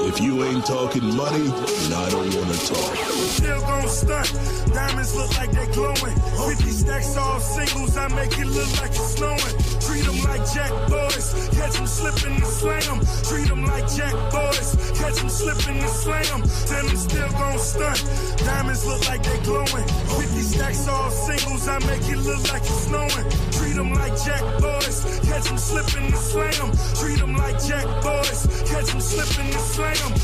If you ain't talking money, then I don't want to talk. Still gon' stunt. Diamonds look like they glowing. 50 stacks all singles, I make it look like it's snowing. Treat them like jack boys, catch them slipping and slam them. Treat them like jack boys, catch them slipping and slam them. Tell them still gon' stunt. Diamonds look like they glowing. 50 stacks all singles, I make it look like it's snowing. Treat them like jack boys, catch them slipping and slam them. Treat them like jack boys, catch them slipping and slam them.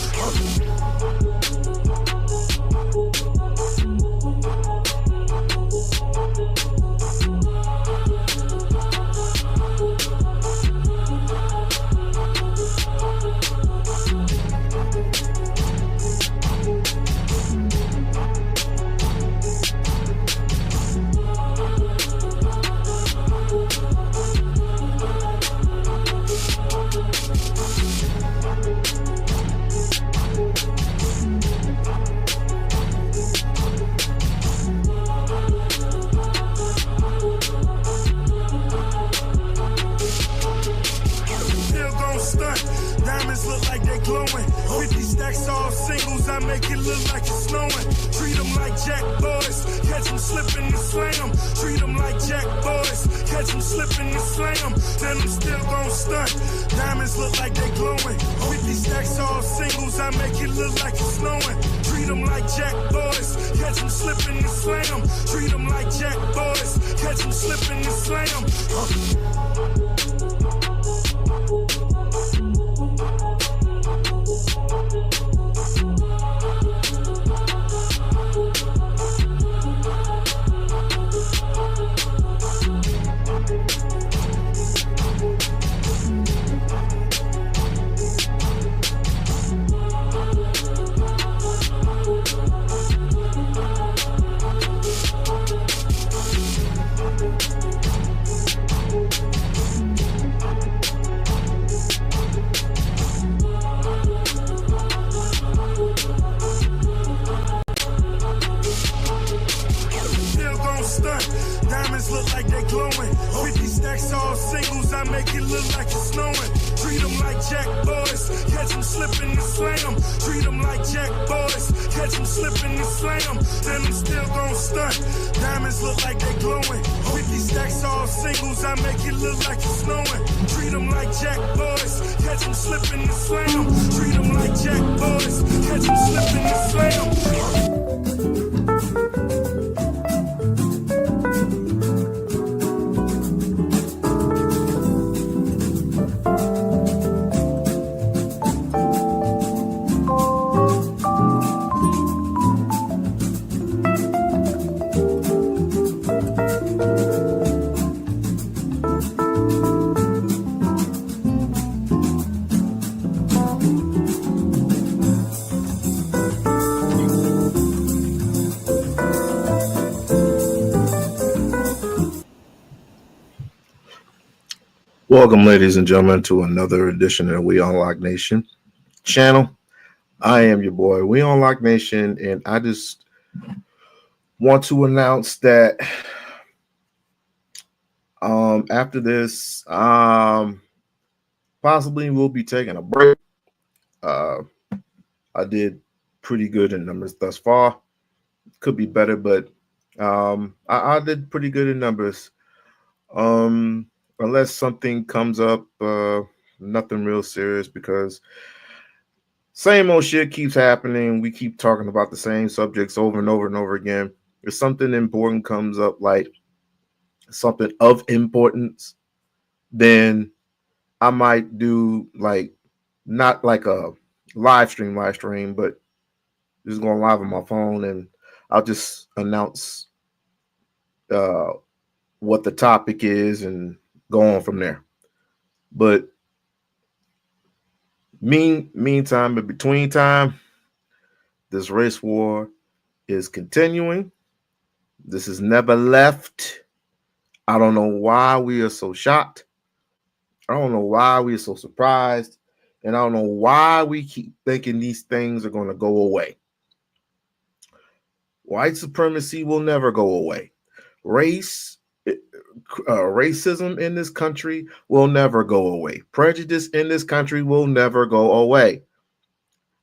Diamonds look like they glowing. 50 stacks all singles, I make it look like it's snowing. Treat them like jack boys, catch them slipping and slam them. Treat them like jack boys, catch them slipping and slam them. Tell them still gon' stunt. Diamonds look like they glowing. 50 stacks all singles, I make it look like it's snowing. Treat them like jack boys, catch them slipping and slam them. Treat them like jack boys, catch them slipping and slam them. Diamonds look like they glowing. 50 stacks all singles, I make it look like it's snowing. Treat them like jack boys, catch them slipping and slam them. Treat them like jack boys, catch them slipping and slam them. Then them still gon' stunt. Diamonds look like they glowing. 50 stacks all singles, I make it look like it's snowing. Treat them like jack boys, catch them slipping and slam them. Treat them like jack boys, catch them slipping and slam them. Welcome, ladies and gentlemen, to another edition of the We-On-Loc Nation channel. I am your boy, We-On-Loc Nation, and I just want to announce that after this, possibly we'll be taking a break. I did pretty good in numbers thus far. Could be better, but I did pretty good in numbers. Unless something comes up, nothing real serious, because same old shit keeps happening. We keep talking about the same subjects over and over and over again. If something important comes up, like something of importance, then I might do like, not like a live stream, but just going live on my phone, and I'll just announce what the topic is and go on from there. But meantime, in between time, this race war is continuing. This is never left. I don't know why we are so shocked. I don't know why we are so surprised. And I don't know why we keep thinking these things are going to go away. White supremacy will never go away. Racism in this country will never go away. Prejudice in this country will never go away.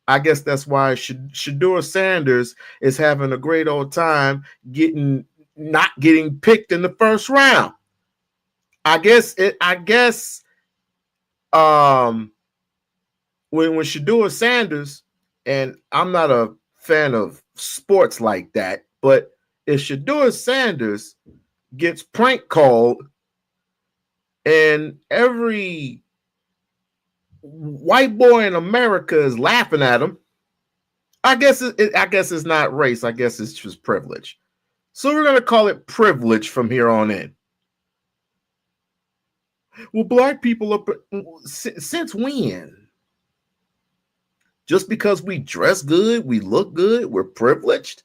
I guess that's why Shedeur Sanders is having a great old time not getting picked in the first round. I guess when Shedeur Sanders, and I'm not a fan of sports like that, but if Shedeur Sanders gets prank called and every white boy in America is laughing at him, I guess it's not race. I guess it's just privilege. So we're gonna call it privilege from here on in. Well, black people are since when? Just because we dress good, we look good, we're privileged?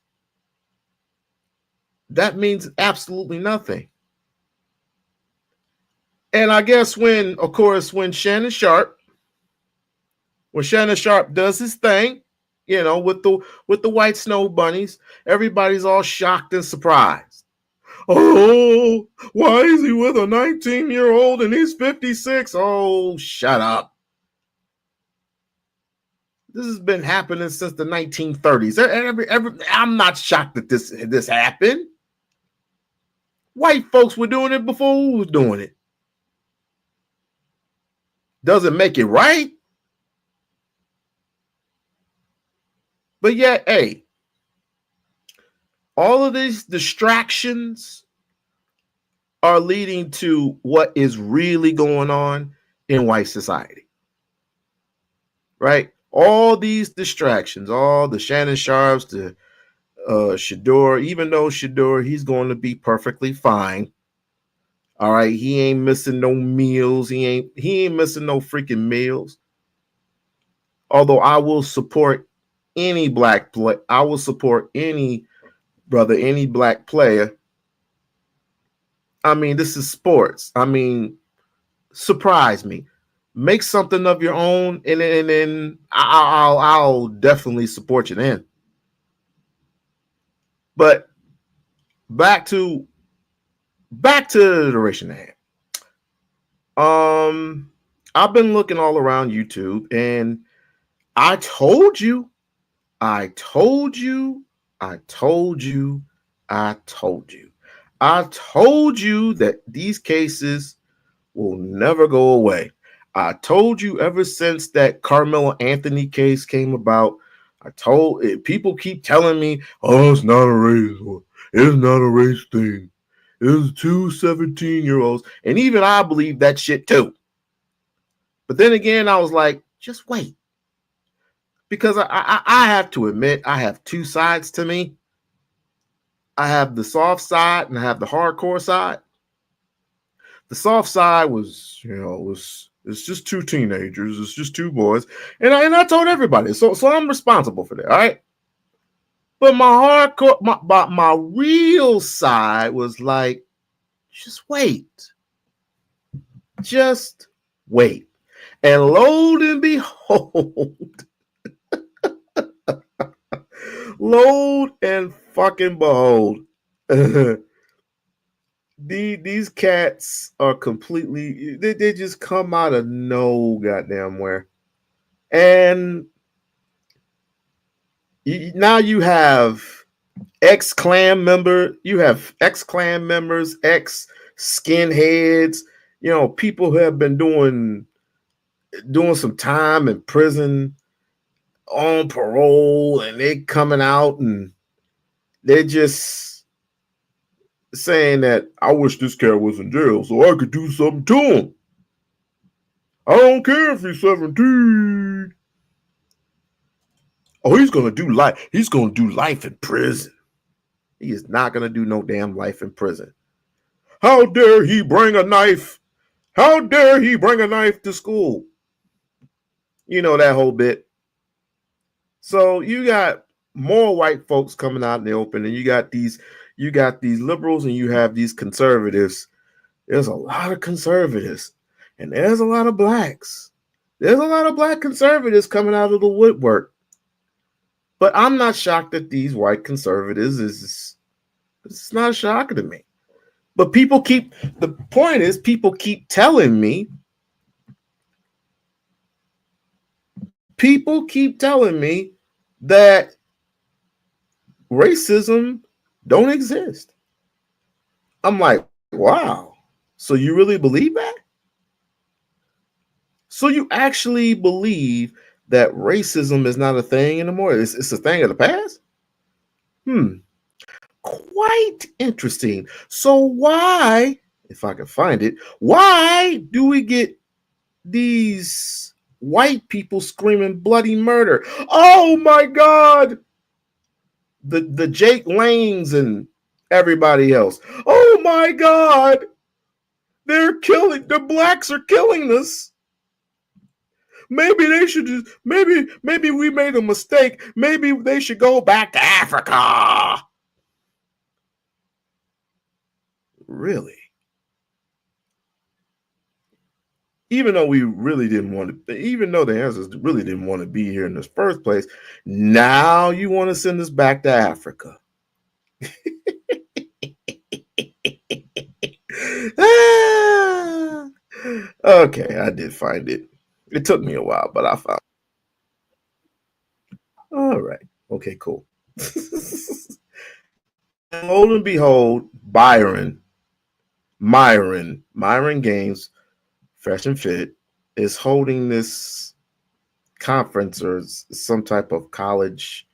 That means absolutely nothing. And I guess when Shannon Sharpe does his thing, with the white snow bunnies, everybody's all shocked and surprised. Oh, why is he with a 19-year-old and he's 56? Oh, shut up. This has been happening since the 1930s. I'm not shocked that this happened. White folks were doing it before who was doing it. Doesn't make it right. But yet, hey, all of these distractions are leading to what is really going on in white society. Right? All these distractions, all the Shannon Sharps, the Shedeur, even though Shedeur, he's going to be perfectly fine. All right, he ain't missing no meals. He ain't missing no freaking meals. Although I will support any black play. I will support any black player. I mean, this is sports. I mean, surprise me. Make something of your own, and then I'll definitely support you then. But back to the ration at hand. I've been looking all around YouTube, and I told you that these cases will never go away. I told you ever since that Carmelo Anthony case came about. People keep telling me, oh, it's not a race. It's not a race thing. It's 2 17-year-olds. And even I believe that shit too. But then again, I was like, just wait. Because I have to admit, I have two sides to me. I have the soft side and I have the hardcore side. The soft side was, it's just two teenagers. It's just two boys. And I told everybody. So I'm responsible for that. All right. But my real side was like, just wait. Just wait. And lo and behold, lo and fucking behold, these cats are completely, they just come out of no goddamn where. And now you have ex-Klan members, ex-skinheads, people who have been doing some time in prison on parole, and they coming out and they're just saying that I wish this cat was in jail so I could do something to him. I don't care if he's 17. Oh, he's gonna do life. He's gonna do life in prison. He is not gonna do no damn life in prison. How dare he bring a knife? How dare he bring a knife to school? That whole bit. So you got more white folks coming out in the open, and you got these liberals, and you have these conservatives. There's a lot of conservatives, and there's a lot of blacks. There's a lot of black conservatives coming out of the woodwork. But I'm not shocked that these white conservatives it's not shocking to me. But people keep telling me people keep telling me that racism don't exist. I'm like, wow. So you really believe that? So you actually believe that racism is not a thing anymore? It's a thing of the past? Quite interesting. So why, if I can find it, why do we get these white people screaming bloody murder? Oh my God! The Jake Lanes and everybody else. Oh my God! The blacks are killing us. Maybe they should just maybe we made a mistake. Maybe they should go back to Africa. Really? Even though we really didn't want to, even though the ancestors really didn't want to be here in the first place, now you want to send us back to Africa. Okay, I did find it. It took me a while, but I found it. All right. Okay, cool. Lo and behold, Myron Gaines, Fresh and Fit, is holding this conference or some type of college.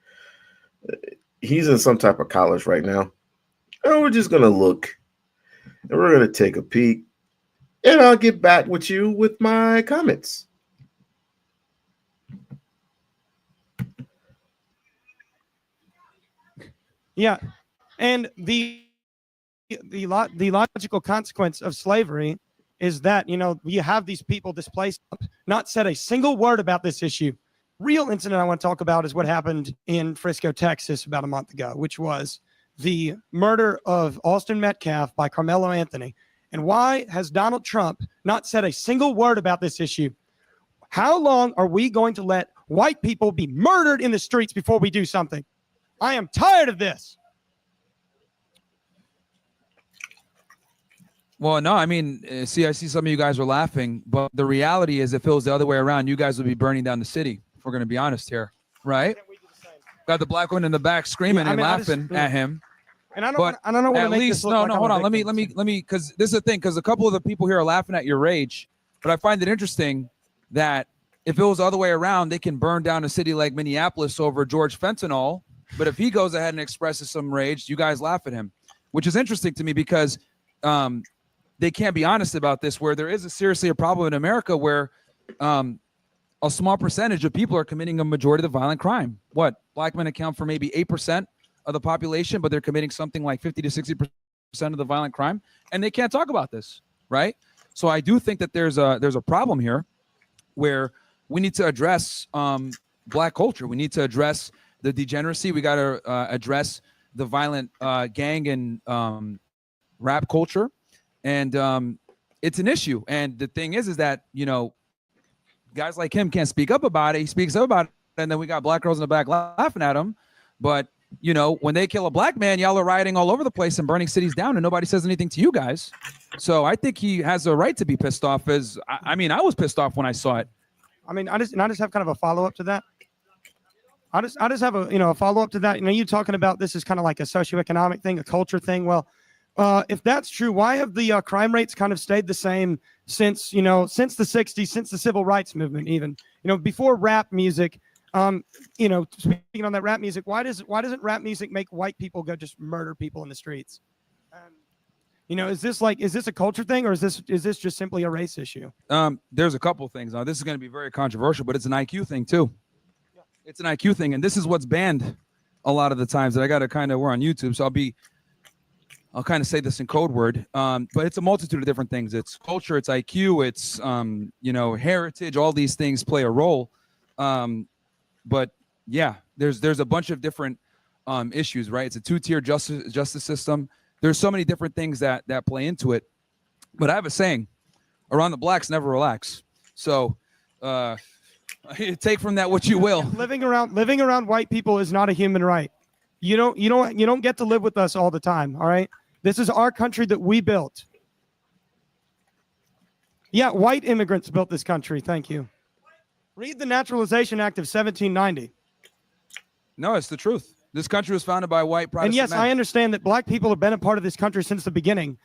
He's in some type of college right now. And we're just going to look and we're going to take a peek. And I'll get back with you with my comments. Yeah. And the logical consequence of slavery is that, you have these people displaced, not said a single word about this issue. Real incident I want to talk about is what happened in Frisco, Texas about a month ago, which was the murder of Austin Metcalf by Carmelo Anthony. And why has Donald Trump not said a single word about this issue? How long are we going to let white people be murdered in the streets before we do something? I am tired of this. Well, no, I mean, I see some of you guys are laughing, but the reality is if it was the other way around, you guys would be burning down the city, if we're going to be honest here, right? Got the black one in the back screaming and laughing at him. And I don't want to make this look like hold on. I'm Let me, because this is the thing, because a couple of the people here are laughing at your rage, but I find it interesting that if it was the other way around, they can burn down a city like Minneapolis over George Fentanyl, but if he goes ahead and expresses some rage, you guys laugh at him, which is interesting to me because they can't be honest about this, where there is seriously a problem in America where a small percentage of people are committing a majority of the violent crime. What? Black men account for maybe 8% of the population, but they're committing something like 50 to 60% of the violent crime, and they can't talk about this, right? So I do think that there's a problem here where we need to address black culture. We need to address the degeneracy. We got to address the violent gang and rap culture. And it's an issue. And the thing is that, guys like him can't speak up about it. He speaks up about it. And then we got black girls in the back laughing at him. But, when they kill a black man, y'all are rioting all over the place and burning cities down and nobody says anything to you guys. So I think he has a right to be pissed off I was pissed off when I saw it. I just have kind of a follow-up to that. I just have a follow-up to that. You talking about this is kind of like a socioeconomic thing, a culture thing. Well, if that's true, why have the crime rates kind of stayed the same since the 60s, since the civil rights movement, even, before rap music, speaking on that rap music, why doesn't rap music make white people go just murder people in the streets? Is this a culture thing or is this just simply a race issue? There's a couple things. Now, this is going to be very controversial, but it's an IQ thing too. Yeah. It's an IQ thing. And this is what's banned a lot of the times that I got to we're on YouTube. So I'll kind of say this in code word, but it's a multitude of different things. It's culture, it's IQ, it's, heritage, all these things play a role. But yeah, there's a bunch of different issues, right? It's a two-tier justice system. There's so many different things that play into it. But I have a saying, around the blacks, never relax. So take from that what you will. Living around white people is not a human right. You don't get to live with us all the time. All right. This is our country that we built. Yeah. White immigrants built this country. Thank you. Read the Naturalization Act of 1790. No, it's the truth. This country was founded by white Protestant And yes, men. I understand that black people have been a part of this country since the beginning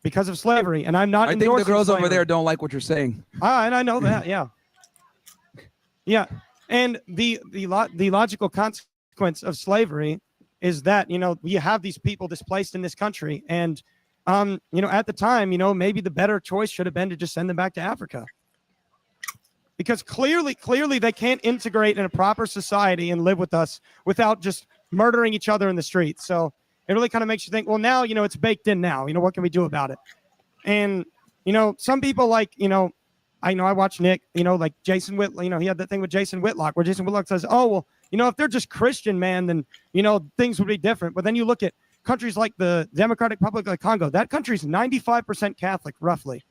because of slavery, and I'm not I think the endorsing girls slavery. over there don't like what you're saying. And I know that, yeah. Yeah, and the logical consequence of slavery is that, you know, you have these people displaced in this country, and, you know, at the time, you know, maybe the better choice should have been to just send them back to Africa. Because clearly they can't integrate in a proper society and live with us without just murdering each other in the streets. So it really kind of makes you think, well, now, you know, it's baked in now. You know, what can we do about it? And, you know, some people like, you know, I watch Nick, you know, like Jason Whitlock, you know, he had that thing with Jason Whitlock where Jason Whitlock says, oh, well, you know, if they're just Christian, man, then, you know, things would be different. But then you look at countries like the Democratic Republic of Congo, that country's 95% Catholic, roughly.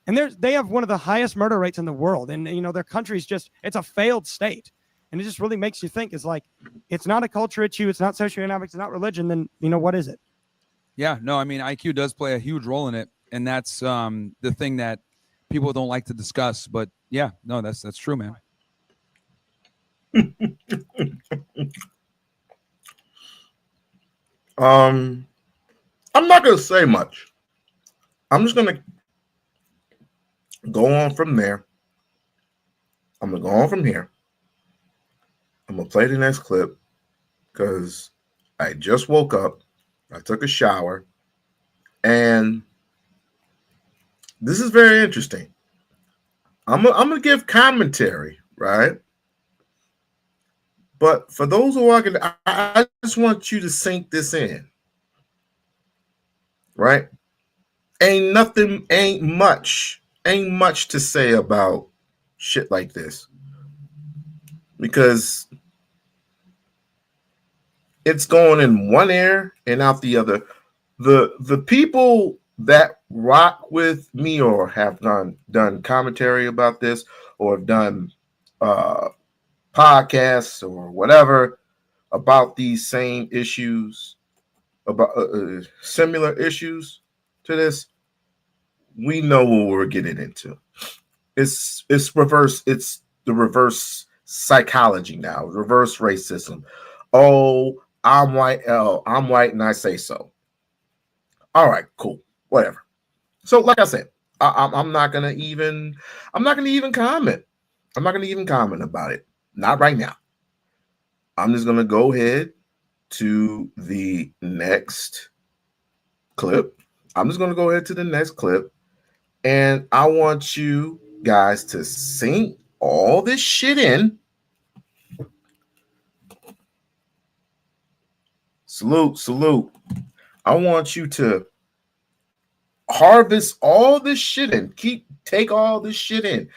And they have one of the highest murder rates in the world. And, you know, their country's just, it's a failed state. And it just really makes you think, it's like, it's not a culture issue. It's not socioeconomics. It's not religion. Then, you know, what is it? Yeah, no, I mean, IQ does play a huge role in it. And that's the thing that people don't like to discuss. But yeah, no, that's true, man. I'm not going to say much. I'm just going to go on from there. I'm going to go on from here. I'm going to play the next clip because I just woke up. I took a shower. And this is very interesting. I'm going to give commentary, right? But for those who are, I just want you to sink this in, right? Ain't much to say about shit like this because it's going in one ear and out the other. The people that rock with me or have done commentary about this or have done podcasts or whatever about these same issues, about similar issues to this, we know what we're getting into. It's reverse. It's the reverse psychology now. Reverse racism. Oh, I'm white. Oh, I'm white, and I say so. All right, cool, whatever. So, like I said, I'm not gonna even comment. I'm not gonna even comment about it. Not right now. I'm just gonna go ahead to the next clip. And I want you guys to sink all this shit in. Salute. I want you to harvest all this shit in. Take all this shit in.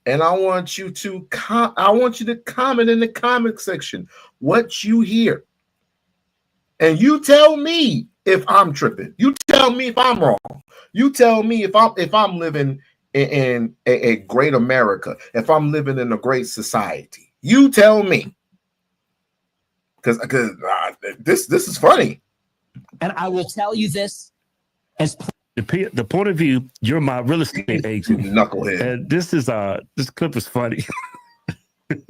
And I want you to comment in the comment section what you hear. And you tell me if I'm tripping. You tell me if I'm wrong. You tell me if I'm living in a great America, if I'm living in a great society. You tell me. Because this is funny. And I will tell you this as the point of view, you're my real estate agent. Knucklehead. And this clip is funny. And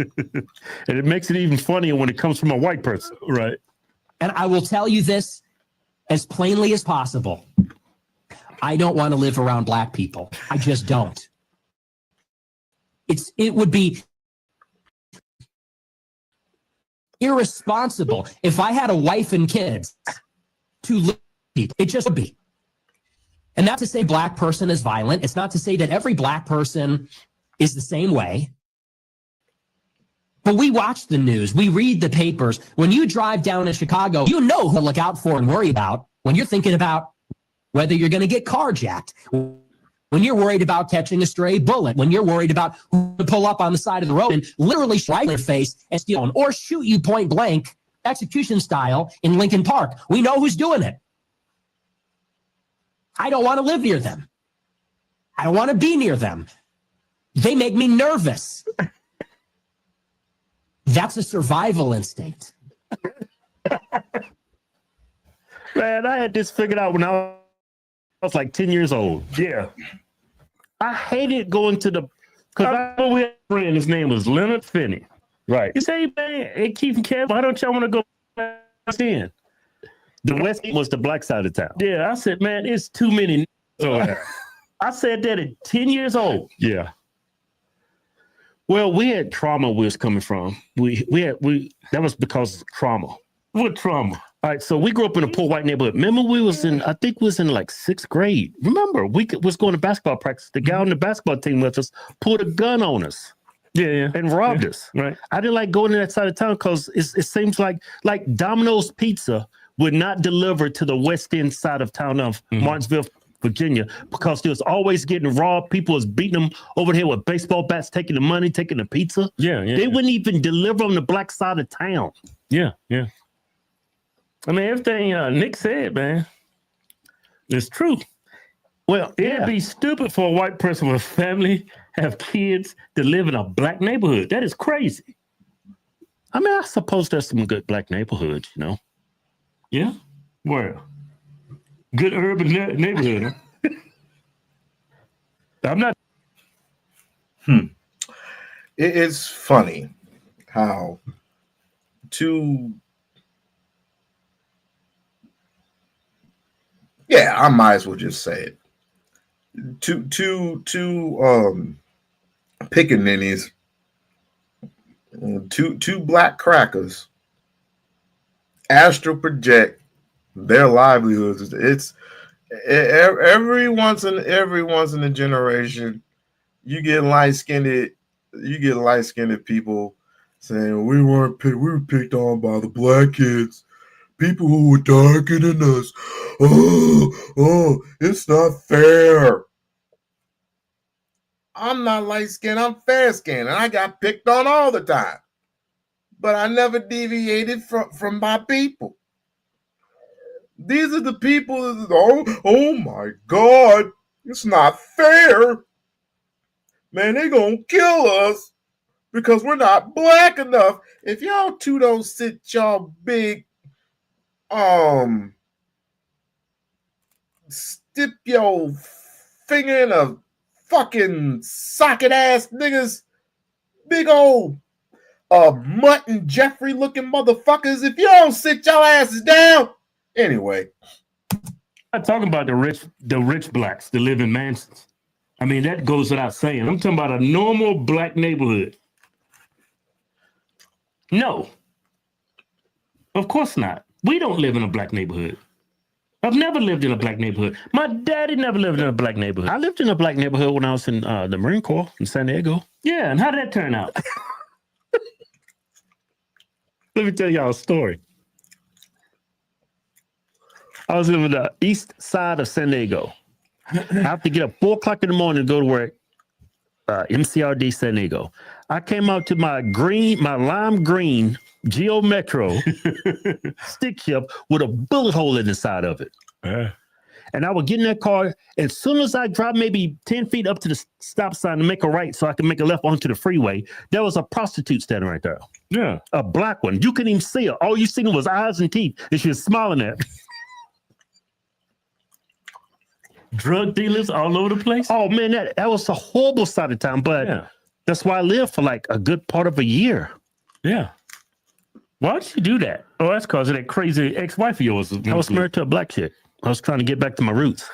it makes it even funnier when it comes from a white person, right? And I will tell you this as plainly as possible. I don't want to live around black people. I just don't. It would be irresponsible if I had a wife and kids to live with people. It just would be. And not to say black person is violent. It's not to say that every black person is the same way. But we watch the news. We read the papers. When you drive down to Chicago, you know who to look out for and worry about when you're thinking about whether you're going to get carjacked, when you're worried about catching a stray bullet, when you're worried about who to pull up on the side of the road and literally strike your face and steal or shoot you point blank, execution style in Lincoln Park. We know who's doing it. I don't want to live near them. I don't want to be near them. They make me nervous. That's a survival instinct. Man, I had this figured out when I was like 10 years old. Yeah. I hated going to because I know we friend, his name was Leonard Finney. Right. He said, hey, man, hey, Keith and Kev, why don't y'all want to go West End? The West End was the black side of town. Yeah, I said, man, it's too many over there. I said that at 10 years old. Yeah. Well, we had trauma we was coming from. That was because of trauma. What trauma? All right, so we grew up in a poor white neighborhood. Remember, I think we was in like 6th grade. Remember, we was going to basketball practice. The guy on the basketball team with us pulled a gun on us. Yeah. And robbed us. Right. I didn't like going to that side of town because it seems like Domino's Pizza would not deliver to the West End side of town of Martinsville, Virginia, because they was always getting robbed. People was beating them over here with baseball bats, taking the money, taking the pizza. Yeah. They wouldn't even deliver on the black side of town. Yeah. I mean, everything Nick said, man, it's true. Well, it'd be stupid for a white person with a family, have kids, to live in a black neighborhood. That is crazy. I mean, I suppose there's some good black neighborhoods, you know. Yeah? Where? Good urban neighborhood, huh? I'm not. It's funny how I might as well just say it. Two pickaninnies, two black crackers astral project their livelihoods. It's every once in a generation you get light-skinned people saying we were picked on by the black kids, people who were darker than us. Oh, it's not fair. I'm not light-skinned, I'm fair-skinned, and I got picked on all the time. But I never deviated from my people. These are the people that, oh my God, it's not fair. Man, they gonna kill us because we're not black enough. If y'all two don't sit y'all big, stip your finger in a fucking socket ass niggas, big old Mutton Jeffrey looking motherfuckers, if you don't sit your asses down. Anyway, I'm talking about the rich blacks that live in mansions. I mean, that goes without saying. I'm talking about a normal black neighborhood. No, of course not. We don't live in a black neighborhood. I've never lived in a black neighborhood. My daddy never lived in a black neighborhood. I lived in a black neighborhood when I was in the Marine Corps in San Diego. Yeah, and how did that turn out? Let me tell y'all a story. I was in the east side of San Diego. I have to get up 4 o'clock in the morning to go to work. MCRD San Diego. I came out to my lime green Geo Metro stick shift with a bullet hole in the side of it. And I would get in that car. As soon as I drive maybe 10 feet up to the stop sign to make a right so I can make a left onto the freeway, there was a prostitute standing right there. Yeah. A black one. You couldn't even see her. All you seen was eyes and teeth, and she was smiling at me. Drug dealers all over the place? Oh, man, that was a horrible side of town, but that's why I lived for like a good part of a year. Yeah. Why'd you do that? Oh, that's because of that crazy ex-wife of yours. I was married to a black chick. I was trying to get back to my roots.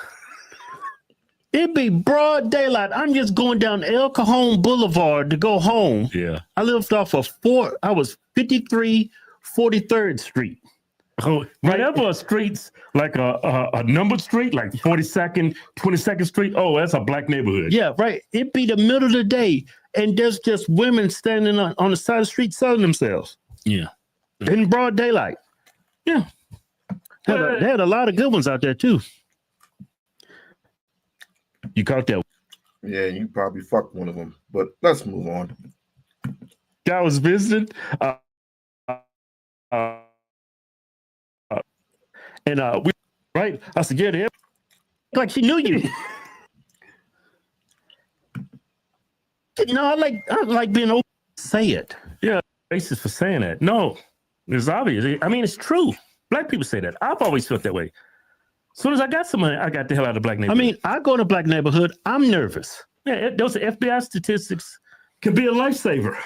It'd be broad daylight. I'm just going down El Cajon Boulevard to go home. Yeah. I lived off of 53 43rd Street. Oh, whenever streets like a numbered street, like 42nd, 22nd Street, oh, that's a black neighborhood. Yeah, right. It'd be the middle of the day, and there's just women standing on the side of the street selling themselves. Yeah. In broad daylight. Yeah. They had a lot of good ones out there, too. You caught that? Yeah, you probably fucked one of them, but let's move on. Guy was visiting. We right. I said, yeah, like she knew you. No, I like being open. Say it. Yeah, racist for saying that. No, it's obvious. I mean, it's true. Black people say that. I've always felt that way. As soon as I got some money, I got the hell out of the black neighborhood. I mean, I go in a black neighborhood, I'm nervous. Yeah, those are FBI statistics. could be a lifesaver.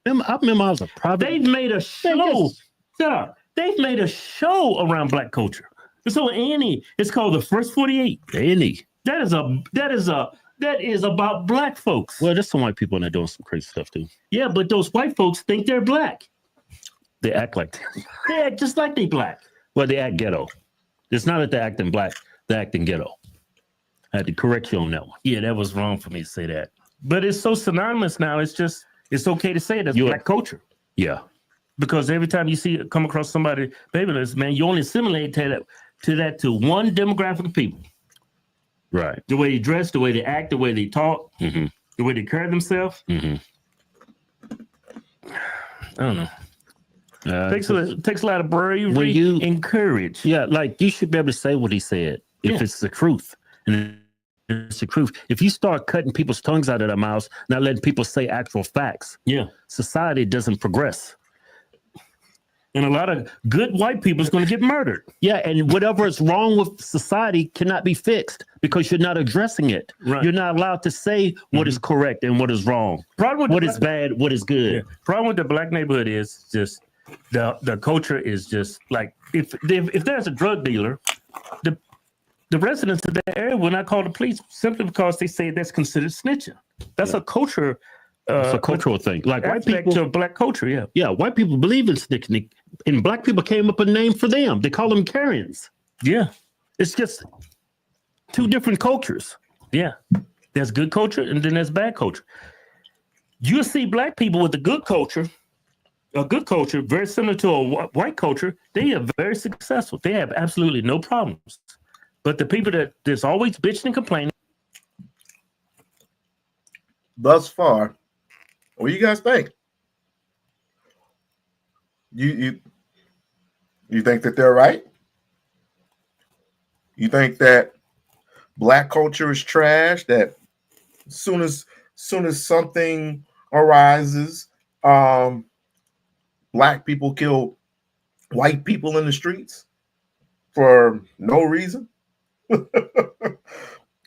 I remember I was a private. They've made a show. Shut up. They've made a show around Black culture. So Annie, it's called The First 48. Annie. That is about Black folks. Well, there's some white people in there doing some crazy stuff too. Yeah, but those white folks think they're Black. They act like They act just like they Black. well, they act ghetto. It's not that they're acting Black, they're acting ghetto. I had to correct you on that one. Yeah, that was wrong for me to say that. But it's so synonymous now. It's okay to say it as Black culture. Yeah. Because every time you come across somebody babyless, man, you only assimilate to one demographic of people. Right. The way they dress, the way they act, the way they talk, Mm-hmm. the way they carry themselves. Mm-hmm. I don't know. Takes a lot of bravery and courage. Yeah, like you should be able to say what he said if it's the truth. And it's the truth. If you start cutting people's tongues out of their mouths, not letting people say actual facts, society doesn't progress. And a lot of good white people is going to get murdered. Yeah, and whatever is wrong with society cannot be fixed because you're not addressing it. Right. You're not allowed to say what is correct and what is wrong. What is bad, what is good. Yeah. Problem with the Black neighborhood is just the culture is just like if there's a drug dealer, the residents of that area will not call the police simply because they say that's considered snitching. That's a culture. It's a cultural thing. Like white people to Black culture, yeah, white people believe in snitching, and Black people came up with a name for them. They call them Karyans. Yeah, it's just two different cultures. Yeah, there's good culture and then there's bad culture. You see Black people with a good culture very similar to a white culture. They are very successful. They have absolutely no problems. But the people that's always bitching and complaining. Thus far, what do you guys think? You think that they're right? You think that Black culture is trash? That as soon as something arises, Black people kill white people in the streets for no reason?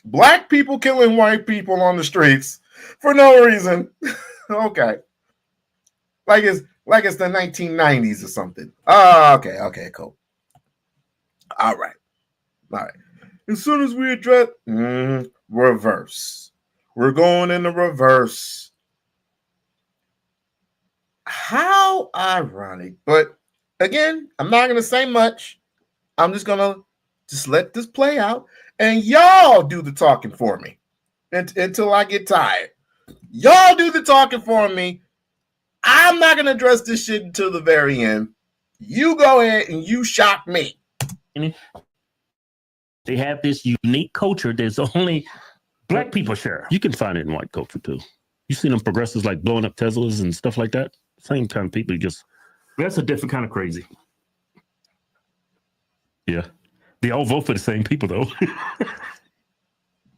Black people killing white people on the streets for no reason. Okay. Like it's the 1990s or something. Oh, okay, cool. All right. As soon as we address reverse. We're going in the reverse. How ironic. But again, I'm not gonna say much. I'm just gonna let this play out. And y'all do the talking for me until I get tired. Y'all do the talking for me. I'm not going to address this shit until the very end. You go ahead and you shock me. They have this unique culture that's only Black people share. You can find it in white culture too. You see them progressives like blowing up Teslas and stuff like that. Same kind of people. That's a different kind of crazy. Yeah. They all vote for the same people, though.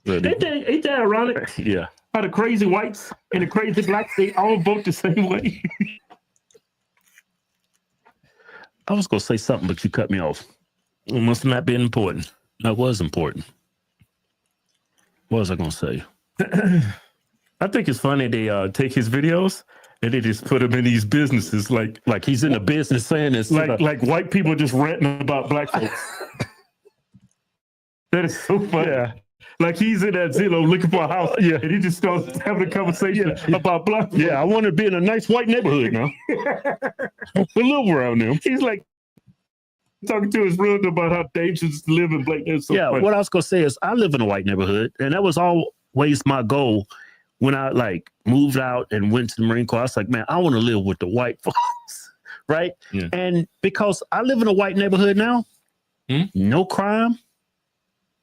Ain't that ironic? Yeah. How the crazy whites and the crazy Blacks, they all vote the same way. I was going to say something, but you cut me off. It must have not been important. That was important. What was I going to say? I think it's funny they take his videos and they just put him in these businesses like he's in a business saying this. Like white people just ranting about Black folks. That is so funny. Yeah. Like he's in that Zillow looking for a house, and he just starts having a conversation about Black folks. Yeah, I want to be in a nice white neighborhood now. We live around them. He's like talking to his realtor about how dangerous to live in Black. So funny. What I was gonna say is I live in a white neighborhood, and that was always my goal when I moved out and went to the Marine Corps. I was like, man, I want to live with the white folks, right? Yeah. And because I live in a white neighborhood now, no crime,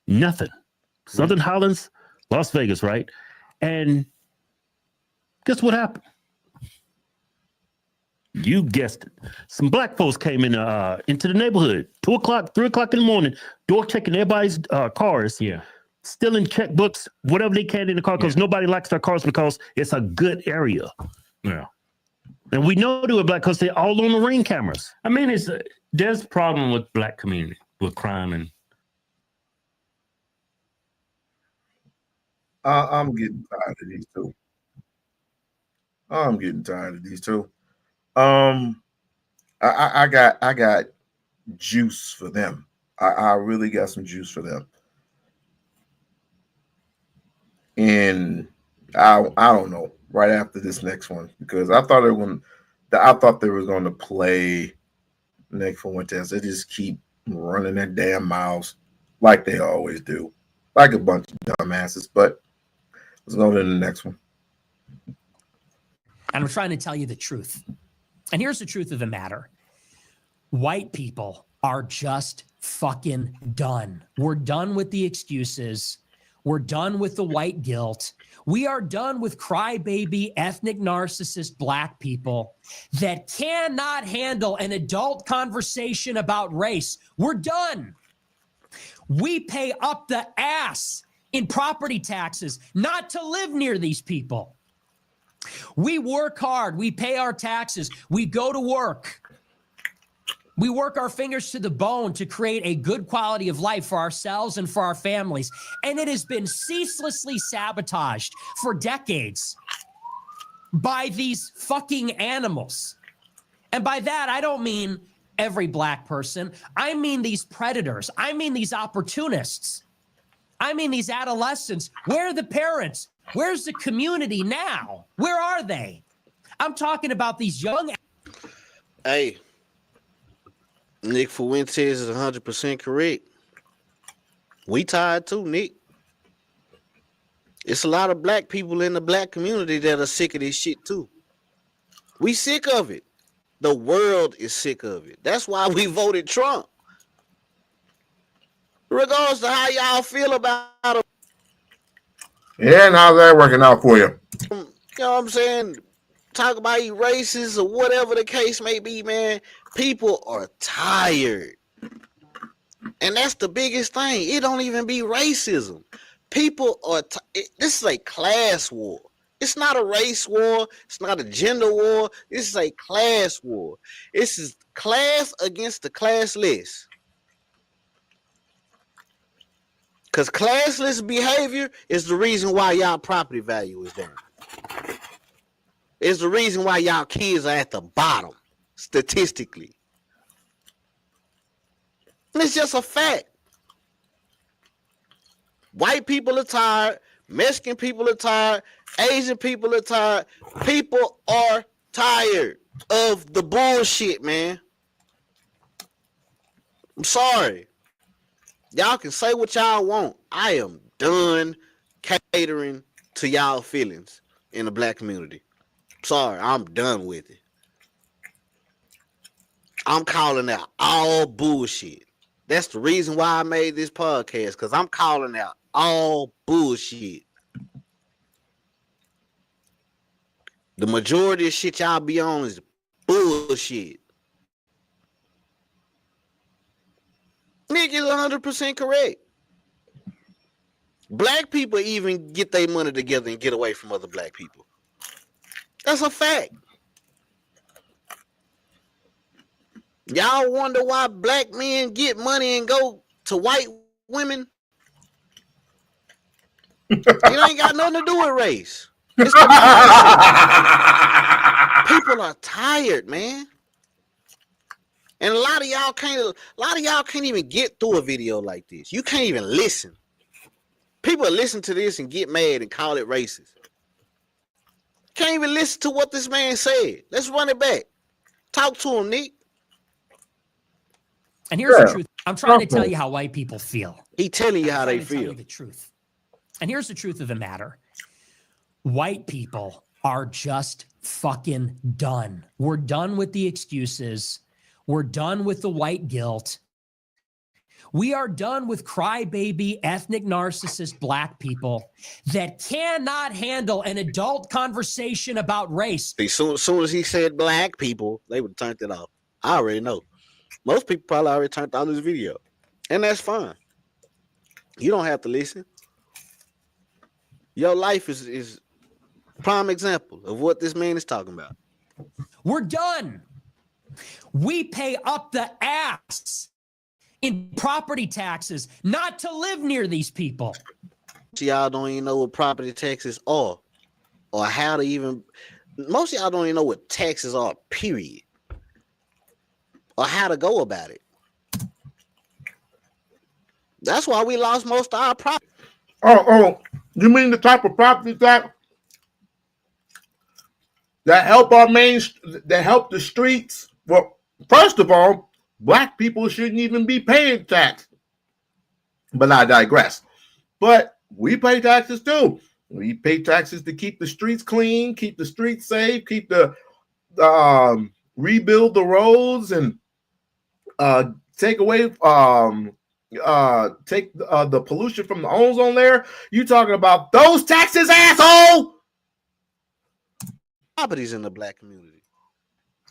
nothing. Southern Highlands, Las Vegas, right? And guess what happened? You guessed it. Some Black folks came into the neighborhood, 2 o'clock, 3 o'clock in the morning, door checking everybody's cars. Yeah. Stealing checkbooks, whatever they can in the car, because nobody likes their cars because it's a good area. Yeah. And we know they were Black because they're all on the Ring cameras. I mean, there's a problem with Black community, with crime and I'm getting tired of these two. I'm getting tired of these two. Um, I got juice for them. I really got some juice for them. And I don't know right after this next one because I thought they were going to play Nick Fuentes. They just keep running their damn mouths like they always do, like a bunch of dumbasses. But let's go to the next one. And I'm trying to tell you the truth. And here's the truth of the matter. White people are just fucking done. We're done with the excuses. We're done with the white guilt. We are done with crybaby, ethnic narcissist black people that cannot handle an adult conversation about race. We're done. We pay up the ass in property taxes not to live near these people. We work hard. We pay our taxes. We go to work. We work our fingers to the bone to create a good quality of life for ourselves and for our families. And it has been ceaselessly sabotaged for decades by these fucking animals. And by that, I don't mean every black person. I mean these predators. I mean these opportunists. I mean these adolescents. Where are the parents? Where's the community now? Where are they? I'm talking about these young. Hey, Nick Fuentes is 100% correct. We tired too, Nick. It's a lot of black people in the black community that are sick of this shit too. We sick of it. The world is sick of it. That's why we voted Trump. Regardless to how y'all feel about him. Yeah, and how's that working out for you? You know what I'm saying? Talk about he racist or whatever the case may be, man. People are tired. And that's the biggest thing. It don't even be racism. People are this is a class war. It's not a race war. It's not a gender war. This is a class war. This is class against the classless. Because classless behavior is the reason why y'all property value is down. It's the reason why y'all kids are at the bottom, statistically. And it's just a fact. White people are tired. Mexican people are tired. Asian people are tired. People are tired of the bullshit, man. I'm sorry. Y'all can say what y'all want. I am done catering to y'all feelings in the black community. Sorry, I'm done with it. I'm calling out all bullshit. That's the reason why I made this podcast, because I'm calling out all bullshit. The majority of shit y'all be on is bullshit. Nick is 100% correct. Black people even get their money together and get away from other black people. That's a fact. Y'all wonder why black men get money and go to white women? It ain't got nothing to do with race. It's people are tired, man. And a lot of y'all can't even get through a video like this. You can't even listen. People listen to this and get mad and call it racist. Can't even listen to what this man said. Let's run it back. Talk to him, Nick. And here's the truth. I'm trying to tell you how white people feel. He telling you how they feel. Tell you the truth. And here's the truth of the matter. White people are just fucking done. We're done with the excuses. We're done with the white guilt. We are done with crybaby, ethnic narcissist black people that cannot handle an adult conversation about race. As soon as he said black people, they would have turned it off. I already know. Most people probably already turned off this video. And that's fine. You don't have to listen. Your life is prime example of what this man is talking about. We're done. We pay up the ass in property taxes not to live near these people. y'all don't even know what property taxes are, or how to even. Most of y'all don't even know what taxes are, period, or how to go about it. That's why we lost most of our property. Oh, you mean the type of property tax that help that help the streets? Well, first of all, black people shouldn't even be paying tax. But I digress. But we pay taxes too. We pay taxes to keep the streets clean, keep the streets safe, keep the rebuild the roads, and take away take the pollution from the ozone layer. You talking about those taxes, asshole? Properties in the black community.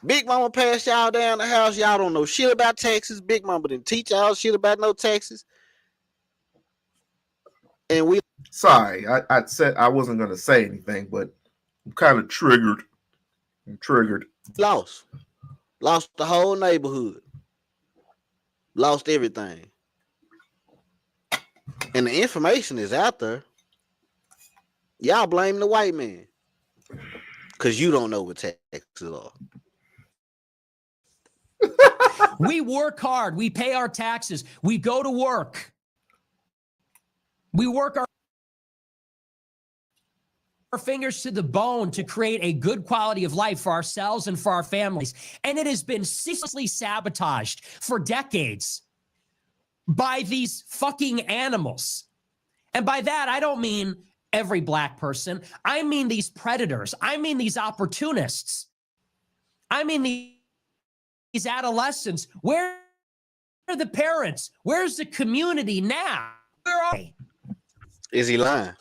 Big Mama passed y'all down the house. Y'all don't know shit about taxes. Big Mama didn't teach y'all shit about no taxes. And we sorry, I said I wasn't gonna say anything, but I'm kind of triggered. I'm triggered. Lost the whole neighborhood. Lost everything. And the information is out there. Y'all blame the white man. Because you don't know what taxes are. We work hard. We pay our taxes. We go to work. We work our fingers to the bone to create a good quality of life for ourselves and for our families. And it has been ceaselessly sabotaged for decades by these fucking animals. And by that, I don't mean every black person. I mean these predators. I mean these opportunists. I mean these adolescents. Where are the parents? Where's the community now? Where are they? Is he lying?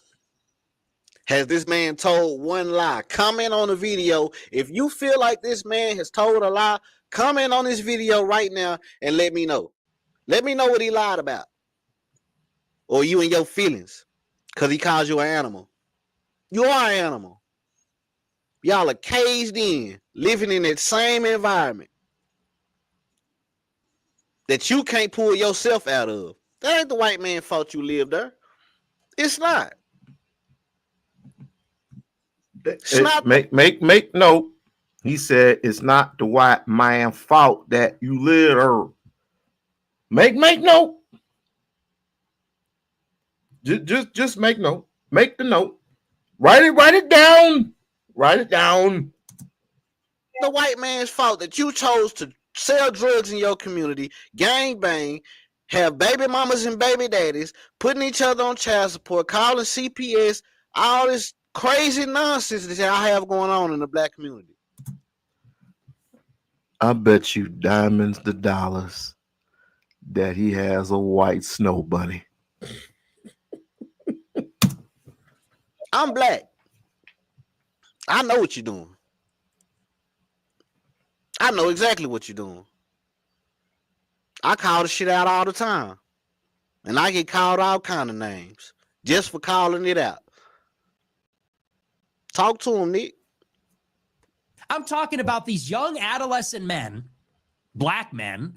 Has this man told one lie? Comment on the video. If you feel like this man has told a lie, comment on this video right now and let me know. Let me know what he lied about. Or you and your feelings. Because he calls you an animal. You are an animal. Y'all are caged in, living in that same environment that you can't pull yourself out of. That ain't the white man's fault you live there. It's not. Make note. He said it's not the white man's fault that you live there. Make note. Just make note. Make the note. Write it down. Write it down. The white man's fault that you chose to sell drugs in your community, gang bang, have baby mamas and baby daddies, putting each other on child support, calling CPS, all this crazy nonsense that y'all have going on in the black community. I bet you diamonds to dollars that he has a white snow bunny. I'm black. I know what you're doing. I know exactly what you're doing. I call the shit out all the time. And I get called all kind of names just for calling it out. Talk to him, Nick. I'm talking about these young adolescent men, black men,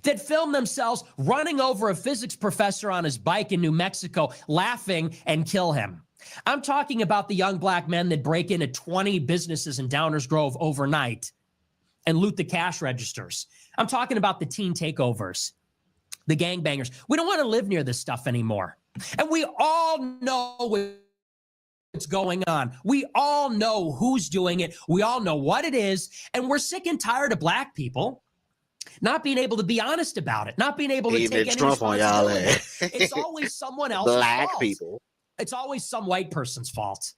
that film themselves running over a physics professor on his bike in New Mexico, laughing and kill him. I'm talking about the young black men that break into 20 businesses in Downers Grove overnight and loot the cash registers. I'm talking about the teen takeovers, the gangbangers. We don't want to live near this stuff anymore. And we all know what's going on. We all know who's doing it. We all know what it is. And we're sick and tired of black people not being able to be honest about it, not being able to take any Trump on y'all ass. It's always someone else's black fault. people. It's always some white person's fault.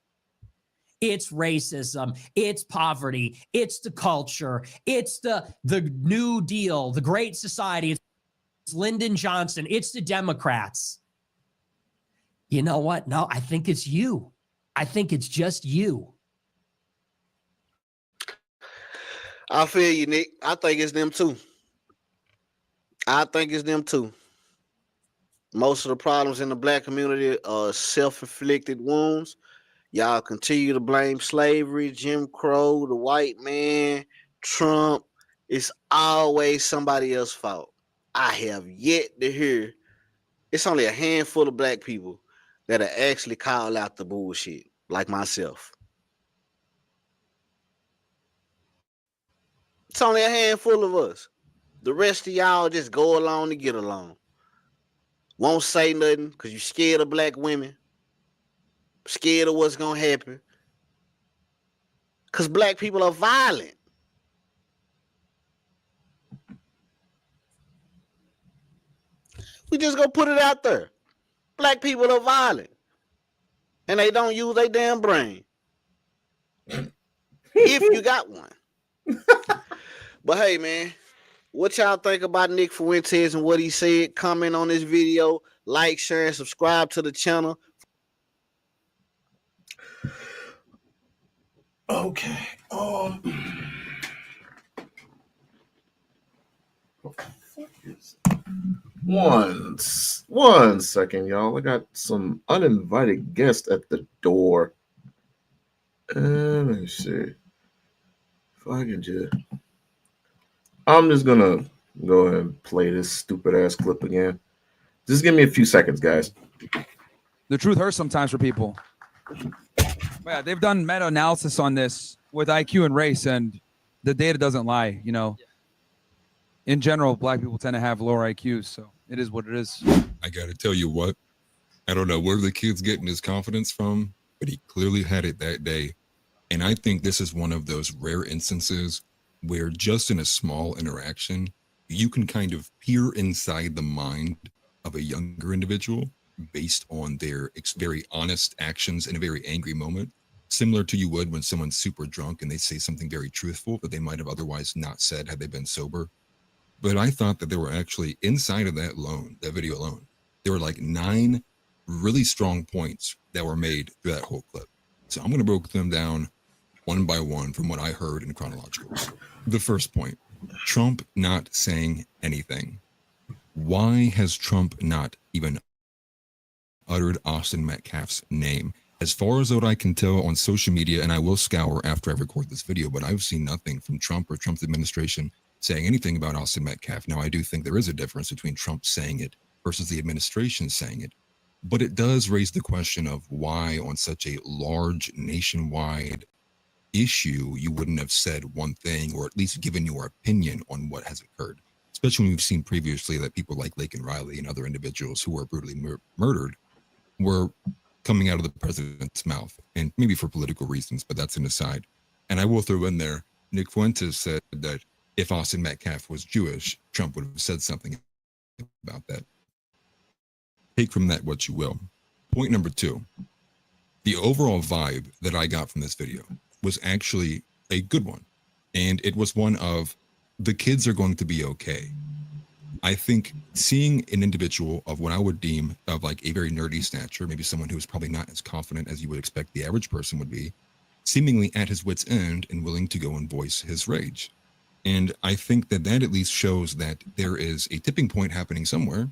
It's racism. It's poverty. It's the culture. It's the New Deal, the Great Society. It's Lyndon Johnson. It's the Democrats. You know what? No, I think it's you. I think it's just you. I feel you, Nick. I think it's them too. Most of the problems in the black community are self-inflicted wounds. Y'all continue to blame slavery, Jim Crow, the white man, Trump. It's always somebody else's fault. I have yet to hear. It's only a handful of black people that'll actually call out the bullshit, like myself. It's only a handful of us. The rest of y'all just go along to get along. Won't say nothing because you're scared of black women. Scared of what's going to happen. Because black people are violent. We just go put it out there. Black people are violent. And they don't use their damn brain. If you got one. But hey, man, what y'all think about Nick Fuentes and what he said? Comment on this video, like, share, and subscribe to the channel. Okay. One second, y'all. I got some uninvited guests at the door. Let me see. If I can just... I'm just gonna go ahead and play this stupid ass clip again. Just give me a few seconds, guys. The truth hurts sometimes for people. Yeah, they've done meta-analysis on this with IQ and race, and the data doesn't lie. You know, in general, black people tend to have lower IQs, so it is what it is. I gotta tell you what, I don't know where the kid's getting his confidence from, but he clearly had it that day. And I think this is one of those rare instances where just in a small interaction, you can kind of peer inside the mind of a younger individual based on their very honest actions in a very angry moment, similar to you would when someone's super drunk and they say something very truthful that they might have otherwise not said had they been sober. But I thought that there were actually inside of that video alone, there were like 9 really strong points that were made through that whole clip. So I'm going to break them down one by one from what I heard in chronological. The first point, Trump not saying anything. Why has Trump not even uttered Austin Metcalf's name? As far as what I can tell on social media, and I will scour after I record this video, but I've seen nothing from Trump or Trump's administration saying anything about Austin Metcalf. Now, I do think there is a difference between Trump saying it versus the administration saying it, but it does raise the question of why on such a large nationwide issue, you wouldn't have said one thing or at least given your opinion on what has occurred, especially when we've seen previously that people like Laken Riley and other individuals who were brutally murdered were coming out of the president's mouth, and maybe for political reasons, but that's an aside. And I will throw in there, Nick Fuentes said that if Austin Metcalf was Jewish, Trump would have said something about that. Take from that what you will. Point number 2, the overall vibe that I got from this video was actually a good one. And it was one of, the kids are going to be okay. I think seeing an individual of what I would deem of like a very nerdy stature, maybe someone who is probably not as confident as you would expect the average person would be, seemingly at his wit's end and willing to go and voice his rage. And I think that that at least shows that there is a tipping point happening somewhere,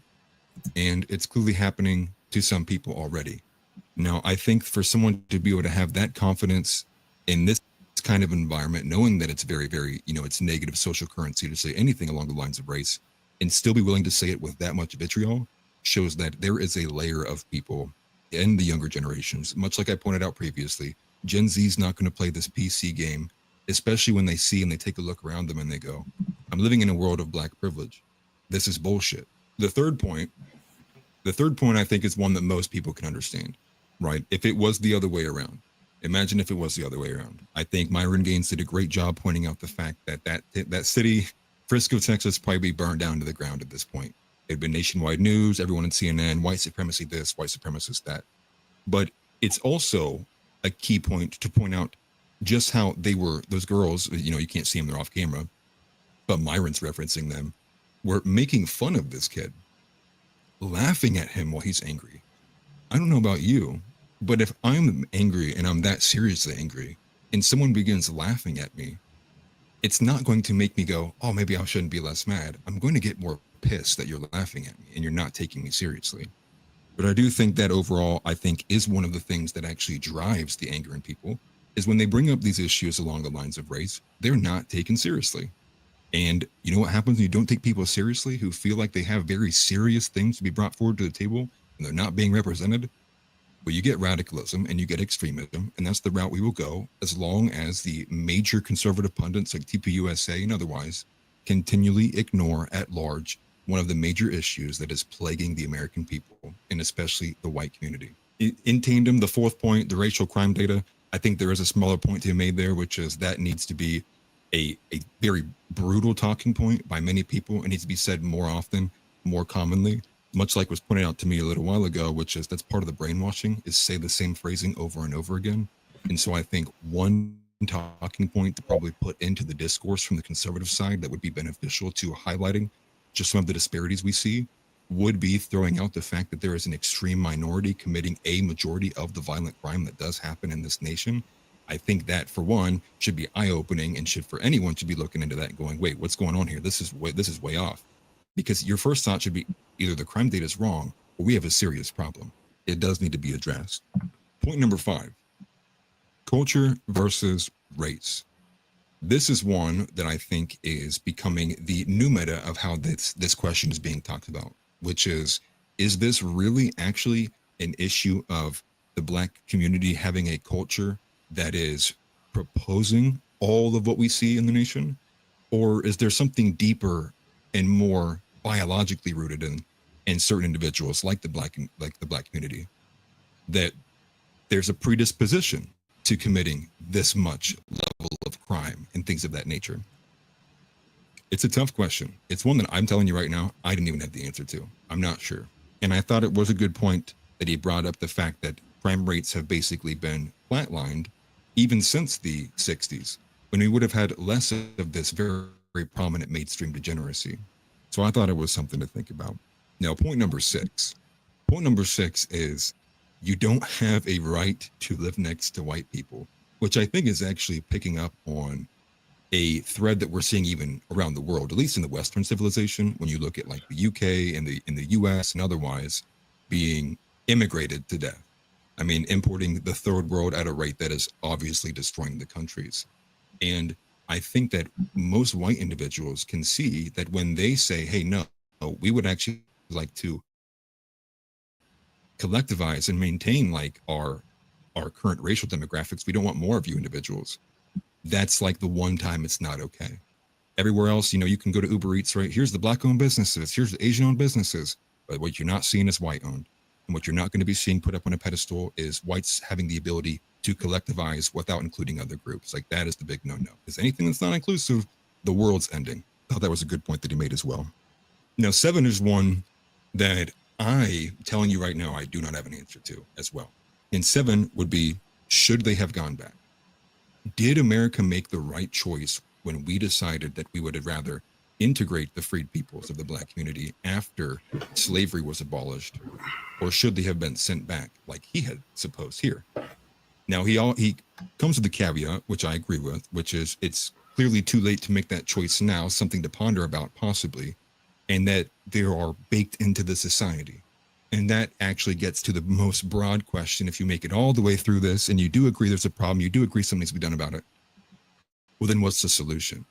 and it's clearly happening to some people already. Now, I think for someone to be able to have that confidence in this kind of environment, knowing that it's very, very, it's negative social currency to say anything along the lines of race, and still be willing to say it with that much vitriol, shows that there is a layer of people in the younger generations. Much like I pointed out previously, Gen Z's not going to play this PC game, especially when they see and they take a look around them and they go, I'm living in a world of black privilege. This is bullshit. The third point I think is one that most people can understand, right? If it was the other way around, imagine if it was the other way around. I think Myron Gaines did a great job pointing out the fact that city, Frisco, Texas, probably be burned down to the ground at this point. It'd been nationwide news, everyone in CNN, white supremacy this, white supremacist that. But it's also a key point to point out just how they were, those girls, you can't see them, they're off camera, but Myron's referencing them, were making fun of this kid, laughing at him while he's angry. I don't know about you, but if I'm angry and I'm that seriously angry and someone begins laughing at me, it's not going to make me go, oh, maybe I shouldn't be less mad. I'm going to get more pissed that you're laughing at me and you're not taking me seriously. But I do think that overall, I think is one of the things that actually drives the anger in people is when they bring up these issues along the lines of race, they're not taken seriously. And you know what happens when you don't take people seriously who feel like they have very serious things to be brought forward to the table and they're not being represented? But you get radicalism and you get extremism, and that's the route we will go as long as the major conservative pundits like TPUSA and otherwise continually ignore at large one of the major issues that is plaguing the American people, and especially the white community. In tandem, the fourth point, the racial crime data, I think there is a smaller point to be made there, which is that needs to be a very brutal talking point by many people. It needs to be said more often, more commonly, much like was pointed out to me a little while ago, which is that's part of the brainwashing, is say the same phrasing over and over again. And so I think one talking point to probably put into the discourse from the conservative side that would be beneficial to highlighting just some of the disparities we see would be throwing out the fact that there is an extreme minority committing a majority of the violent crime that does happen in this nation. I think that, for one, should be eye-opening, and should, for anyone, should be looking into that and going, wait, what's going on here? This is way off. Because your first thought should be either the crime data is wrong or we have a serious problem. It does need to be addressed. Point number 5, culture versus race. This is one that I think is becoming the new meta of how this question is being talked about, which is this really actually an issue of the Black community having a culture that is proposing all of what we see in the nation? Or is there something deeper and more biologically rooted in certain individuals like the Black community, that there's a predisposition to committing this much level of crime and things of that nature? It's a tough question. It's one that I'm telling you right now, I didn't even have the answer to. I'm not sure. And I thought it was a good point that he brought up the fact that crime rates have basically been flatlined even since the 60s, when we would have had less of this very, very prominent mainstream degeneracy. So I thought it was something to think about. Now, point number 6. Point number 6 is you don't have a right to live next to white people, which I think is actually picking up on a thread that we're seeing even around the world, at least in the Western civilization, when you look at like the UK and in the US and otherwise being immigrated to death. I mean, importing the third world at a rate that is obviously destroying the countries. And I think that most white individuals can see that when they say, hey, no, we would actually like to collectivize and maintain like our current racial demographics. We don't want more of you individuals. That's like the one time it's not okay. Everywhere else, you can go to Uber Eats, right? Here's the Black-owned businesses. Here's the Asian-owned businesses. But what you're not seeing is white-owned. And what you're not going to be seeing put up on a pedestal is whites having the ability to collectivize without including other groups. Like, that is the big no-no. Because anything that's not inclusive, the world's ending. I thought that was a good point that he made as well. Now, 7 is one that I'm telling you right now, I do not have an answer to as well. And 7 would be, should they have gone back? Did America make the right choice when we decided that we would rather integrate the freed peoples of the Black community after slavery was abolished, or should they have been sent back like he had supposed here? Now, he comes with the caveat, which I agree with, which is it's clearly too late to make that choice now, something to ponder about possibly, and that they are baked into the society. And that actually gets to the most broad question. If you make it all the way through this and you do agree there's a problem, you do agree something needs to be done about it, well, then what's the solution?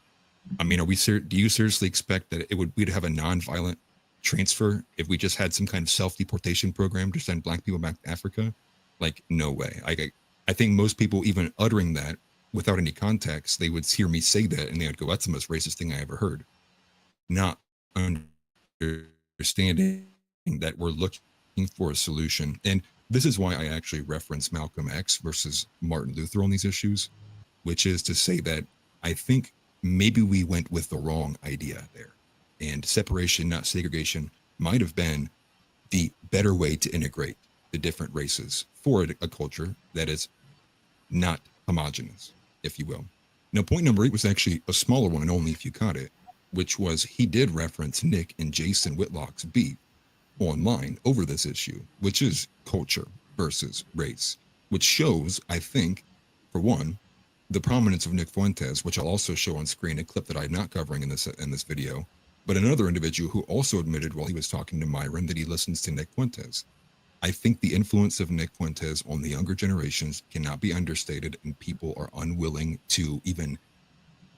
I mean, do you seriously expect that we'd have a nonviolent transfer if we just had some kind of self-deportation program to send Black people back to Africa? Like, no way. I think most people, even uttering that without any context, they would hear me say that and they would go, that's the most racist thing I ever heard. Not understanding that we're looking for a solution. And this is why I actually reference Malcolm X versus Martin Luther on these issues, which is to say that I think maybe we went with the wrong idea there. And separation, not segregation, might have been the better way to integrate the different races for a culture that is not homogenous, if you will. Now, point number 8 was actually a smaller one, and only if you caught it, which was he did reference Nick and Jason Whitlock's beef online over this issue, which is culture versus race, which shows, I think, for one, the prominence of Nick Fuentes, which I'll also show on screen, a clip that I'm not covering in this video, but another individual who also admitted while he was talking to Myron that he listens to Nick Fuentes. I think the influence of Nick Fuentes on the younger generations cannot be understated, and people are unwilling to even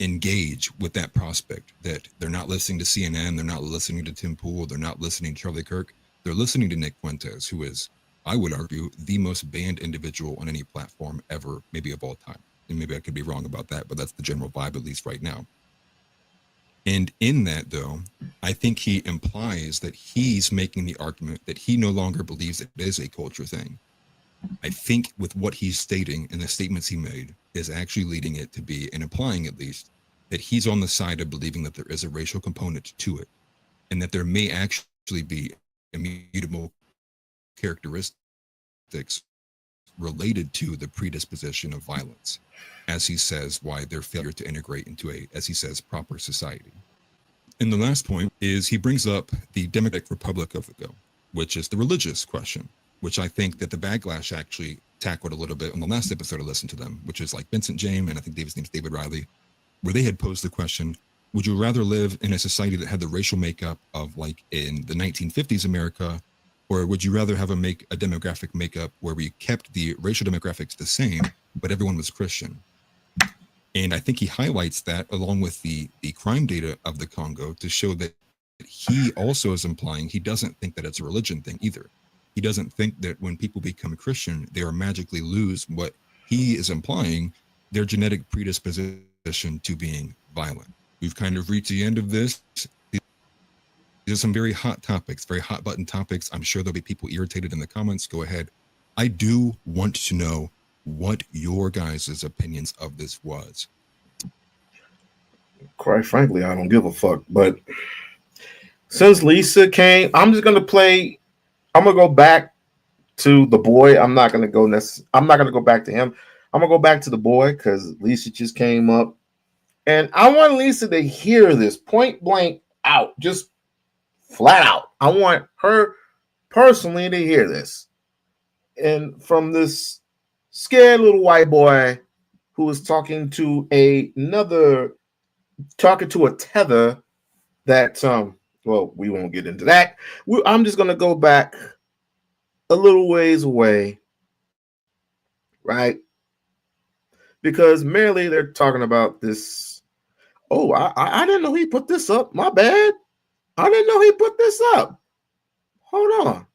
engage with that prospect that they're not listening to CNN, they're not listening to Tim Pool, they're not listening to Charlie Kirk, they're listening to Nick Fuentes, who is I would argue, the most banned individual on any platform ever, maybe of all time. And maybe I could be wrong about that, but that's the general vibe, at least right now. And in that, though, I think he implies that he's making the argument that he no longer believes it is a culture thing. I think with what he's stating and the statements he made is actually leading it to be, and implying at least, that he's on the side of believing that there is a racial component to it, and that there may actually be immutable characteristics related to the predisposition of violence, as he says, why their failure to integrate into a, as he says, proper society. And the last point is he brings up the Democratic Republic of the Congo, which is the religious question, which I think that the Backlash actually tackled a little bit on the last episode I listened to them, which is like Vincent James, and I think his name's David Riley, where they had posed the question, would you rather live in a society that had the racial makeup of like in the 1950s America, or would you rather have a demographic makeup where we kept the racial demographics the same, but everyone was Christian? And I think he highlights that along with the crime data of the Congo to show that he also is implying he doesn't think that it's a religion thing either. He doesn't think that when people become Christian, they are magically lose what he is implying, their genetic predisposition to being violent. We've kind of reached the end of this. These are some very hot topics, very hot button topics. I'm sure there'll be people irritated in the comments. Go ahead. I do want to know what your guys' opinions of this was. Quite frankly, I don't give a fuck. But since Lisa came, I'm just gonna go back to the boy. I'm not gonna go back to him. I'm gonna go back to the boy because Lisa just came up. And I want Lisa to hear this point blank out, just flat out. I want her personally to hear this. And from this scared little white boy who is talking to a tether that, well, we won't get into that. I'm just going to go back a little ways away, right? Because merely they're talking about this. Oh, I didn't know he put this up. My bad. I didn't know he put this up. Hold on.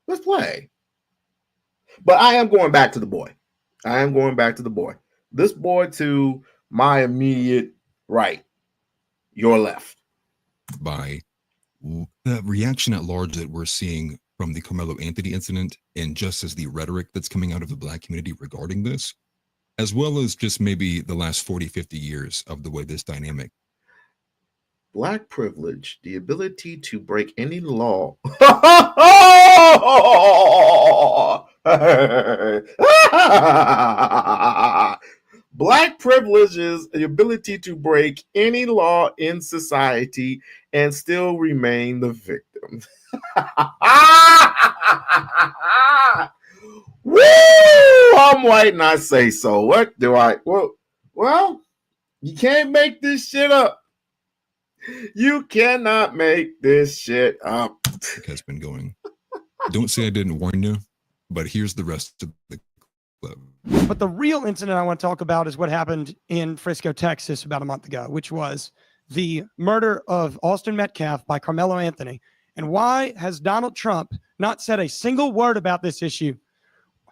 Let's play. But I am going back to the boy. This boy to my immediate right, your left. By the reaction at large that we're seeing from the Carmelo Anthony incident, and just as the rhetoric that's coming out of the Black community regarding this, as well as just maybe the last 40, 50 years of the way this dynamic. Black privilege, the ability to break any law. Black privilege is the ability to break any law in society and still remain the victim. Woo! I'm white and I say so. What do I? Well, you can't make this shit up. You cannot make this shit up. It has been going. Don't say I didn't warn you, but here's the rest of the clip. But the real incident I want to talk about is what happened in Frisco, Texas about a month ago, which was the murder of Austin Metcalf by Carmelo Anthony. And why has Donald Trump not said a single word about this issue?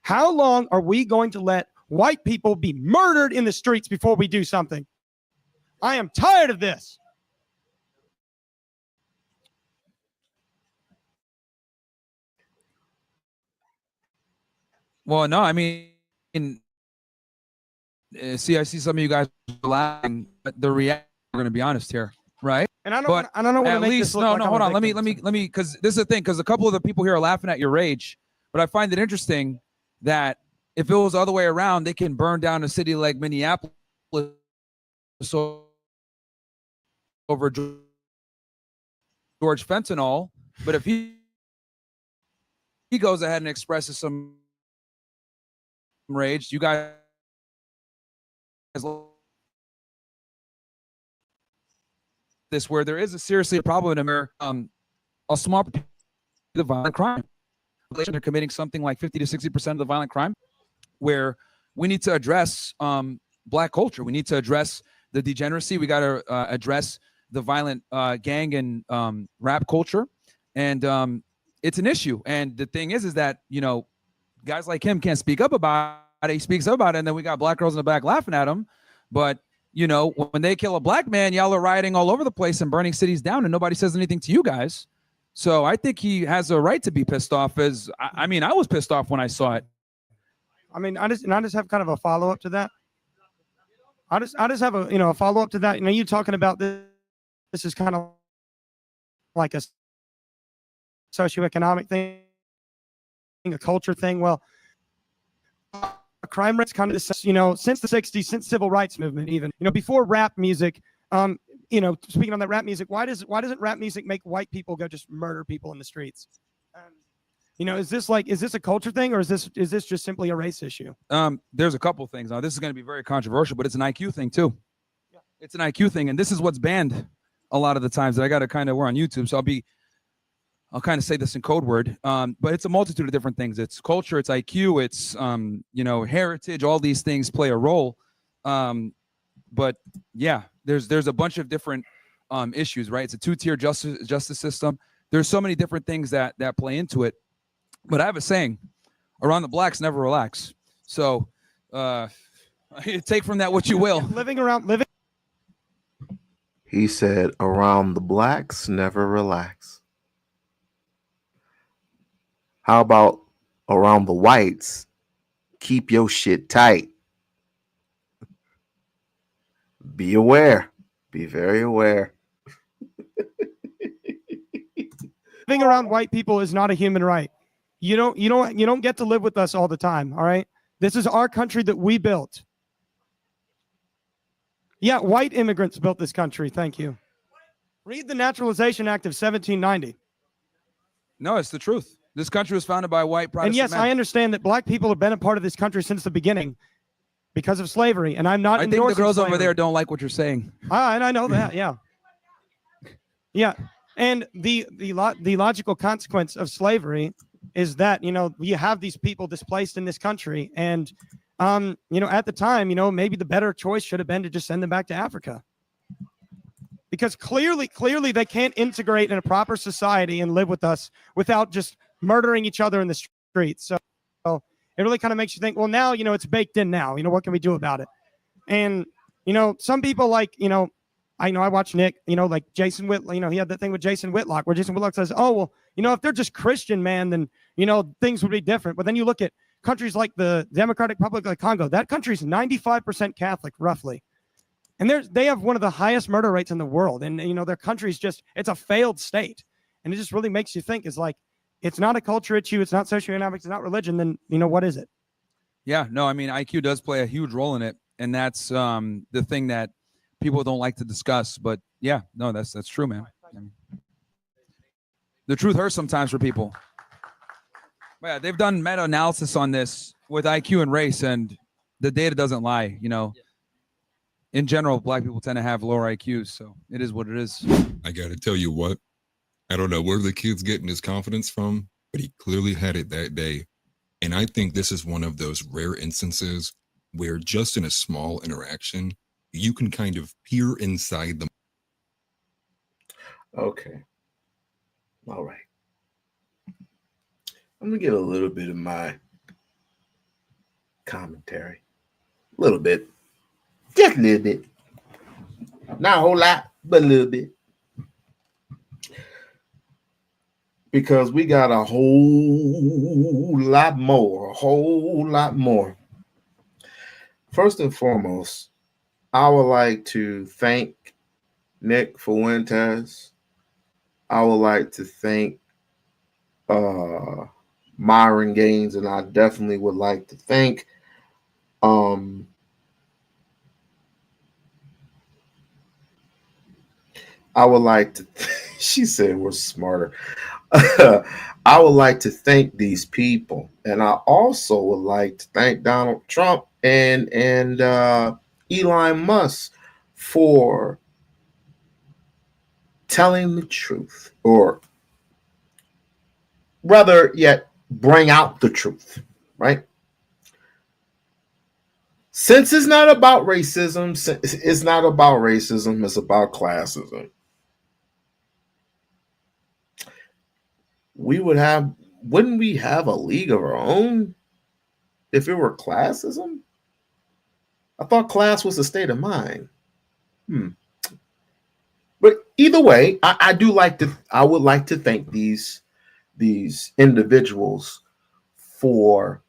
How long are we going to let white people be murdered in the streets before we do something? I am tired of this. Well, no, I mean, see, I see some of you guys laughing, but the reality, we're going to be honest here, right? And I don't want to make this look like no, I'm hold a on. victim. Let me, because this is the thing, because a couple of the people here are laughing at your rage, but I find it interesting that if it was the other way around, they can burn down a city like Minneapolis over George Fentanyl, but if he goes ahead and expresses some rage, you guys this where there is seriously a problem in America. A small the violent crime. They're committing something like 50 to 60% of the violent crime, where we need to address Black culture. We need to address the degeneracy. We got to address the violent gang and rap culture. And it's an issue. And the thing is that, you know, guys like him can't speak up about it. He speaks up about it, and then we got black girls in the back laughing at him. But you know, when they kill a black man, y'all are rioting all over the place and burning cities down, and nobody says anything to you guys. So I think he has a right to be pissed off. As I mean, I was pissed off when I saw it. I mean, I just have kind of a follow up to that. I just have a follow up to that. You know, you talking about this. This is kind of like a socioeconomic thing, a culture thing. Well, crime rates kind of, since the 60s, since civil rights movement, even, before rap music, speaking on that rap music, why doesn't rap music make white people go just murder people in the streets? Is this a culture thing, or is this just simply a race issue? There's a couple things. Now, this is going to be very controversial, but it's an IQ thing too. Yeah. It's an IQ thing, and this is what's banned a lot of the times. That I got to we're on YouTube, so I'll kind of say this in code word, but it's a multitude of different things. It's culture, it's IQ, it's heritage. All these things play a role. But yeah, there's a bunch of different issues, right? It's a two-tier justice system. There's so many different things that play into it. But I have a saying: around the blacks, never relax. So take from that what you will. Living. He said, around the blacks, never relax. How about around the whites, keep your shit tight? Be aware. Be very aware. Living around white people is not a human right. You don't get to live with us all the time, all right? This is our country that we built. Yeah, white immigrants built this country. Thank you. Read the Naturalization Act of 1790. No, it's the truth. This country was founded by white Protestant and yes, men. I understand that black people have been a part of this country since the beginning because of slavery, and I'm not I think the girls slavery. over there don't like what you're saying. And I know that, yeah. Yeah, and the logical consequence of slavery is that, you have these people displaced in this country, and, at the time, maybe the better choice should have been to just send them back to Africa. Because clearly they can't integrate in a proper society and live with us without just murdering each other in the streets. So it really kind of makes you think, well, now, it's baked in now. What can we do about it? And, some people like, I watch Nick, like Jason Whitlock, he had that thing with Jason Whitlock where Jason Whitlock says, oh, well, if they're just Christian, man, then, things would be different. But then you look at countries like the Democratic Republic of Congo, that country's 95% Catholic, roughly. And they have one of the highest murder rates in the world. And, their country's it's a failed state. And it just really makes you think, it's not a culture issue. It's not socioeconomics. It's not religion. Then, what is it? Yeah, no, I mean, IQ does play a huge role in it. And that's the thing that people don't like to discuss. But yeah, no, that's true, man. I mean, the truth hurts sometimes for people. But yeah, they've done meta-analysis on this with IQ and race, and the data doesn't lie, In general, black people tend to have lower IQs, so it is what it is. I got to tell you what, I don't know where the kid's getting his confidence from, but he clearly had it that day. And I think this is one of those rare instances where just in a small interaction, you can kind of peer inside them. Okay. All right. I'm going to give a little bit of my commentary. A little bit. Just a little bit. Not a whole lot, but a little bit. Because we got a whole lot more. First and foremost, I would like to thank Nick Fuentes. I would like to thank Myron Gaines, and I definitely would like to thank I would like to she said we're smarter. I would like to thank these people, and I also would like to thank Donald Trump and Elon Musk for telling the truth, or rather yet bring out the truth, right? Since it's not about racism, it's about classism. Wouldn't we have a league of our own if it were classism. I thought class was a state of mind. But either way, I would like to thank these individuals for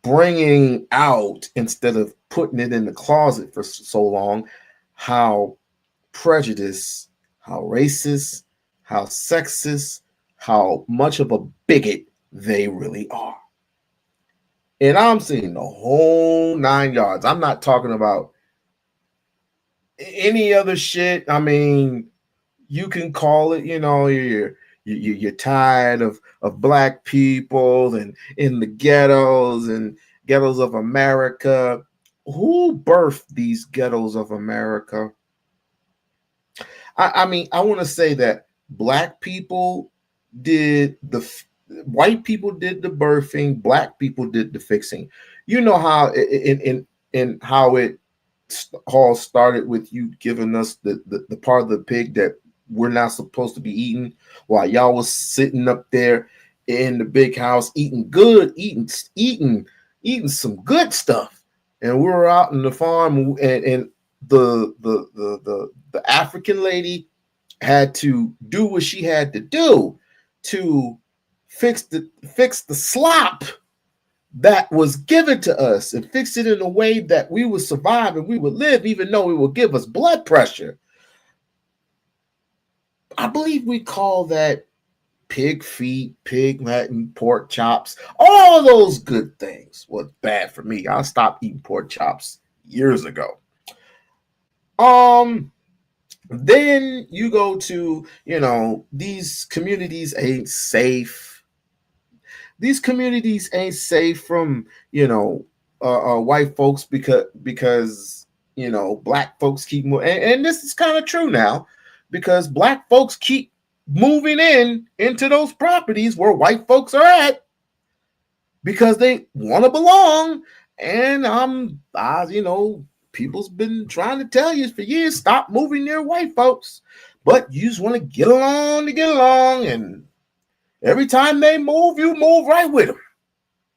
bringing out, instead of putting it in the closet for so long, how prejudiced, how racist, how sexist, how much of a bigot they really are. And I'm seeing the whole 9 yards. I'm not talking about any other shit. I mean, you can call it, you're tired of black people and in the ghettos and ghettos of America. Who birthed these ghettos of America? I mean, I want to say that black people did white people did the birthing, black people did the fixing. You know how in how it all started with you giving us the part of the pig that we're not supposed to be eating, while y'all was sitting up there in the big house eating some good stuff, and we were out in the farm, and the African lady had to do what she had to do to fix the slop that was given to us, and fix it in a way that we would survive and we would live, even though it would give us blood pressure. I believe we call that pig feet, pig mutton, pork chops, all of those good things. Was bad for me. I stopped eating pork chops years ago. Then you go to, these communities ain't safe. These communities ain't safe from, white folks because black folks keep moving. And this is kind of true now, because black folks keep moving into those properties where white folks are at because they want to belong. And people's been trying to tell you for years, stop moving near white folks, but you just want to get along, and every time they move, you move right with them.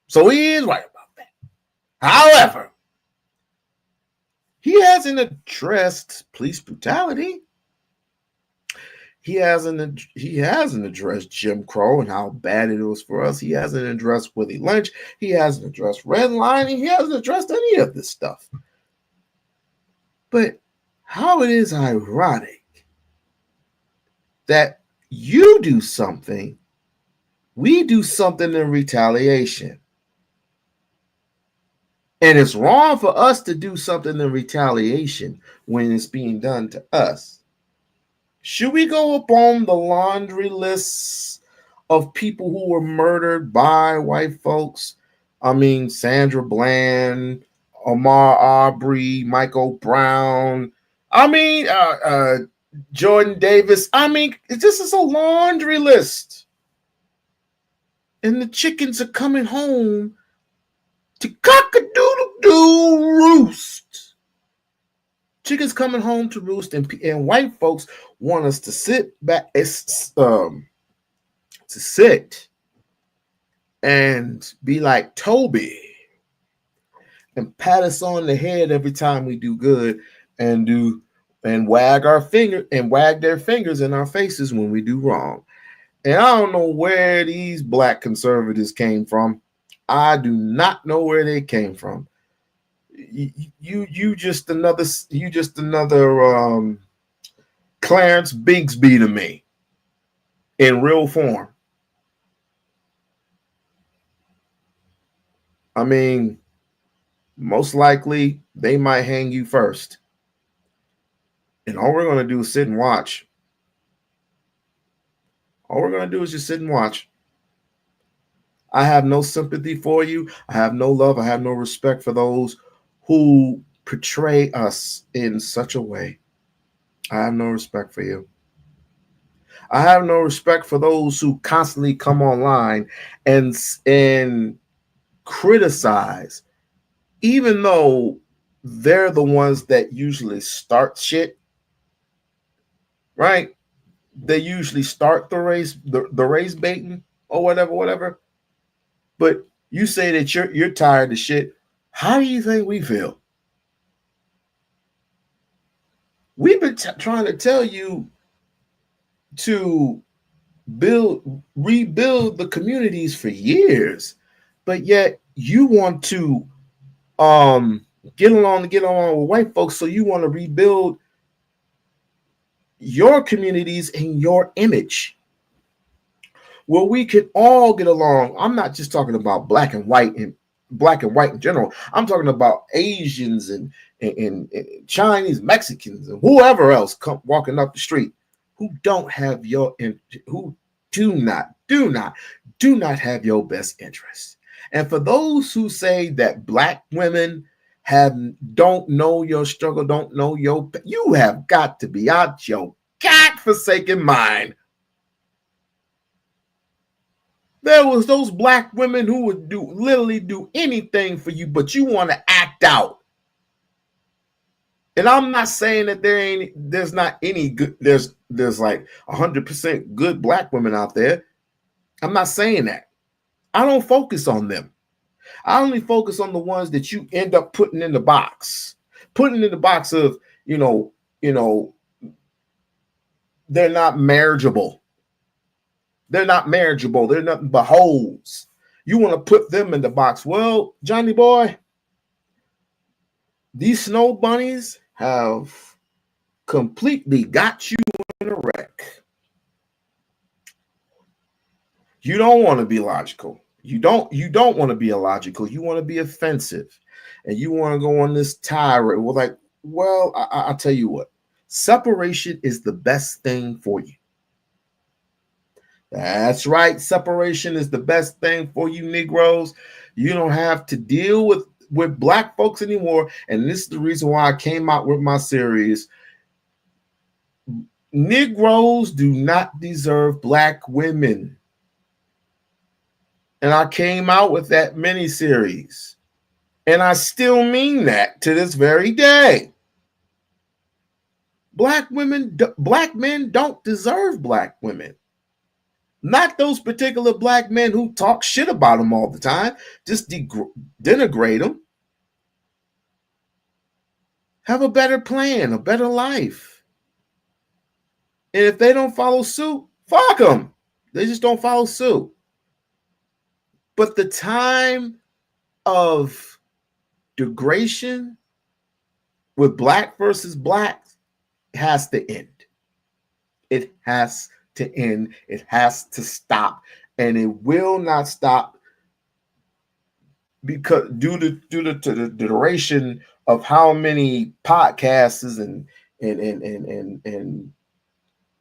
So he is right about that. However, he hasn't addressed police brutality. He hasn't addressed Jim Crow and how bad it was for us. He hasn't addressed Willie Lynch. He hasn't addressed redlining. He hasn't addressed any of this stuff. But how it is ironic that you do something, we do something in retaliation. And it's wrong for us to do something in retaliation when it's being done to us. Should we go up on the laundry lists of people who were murdered by white folks? I mean, Sandra Bland, Ahmaud Arbery, Michael Brown. I mean, Jordan Davis. I mean, this is a laundry list. And the chickens are coming home to cock-a-doodle-doo roost. Chickens coming home to roost, and white folks want us to sit back, to sit and be like Toby and pat us on the head every time we do good, and wag their fingers in our faces when we do wrong. And I don't know where these black conservatives came from. I do not know where they came from. You just another Clarence Bigsby to me in real form. I mean, most likely they might hang you first. And all we're going to do is sit and watch. All we're going to do is just sit and watch. I have no sympathy for you. I have no love. I have no respect for those who portray us in such a way. I have no respect for you. I have no respect for those who constantly come online and criticize, even though they're the ones that usually start shit, right? They usually start the race baiting or whatever. But You say that you're tired of shit. How do you think we feel? We've been trying to tell you to rebuild the communities for years, but yet you want to get along with white folks, so you want to rebuild your communities in your image, where we can all get along. I'm not just talking about black and white in general. I'm talking about Asians and Chinese, Mexicans, and whoever else come walking up the street who don't have who do not have your best interest. And for those who say that black women don't know your struggle, don't know you have got to be out your godforsaken mind. There was those black women who would literally do anything for you, but you want to act out. And I'm not saying that there's not any good, there's like 100% good black women out there. I'm not saying that. I don't focus on them. I only focus on the ones that you end up putting in the box of, they're not marriageable. They're not marriageable. They're nothing but hoes. You want to put them in the box. Well, Johnny boy, these snow bunnies have completely got you in a wreck. You don't want to be logical. You don't want to be illogical. You want to be offensive, and you want to go on this tirade. Well, I'll tell you what. Separation is the best thing for you. That's right. Separation is the best thing for you, Negroes. You don't have to deal with black folks anymore. And this is the reason why I came out with my series. Negroes do not deserve black women. And I came out with that mini-series. And I still mean that to this very day. Black men don't deserve black women. Not those particular black men who talk shit about them all the time. Just denigrate them. Have a better plan, a better life. And if they don't follow suit, fuck them. They just don't follow suit. But the time of degradation with black versus black has to end. It has to end. It has to stop, and it will not stop because due to the duration of how many podcasts and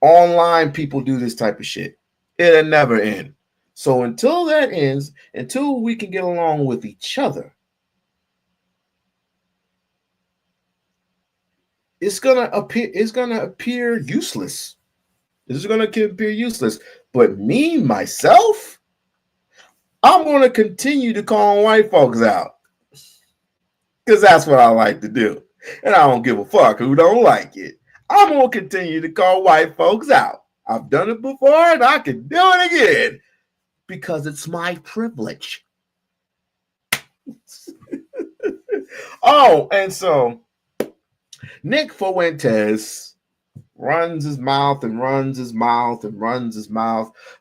online people do this type of shit. It'll never end. So until that ends, until we can get along with each other, it's gonna appear useless. This is going to appear useless. But me, myself, I'm going to continue to call white folks out. Because that's what I like to do. And I don't give a fuck who don't like it. I'm going to continue to call white folks out. I've done it before and I can do it again. Because it's my privilege. Oh, and so Nick Fuentes runs his mouth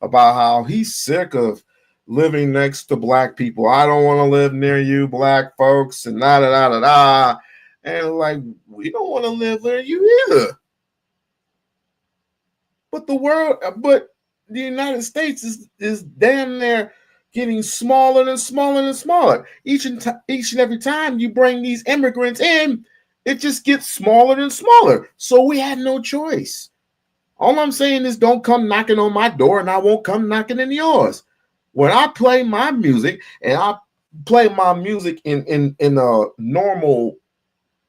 about how he's sick of living next to black people. I don't want to live near you, black folks, and da. And like, we don't want to live near you either. But the United States is damn near getting smaller and smaller and smaller. Each and every time you bring these immigrants in, it just gets smaller and smaller. So we had no choice. All I'm saying is don't come knocking on my door and I won't come knocking in yours. When I play my music and I play my music in a normal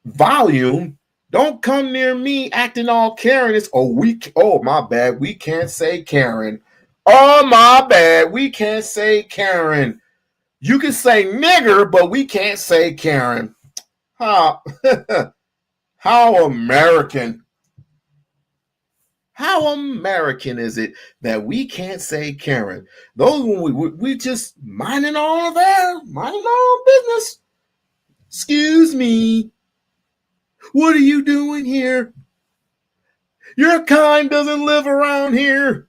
volume, don't come near me acting all Karen. Oh, my bad. We can't say Karen. Oh, my bad. We can't say Karen. You can say nigger, but we can't say Karen. How American. How American is it that we can't say Karen? Those when we just minding our own business. Excuse me. What are you doing here? Your kind doesn't live around here.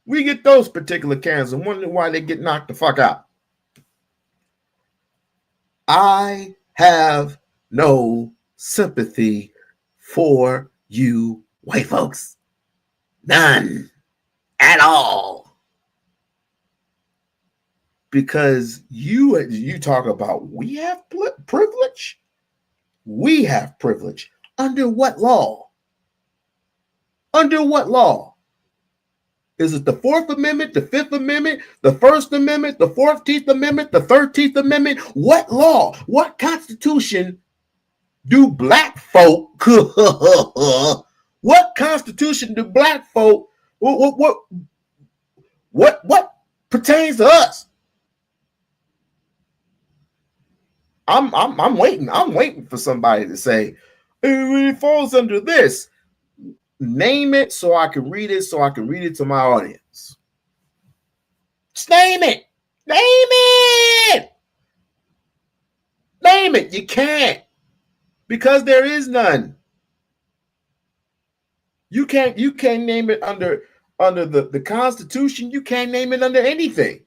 We get those particular Karens and wonder why they get knocked the fuck out. I have no sympathy for you white folks. None at all. Because you talk about we have privilege. We have privilege. Under what law? Under what law? Is it the 4th Amendment, the 5th Amendment, the 1st Amendment, the 14th Amendment, the 13th Amendment? What law? What constitution do black folk? What constitution do black folk? What pertains to us? I'm waiting. I'm waiting for somebody to say it falls under this. Name it so I can read it. So I can read it to my audience. Just name it. Name it. Name it. You can't, because there is none. You can't name it under the Constitution. You can't name it under anything.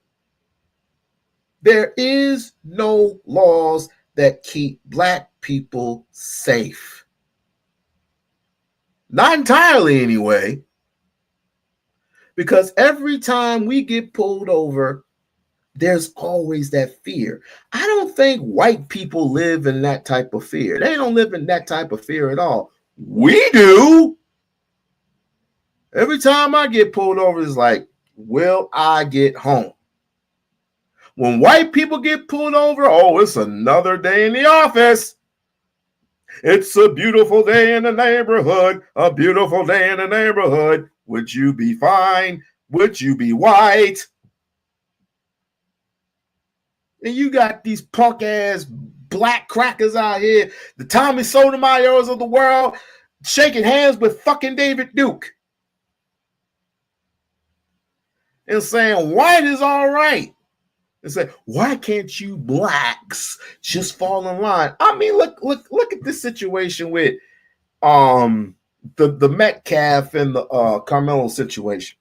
There is no laws that keep black people safe. Not entirely, anyway. Because every time we get pulled over, there's always that fear. I don't think white people live in that type of fear. They don't live in that type of fear at all. We do. Every time I get pulled over, it's like, will I get home? When white people get pulled over, oh, it's another day in the office. It's a beautiful day in the neighborhood, a beautiful day in the neighborhood. Would you be fine? Would you be white? And you got these punk ass black crackers out here, the Tommy Sotomayor's of the world, shaking hands with fucking David Duke and saying white is all right. And say, why can't you blacks just fall in line? I mean, look at this situation with the Metcalf and the Carmelo situation.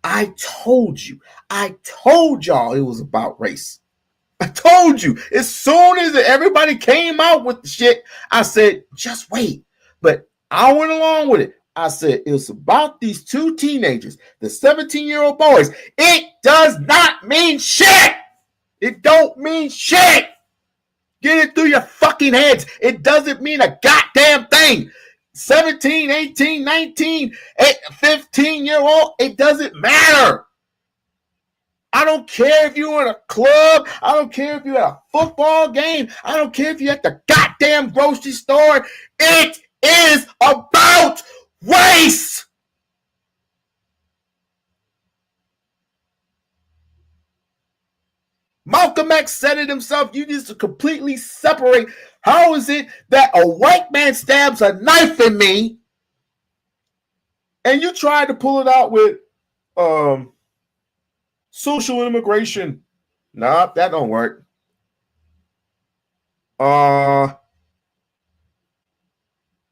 I told y'all it was about race. I told you. As soon as everybody came out with the shit, I said, just wait. But I went along with it. I said, it's about these two teenagers, the 17-year-old boys. It does not mean shit. It don't mean shit. Get it through your fucking heads. It doesn't mean a goddamn thing. 17, 18, 19, 15-year-old, it doesn't matter. I don't care if you're in a club. I don't care if you're at a football game. I don't care if you're at the goddamn grocery store. It is about race. Malcolm X said it himself. You need to completely separate. How is it that a white man stabs a knife in me and you try to pull it out with social immigration? Nah, that don't work.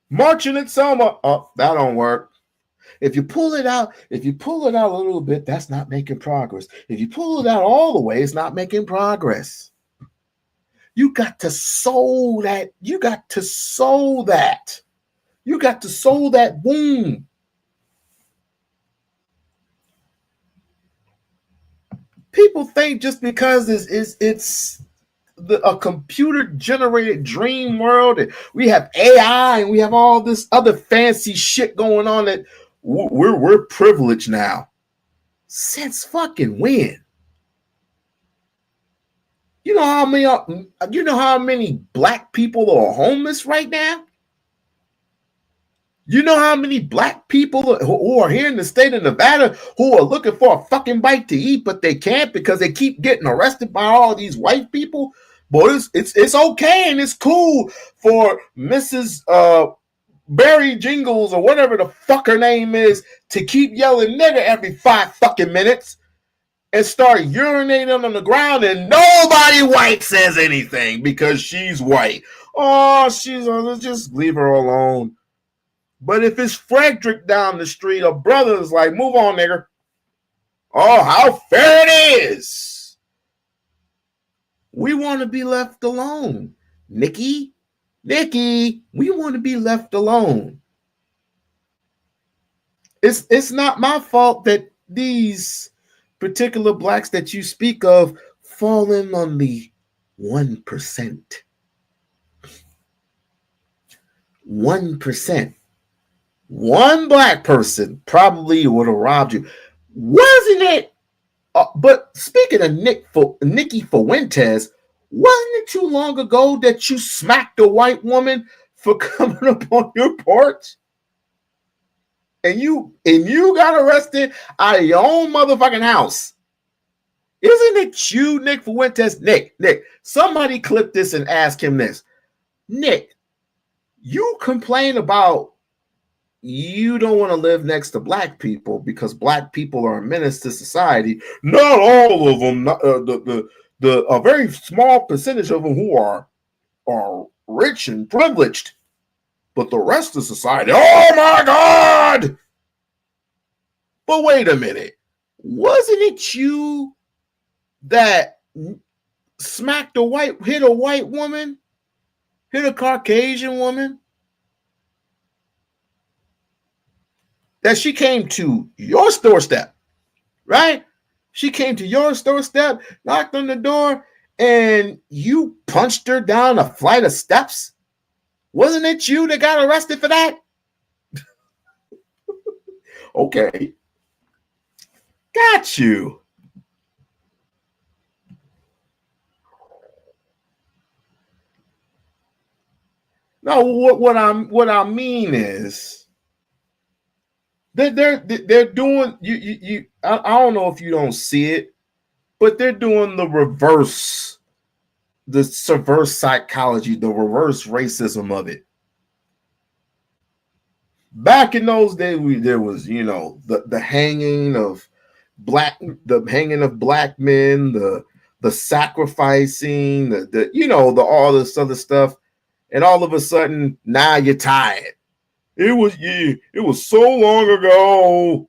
Marching in Selma, that don't work. If you pull it out a little bit, that's not making progress. If you pull it out all the way, it's not making progress. You got to sow that. You got to sow that. You got to sow that wound. People think just because it's a computer-generated dream world, and we have AI and we have all this other fancy shit going on, that we're privileged now. Since fucking when? You know how many black people are homeless right now? You know how many black people who are here in the state of Nevada who are looking for a fucking bite to eat, but they can't because they keep getting arrested by all these white people? Boy, it's okay and it's cool for Mrs. Barry Jingles or whatever the fuck her name is to keep yelling nigger every 5 fucking minutes and start urinating on the ground, and nobody white says anything because she's white. Oh, let's just leave her alone. But if it's Frederick down the street, a brother's like, move on, nigger. Oh, how fair it is. We want to be left alone. Nikki, we want to be left alone. It's not my fault that these particular blacks that you speak of fall in on the 1%. 1%. One black person probably would have robbed you. Wasn't it? But speaking of Nicky Fuentes, wasn't it too long ago that you smacked a white woman for coming up on your porch? And you got arrested out of your own motherfucking house. Isn't it you, Nick Fuentes? Nick, somebody clip this and ask him this. Nick, you complain about you don't want to live next to black people because black people are a menace to society. Not all of them. A very small percentage of them who are rich and privileged. But the rest of society, oh my God! But wait a minute. Wasn't it you that hit a white woman? Hit a Caucasian woman? That she came to your doorstep, right? She came to your doorstep, knocked on the door, and you punched her down a flight of steps? Wasn't it you that got arrested for that? Okay. Got you. No, what I mean is they're doing you I don't know if you don't see it, but they're doing the reverse psychology, the reverse racism of it. Back in those days, there was, the hanging of black men, the sacrificing, the all this other stuff, and all of a sudden now you're tired. It was so long ago.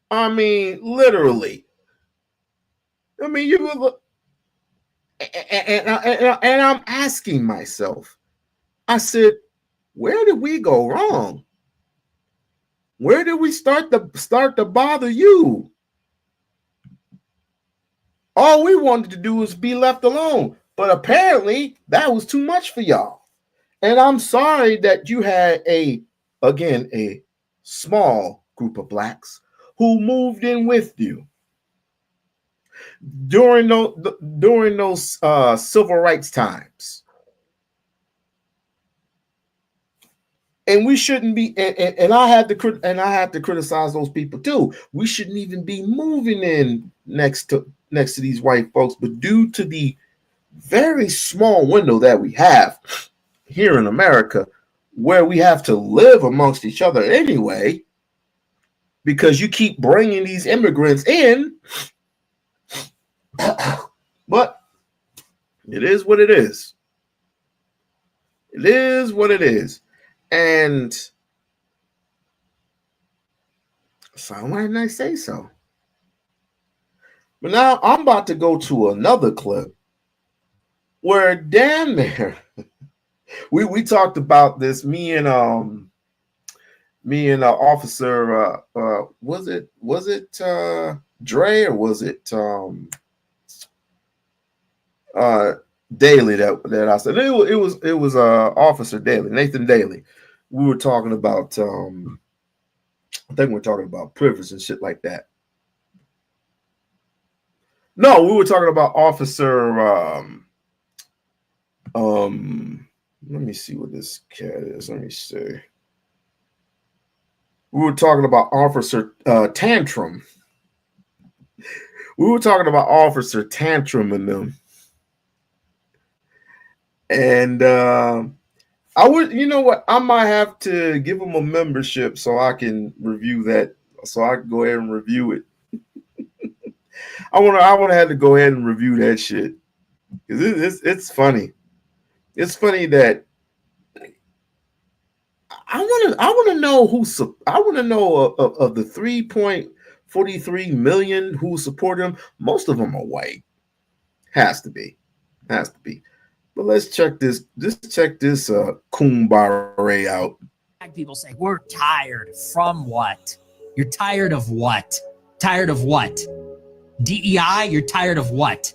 I mean, literally. I mean, you look, and I'm asking myself. I said, where did we go wrong? Where did we start to bother you? All we wanted to do was be left alone, but apparently that was too much for y'all. And I'm sorry that you had a small group of blacks who moved in with you during those civil rights times. And we shouldn't be, and I have to criticize those people too. We shouldn't even be moving in next to these white folks, but due to the very small window that we have here in America, where we have to live amongst each other anyway, because you keep bringing these immigrants in. But it is what it is. It is what it is. And so why didn't I say so? But now I'm about to go to another clip where damn near we talked about this. Me and officer was it Dre or was it Daly that I said? It was Officer Daly, Nathan Daly. We were talking about I think we're talking about privilege and shit like that. No, we were talking about Officer let me see what this cat is. Let me see. We were talking about Officer Tantrum. We were talking about Officer Tantrum and them. And I would, you know what? I might have to give them a membership so I can review that. So I can go ahead and review it. I want to have to go ahead and review that shit because it's funny. It's funny that I want to know I want to know of the 3.43 million who support him. Most of them are white. Has to be. But let's check this. Just check this Kumbare out. People say, we're tired. From what? You're tired of what? Tired of what? DEI, you're tired of what?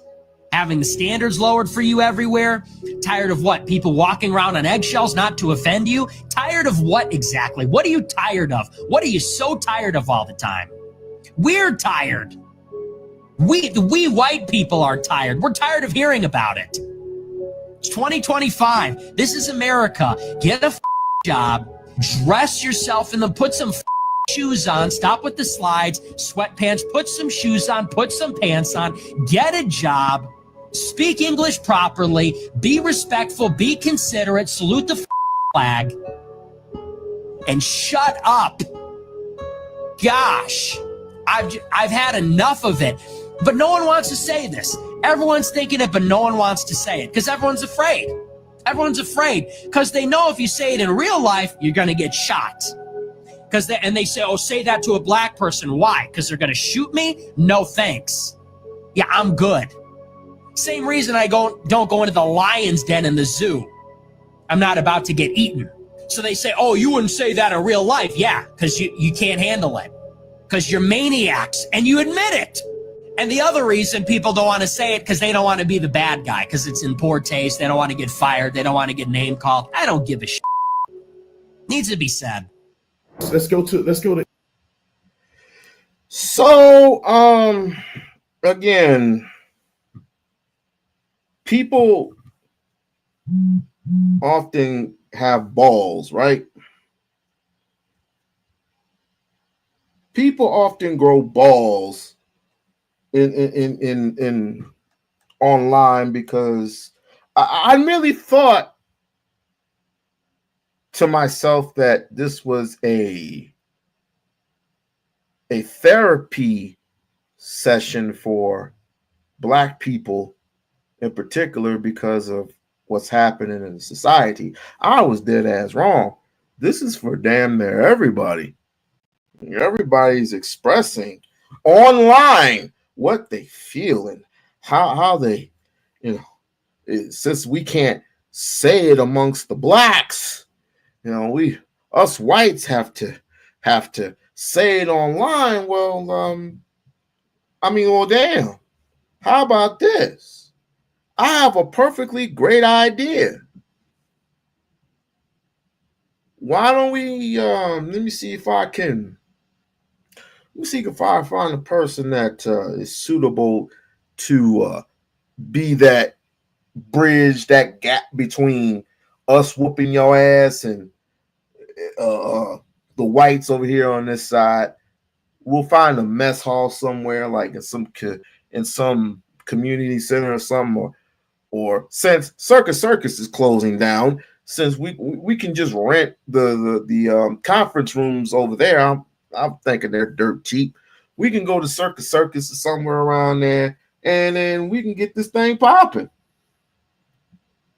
Having the standards lowered for you everywhere? Tired of what? People walking around on eggshells not to offend you? Tired of what exactly? What are you tired of? What are you so tired of all the time? We're tired. We white people are tired. We're tired of hearing about it. It's 2025. This is America. Get a job. Dress yourself in them. Put some shoes on. Stop with the slides. Sweatpants. Put some shoes on. Put some pants on. Get a job. Speak English properly. Be respectful. Be considerate. Salute the flag. And shut up. Gosh, I've had enough of it. But no one wants to say this. Everyone's thinking it, but no one wants to say it because everyone's afraid. Everyone's afraid because they know if you say it in real life, you're going to get shot. And they say, oh, say that to a black person. Why? Because they're going to shoot me? No, thanks. Yeah, I'm good. Same reason I don't go into the lion's den in the zoo. I'm not about to get eaten. So they say, oh, you wouldn't say that in real life. Yeah, because you can't handle it. Because you're maniacs and you admit it. And the other reason people don't want to say it because they don't want to be the bad guy because it's in poor taste. They don't want to get fired. They don't want to get name called. I don't give a shit. Needs to be said. Let's go to. So, again, people often have balls, right? People often grow balls in online because I really thought to myself that this was a therapy session for Black people in particular because of what's happening in society. I was dead ass wrong. This is for damn near everybody. Everybody's expressing online what they feel and how they, since we can't say it amongst the blacks, us whites have to say it online. Well, damn. How about this? I have a perfectly great idea. Why don't we let me see if I can find a person that is suitable to be that bridge, that gap between us whooping your ass and the whites over here on this side. We'll find a mess hall somewhere, like in some community center or something, or since Circus is closing down, since we can just rent the conference rooms over there. I'm thinking they're dirt cheap. We can go to Circus or somewhere around there, and then we can get this thing popping.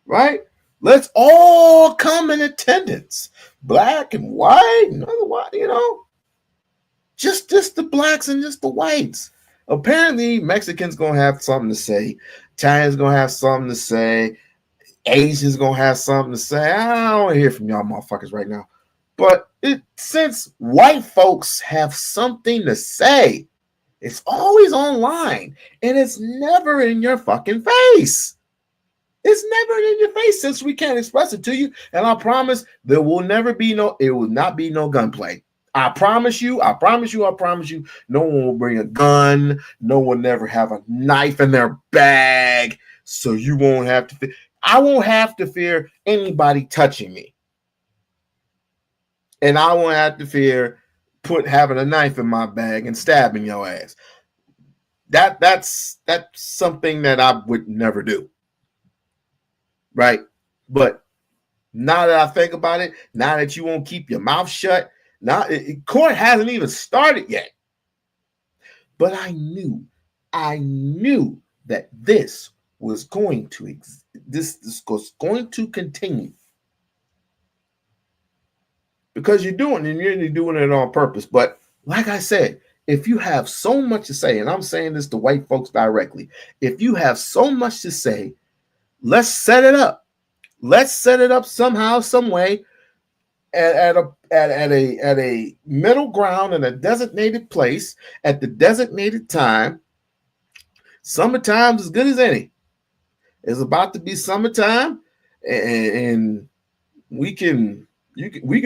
Right? Let's all come in attendance. Black and white and otherwise, just the blacks and just the whites. Apparently, Mexicans gonna have something to say. Italians gonna have something to say. Asians gonna have something to say. I don't want to hear from y'all motherfuckers right now. But since white folks have something to say, it's always online and it's never in your fucking face. It's never in your face since we can't express it to you. And I promise it will not be no gunplay. I promise you. No one will bring a gun. No one will never have a knife in their bag. So you won't have to I won't have to fear anybody touching me. And I won't have to fear having a knife in my bag and stabbing your ass. That's something that I would never do. Right? But now that I think about it, now that you won't keep your mouth shut, now court hasn't even started yet. But I knew that this was going to this was going to continue. Because you're doing it on purpose. But like I said, if you have so much to say, and I'm saying this to white folks directly, if you have so much to say, let's set it up. Let's set it up somehow, some way, at a middle ground in a designated place at the designated time. Summertime's as good as any. It's about to be summertime, and we can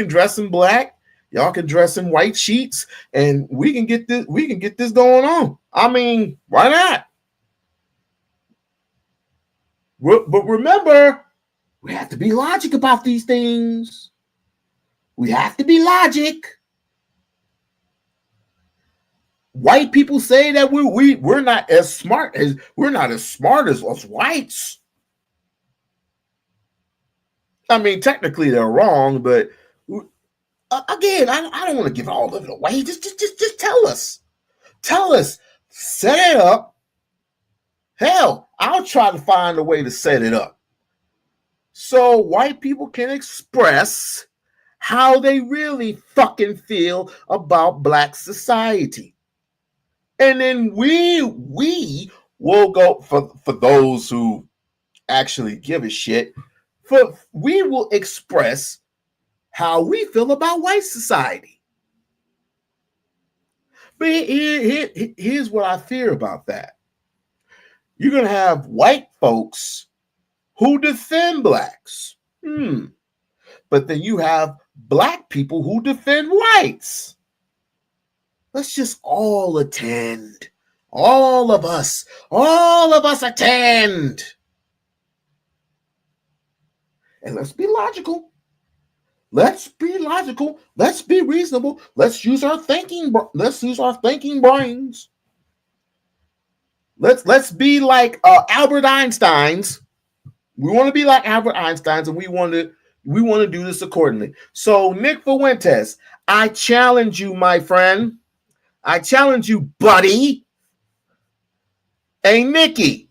dress in black. Y'all can dress in white sheets, and we can get this going on. I mean, why not? But remember, we have to be logic about these things. We have to be logic. White people say that we're not as smart as us whites. I mean, technically they're wrong, but again, I don't want to give all of it away. Just tell us. Tell us. Set it up. Hell, I'll try to find a way to set it up so white people can express how they really fucking feel about black society. And then we will go for those who actually give a shit. We will express how we feel about white society. But here's what I fear about that. You're going to have white folks who defend blacks. But then you have black people who defend whites. Let's just all attend. All of us attend. And let's be logical. Let's be logical. Let's be reasonable. Let's use our thinking. Let's use our thinking brains. Let's be like Albert Einstein's. We want to be like Albert Einstein's, and we want to do this accordingly. So, Nick Fuentes, I challenge you, my friend. I challenge you, buddy. Hey, Nikki.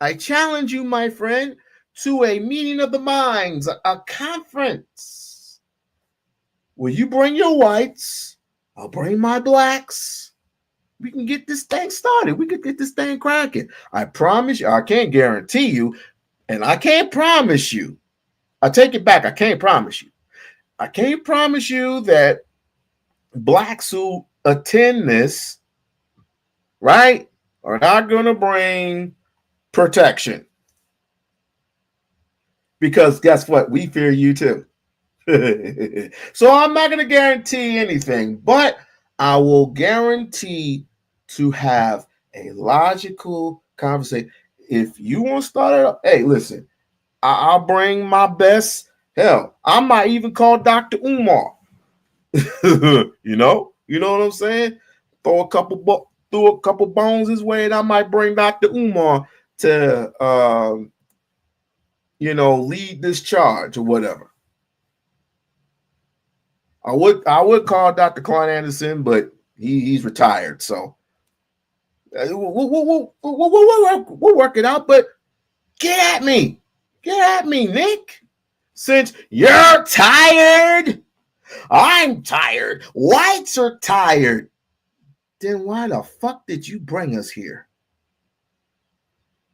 I challenge you, my friend, to a meeting of the minds, a conference. Will you bring your whites? I'll bring my blacks. We can get this thing started. We can get this thing cracking. I promise you, I can't guarantee you, and I can't promise you. I take it back. I can't promise you. I can't promise you that blacks who attend this, right, are not going to bring protection. Because guess what? We fear you too. So I'm not going to guarantee anything, but I will guarantee to have a logical conversation. If you want to start it up, hey, listen, I'll bring my best. Hell, I might even call Dr. Umar. you know what I'm saying? Throw a couple bones his way, and I might bring Dr. Umar to lead this charge or whatever. I would call Dr. Klein Anderson, but he's retired, so we'll work it out. But get at me, Nick. Since you're tired, I'm tired. Whites are tired. Then why the fuck did you bring us here?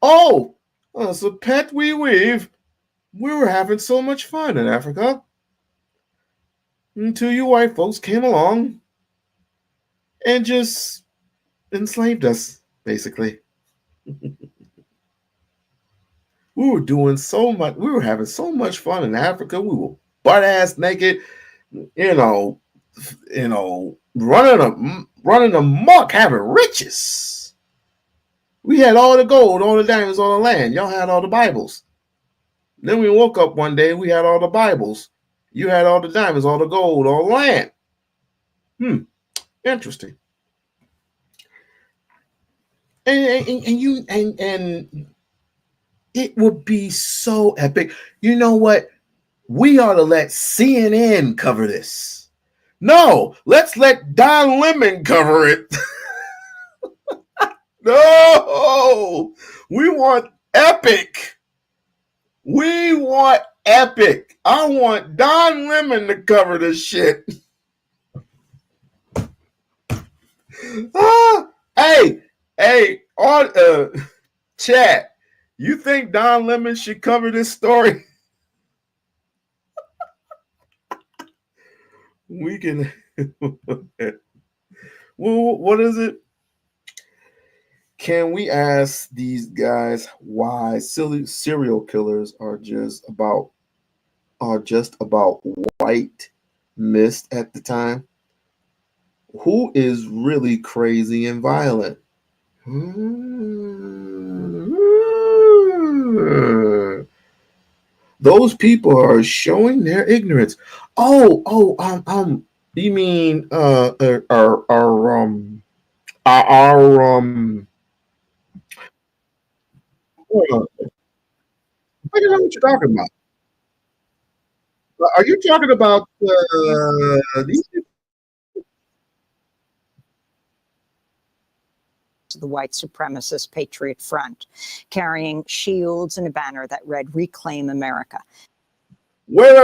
Oh, it's a pet wee weave. We were having so much fun in Africa until you white folks came along and just enslaved us, basically. We were doing so much. We were having so much fun in Africa. We were butt ass naked, running amok, having riches. We had all the gold, all the diamonds, all the land. Y'all had all the Bibles. Then we woke up one day. We had all the Bibles. You had all the diamonds, all the gold, all the land. Interesting. and it would be so epic. You know what? We ought to let CNN cover this. No, let's let Don Lemon cover it. No, we want epic. We want epic. I want Don Lemon to cover this shit. Hey, on chat, you think Don Lemon should cover this story? We can. Well, what is it? Can we ask these guys why serial killers are just about white mist at the time? Who is really crazy and violent? Those people are showing their ignorance. You mean I don't know what you're talking about. Are you talking about these people? The white supremacist Patriot Front, carrying shields and a banner that read "Reclaim America." Wait.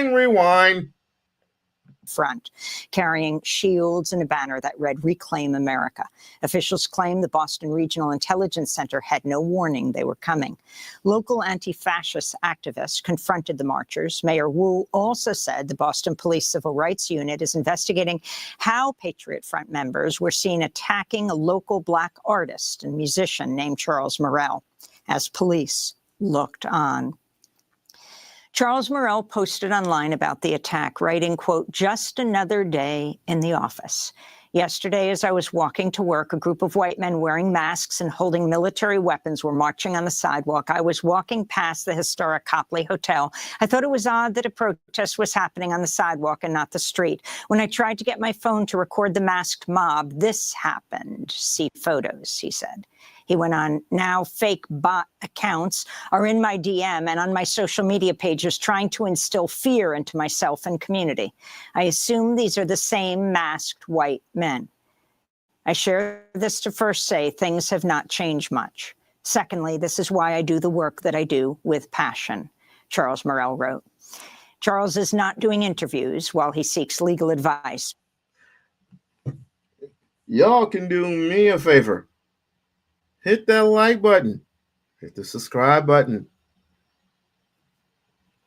Rewind. Front, carrying shields and a banner that read "Reclaim America." Officials claim the Boston Regional Intelligence Center had no warning they were coming. Local anti-fascist activists confronted the marchers. Mayor Wu also said the Boston Police Civil Rights Unit is investigating how Patriot Front members were seen attacking a local Black artist and musician named Charles Morrell as police looked on. Charles Morrell posted online about the attack, writing, quote, "Just another day in the office. Yesterday, as I was walking to work, a group of white men wearing masks and holding military weapons were marching on the sidewalk. I was walking past the historic Copley Hotel. I thought it was odd that a protest was happening on the sidewalk and not the street. When I tried to get my phone to record the masked mob, this happened. See photos," he said. He went on, "Now fake bot accounts are in my DM and on my social media pages trying to instill fear into myself and community. I assume these are the same masked white men. I share this to first say things have not changed much. Secondly, this is why I do the work that I do with passion," Charles Morrell wrote. Charles is not doing interviews while he seeks legal advice. Y'all can do me a favor. Hit that like button. Hit the subscribe button.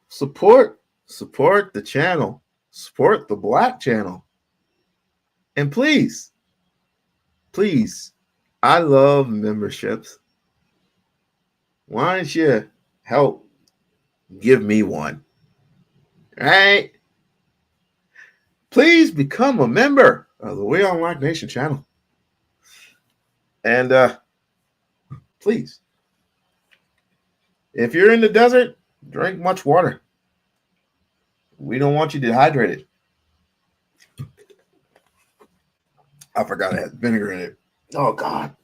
Support the channel. Support the Black channel. And please, I love memberships. Why don't you help give me one? All right? Please become a member of the We-On-Loc Nation channel. And please, if you're in the desert, drink much water. We don't want you dehydrated. I forgot it had vinegar in it. Oh, God.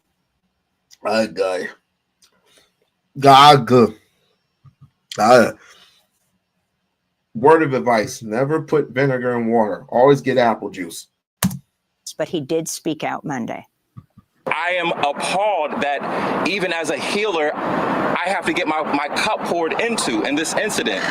Word of advice, never put vinegar in water. Always get apple juice. But he did speak out Monday. I am appalled that even as a healer, I have to get my cup poured into in this incident.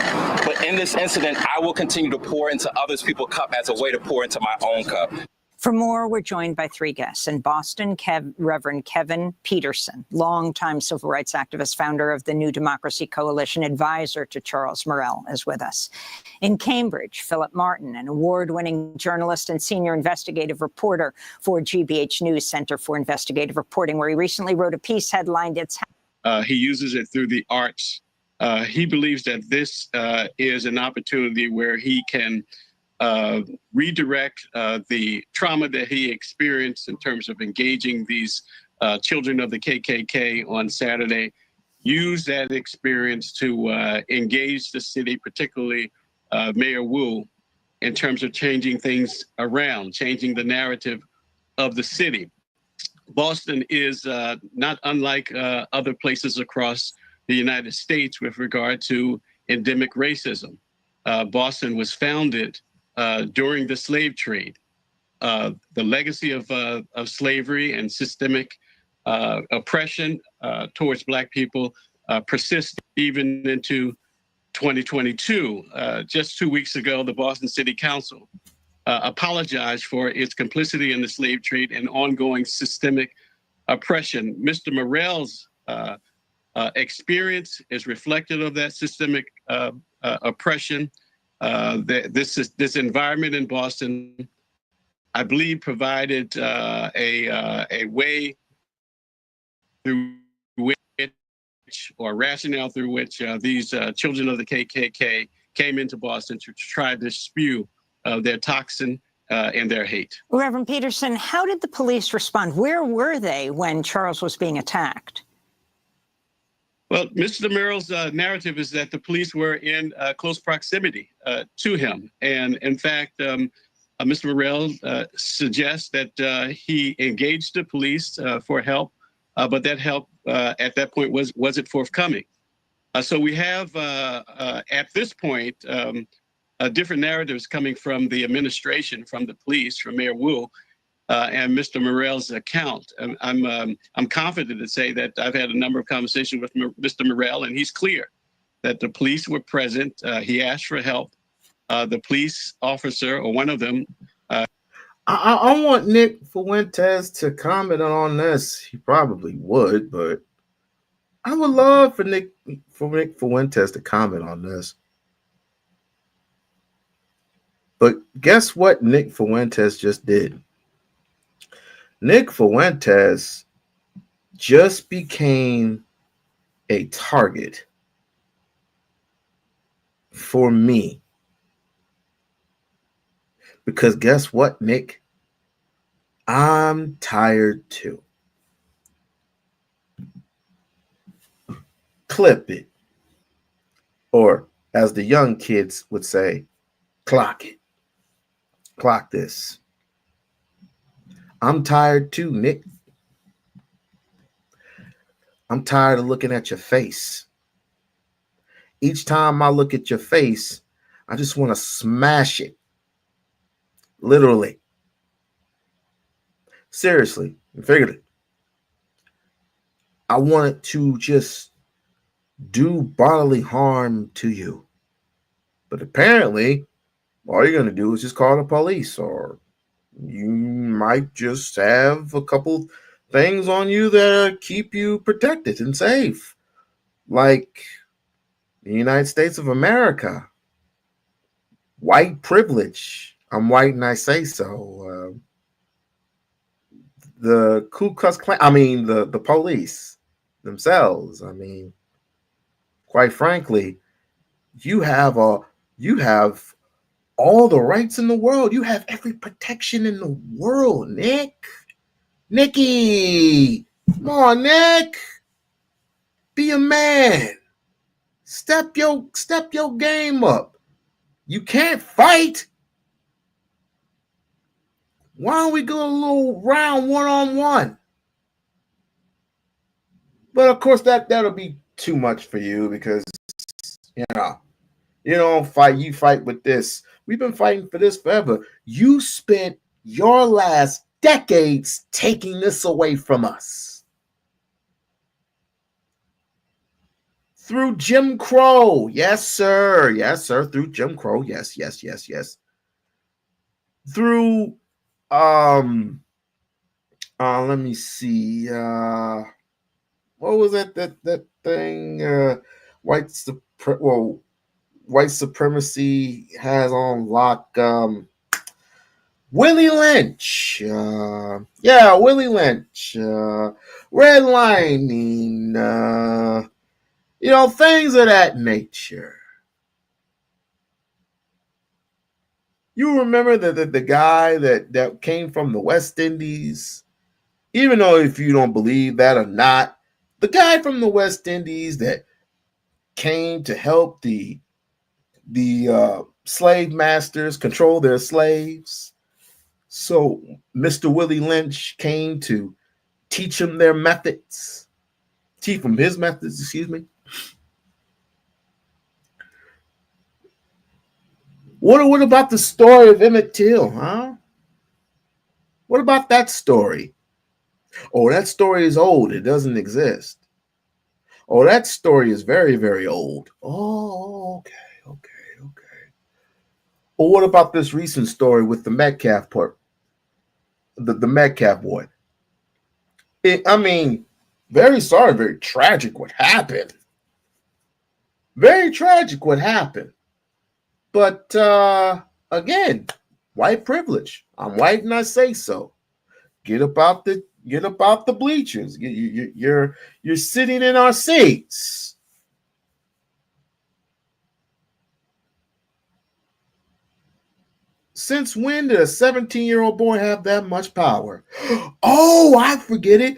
But in this incident, I will continue to pour into others people's cup as a way to pour into my own cup. For more, we're joined by three guests. In Boston, Reverend Kevin Peterson, longtime civil rights activist, founder of the New Democracy Coalition, advisor to Charles Morrell, is with us. In Cambridge, Philip Martin, an award-winning journalist and senior investigative reporter for GBH News Center for Investigative Reporting, where he recently wrote a piece headlined, He uses it through the arts. He believes that this is an opportunity where he can redirect the trauma that he experienced in terms of engaging these children of the KKK on Saturday, use that experience to engage the city, particularly Mayor Wu, in terms of changing things around, changing the narrative of the city. Boston is not unlike other places across the United States with regard to endemic racism. Boston was founded during the slave trade. The legacy of slavery and systemic oppression towards Black people persists even into 2022. Just 2 weeks ago, the Boston City Council apologized for its complicity in the slave trade and ongoing systemic oppression. Mr. Morell's experience is reflective of that systemic oppression. This environment in Boston, I believe, provided a way through which, or rationale through which these children of the KKK came into Boston to try to spew their toxin and their hate. Reverend Peterson, how did the police respond? Where were they when Charles was being attacked? Well, Mr. Morell's narrative is that the police were in close proximity to him. And in fact, Mr. Morell suggests that he engaged the police for help, but that help at that point wasn't forthcoming. So we have at this point different narratives coming from the administration, from the police, from Mayor Wu, and Mr. Morell's account. I'm confident to say that I've had a number of conversations with Mr. Morell, and he's clear that the police were present. He asked for help. The police officer, or one of them. I want Nick Fuentes to comment on this. He probably would, but I would love for Nick Fuentes to comment on this. But guess what Nick Fuentes just did? Nick Fuentes just became a target for me. Because guess what, Nick? I'm tired too. Clip it. Or as the young kids would say, clock it. Clock this. I'm tired too, Nick. I'm tired of looking at your face. Each time I look at your face, I just want to smash it. Literally. Seriously and figuratively. I wanted to just do bodily harm to you. But apparently, all you're going to do is just call the police, or you might just have a couple things on you that keep you protected and safe. Like the United States of America. White privilege. I'm white and I say so. The Ku Klux Klan, the police themselves. Quite frankly, you have all the rights in the world. You have every protection in the world, Nick. Nicky, come on, Nick. Be a man. Step your game up. You can't fight. Why don't we go a little round one-on-one? But of course, that'll be too much for you because you don't fight. You fight with this. We've been fighting for this forever. You spent your last decades taking this away from us. Through Jim Crow. Yes, sir. Yes, sir. Through Jim Crow. Yes. Through let me see. What was that thing? White supremacy has on lock. Willie Lynch. Willie Lynch. Redlining. Things of that nature. You remember the guy that came from the West Indies? Even though if you don't believe that or not, the guy from the West Indies that came to help the slave masters control their slaves. So Mr. Willie Lynch came to teach them their methods, teach them his methods, excuse me. What about the story of Emmett Till, huh? What about that story? Oh, that story is old. It doesn't exist. Oh, that story is very, very old. Oh, okay. Well, what about this recent story with the Metcalf part? The Metcalf boy. Very sorry, very tragic what happened. Very tragic what happened. But again, white privilege. I'm white and I say so. Get about the bleachers. You're sitting in our seats. Since when did a 17-year-old boy have that much power? Oh, I forget it.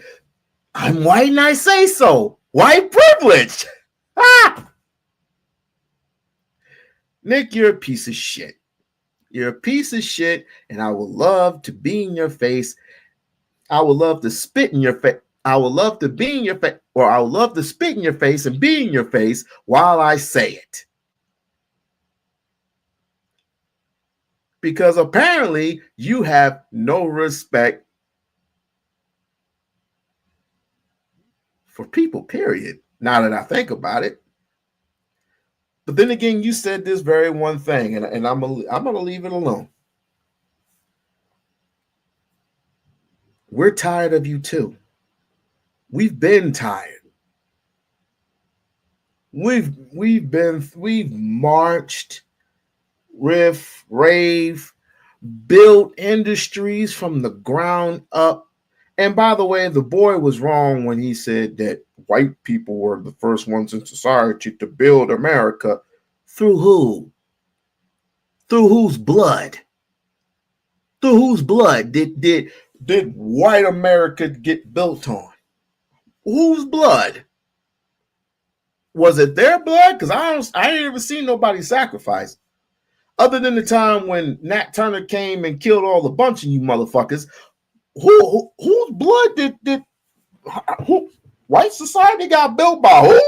I'm white and I say so. White privilege. Ah! Nick, you're a piece of shit. You're a piece of shit, and I would love to be in your face. I would love to spit in your face. I would love to be in your face, or I would love to spit in your face and be in your face while I say it. Because apparently you have no respect for people, period. Now that I think about it. But then again, you said this very one thing, and I'm gonna leave it alone. We're tired of you too. We've been tired. We've marched, rave, built industries from the ground up. And by the way, the boy was wrong when he said that white people were the first ones in society to build America. Through who? Through whose blood? Through whose blood did white America get built on? Whose blood? Was it their blood? Because I ain't ever seen nobody sacrifice. Other than the time when Nat Turner came and killed all the bunch of you motherfuckers. Whose blood did white society got built by who?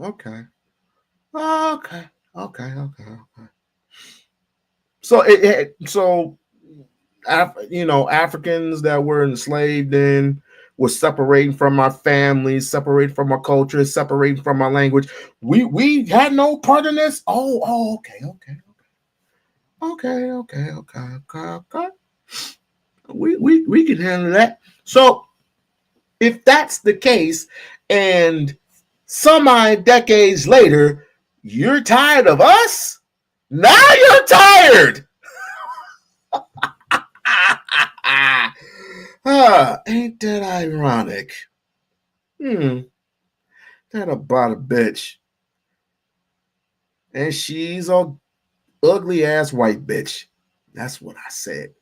Okay. So Africans that were enslaved and were separating from our families, separating from our culture, separating from our language. We had no part in this. Okay. We can handle that. So if that's the case, and some decades later, you're tired of us? Now you're tired. Ain't that ironic? That about a bitch. And she's a ugly ass white bitch. That's what I said.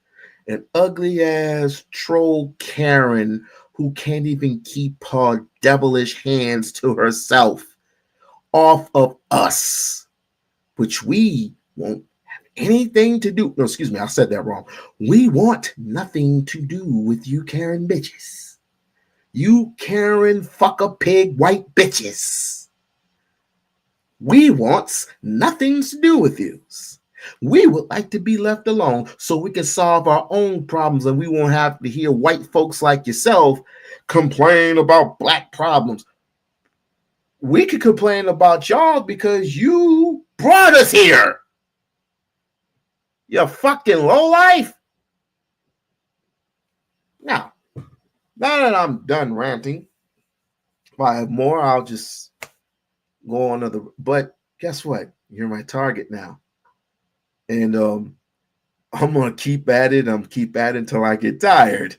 An ugly ass troll Karen who can't even keep her devilish hands to herself off of us, which we won't have anything to do. No, excuse me, I said that wrong. We want nothing to do with you Karen bitches. You Karen fucker pig white bitches. We want nothing to do with you. We would like to be left alone so we can solve our own problems and we won't have to hear white folks like yourself complain about black problems. We could complain about y'all because you brought us here. You fucking lowlife. Now that I'm done ranting, if I have more, I'll just go on other. But guess what? You're my target now. And I'm gonna keep at it. Keep at it until I get tired.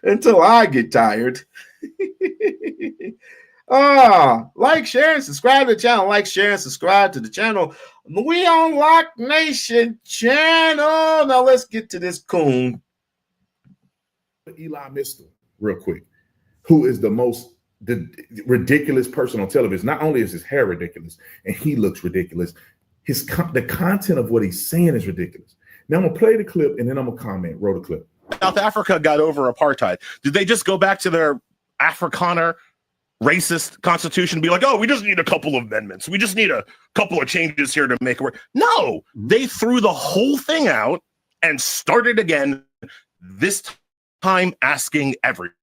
Until I get tired. Like, share, and subscribe to the channel. Like, share, and subscribe to the channel. The We-On-Loc Nation channel. Now let's get to this coon. Eli Mistel, real quick, who is the most the ridiculous person on television. Not only is his hair ridiculous and he looks ridiculous, the content of what he's saying is ridiculous. Now I'm gonna play the clip and then I'm gonna comment. Roll the clip. South Africa got over apartheid. Did they just go back to their Afrikaner racist constitution and be like, oh, we just need a couple of amendments. We just need a couple of changes here to make it work? No, they threw the whole thing out and started again, this time asking everybody.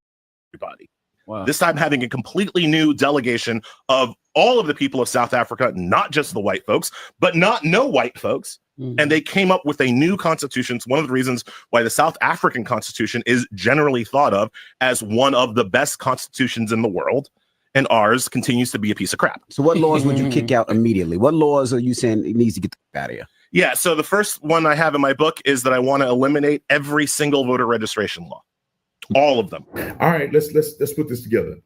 Wow. This time having a completely new delegation of all of the people of South Africa, not just the white folks, but not no white folks. Mm-hmm. And they came up with a new constitution. It's one of the reasons why the South African constitution is generally thought of as one of the best constitutions in the world. And ours continues to be a piece of crap. So what laws would you kick out immediately? What laws are you saying it needs to get out of here? Yeah, so the first one I have in my book is that I want to eliminate every single voter registration law. All of them. All right, let's put this together.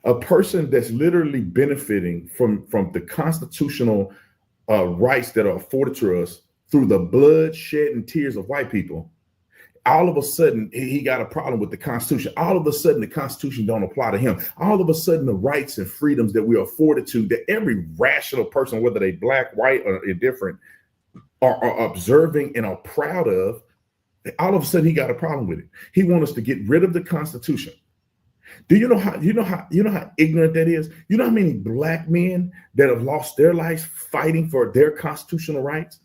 A person that's literally benefiting from the constitutional rights that are afforded to us through the blood, shed, and tears of white people, all of a sudden he got a problem with the Constitution. All of a sudden the Constitution don't apply to him. All of a sudden the rights and freedoms that we are afforded to, that every rational person, whether they black, white, or indifferent, are observing and are proud of, all of a sudden he got a problem with it. He wants us to get rid of the Constitution. Do you know how ignorant that is? You know how many black men that have lost their lives fighting for their constitutional rights?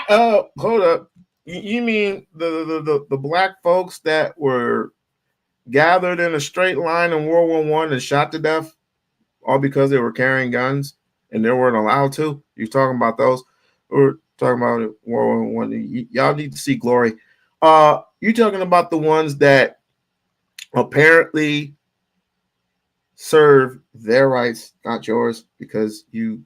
Hold up. You mean the black folks that were gathered in a straight line in World War I and shot to death, all because they were carrying guns and they weren't allowed to? You're talking about those? We're talking about World War I. Y'all need to see glory. You're talking about the ones that apparently serve their rights, not yours, because you,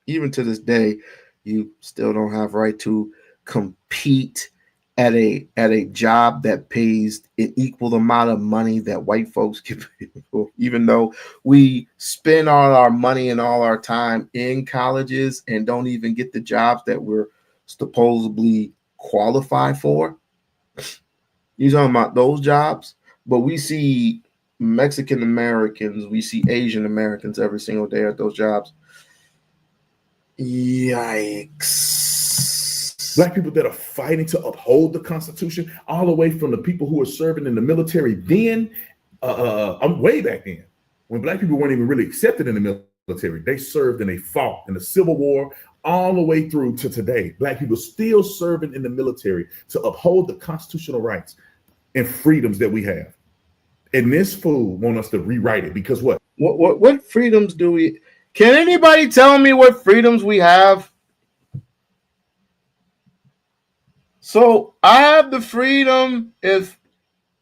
even to this day, you still don't have right to compete at a job that pays an equal amount of money that white folks give people, even though we spend all our money and all our time in colleges and don't even get the jobs that we're supposedly qualified for. You're talking about those jobs, but we see Mexican Americans, we see Asian Americans every single day at those jobs. Yikes. Black people that are fighting to uphold the Constitution, all the way from the people who were serving in the military then, I'm way back then, when black people weren't even really accepted in the military. They served and they fought in the Civil War, all the way through to today. Black people still serving in the military to uphold the constitutional rights and freedoms that we have. And this fool want us to rewrite it because what? What freedoms do we? Can anybody tell me what freedoms we have? So I have the freedom, if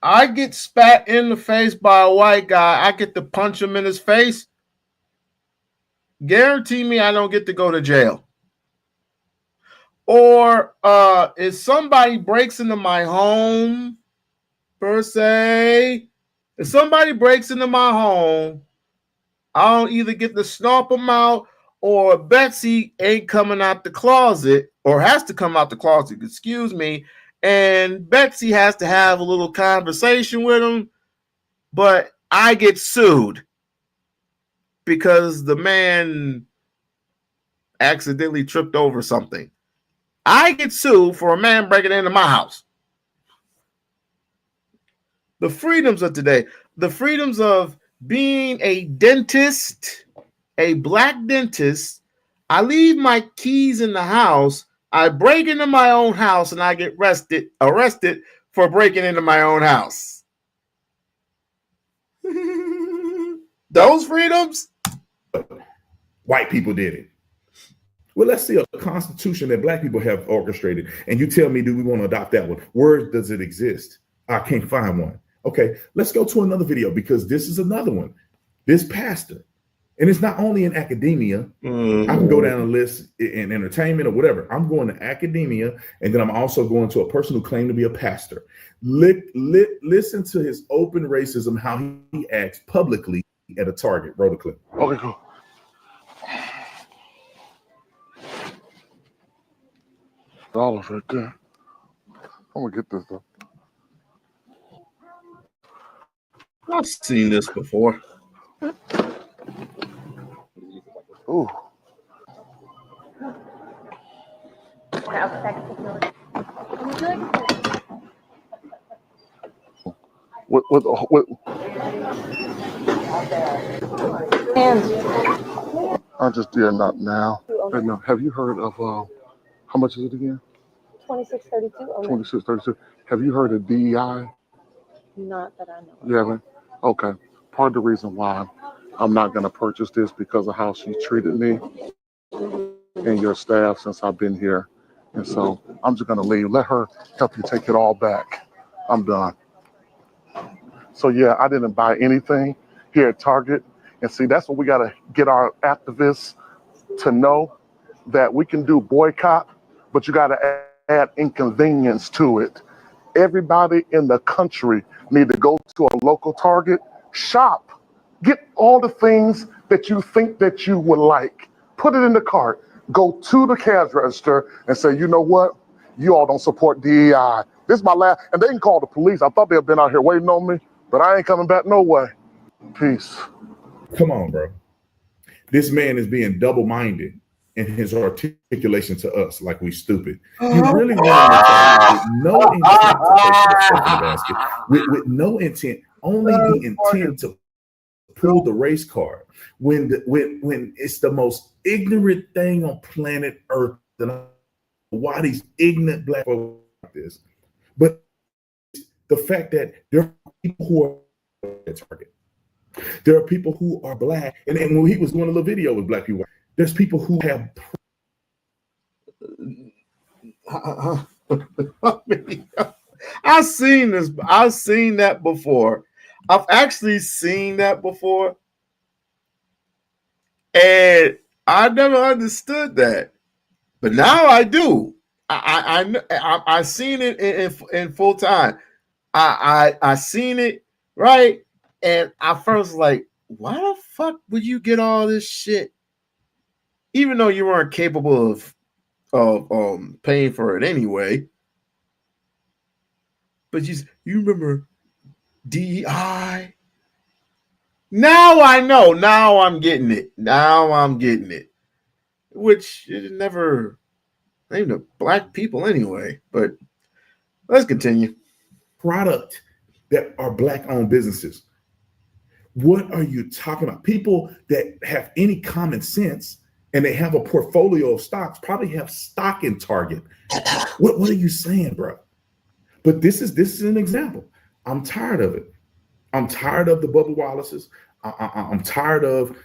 I get spat in the face by a white guy, I get to punch him in his face. Guarantee me I don't get to go to jail. Or if somebody breaks into my home, per se, if somebody breaks into my home, I don't either get to stomp them out, or Betsy ain't coming out the closet, or has to come out the closet, excuse me, and Betsy has to have a little conversation with him, but I get sued because the man accidentally tripped over something. I get sued for a man breaking into my house. The freedoms of today, the freedoms of being a dentist, a black dentist. I leave my keys in the house, I break into my own house, and I get arrested for breaking into my own house. Those freedoms? White people did it. Well, let's see a constitution that black people have orchestrated, and you tell me, do we want to adopt that one? Where does it exist? I can't find one. Okay, let's go to another video, because this is another one. This pastor, and it's not only in academia. I can go down a list in entertainment or whatever. I'm going to academia, and then I'm also going to a person who claimed to be a pastor. Listen to his open racism, how he acts publicly at a Target. Roll the clip. Okay, cool. Dollars right there. I'm gonna get this though. I've seen this before. Ooh. What? I just did not now. And now, have you heard of how much is it again? 2632. 2632. Have you heard of DEI? Not that I know. You haven't? Okay. Part of the reason why I'm not going to purchase this because of how she treated me and your staff since I've been here. And so I'm just going to leave. Let her help you take it all back. I'm done. So yeah, I didn't buy anything here at Target. And see, that's what we got to get our activists to know, that we can do boycott, but you got to add inconvenience to it. Everybody in the country need to go to a local Target, shop, get all the things that you think that you would like, put it in the cart, go to the cash register and say, you know what? You all don't support DEI. This is my last, and they can call the police. I thought they'd been out here waiting on me, but I ain't coming back no way. Peace. Come on, bro. This man is being double-minded in his articulation to us like we stupid. You really want to with no intent to take the fucking basket, with no intent, only the intent to pull the race card when it's the most ignorant thing on planet Earth. And why these ignorant black folks like this? But the fact that there are people who are at Target. There are people who are black, and when he was doing a little video with black people, there's people who have. I've seen this. I've seen that before. I've actually seen that before, and I never understood that, but now I do. I seen it in full time. I seen it, right. And I first like, why the fuck would you get all this shit, even though you weren't capable of paying for it anyway? But you remember DEI? Now I know. Now I'm getting it. Which it never aimed at black people anyway. But let's continue. Product that are black-owned businesses. What are you talking about? People that have any common sense and they have a portfolio of stocks probably have stock in Target. What are you saying, bro? But this is an example. I'm tired of it. I'm tired of the Bubba Wallaces. I'm tired of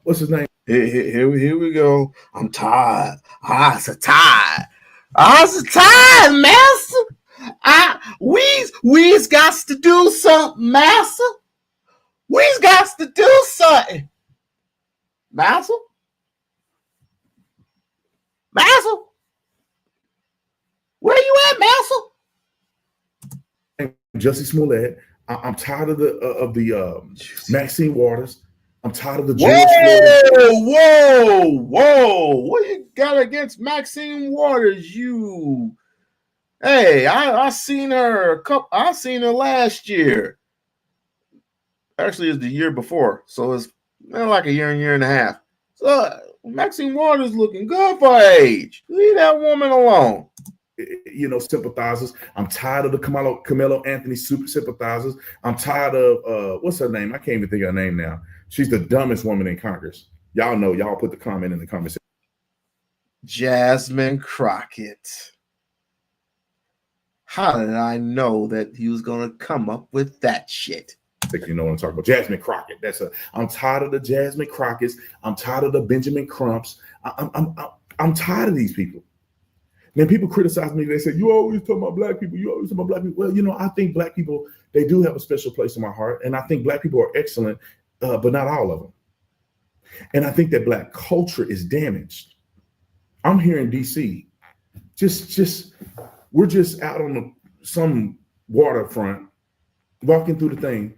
what's his name? Here we go. I'm tired. I'm so tired, master. We's got to do something, master. We's got to do something. Master? Where you at, Master? Jussie Smollett. I'm tired of the Maxine Waters. I'm tired of the Whoa! What you got against Maxine Waters? You? Hey, I seen her I seen her last year. Actually, it's the year before, so it's like a year and a half. So Maxine Waters looking good for her age. Leave that woman alone. Sympathizers. I'm tired of the Carmelo Anthony super sympathizers. I'm tired of what's her name? I can't even think of her name now. She's the dumbest woman in Congress. Y'all know. Y'all put the comment in the comment section. Jasmine Crockett. How did I know that he was gonna come up with that shit? I think you know what I'm talking about. Jasmine Crockett. I'm tired of the Jasmine Crockett's. I'm tired of the Benjamin Crumps. I'm tired of these people. Then people criticize me. They say, you always talk about black people. You always talk about black people. Well, I think black people, they do have a special place in my heart. And I think black people are excellent, but not all of them. And I think that black culture is damaged. I'm here in DC. We're just out on some waterfront, walking through the thing.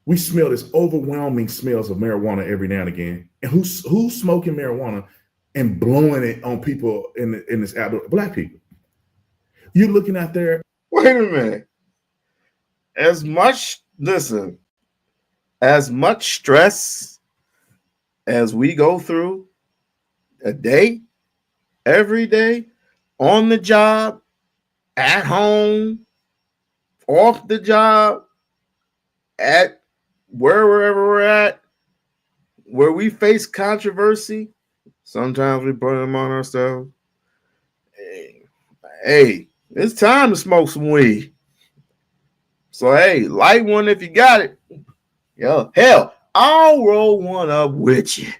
We smell this overwhelming smells of marijuana every now and again. And who's smoking marijuana and blowing it on people in this outdoor? Black people. You're looking out there. Wait a minute. Listen, as much stress as we go through a day, every day, on the job, at home, off the job, at wherever we're at, where we face controversy, sometimes we put them on ourselves. Hey, it's time to smoke some weed. So, hey, light one if you got it. Yo, hell, I'll roll one up with you.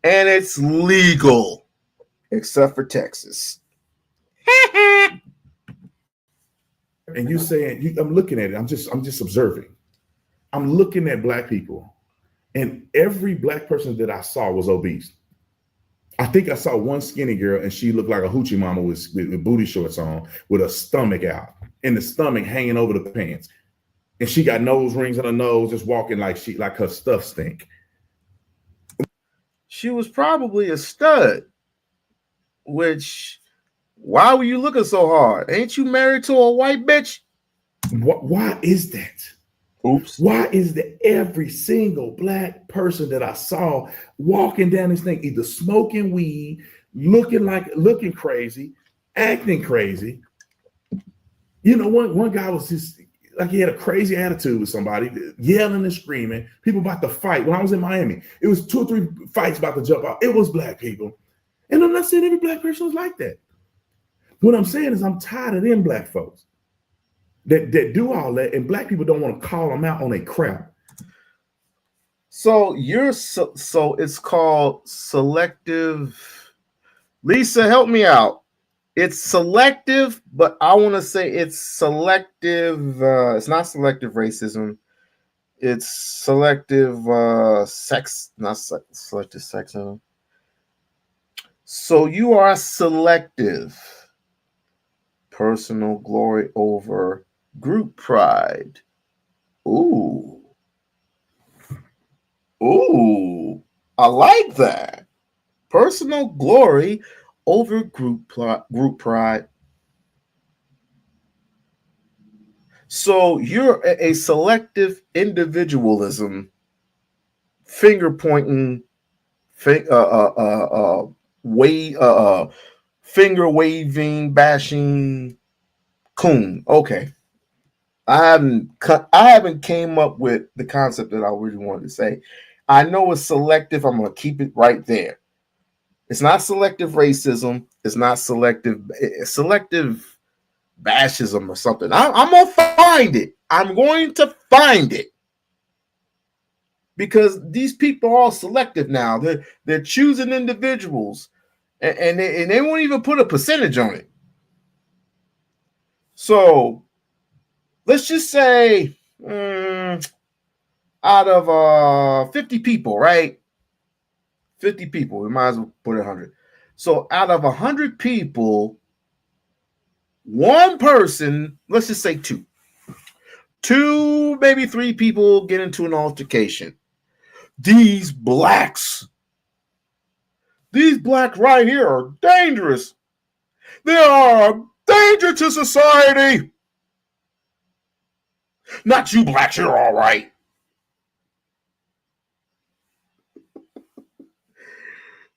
And it's legal, except for Texas. And you saying, I'm looking at it. I'm just observing. I'm looking at black people, and every black person that I saw was obese. I think I saw one skinny girl, and she looked like a hoochie mama with booty shorts on, with her stomach out, and the stomach hanging over the pants, and she got nose rings on her nose, just walking like her stuff stink. She was probably a stud. Which, why were you looking so hard? Ain't you married to a white bitch? Why is that? Oops. Why is that every single black person that I saw walking down this thing, either smoking weed, looking crazy, acting crazy? You know, one guy was just like, he had a crazy attitude with somebody, yelling and screaming. People about to fight. When I was in Miami, it was 2 or 3 fights about to jump out. It was black people. And I'm not saying every black person was like that. What I'm saying is I'm tired of them black folks that do all that, and black people don't want to call them out on a crap. So so it's called selective. Lisa, help me out. It's selective, but I want to say it's selective. It's not selective racism. It's selective sex, not selective sexism. So you are selective. Personal glory over group pride. Ooh. Ooh. I like that. Personal glory over group pride. So you're a selective individualism, finger pointing, finger waving, bashing coon. Okay. I haven't came up with the concept that I really wanted to say. I know it's selective. I'm going to keep it right there. It's not selective racism. It's not selective bashism or something. I'm going to find it. I'm going to find it. Because these people are all selective now. They're choosing individuals, and they won't even put a percentage on it. So let's just say out of 50 people, right? 50 people, we might as well put 100. So out of 100 people, one person, let's just say two, maybe 3 people get into an altercation. These blacks right here are dangerous. They are a danger to society. Not you blacks, you're all right.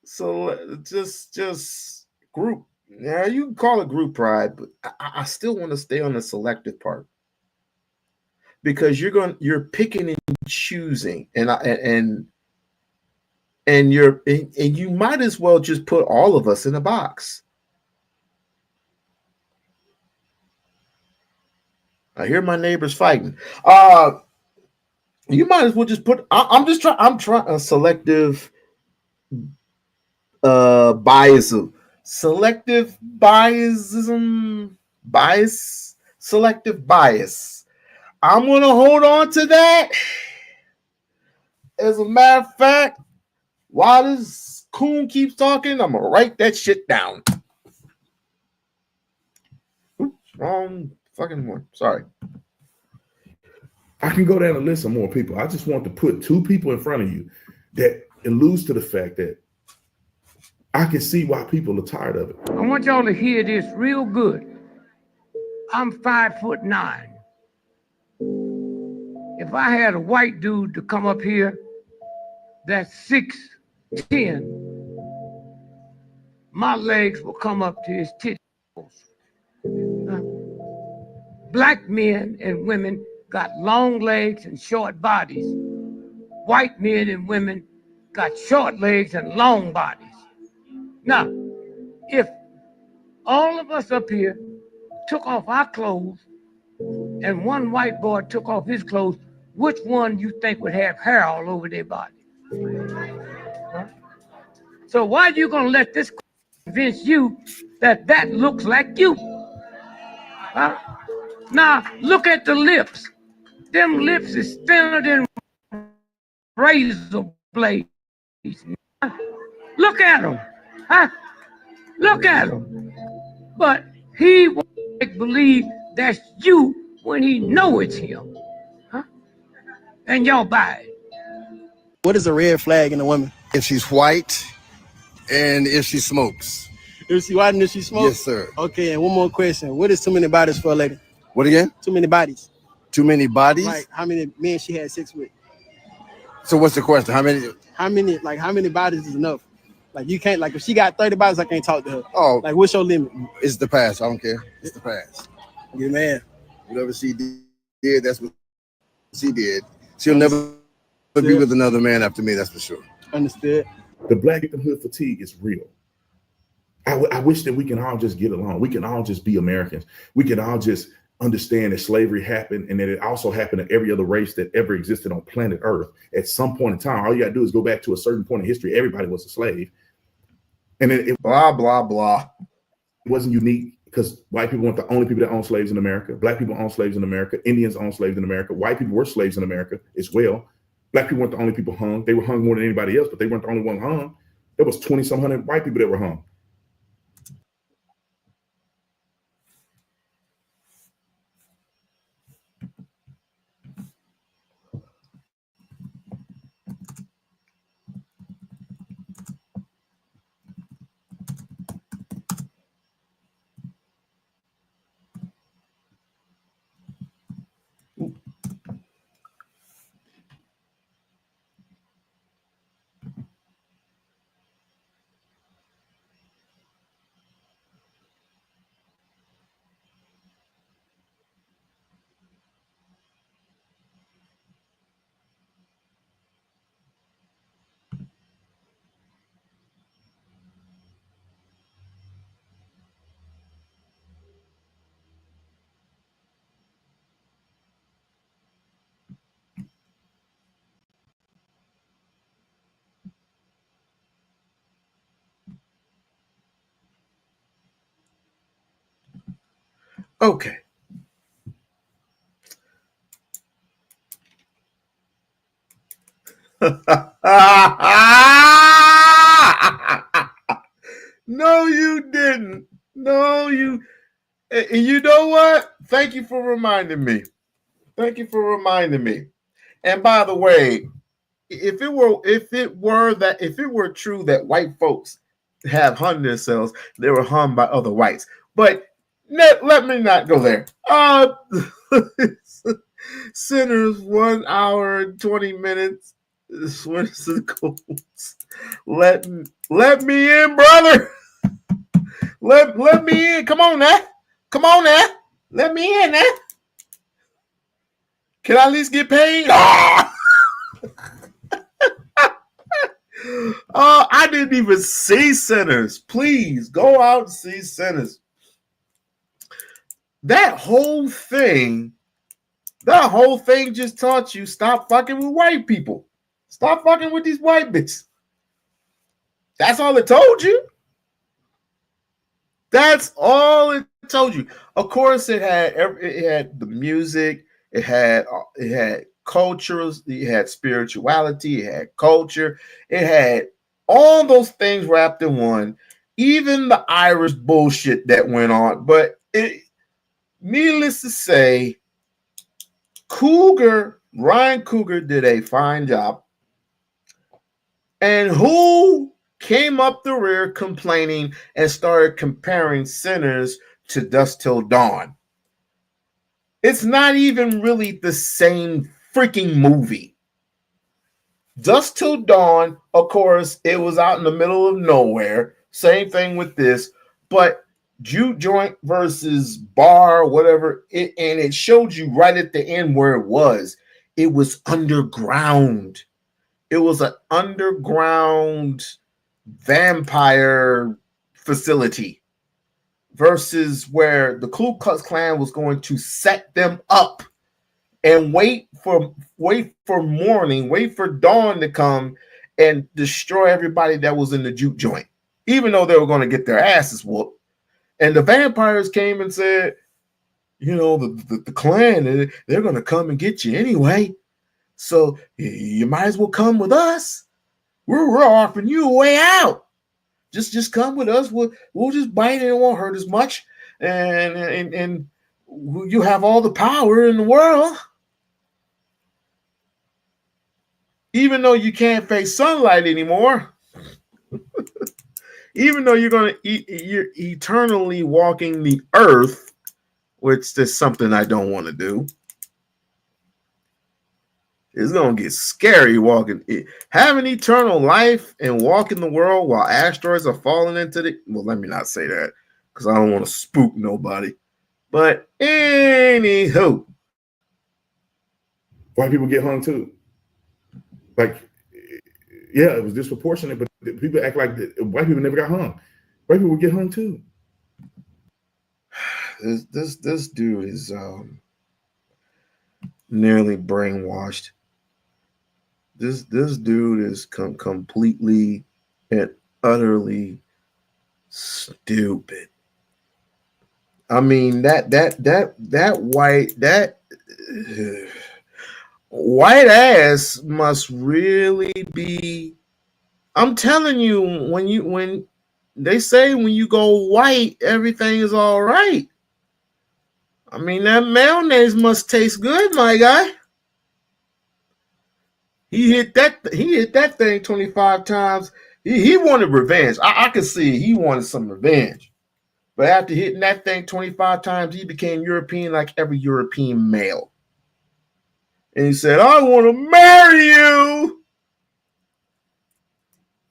So just group. Yeah, you can call it group pride, but I still want to stay on the selective part. Because you're picking and choosing, and you might as well just put all of us in a box. I hear my neighbors fighting. You might as well just put. I'm trying a selective biasism. Selective biasism. Selective bias. I'm going to hold on to that. As a matter of fact, while this coon keeps talking, I'm going to write that shit down. Oops, wrong fucking one. Sorry. I can go down a list of more people. I just want to put 2 people in front of you that alludes to the fact that I can see why people are tired of it. I want y'all to hear this real good. I'm 5'9". if I had a white dude to come up here that's 6'10", my legs will come up to his tits. Black men and women got long legs and short bodies. White men and women got short legs and long bodies. Now, if all of us up here took off our clothes and one white boy took off his clothes, which one you think would have hair all over their body? Huh? So why are you gonna let this convince you that that looks like you? Huh? Now look at the lips. Them lips is thinner than razor blades. Look at them. Huh? Look at them. But he won't believe that's you when he know it's him. Huh? And y'all buy it. What is a red flag in a woman? If she's white and if she smokes. If she white and if she smokes? Yes, sir. Okay, and one more question. What is too many bodies for a lady? What again? Too many bodies. Too many bodies? Like how many men she had sex with? So what's the question? How many bodies is enough? Like you can't, like if she got 30 bodies, I can't talk to her. Oh. Like what's your limit? It's the past. I don't care. It's the past. Get mad. Whatever she did, that's what she did. She'll never be with another man after me, that's for sure. Understood. The black victimhood fatigue is real. I wish that we can all just get along. We can all just be Americans. We can all just understand that slavery happened and that it also happened to every other race that ever existed on planet Earth. At some point in time, all you got to do is go back to a certain point in history. Everybody was a slave. And then it blah, blah, blah. It wasn't unique because white people weren't the only people that owned slaves in America. Black people owned slaves in America. Indians owned slaves in America. White people were slaves in America as well. Black people weren't the only people hung. They were hung more than anybody else, but they weren't the only one hung. There was 20-some hundred white people that were hung. Okay. No, you didn't. No, you. And you know what? Thank you for reminding me. Thank you for reminding me. And by the way, if it were true that white folks have hung themselves, they were hung by other whites. But let me not go there. Sinners, 1 hour and 20 minutes. Let me in, brother. Let me in. Come on now. Come on now. Let me in now. Can I at least get paid? I didn't even see Sinners. Please go out and see Sinners. That whole thing just taught you stop fucking with white people. Stop fucking with these white bitches. That's all it told you. That's all it told you. Of course, it had the music, it had cultures, it had spirituality, it had culture, it had all those things wrapped in one. Even the Irish bullshit that went on. But needless to say, Ryan Cougar did a fine job. And who came up the rear complaining and started comparing Sinners to Dusk Till Dawn? It's not even really the same freaking movie. Dusk Till Dawn, of course, it was out in the middle of nowhere. Same thing with this, but juke joint versus bar, whatever, and it showed you right at the end where it was. It was underground. It was an underground vampire facility versus where the Ku Klux Klan was going to set them up and wait for morning, wait for dawn to come and destroy everybody that was in the juke joint, even though they were going to get their asses whooped. And the vampires came and said, you know, the Klan, they're going to come and get you anyway. So you might as well come with us. We're offering you a way out. Just come with us. We'll just bite and it won't hurt as much. And you have all the power in the world. Even though you can't face sunlight anymore. Even though you're eternally walking the earth, which is something I don't want to do. It's going to get scary walking. Having eternal life and walking the world while asteroids are falling into the... Well, let me not say that because I don't want to spook nobody. But anywho. White people get hung too. Like, yeah, it was disproportionate, but people act like white people never got hung. White people get hung too. This dude is nearly brainwashed. This dude is completely and utterly stupid. I mean that white ass must really be. I'm telling you, when they say when you go white, everything is all right. I mean, that mayonnaise must taste good, my guy. He hit that thing 25 times. He wanted revenge. I could see he wanted some revenge. But after hitting that thing 25 times, he became European like every European male. And he said, I want to marry you.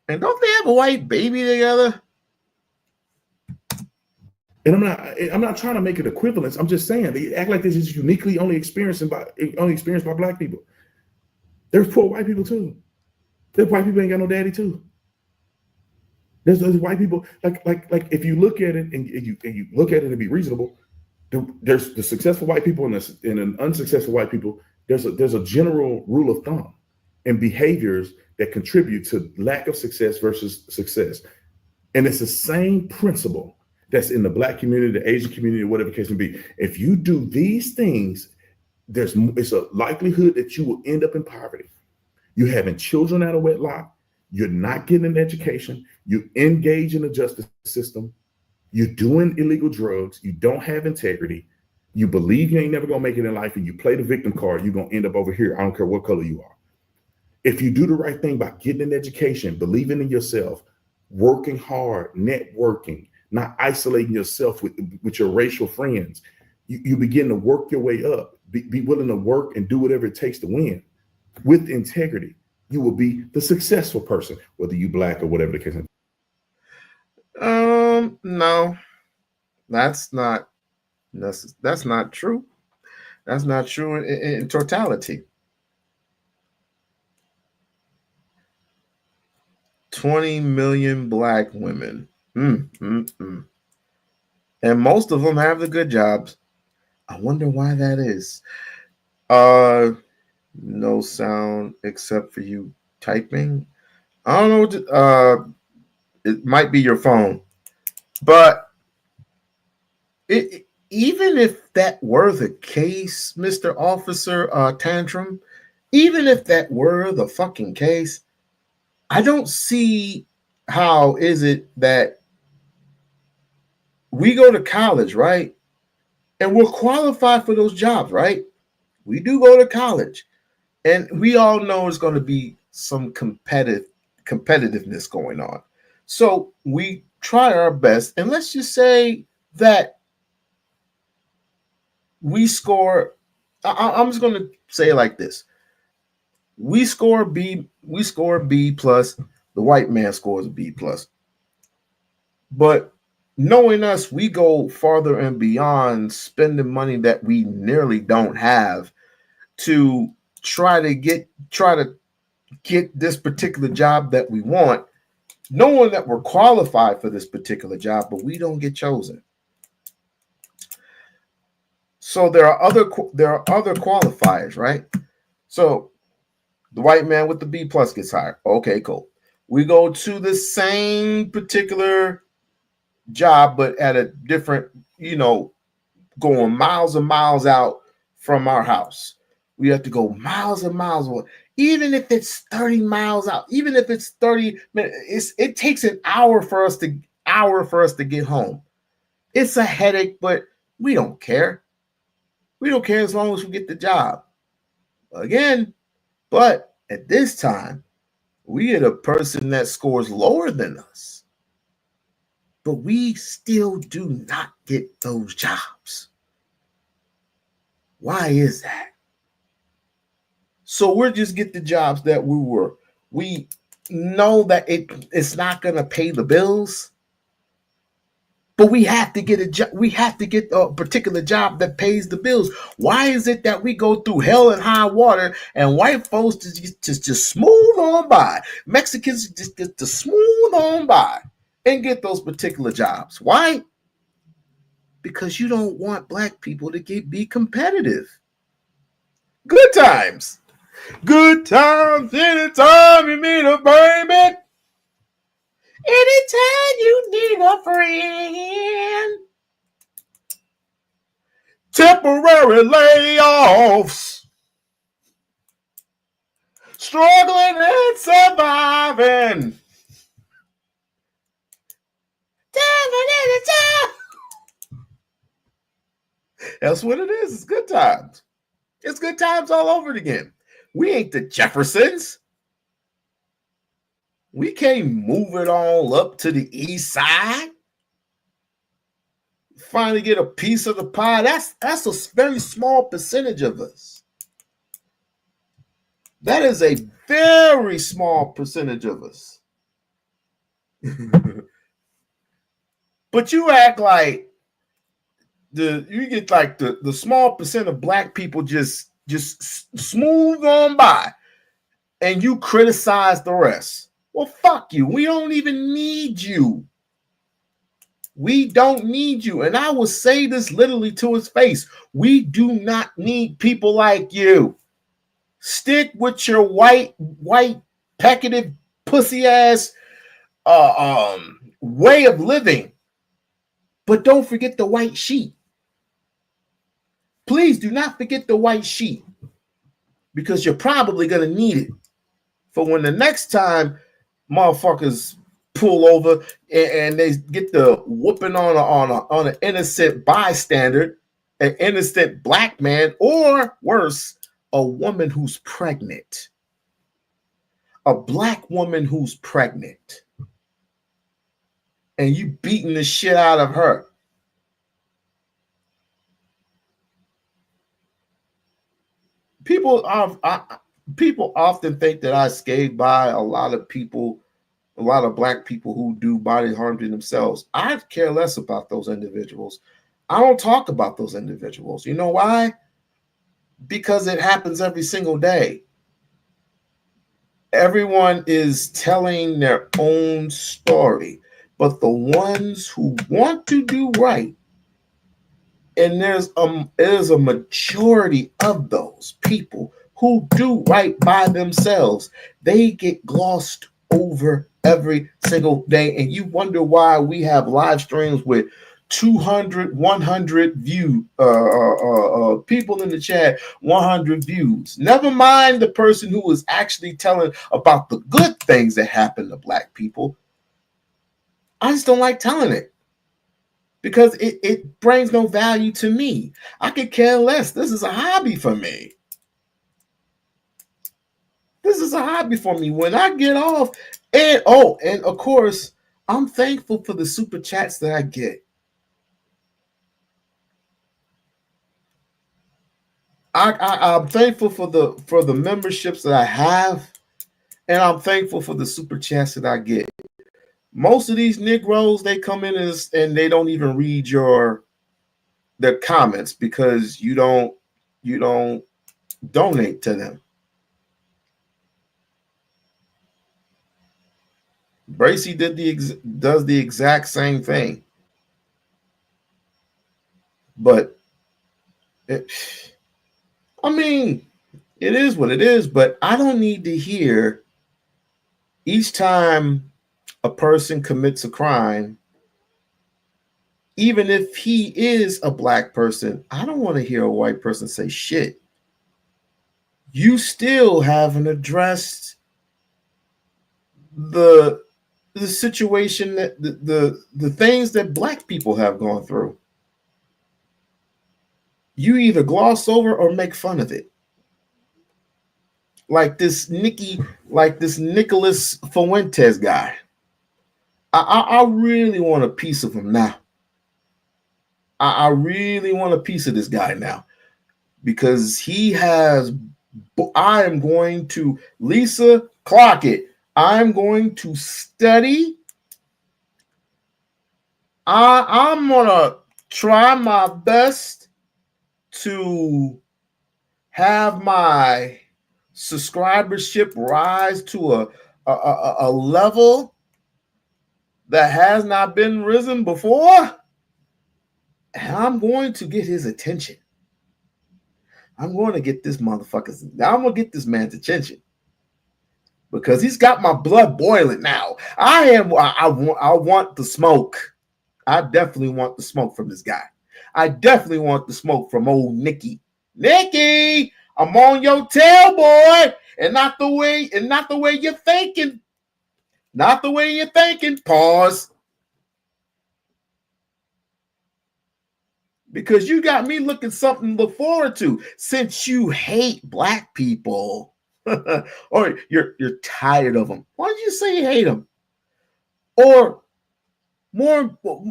And don't they have a white baby together? And I'm not trying to make it equivalence. I'm just saying they act like this is uniquely only experienced by black people. There's poor white people too. There's white people ain't got no daddy too. There's white people like if you look at it and you look at it and be reasonable, there's the successful white people and an unsuccessful white people. There's a general rule of thumb and behaviors that contribute to lack of success versus success. And it's the same principle that's in the black community, the Asian community, whatever the case may be. If you do these things, it's a likelihood that you will end up in poverty. You're having children out of wedlock. You're not getting an education. You engage in the justice system. You're doing illegal drugs. You don't have integrity. You believe you ain't never gonna make it in life, and you play the victim card. You're gonna end up over here. I don't care what color you are. If you do the right thing by getting an education, believing in yourself, working hard, networking, not isolating yourself with your racial friends, you begin to work your way up. Be willing to work and do whatever it takes to win. With integrity, you will be the successful person, whether you black or whatever the case may be. No, that's not true. That's not true in totality. 20 million black women. And most of them have the good jobs. I wonder why that is. No sound except for you typing. I don't know. It might be your phone. But even if that were the case, Mr. Officer Tantrum, even if that were the fucking case, I don't see how is it that we go to college, right? And we're qualified for those jobs, right? We do go to college. And we all know there's going to be some competitiveness going on. So we try our best. And let's just say that we score. I'm just going to say it like this. We score B plus. The white man scores a B plus. But knowing us, we go farther and beyond spending money that we nearly don't have to try to get this particular job that we want, knowing that we're qualified for this particular job, but we don't get chosen. So there are other qualifiers, right? So the white man with the B plus gets hired. Okay, cool. We go to the same particular job, but at a different, going miles and miles out from our house. We have to go miles and miles away. Even if it's 30 miles out, even if it's 30 minutes, it takes an hour for us to get home. It's a headache, but we don't care. We don't care as long as we get the job. Again, but at this time, we get a person that scores lower than us, but we still do not get those jobs. Why is that? So we'll just get the jobs that we know that it's not going to pay the bills, but we have to get a job. We have to get a particular job that pays the bills. Why is it that we go through hell and high water and white folks just smooth on by? Mexicans just get to smooth on by and get those particular jobs. Why? Because you don't want black people to be competitive. Good times. Good times anytime you meet a baby. Anytime you need a friend. Temporary layoffs. Struggling and surviving. That's what it is. It's good times. It's good times all over again. We ain't the Jeffersons. We can't move it all up to the east side. Finally get a piece of the pie. That's a very small percentage of us. That is a very small percentage of us. But you act like you get like the small percent of black people just smooth on by, and you criticize the rest. Well, fuck you. We don't even need you. We don't need you. And I will say this literally to his face. We do not need people like you. Stick with your white peckative pussy ass way of living. But don't forget the white sheep. Please do not forget the white sheep, because you're probably going to need it for when the next time motherfuckers pull over and they get the whooping on an innocent bystander, an innocent black man, or worse, a woman who's pregnant. A black woman who's pregnant. And you beating the shit out of her. People often think that I skate by a lot of people, a lot of black people who do body harm to themselves. I care less about those individuals. I don't talk about those individuals. You know why? Because it happens every single day. Everyone is telling their own story, but the ones who want to do right, and there's a majority of those people who do right by themselves, they get glossed over every single day. And you wonder why we have live streams with 200, 100 view people in the chat, 100 views. Never mind the person who is actually telling about the good things that happen to black people. I just don't like telling it, because it brings no value to me. I could care less. This is a hobby for me. This is a hobby for me. When I get off, and of course, I'm thankful for the super chats that I get. I'm thankful for the memberships that I have, and I'm thankful for the super chats that I get. Most of these Negroes, they come in and they don't even read their comments because you don't donate to them. Bracy does the exact same thing, but I mean, it is what it is. But I don't need to hear each time a person commits a crime, even if he is a black person. I don't want to hear a white person say shit. You still haven't addressed the situation that the things that black people have gone through. You either gloss over or make fun of it. Like this Nicholas Fuentes guy. I really want a piece of him now. I really want a piece of this guy now, because I am going to, Lisa, clock it. I'm going to study. I'm gonna try my best to have my subscribership rise to a level that has not been risen before. And I'm going to get his attention. I'm going to get this motherfucker. I'm going to get this man's attention, because he's got my blood boiling now. I want the smoke. I definitely want the smoke from this guy. I definitely want the smoke from old Nikki. Nikki, I'm on your tail, boy, and not the way you're thinking. Not the way you're thinking. Pause. Because you got me looking something to look forward to, since you hate black people. Or you're tired of them. Why don't you say you hate them? Or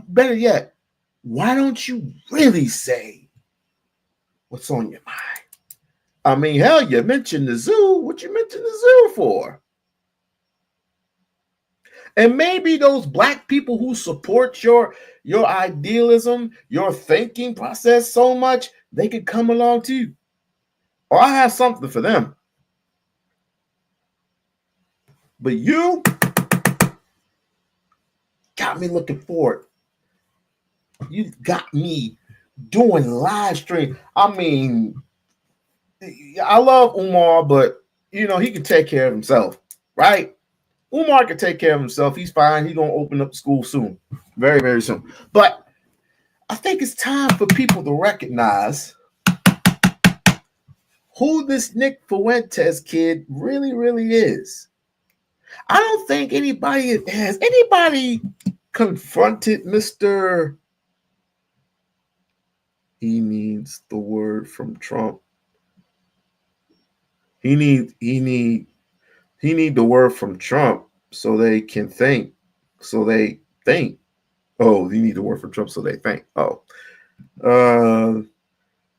better yet, why don't you really say what's on your mind? I mean, hell, you mentioned the zoo. What you mention the zoo for? And maybe those black people who support your idealism, your thinking process so much, they could come along too. Or I have something for them. But you got me looking forward. You got me doing live stream. I mean, I love Umar, but he can take care of himself, right? Umar can take care of himself. He's fine. He's going to open up school soon. Very, very soon. But I think it's time for people to recognize who this Nick Fuentes kid really, really is. I don't think anybody confronted Mr. He needs the word from Trump. He need the word from Trump so they can think. So they think. Oh, you need the word from Trump so they think. Oh.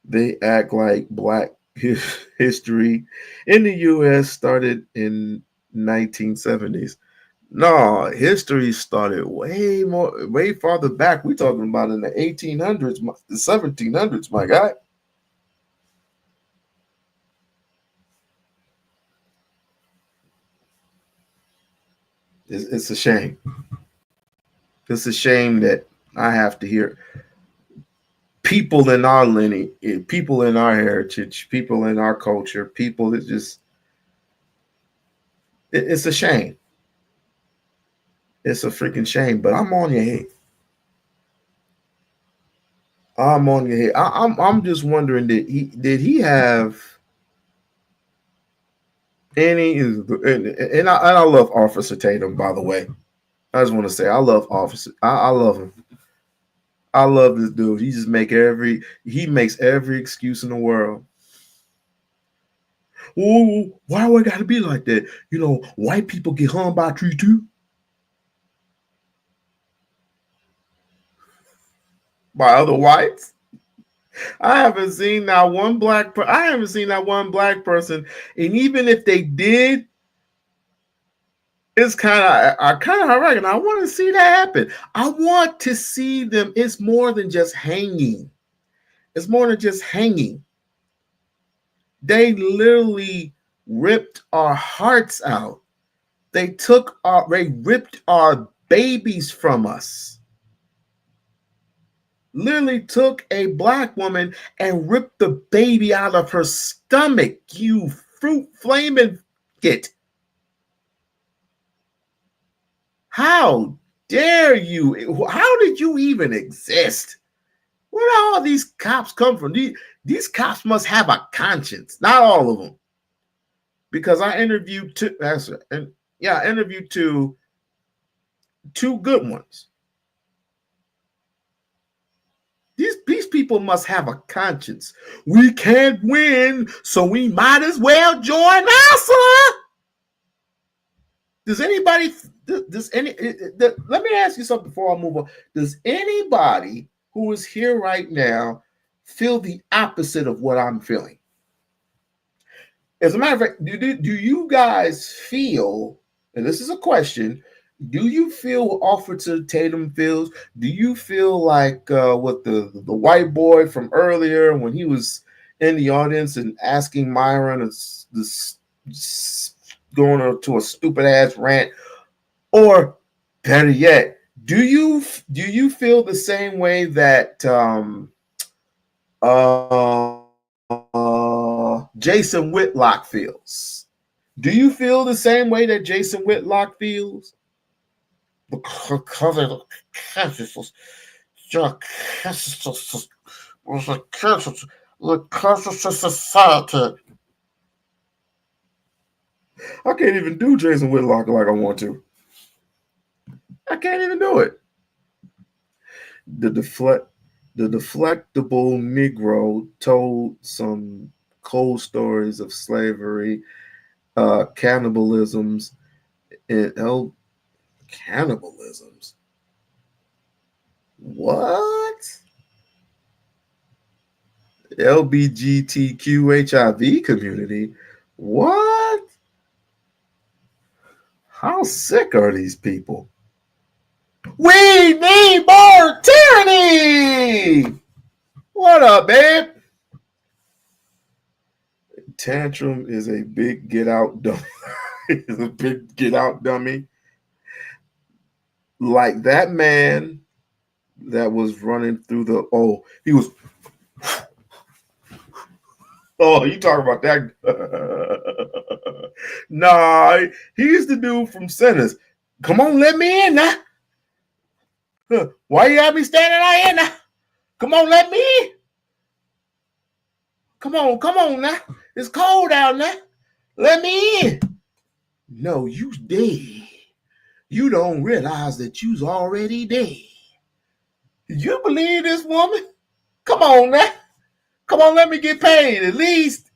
They act like black history in the U.S. started in 1970s. No, history started way farther back. We're talking about in the 1800s, the 1700s, my guy. It's a shame. It's a shame that I have to hear people in our lineage, people in our heritage, people in our culture, people that just, it's a shame. It's a freaking shame, but I'm on your head. I'm on your head. I'm just wondering, did he have any, and I love Officer Tatum, by the way. I just want to say I love Officer. I love him. I love this dude. He makes every excuse in the world. Oh, why do I gotta be like that? White people get hung by a tree too. By other whites. I haven't seen that one black person, and even if they did, it's kind of I reckon I want to see that happen. I want to see them. It's more than just hanging. It's more than just hanging. They literally ripped our hearts out. They ripped our babies from us. Literally took a black woman and ripped the baby out of her stomach. You fruit flaming it. How dare you? How did you even exist? Where do all these cops come from? These cops must have a conscience. Not all of them. Because I interviewed two good ones. These people must have a conscience. We can't win, so we might as well join NASA. Let me ask you something before I move on. Does anybody who is here right now feel the opposite of what I'm feeling? As a matter of fact, do you guys feel, and this is a question, do you feel what Officer Tatum feels? Do you feel like what the white boy from earlier when he was in the audience and asking Myron this going to a stupid ass rant? Or better yet, do you feel the same way that Jason Whitlock feels? Do you feel the same way that Jason Whitlock feels? Because of society. I can't even do Jason Whitlock like I want to. I can't even do it. The deflectable Negro told some cold stories of slavery, cannibalisms, and cannibalisms. What? LGBTQ HIV community. What? How sick are these people? We need more tyranny. What up, babe? Tantrum is a big get out dummy. Is a big get out dummy. Like that man that was running through he was. Oh, you talking about that? Nah, he's the dude from Sinners. Come on, let me in now. Why you have me standing out here now? Come on, let me in. Come on now. It's cold out now. Let me in. No, you dead. You don't realize that you's already dead. You believe this woman? Come on now. Come on, let me get paid. At least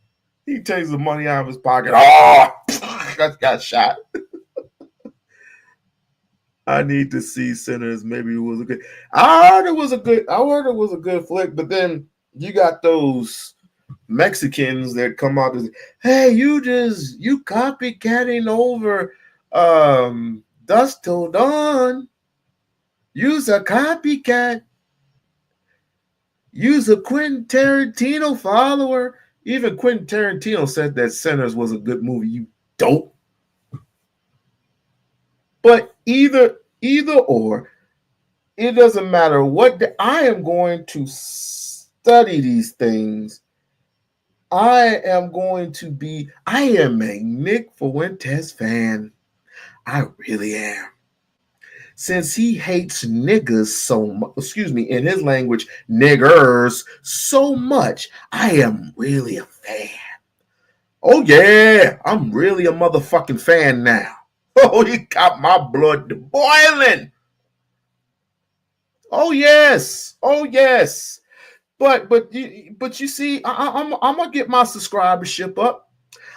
he takes the money out of his pocket. Oh, that got shot. I need to see Sinners. Maybe it was a good. I heard it was a good flick, but then you got those Mexicans that come out and say, hey, you copycatting over Dusk Till Dawn. You's a copycat. You's a Quentin Tarantino follower. Even Quentin Tarantino said that Sinners was a good movie, you dope. But either or, it doesn't matter what. I am going to study these things. I am a Nick Fuentes fan. I really am. Since he hates niggas so much, in his language, niggers so much, I am really a fan. Oh yeah, I'm really a motherfucking fan now. Oh, he got my blood boiling. Oh yes. But you see, I'm gonna get my subscribership up.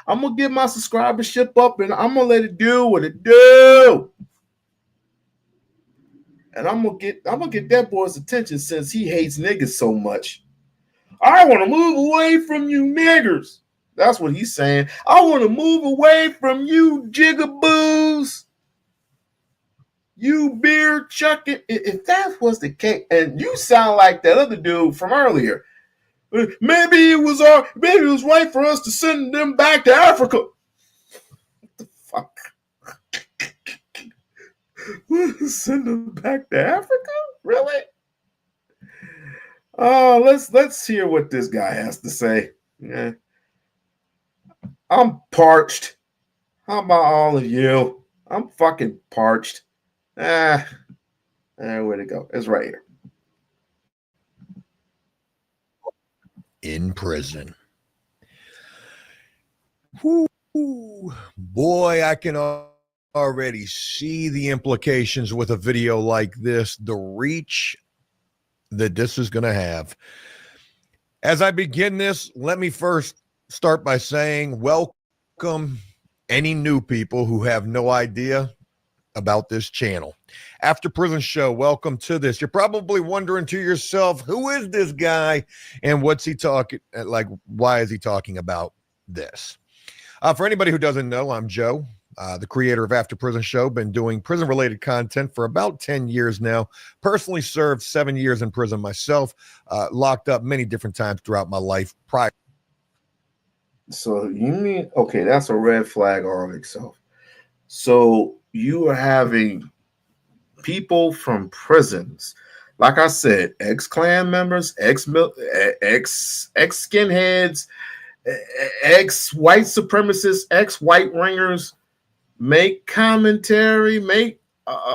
I'm gonna get my subscribership up, and I'm gonna let it do what it do. And I'm gonna get that boy's attention since he hates niggas so much. I want to move away from you niggers. That's what he's saying. I want to move away from you jigaboos. You beer chucking. If that was the case, and you sound like that other dude from earlier. Maybe it was right for us to send them back to Africa. What the fuck? Send them back to Africa? Really? Let's hear what this guy has to say. Yeah. I'm parched. How about all of you? I'm fucking parched. Where'd it go? It's right here. In prison. Whew. Boy, I can already see the implications with a video like this, the reach that this is going to have. As I begin this, let me first start by saying welcome any new people who have no idea about this channel. After Prison Show, welcome to this. You're probably wondering to yourself, who is this guy and what's he talking, like, why is he talking about this? For anybody who doesn't know, I'm Joe, the creator of After Prison Show. Been doing prison-related content for about 10 years now. Personally served 7 years in prison myself, locked up many different times throughout my life prior. So you mean, okay, that's a red flag all itself. So you are having people from prisons, like I said, ex-Klan members, ex-skinheads, ex-white supremacists, ex-white ringers, make commentary, make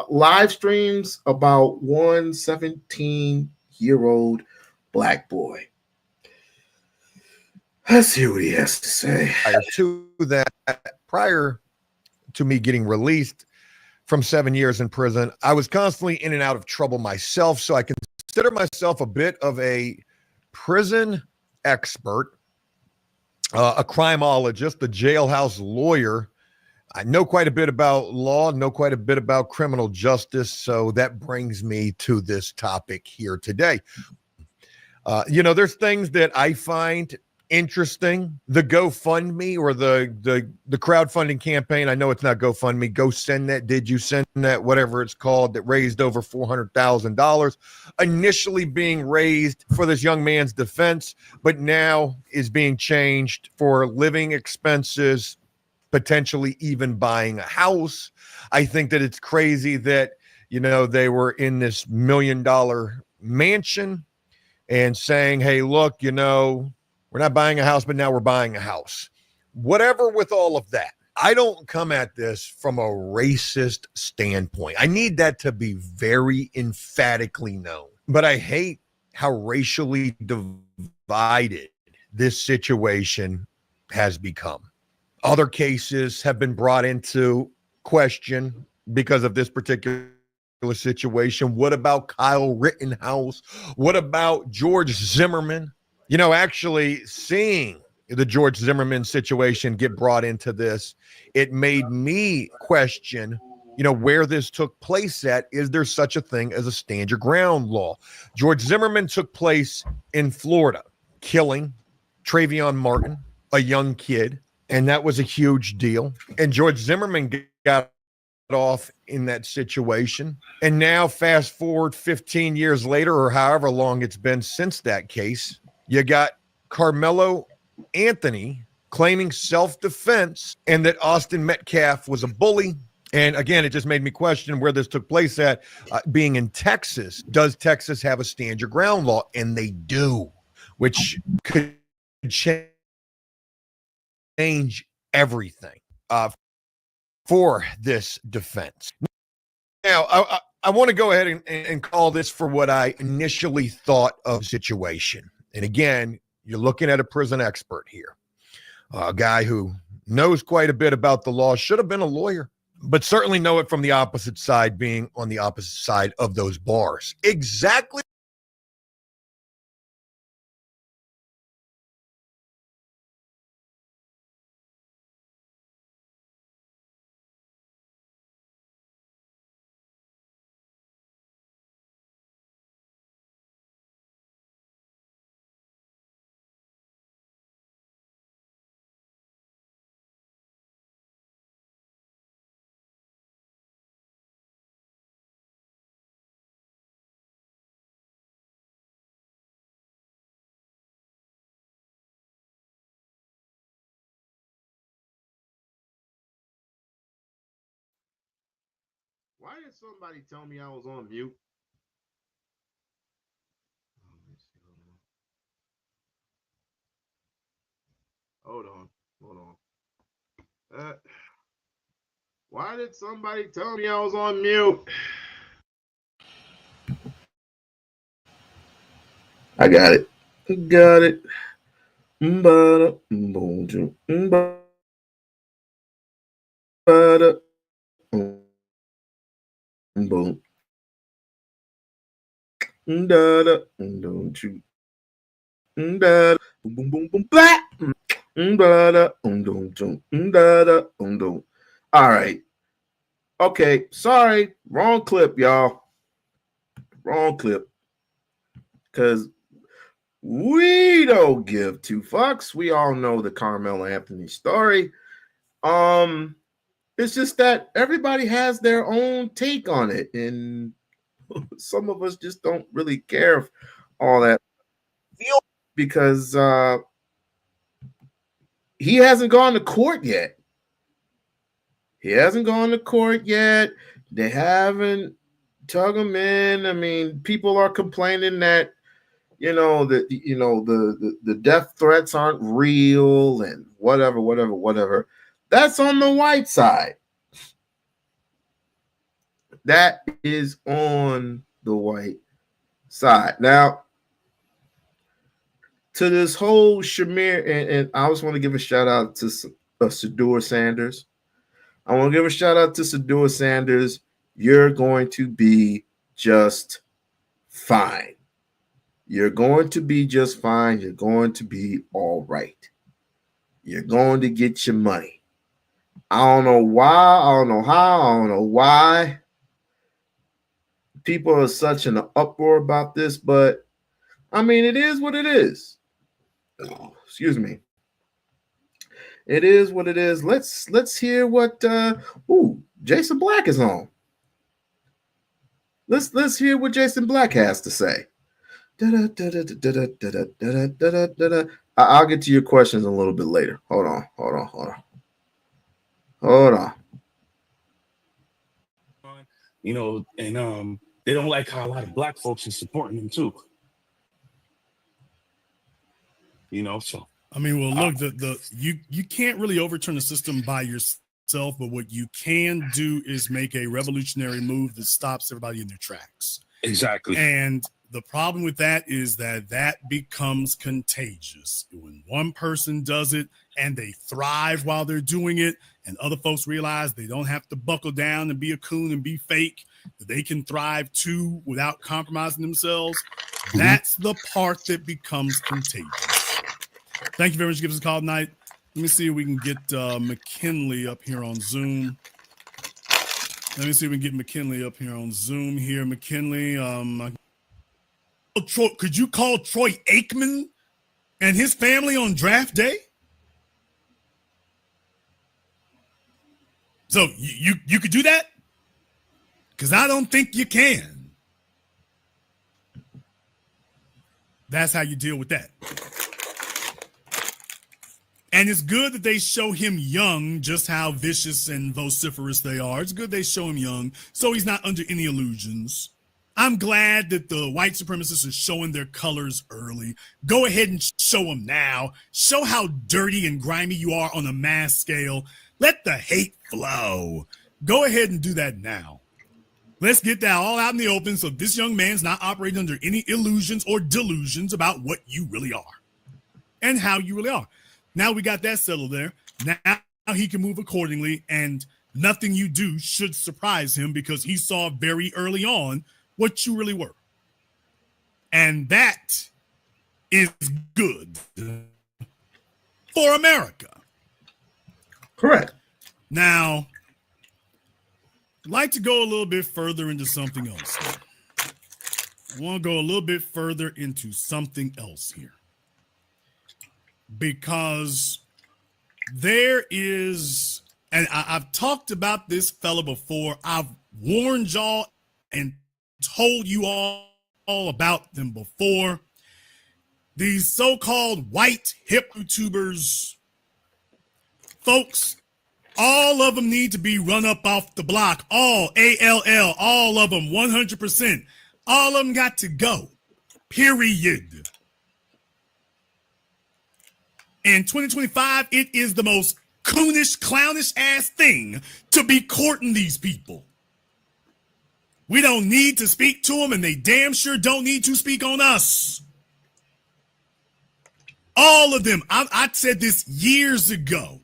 live streams about one 17-year-old black boy. Let's hear what he has to say. Prior to me getting released from 7 years in prison, I was constantly in and out of trouble myself, so I consider myself a bit of a prison expert, a criminologist, a jailhouse lawyer. I know quite a bit about law, know quite a bit about criminal justice, so that brings me to this topic here today. There's things that I find interesting. The GoFundMe or the crowdfunding campaign. I know it's not GoFundMe. Go Send That. Did you send that? Whatever it's called, that raised over $400,000, initially being raised for this young man's defense, but now is being changed for living expenses, potentially even buying a house. I think that it's crazy that, they were in this $1 million mansion and saying, hey, look, we're not buying a house, but now we're buying a house. Whatever with all of that. I don't come at this from a racist standpoint. I need that to be very emphatically known. But I hate how racially divided this situation has become. Other cases have been brought into question because of this particular situation. What about Kyle Rittenhouse? What about George Zimmerman? Actually seeing the George Zimmerman situation get brought into this, it made me question, where this took place at. Is there such a thing as a stand your ground law? George Zimmerman took place in Florida, killing Trayvon Martin, a young kid, and that was a huge deal. And George Zimmerman got off in that situation. And now fast forward 15 years later, or however long it's been since that case, you got Carmelo Anthony claiming self-defense and that Austin Metcalf was a bully. And again, it just made me question where this took place at. Being in Texas, does Texas have a stand your ground law? And they do, which could change everything for this defense. Now, I want to go ahead and call this for what I initially thought of the situation. And again, you're looking at a prison expert here, a guy who knows quite a bit about the law, should have been a lawyer, but certainly know it from the opposite side, being on the opposite side of those bars. Exactly Why did somebody tell me I was on mute? Hold on. Why did somebody tell me I was on mute? I got it. Boom. Don't you? Boom boom boom boom blah. All right. Okay. Sorry. Wrong clip, y'all. Wrong clip. Because we don't give two fucks. We all know the Carmelo Anthony story. It's just that everybody has their own take on it, and some of us just don't really care all that because he hasn't gone to court yet. They haven't tug him in. I mean, people are complaining that the death threats aren't real and whatever. That's on the white side. That is on the white side. Now, to this whole Shamir, and I just want to give a shout out to Sador Sanders. You're going to be just fine. You're going to be just fine. You're going to be all right. You're going to get your money. I don't know why. I don't know how. I don't know why people are such an uproar about this, but I mean, it is what it is. Excuse me. It is what it is. Let's hear what Jason Black is on. Let's hear what Jason Black has to say. I'll get to your questions a little bit later. Hold on. And they don't like how a lot of black folks are supporting them too. So I mean, well, look, you can't really overturn the system by yourself, but what you can do is make a revolutionary move that stops everybody in their tracks. Exactly. And the problem with that is that becomes contagious. When one person does it and they thrive while they're doing it, and other folks realize they don't have to buckle down and be a coon and be fake, that they can thrive too without compromising themselves, that's the part that becomes contagious. Thank you very much for giving us a call tonight. Let me see if we can get McKinley up here on Zoom. Here, McKinley. Troy, could you call Troy Aikman and his family on draft day? So you could do that? Because I don't think you can. That's how you deal with that. And it's good that they show him young, just how vicious and vociferous they are. It's good they show him young, so he's not under any illusions. I'm glad that the white supremacists are showing their colors early. Go ahead and show them now. Show how dirty and grimy you are on a mass scale. Let the hate flow. Go ahead and do that now. Let's get that all out in the open so this young man's not operating under any illusions or delusions about what you really are and how you really are. Now we got that settled there. Now he can move accordingly, and nothing you do should surprise him because he saw very early on what you really were. And that is good for America. Correct. Now, I'd like to go a little bit further into something else. I want to go a little bit further into something else here. Because there is, and I've talked about this fella before. I've warned y'all and told you all about them before. These so-called white hip YouTubers, folks, All of them need to be run up off the block. All, A-L-L, all of them, 100%. All of them got to go, period. In 2025, it is the most coonish, clownish ass thing to be courting these people. We don't need to speak to them, and they damn sure don't need to speak on us. All of them. I said this years ago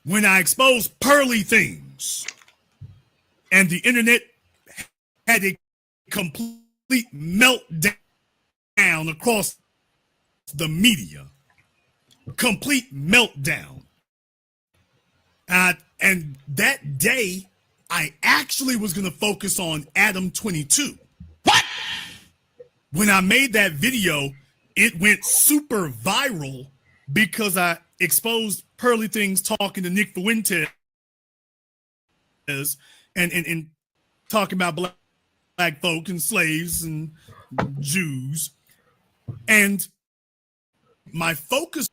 when I exposed pearly things and the internet had a complete meltdown across the media. Complete meltdown. And that day, I actually was going to focus on Adam 22. What? When I made that video, it went super viral because I exposed pearly things talking to Nick Fuentes and talking about black folk and slaves and Jews. And my focus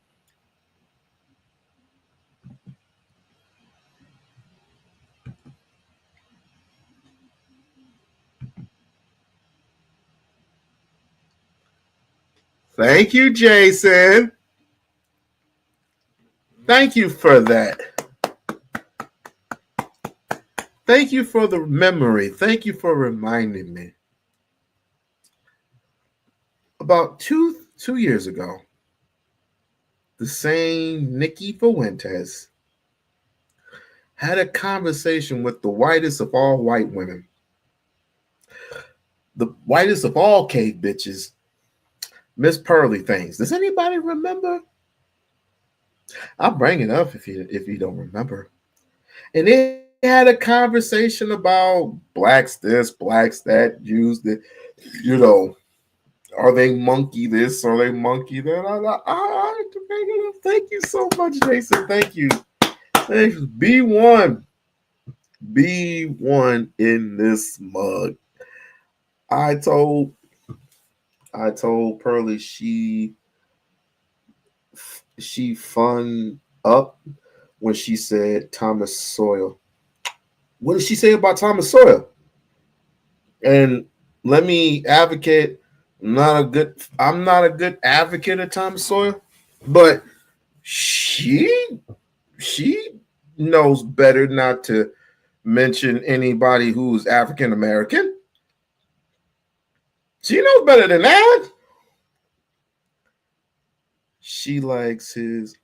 Thank you, Jason. Thank you for that. Thank you for the memory. Thank you for reminding me. About two years ago, the same Nicky Fuentes had a conversation with the whitest of all white women, the whitest of all cave bitches, Miss Pearly Things. Does anybody remember? I'll bring it up if you don't remember. And they had a conversation about blacks this, blacks that, Jews that, you know, are they monkey this, are they monkey that? I had to bring it up. Thank you so much, Jason. Thank you. Thank you. B1 in this mug. I told Pearly she fun up when she said Thomas Sawyer. What did she say about Thomas Sawyer? And let me advocate. I'm not a good advocate of Thomas Sawyer, but she knows better not to mention anybody who's African American. She knows better than that. She likes his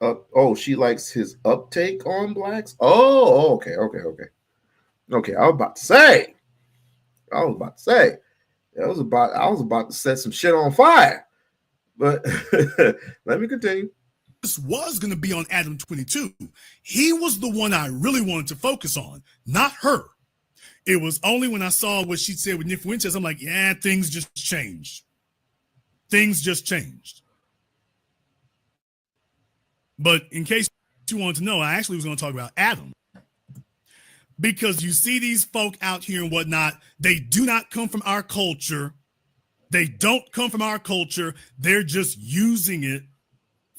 she likes his uptake on blacks. Oh, okay. I was about to say. I was about to set some shit on fire. But let me continue. This was going to be on Adam 22. He was the one I really wanted to focus on, not her. It was only when I saw what she said with Nick Fuentes, I'm like, yeah, things just changed. Things just changed. But in case you want to know, I actually was going to talk about Adam. Because you see these folk out here and whatnot, they do not come from our culture. They don't come from our culture. They're just using it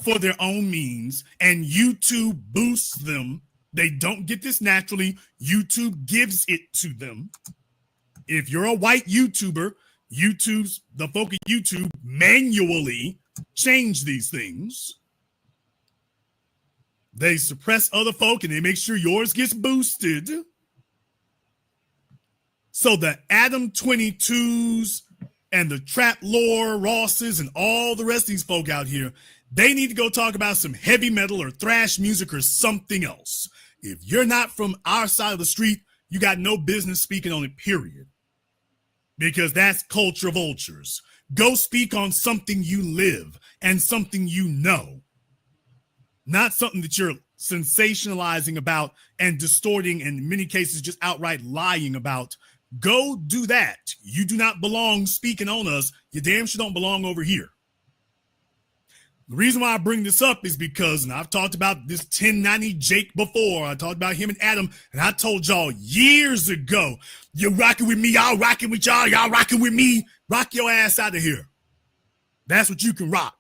for their own means, and YouTube boosts them. They don't get this naturally. YouTube gives it to them. If you're a white YouTuber, the folk at YouTube manually change these things. They suppress other folk and they make sure yours gets boosted. So the Adam 22s and the Trap Lore Rosses and all the rest of these folk out here, they need to go talk about some heavy metal or thrash music or something else. If you're not from our side of the street, you got no business speaking on it, period. Because that's culture vultures. Go speak on something you live and something you know. Not something that you're sensationalizing about and distorting and in many cases just outright lying about. Go do that. You do not belong speaking on us. You damn sure don't belong over here. The reason why I bring this up is because, and I've talked about this 1090 Jake before. I talked about him and Adam, and I told y'all years ago, you're rocking with me, y'all rocking with y'all, y'all rocking with me. Rock your ass out of here. That's what you can rock.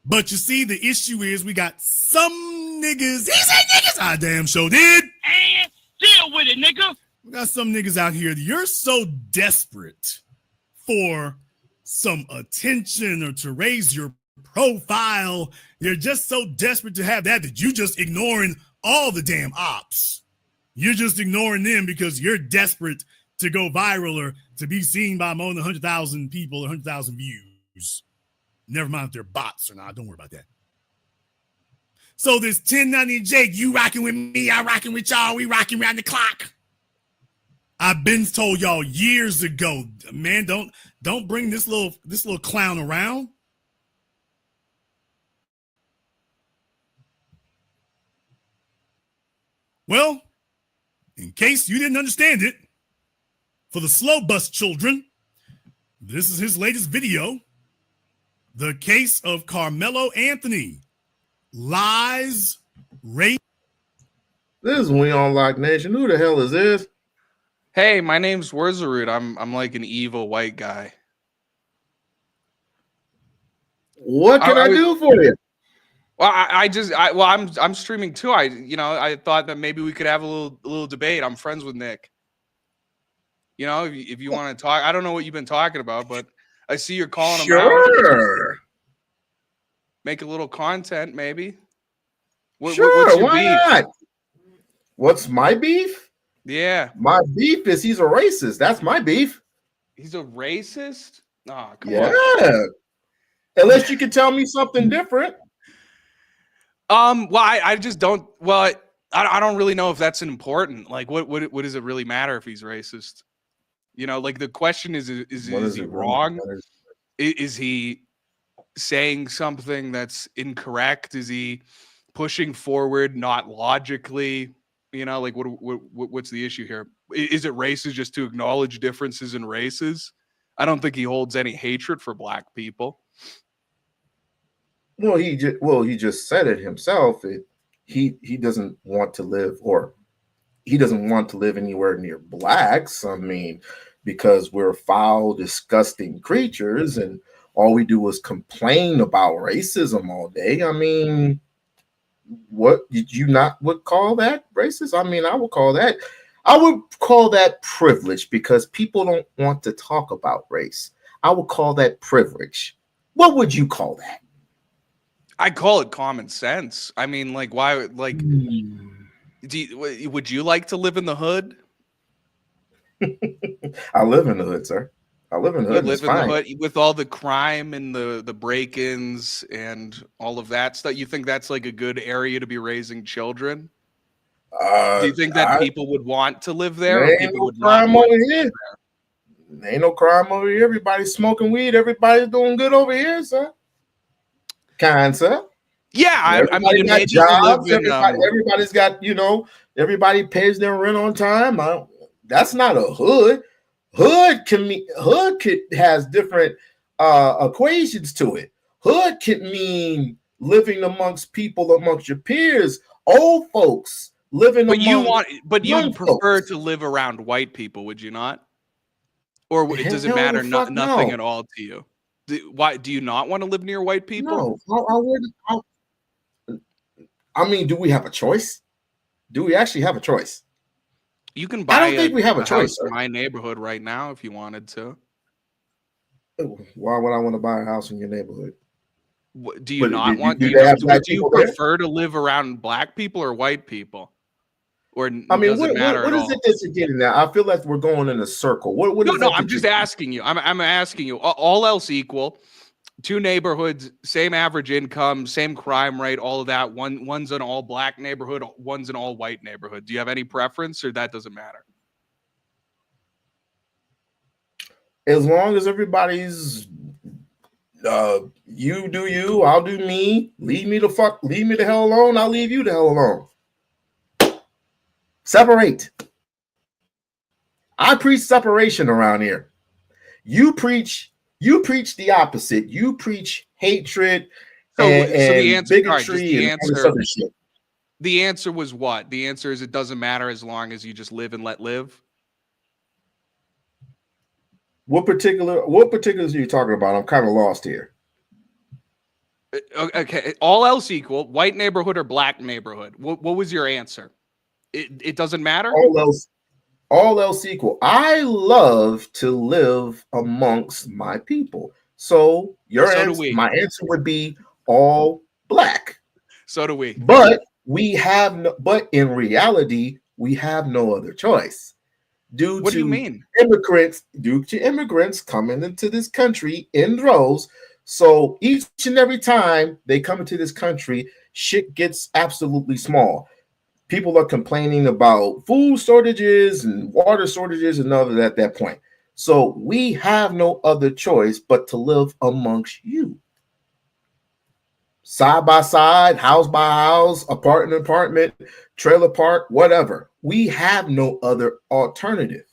But you see, the issue is we got some niggas. He said niggas. I damn sure did. And deal with it, nigga. We got some niggas out here. You're so desperate for some attention or to raise your profile. You're just so desperate to have that you just ignoring all the damn ops. You're just ignoring them because you're desperate to go viral or to be seen by more than 100,000 people or 100,000 views. Never mind if they're bots or not. Don't worry about that. So this 1090 Jake, you rocking with me, I rocking with y'all, we rocking around the clock. I've been told y'all years ago, man, don't bring this little clown around. Well, in case you didn't understand it, for the slow bus children, this is his latest video. The case of Carmelo Anthony. Lies, rape. This is We-On-Loc Nation. Who the hell is this? Hey, my name's Wurzerud. I'm like an evil white guy. What can I do for you? Well, I'm streaming too. I thought that maybe we could have a little debate. I'm friends with Nick. You know, if you want to talk, I don't know what you've been talking about, but I see you're calling him out. Sure. Make a little content, maybe. What's Sure, your why beef? not? What's my beef? Yeah. My beef is he's a racist. That's my beef. He's a racist? Oh, come Yeah. on. Unless you can tell me something different. Well, I just don't. Well, I don't really know if that's important. Like, what does it really matter if he's racist? You know, like the question is he wrong? Is he saying something that's incorrect? Is he pushing forward not logically? You know, like what's the issue here? Is it racist just to acknowledge differences in races? I don't think he holds any hatred for black people. Well, he just said it himself. He doesn't want to live, or he doesn't want to live anywhere near blacks. I mean, because we're foul, disgusting creatures, and all we do is complain about racism all day. I mean, what did you not would call that racist? I mean, I would call that privilege, because people don't want to talk about race. I would call that privilege. What would you call that? I call it common sense. I mean, like, why? Like, would you like to live in the hood? I live in the hood, sir. I live in the hood. You live in the hood with all the crime and the break-ins and all of that stuff. You think that's like a good area to be raising children? Do you think that people would want to live there? Or people would not crime want over to live here. there? Ain't no crime over here. Everybody's smoking weed. Everybody's doing good over here, sir. Kind, sir. Yeah, I mean, got maybe jobs. you live in, Everybody's got, everybody pays their rent on time. That's not a hood. Hood has different equations to it. Hood can mean living amongst people, amongst your peers, old folks living among. But you'd prefer to live around white people, would you not? Or does it matter nothing at all to you? Why do you not want to live near white people? No, I mean, do we have a choice? Do we actually have a choice? You can buy. I don't think we have a choice in my neighborhood right now if you wanted to. Why would I want to buy a house in your neighborhood? Do you not want? Do you prefer to live around black people or white people? Or I mean, what is it that you're getting at? I feel like we're going in a circle. No, I'm just asking you. I'm asking you. All else equal, two neighborhoods, same average income, same crime rate, all of that. One's an all black neighborhood, one's an all white neighborhood. Do you have any preference, or that doesn't matter? As long as everybody's you do you, I'll do me. Leave me the hell alone. I'll leave you the hell alone. Separate. I preach separation around here. You preach the opposite. You preach hatred and the answer, bigotry and all this other shit. The answer was what? The answer is it doesn't matter as long as you just live and let live. What particulars are you talking about? I'm kind of lost here. Okay, all else equal, white neighborhood or black neighborhood? What was your answer? It doesn't matter? All else equal. I love to live amongst my people. So my answer would be all black. So do we. But but in reality, we have no other choice. What do you mean? Due to immigrants coming into this country in droves. So each and every time they come into this country, shit gets absolutely small. People are complaining about food shortages and water shortages and all of that at that point. So we have no other choice but to live amongst you. Side by side, house by house, apartment, trailer park, whatever. We have no other alternative.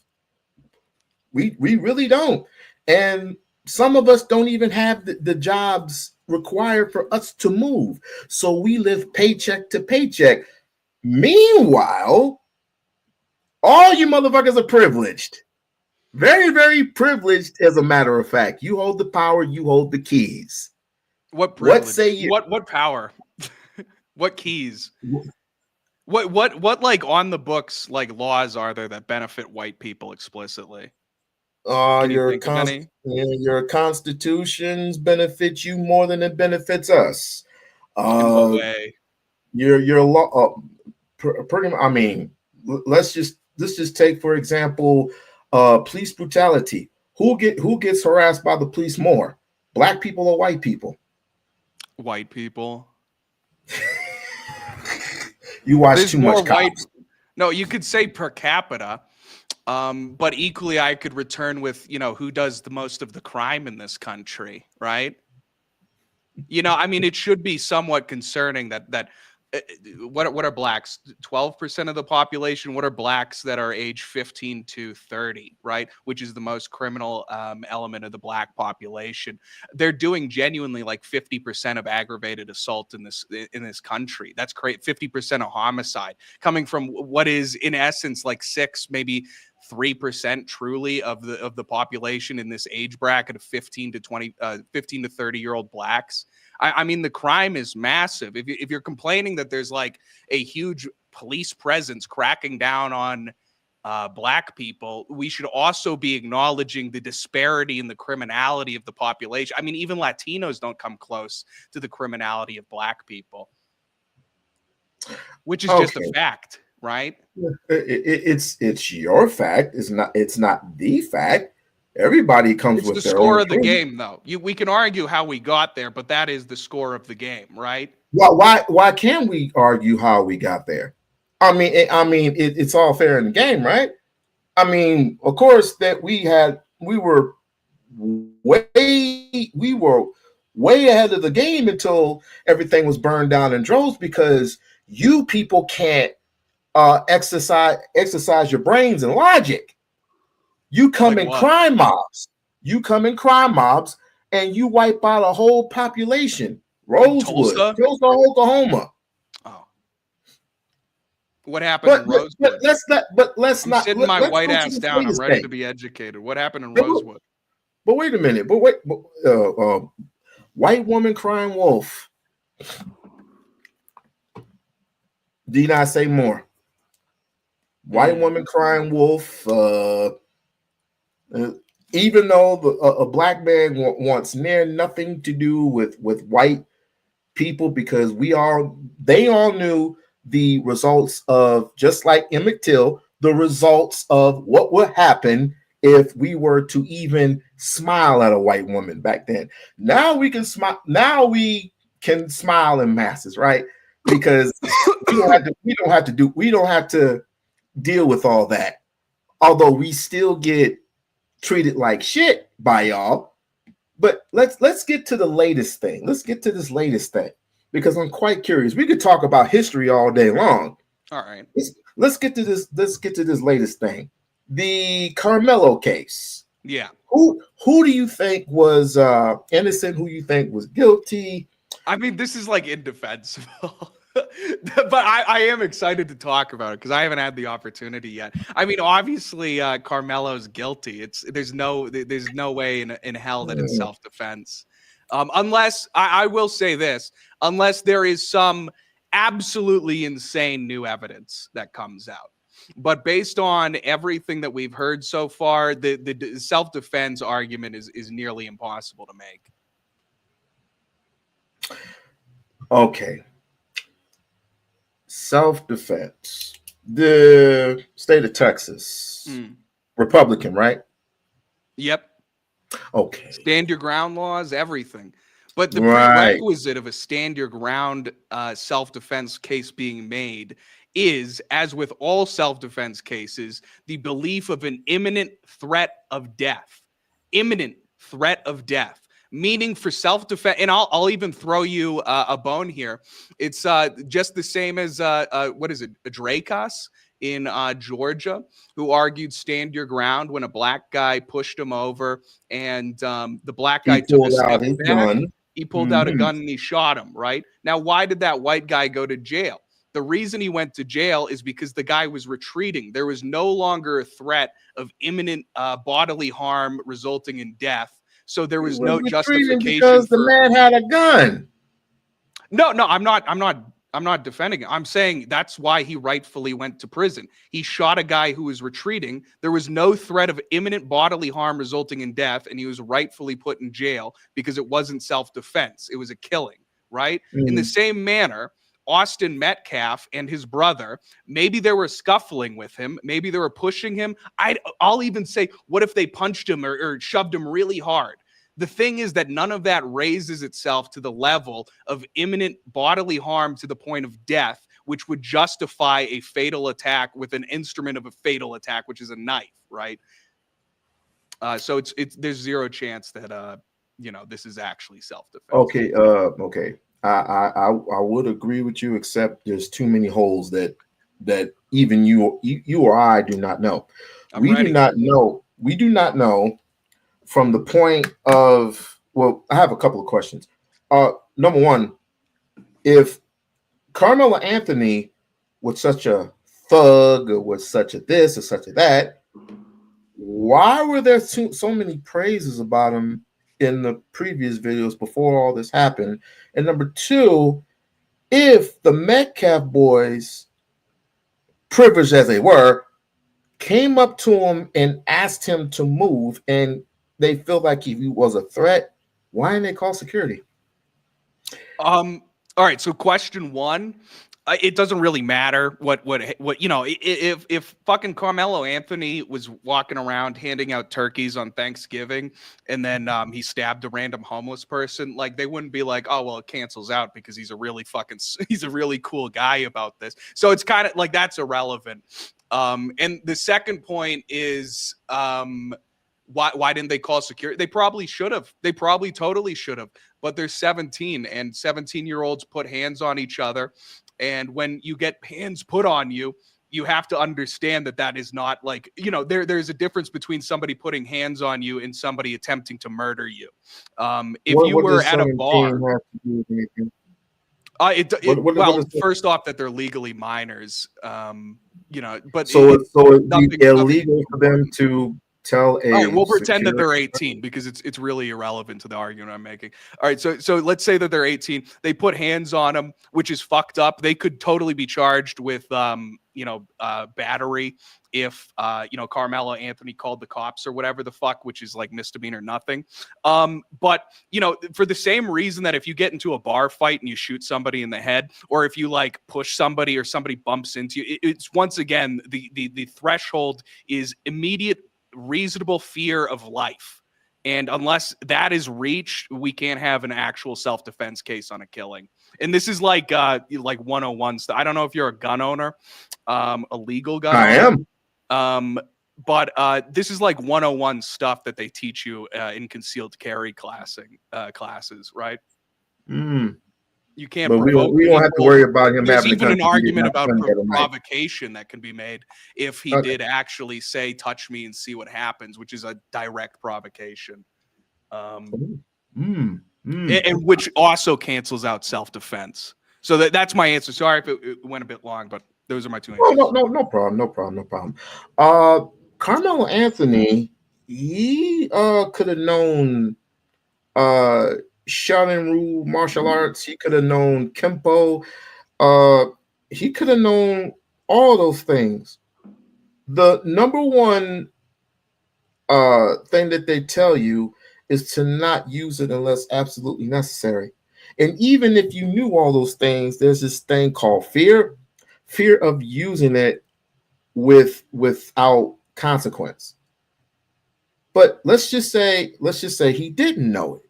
We really don't. And some of us don't even have the jobs required for us to move. So we live paycheck to paycheck. Meanwhile, all you motherfuckers are privileged. Very, very privileged, as a matter of fact. You hold the power, you hold the keys. What privilege? What say you? What power? What keys? What like on the books like laws are there that benefit white people explicitly? Your constitutions benefit you more than it benefits us. In what way? Your law, pretty. I mean, let's just take for example, police brutality. Who gets harassed by the police more? Black people or white people? White people. You watch too much Cops. No, you could say per capita. But equally, I could return with, who does the most of the crime in this country, right? I mean, it should be somewhat concerning that what are blacks? 12% of the population. What are blacks that are age 15 to 30, right? Which is the most criminal element of the black population. They're doing genuinely like 50% of aggravated assault in this country. That's great. 50% of homicide coming from what is in essence like 6, maybe 3% truly of the population in this age bracket of 15 to 30-year-old blacks. I mean, the crime is massive. If you're complaining that there's like a huge police presence cracking down on black people, we should also be acknowledging the disparity in the criminality of the population. I mean, even Latinos don't come close to the criminality of black people, which is just a fact, right? It's your fact. It's not the fact. Everybody comes with the their score own of the truth. game, though. We can argue how we got there, but that is the score of the game, right? Why can't we argue how we got there? I mean, it's all fair in the game, right? I mean, of course that we were way ahead of the game until everything was burned down in droves because you people can't exercise your brains and logic. You come in crime mobs. And you wipe out a whole population. Rosewood, Tulsa, Oklahoma. Oh, what happened in Rosewood? Let's I'm not. sitting my white go to ass the down. I'm latest ready thing. to be educated. What happened in Rosewood? But wait a minute. White woman crying wolf. Did I say more? White woman crying wolf. Even though a black man wants near nothing to do with white people, because they all knew the results of, just like Emmett Till, the results of what would happen if we were to even smile at a white woman back then. Now we can smile. Now we can smile in masses, right? Because we don't have to deal with all that. Although we still get treated like shit by y'all. But let's get to the latest thing. Let's get to this latest thing because I'm quite curious. We could talk about history all day long. All right. Let's get to this. Let's get to this latest thing. The Carmelo case. Yeah. Who do you think was innocent? Who you think was guilty? I mean, this is like indefensible. But I am excited to talk about it because I haven't had the opportunity yet. I mean, obviously, Carmelo's guilty. There's no way in hell that it's self-defense. Unless I will say this, unless there is some absolutely insane new evidence that comes out. But based on everything that we've heard so far, the self-defense argument is nearly impossible to make. Okay. Self-defense. The state of Texas, Republican, right? Yep. Okay. Stand your ground laws, everything. But the Right. prerequisite of a stand your ground self-defense case being made is, as with all self-defense cases, the belief of an imminent threat of death. Imminent threat of death. Meaning for self-defense, and I'll even throw you a bone here. It's just the same as what is it, Dracos in Georgia, who argued stand your ground when a black guy pushed him over, and the black guy took a step back. Gun. He pulled out a gun and he shot him. Right now, why did that white guy go to jail? The reason he went to jail is because the guy was retreating. There was no longer a threat of imminent bodily harm resulting in death. So there was no justification because the man had a gun. No, I'm not defending it. I'm saying that's why he rightfully went to prison. He shot a guy who was retreating. There was no threat of imminent bodily harm resulting in death, and he was rightfully put in jail because it wasn't self-defense. It was a killing, right? In the same manner, Austin Metcalf and his brother, maybe they were scuffling with him. Maybe they were pushing him. I'll even say, what if they punched him or shoved him really hard? The thing is that none of that raises itself to the level of imminent bodily harm to the point of death, which would justify a fatal attack with an instrument of a fatal attack, which is a knife, right? So there's zero chance that this is actually self-defense. Okay, okay. I would agree with you, except there's too many holes that even you or I do not know. We do not know from the point of, well, I have a couple of questions. Number one, if Carmelo Anthony was such a thug or was such a this or such a that, why were there so many praises about him in the previous videos before all this happened? And number two, if the Metcalf boys, privileged as they were, came up to him and asked him to move, and they feel like he was a threat, why didn't they call security? All right. So question one, it doesn't really matter what if fucking Carmelo Anthony was walking around handing out turkeys on Thanksgiving and then he stabbed a random homeless person, like they wouldn't be like, oh well, it cancels out because he's a really cool guy about this. So it's kind of like that's irrelevant. And the second point is why didn't they call security? They probably should have. They probably totally should have. But they're 17, and 17-year-olds put hands on each other. And when you get hands put on you, you have to understand that is not like, there's a difference between somebody putting hands on you and somebody attempting to murder you. If you were at a bar, first off, that they're legally minors, but so it'd be illegal for them to tell a. All right, we'll pretend that they're 18 because it's really irrelevant to the argument I'm making. All right, so let's say that they're 18. They put hands on them, which is fucked up. They could totally be charged with battery if Carmelo Anthony called the cops or whatever the fuck, which is like misdemeanor nothing. But for the same reason that if you get into a bar fight and you shoot somebody in the head, or if you like push somebody or somebody bumps into you, it's once again the threshold is immediate reasonable fear of life, and unless that is reached, we can't have an actual self-defense case on a killing. And this is like 101 stuff. I don't know if you're a gun owner, a legal gun owner. I am. But this is like 101 stuff that they teach you in concealed carry classes, right? You can't. But we don't have to worry about him. There's having even an argument about provocation provocation that can be made if he did actually say, touch me and see what happens, which is a direct provocation. And which also cancels out self-defense. So that's my answer. Sorry if it went a bit long, but those are my two answers. No problem. Carmelo Anthony, he could have known Shaolin rule martial arts. He could have known Kempo. He could have known all those things. The number one thing that they tell you is to not use it unless absolutely necessary. And even if you knew all those things, there's this thing called fear of using it without consequence. But let's just say he didn't know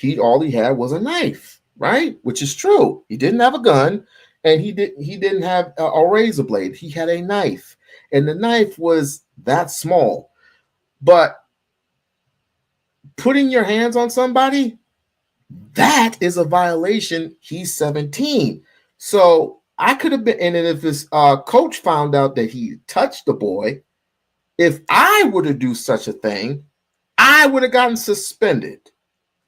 it. All he had was a knife, right? Which is true. He didn't have a gun, and he didn't have a razor blade. He had a knife, and the knife was that small. But putting your hands on somebody, that is a violation. He's 17. So I could have been, and if his coach found out that he touched the boy, if I were to do such a thing, I would have gotten suspended.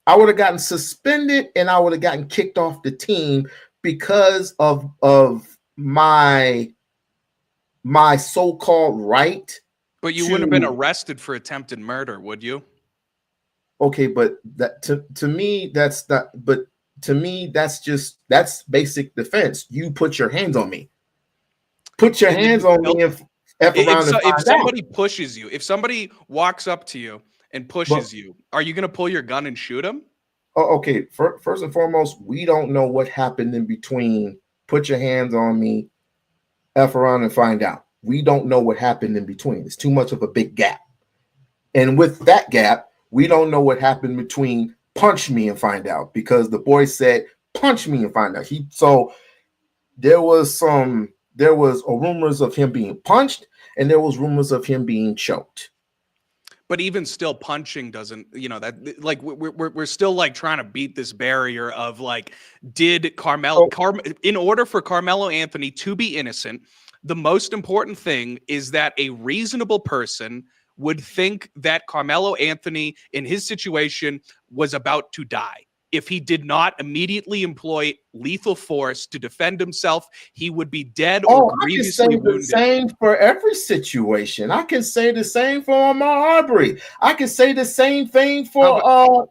I would have gotten suspended, and I would have gotten kicked off the team because of my so-called right. But you wouldn't have been arrested for attempted murder, would you? Okay, but that to me that's not. But to me that's basic defense. You put your hands on me. Put your hands on me and if somebody pushes you, if somebody walks up to you and pushes you, are you going to pull your gun and shoot him? Oh, okay. First and foremost, we don't know what happened in between. Put your hands on me, F around and find out. We don't know what happened in between. It's too much of a big gap. And with that gap, we don't know what happened between punch me and find out, because the boy said, punch me and find out. So there was rumors of him being punched, and there was rumors of him being choked. But even still, punching doesn't, that like we're still like trying to beat this barrier of like, did in order for Carmelo Anthony to be innocent, the most important thing is that a reasonable person would think that Carmelo Anthony in his situation was about to die. If he did not immediately employ lethal force to defend himself, he would be dead or grievously wounded. I can say the same for every situation. I can say the same for Ahmaud Arbery. I can say the same thing for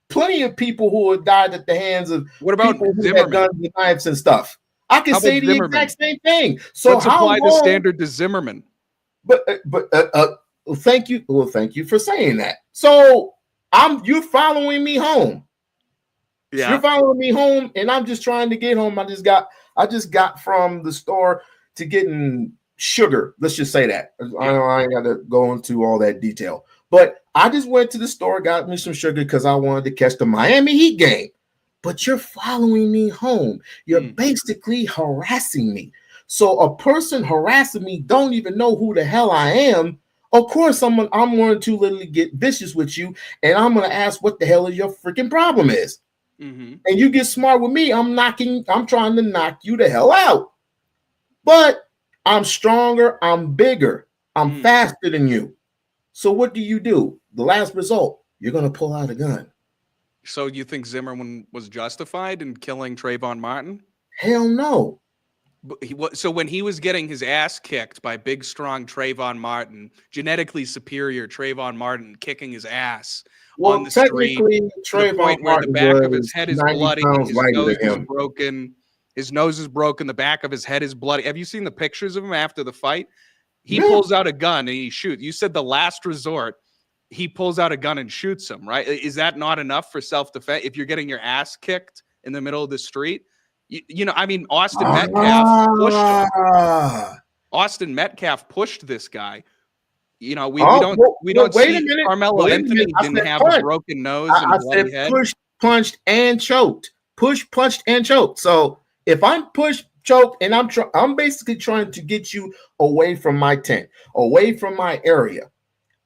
plenty of people who have died at the hands of people who had guns and knives and stuff. I can say the exact same thing. So let's apply the standard to Zimmerman. But thank you. Well, thank you for saying that. So you're following me home. Yeah. You're following me home, and I'm just trying to get home. I just got from the store to getting sugar. Let's just say that. I ain't got to go into all that detail. But I just went to the store, got me some sugar because I wanted to catch the Miami Heat game. But you're following me home. You're basically harassing me. So a person harassing me don't even know who the hell I am. Of course, I'm going to literally get vicious with you, and I'm going to ask what the hell is your freaking problem is. Mm-hmm. And you get smart with me. I'm trying to knock you the hell out. But I'm stronger. I'm bigger. I'm faster than you. So what do? The last result, you're going to pull out a gun. So you think Zimmerman was justified in killing Trayvon Martin? Hell no. So when he was getting his ass kicked by big, strong Trayvon Martin, genetically superior Trayvon Martin kicking his ass on the street, to the point where the back of his head is bloody, his nose is broken, the back of his head is bloody. Have you seen the pictures of him after the fight? He pulls out a gun and he shoots. You said the last resort, he pulls out a gun and shoots him, right? Is that not enough for self-defense if you're getting your ass kicked in the middle of the street? Austin Metcalf pushed him. Austin Metcalf pushed this guy. We don't see Carmelo Anthony didn't have a broken nose and a bloody head. Pushed, punched, and choked. Push, punched, and choked. So if I'm pushed, choked, and I'm basically trying to get you away from my tent, away from my area,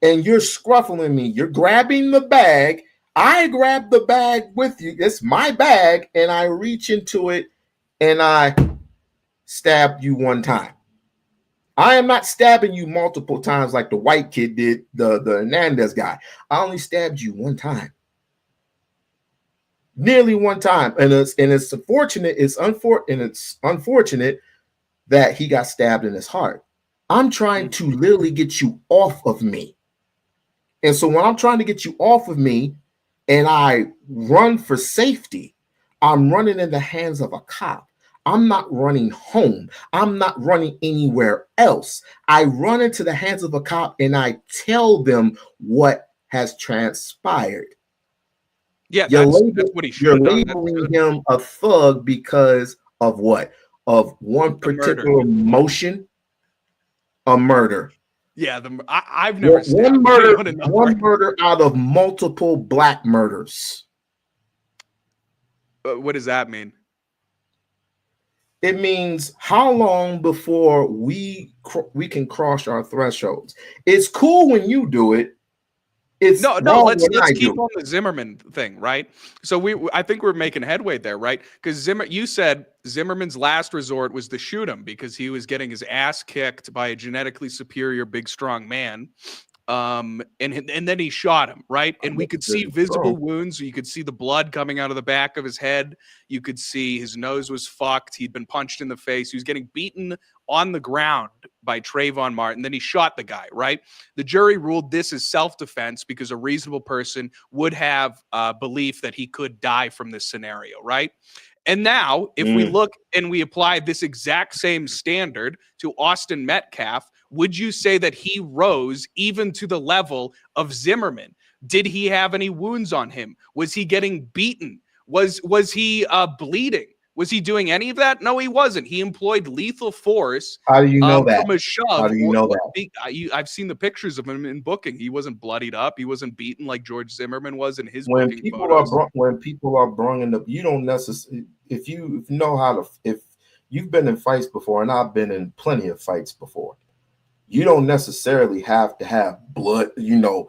and you're scruffling me, you're grabbing the bag. I grab the bag with you. It's my bag, and I reach into it, and I stab you one time. I am not stabbing you multiple times like the white kid did, the Hernandez guy. I only stabbed you one time. Nearly one time. And it's unfortunate, it's unfortunate that he got stabbed in his heart. I'm trying to literally get you off of me. And so when I'm trying to get you off of me, and I run for safety, I'm running in the hands of a cop. I'm not running home. I'm not running anywhere else. I run into the hands of a cop and I tell them what has transpired. Yeah, that's what he should have done. You're labeling him a thug because of what? Of one particular motion, a murder. Yeah, I've never one murder out of multiple black murders. What does that mean? It means how long before we can cross our thresholds. It's cool when you do it. It's no. Let's keep on the Zimmerman thing, right? So I think we're making headway there, right? Because you said Zimmerman's last resort was to shoot him because he was getting his ass kicked by a genetically superior, big, strong man. And then he shot him, right? And we could see visible wounds. You could see the blood coming out of the back of his head. You could see his nose was fucked. He'd been punched in the face. He was getting beaten on the ground by Trayvon Martin. Then he shot the guy, right? The jury ruled this as self-defense because a reasonable person would have belief that he could die from this scenario, right? And now, if we look and we apply this exact same standard to Austin Metcalf, would you say that he rose even to the level of Zimmerman? Did he have any wounds on him? Was he getting beaten? Was he bleeding? Was he doing any of that? No, he wasn't. He employed lethal force. How do you know that? From a shove. How do you know that? I've seen the pictures of him in booking. He wasn't bloodied up. He wasn't beaten like George Zimmerman was in his when booking people photos. when people are bringing up, you don't necessarily, if you know how to, if you've been in fights before, and I've been in plenty of fights before, you don't necessarily have to have blood, vein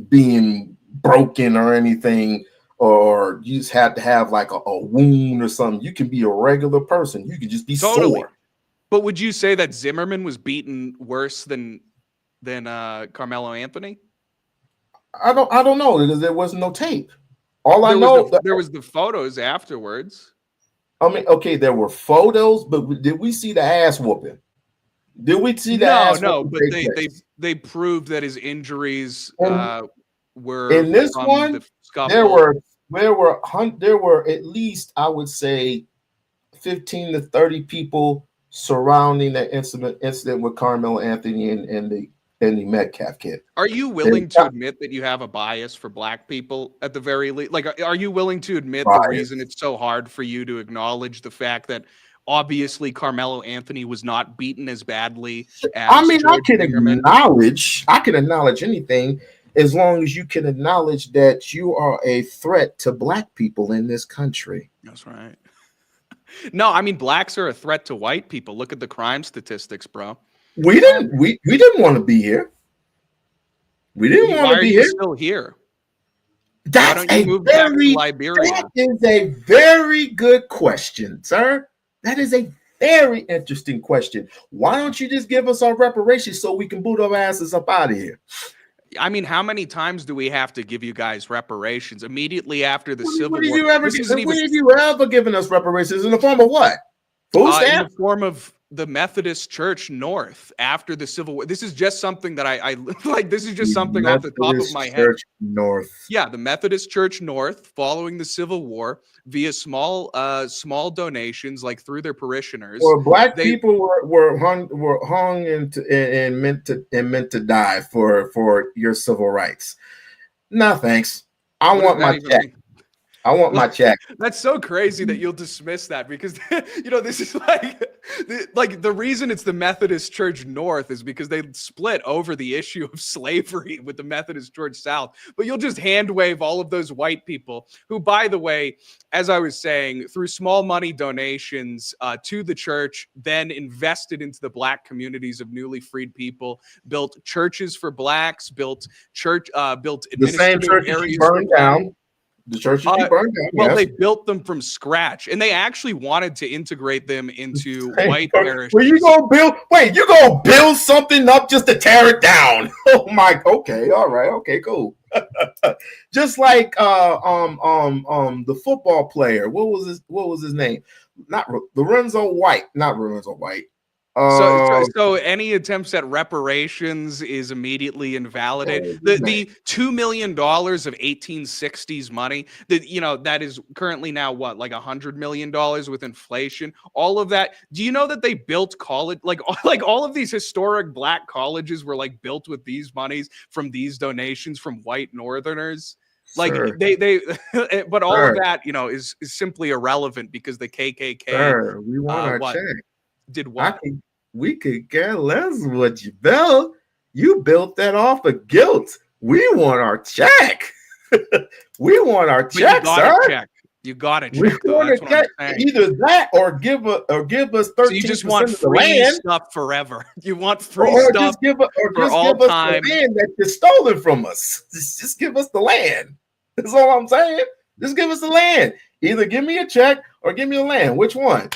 being broken or anything, or you just have to have like a wound or something. You can be a regular person. You can just be sore. But would you say that Zimmerman was beaten worse than Carmelo Anthony? I don't know because there was no tape. All I know there was the photos afterwards. I mean, okay, there were photos, but did we see the ass whooping? Did we see the ass? No, but they proved that his injuries were in this from one. The scuffle. There were at least, I would say, 15 to 30 people surrounding that incident with Carmelo Anthony and the Metcalf kid. Are you willing to admit that you have a bias for black people at the very least? Like, are you willing to admit the reason it's so hard for you to acknowledge the fact that obviously Carmelo Anthony was not beaten as badly as I can acknowledge anything as long as you can acknowledge that you are a threat to black people in this country. That's right. No, I mean, blacks are a threat to white people. Look at the crime statistics, bro. We didn't want to be here. We didn't want to be here. Still here. That is a very good question, sir. That is a very interesting question. Why don't you just give us our reparations so we can boot our asses up out of here? I mean, how many times do we have to give you guys reparations immediately after the Civil War? When have you ever given us reparations in the form of what? Food stamps? In the form of the Methodist Church North after the Civil War. This is just something that I like. This is just something off the top of my head. North. Yeah, the Methodist Church North, following the Civil War, via small donations, like through their parishioners. Well, black people were hung and meant to die for your civil rights. No, thanks. I want my check. I want my check. That's so crazy that you'll dismiss that because, this is like the reason it's the Methodist Church North is because they split over the issue of slavery with the Methodist Church South. But you'll just hand wave all of those white people who, by the way, as I was saying, through small money donations to the church, then invested into the black communities of newly freed people, built churches for blacks, built the same church you burned down. The churches you burned down. Well, they built them from scratch, and they actually wanted to integrate them into white parishes. Well, you gonna build something up just to tear it down? Oh my! Okay, all right, okay, cool. Just like the football player. What was his name? Not Lorenzo White. So any attempts at reparations is immediately invalidated. The $2 million of 1860s money that that is currently now what, like $100 million with inflation. All of that. Do you know that they built college, like all of these historic black colleges were like built with these monies from these donations from white Northerners? Like they but all of that, is simply irrelevant because the KKK. We want our check. Did what? We could care less what you built. You built that off of guilt. We want our check. We want our check, sir. You got to check. We want to check either that or give us 13%. So you just want free stuff forever. You want free stuff for all time. The land that you're stolen from us. Just give us the land. That's all I'm saying. Just give us the land. Either give me a check or give me the land. Which one?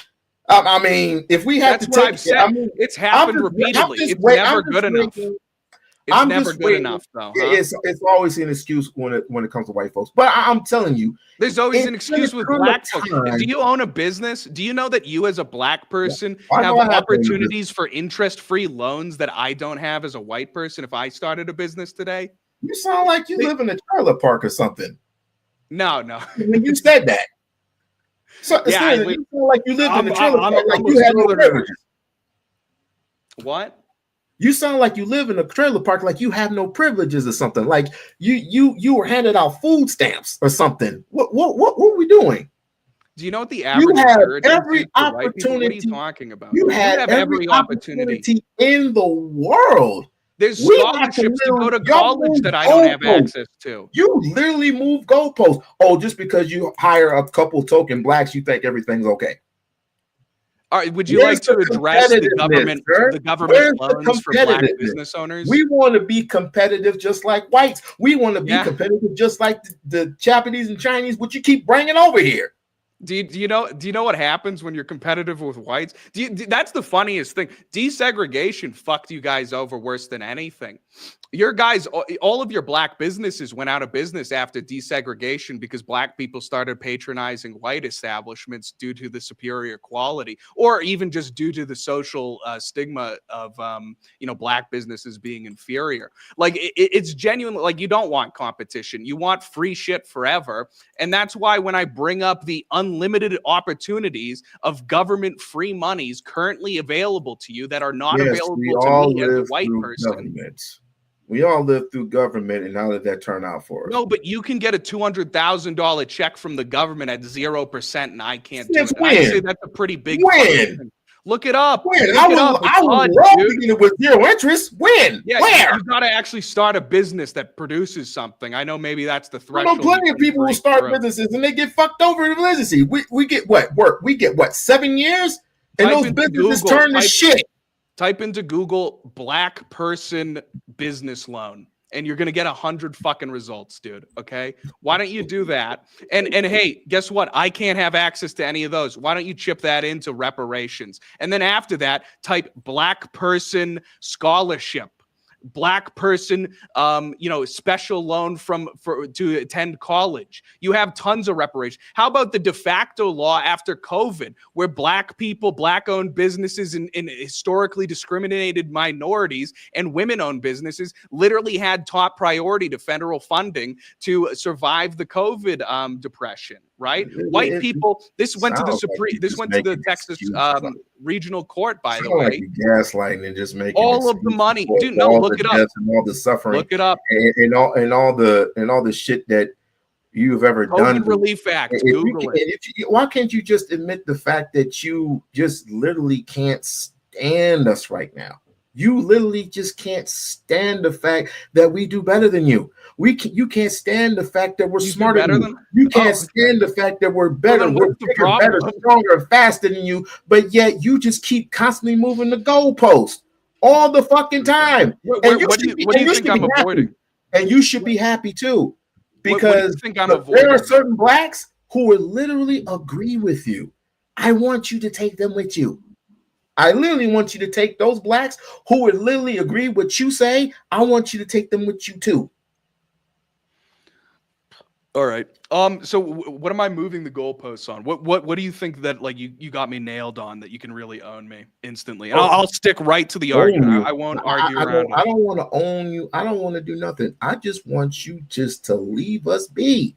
I mean, if we have to take it, I mean, it's happened repeatedly. It's never good enough. It's never good enough, though. It's always an excuse when it comes to white folks. But I'm telling you, there's always an excuse with black folks. Do you own a business? Do you know that you, as a black person, have opportunities for interest-free loans that I don't have as a white person if I started a business today? You sound like you live in a trailer park or something. No. When you said that. So yeah, you sound like you live in a trailer park like you have no privileges. What? You sound like you live in a trailer park like you have no privileges or something. Like you were handed out food stamps or something. What are we doing? Do you know what the average? You have every opportunity. What are you talking about? You have every opportunity in the world. There's scholarships to go to college that I don't have access to. You literally move goalposts. Oh, just because you hire a couple token blacks, you think everything's okay. All right, would you like to address the government loans for black business owners? We want to be competitive just like whites. We want to be competitive just like the Japanese and Chinese, which you keep bringing over here. Do you know what happens when you're competitive with whites? That's the funniest thing. Desegregation fucked you guys over worse than anything. Your guys, all of your black businesses went out of business after desegregation because black people started patronizing white establishments due to the superior quality, or even just due to the social stigma of black businesses being inferior. Like it's genuinely like you don't want competition. You want free shit forever. And that's why when I bring up the unlimited opportunities of government free monies currently available to you that are not available to me as a white person. We all live through government, and how did that turn out for us? No, but you can get a $200,000 check from the government at 0%, and I can't do it. I say that's a pretty big win. Look it up. When? I would love to get it with zero interest. When? Yeah, where? You got to actually start a business that produces something. I know maybe that's the threshold. I know plenty of people who start businesses and they get fucked over in legitimacy. We get what? Work. We get what? 7 years? And those businesses turn to shit. Type into Google black person business loan and you're going to get 100 fucking results, dude. Okay. Why don't you do that? And hey, guess what? I can't have access to any of those. Why don't you chip that into reparations? And then after that, type black person scholarship. Black person, special loan to attend college. You have tons of reparations. How about the de facto law after COVID, where black people, black-owned businesses, and historically discriminated minorities and women-owned businesses literally had top priority to federal funding to survive the COVID depression? Right? White people. This went to the Supreme. This went to the Texas regional court. By the way, like gaslighting and just making all of the money. Dude, no, look it up. And all the suffering. Look it up. And all the shit that you've ever done. COVID Relief Act. Google it. Why can't you just admit the fact that you just literally can't stand us right now? You literally just can't stand the fact that we do better than you. You can't stand the fact that we're smarter than you. You can't stand the fact that we're better, we're bigger, better, stronger, faster than you. But yet you just keep constantly moving the goalpost all the fucking time. What do you think I'm avoiding? And you should be happy too, because there are certain blacks who will literally agree with you. I want you to take them with you. I literally want you to take those blacks who would literally agree with what you say. I want you to take them with you too. All right. So what am I moving the goalposts on? What do you think that like you got me nailed on that you can really own me instantly? And I'll stick right to the argument. I won't argue around I it. don't want to own you. I don't want to do nothing. I just want you just to leave us be.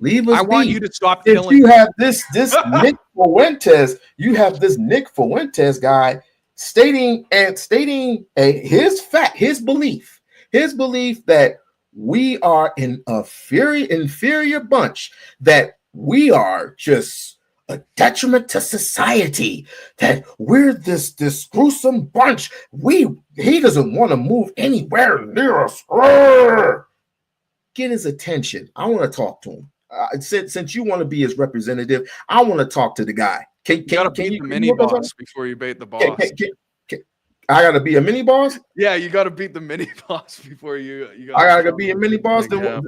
Leave us I be. want you to stop If killing. you have this Nick Fuentes, you have this Nick Fuentes guy stating his belief that we are an inferior bunch, that we are just a detriment to society, that we're this gruesome bunch. He doesn't want to move anywhere near us. Get his attention. I want to talk to him. Since you want to be his representative, I want to talk to the guy. You gotta beat the mini boss before you bait the boss. I gotta be a mini boss. Yeah, you gotta beat the mini boss before you. I gotta be a mini boss. Then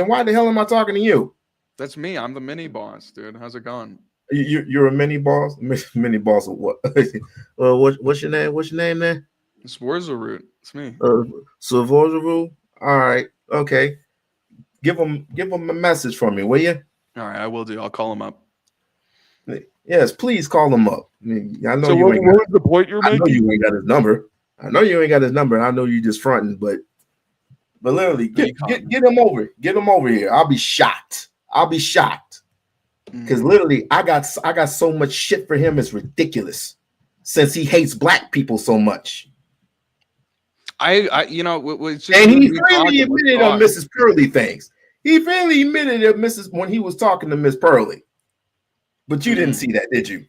why the hell am I talking to you? That's me. I'm the mini boss, dude. How's it going? You're a mini boss. Mini boss of what? What's your name? What's your name there? It's Warzaroot. It's me. So Warzaroot. All right. Okay. Give him a message from me, will you? All right, I will do. I'll call him up. Yes, please call him up. I know So you what ain't was got, the point you're I know making? you ain't got his number. I know you ain't got his number. I know you just fronting, but literally get him over. Get him over here. I'll be shocked. Because literally, I got so much shit for him. It's ridiculous. Since he hates black people so much. I you know, it's just And he freely admitted on Mrs. Pearly things. He freely admitted that when he was talking to Miss Pearly. But you didn't see that, did you?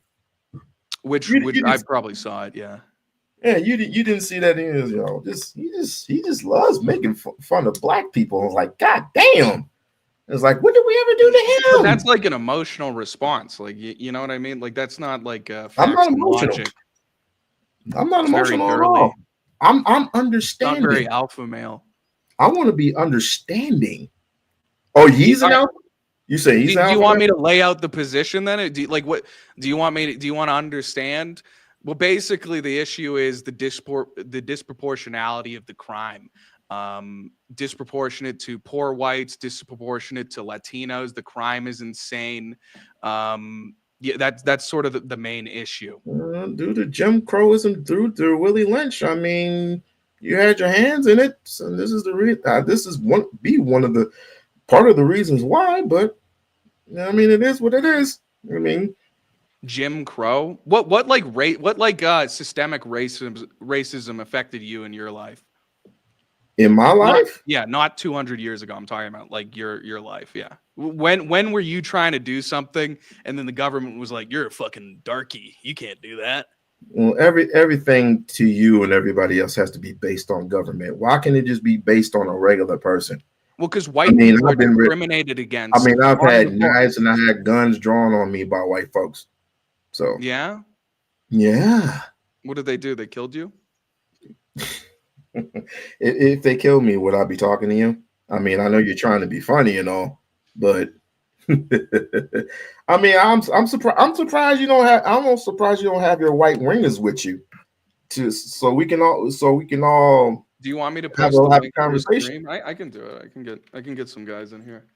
Which I probably saw it, yeah. Yeah, you didn't see that. He just loves making fun of black people. I was like, God damn. It's like, what did we ever do to him? But that's like an emotional response. Like you know what I mean? Like that's not like I'm not emotional. logic. I'm not It's very emotional at girly. all. I'm Not understanding. very alpha male. I want to be understanding. Oh, he's an alpha? You say he's do alpha? you want me to lay out the position then? Do you want to understand? Well, basically the issue is the disproportionality of the crime. Disproportionate to poor whites, disproportionate to Latinos. The crime is insane. Yeah, that's sort of the main issue. Due to Jim Crowism, through Willie Lynch, I mean, you had your hands in it. So this is one of the part of the reasons why. But I mean, it is what it is. I mean, Jim Crow. What systemic racism affected you in your life? In my life? Not 200 years ago. I'm talking about like your life. Yeah. When were you trying to do something and then the government was like, "You're a fucking darky. You can't do that." Well, everything to you and everybody else has to be based on government. Why can't it just be based on a regular person? Well, because white people are discriminated against. I mean, I've had knives and I had guns drawn on me by white folks. So yeah. What did they do? They killed you? If they killed me, would I be talking to you? I mean, I know you're trying to be funny and all, but I mean, I'm surprised. I'm surprised you don't have. I'm almost surprised you don't have your white ringers with you, so we can all. Do you want me to have a conversation? I can do it. I can get some guys in here.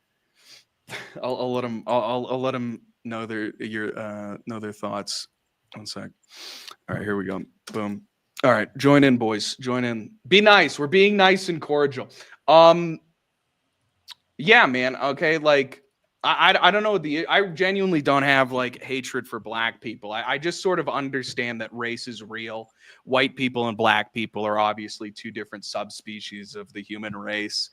I'll let them. I'll let them know their thoughts. One sec. All right, here we go. Boom. All right, join in, boys. Join in. Be nice. We're being nice and cordial. Yeah, man. Okay, like I don't know. I genuinely don't have like hatred for black people. I just sort of understand that race is real. White people and black people are obviously two different subspecies of the human race.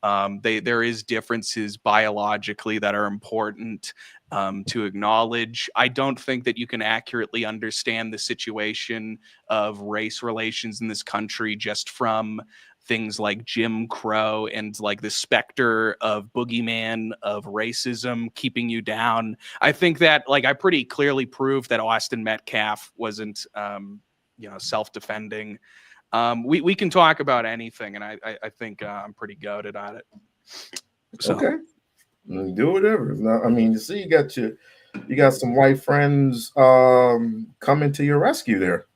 There is differences biologically that are important to acknowledge. I don't think that you can accurately understand the situation of race relations in this country just from things like Jim Crow and like the specter of boogeyman of racism keeping you down. I think that like I pretty clearly proved that Austin Metcalf wasn't self-defending. We can talk about anything, and I think I'm pretty goated at it. So. Okay, do whatever. I mean, you see, you got some white friends coming to your rescue there.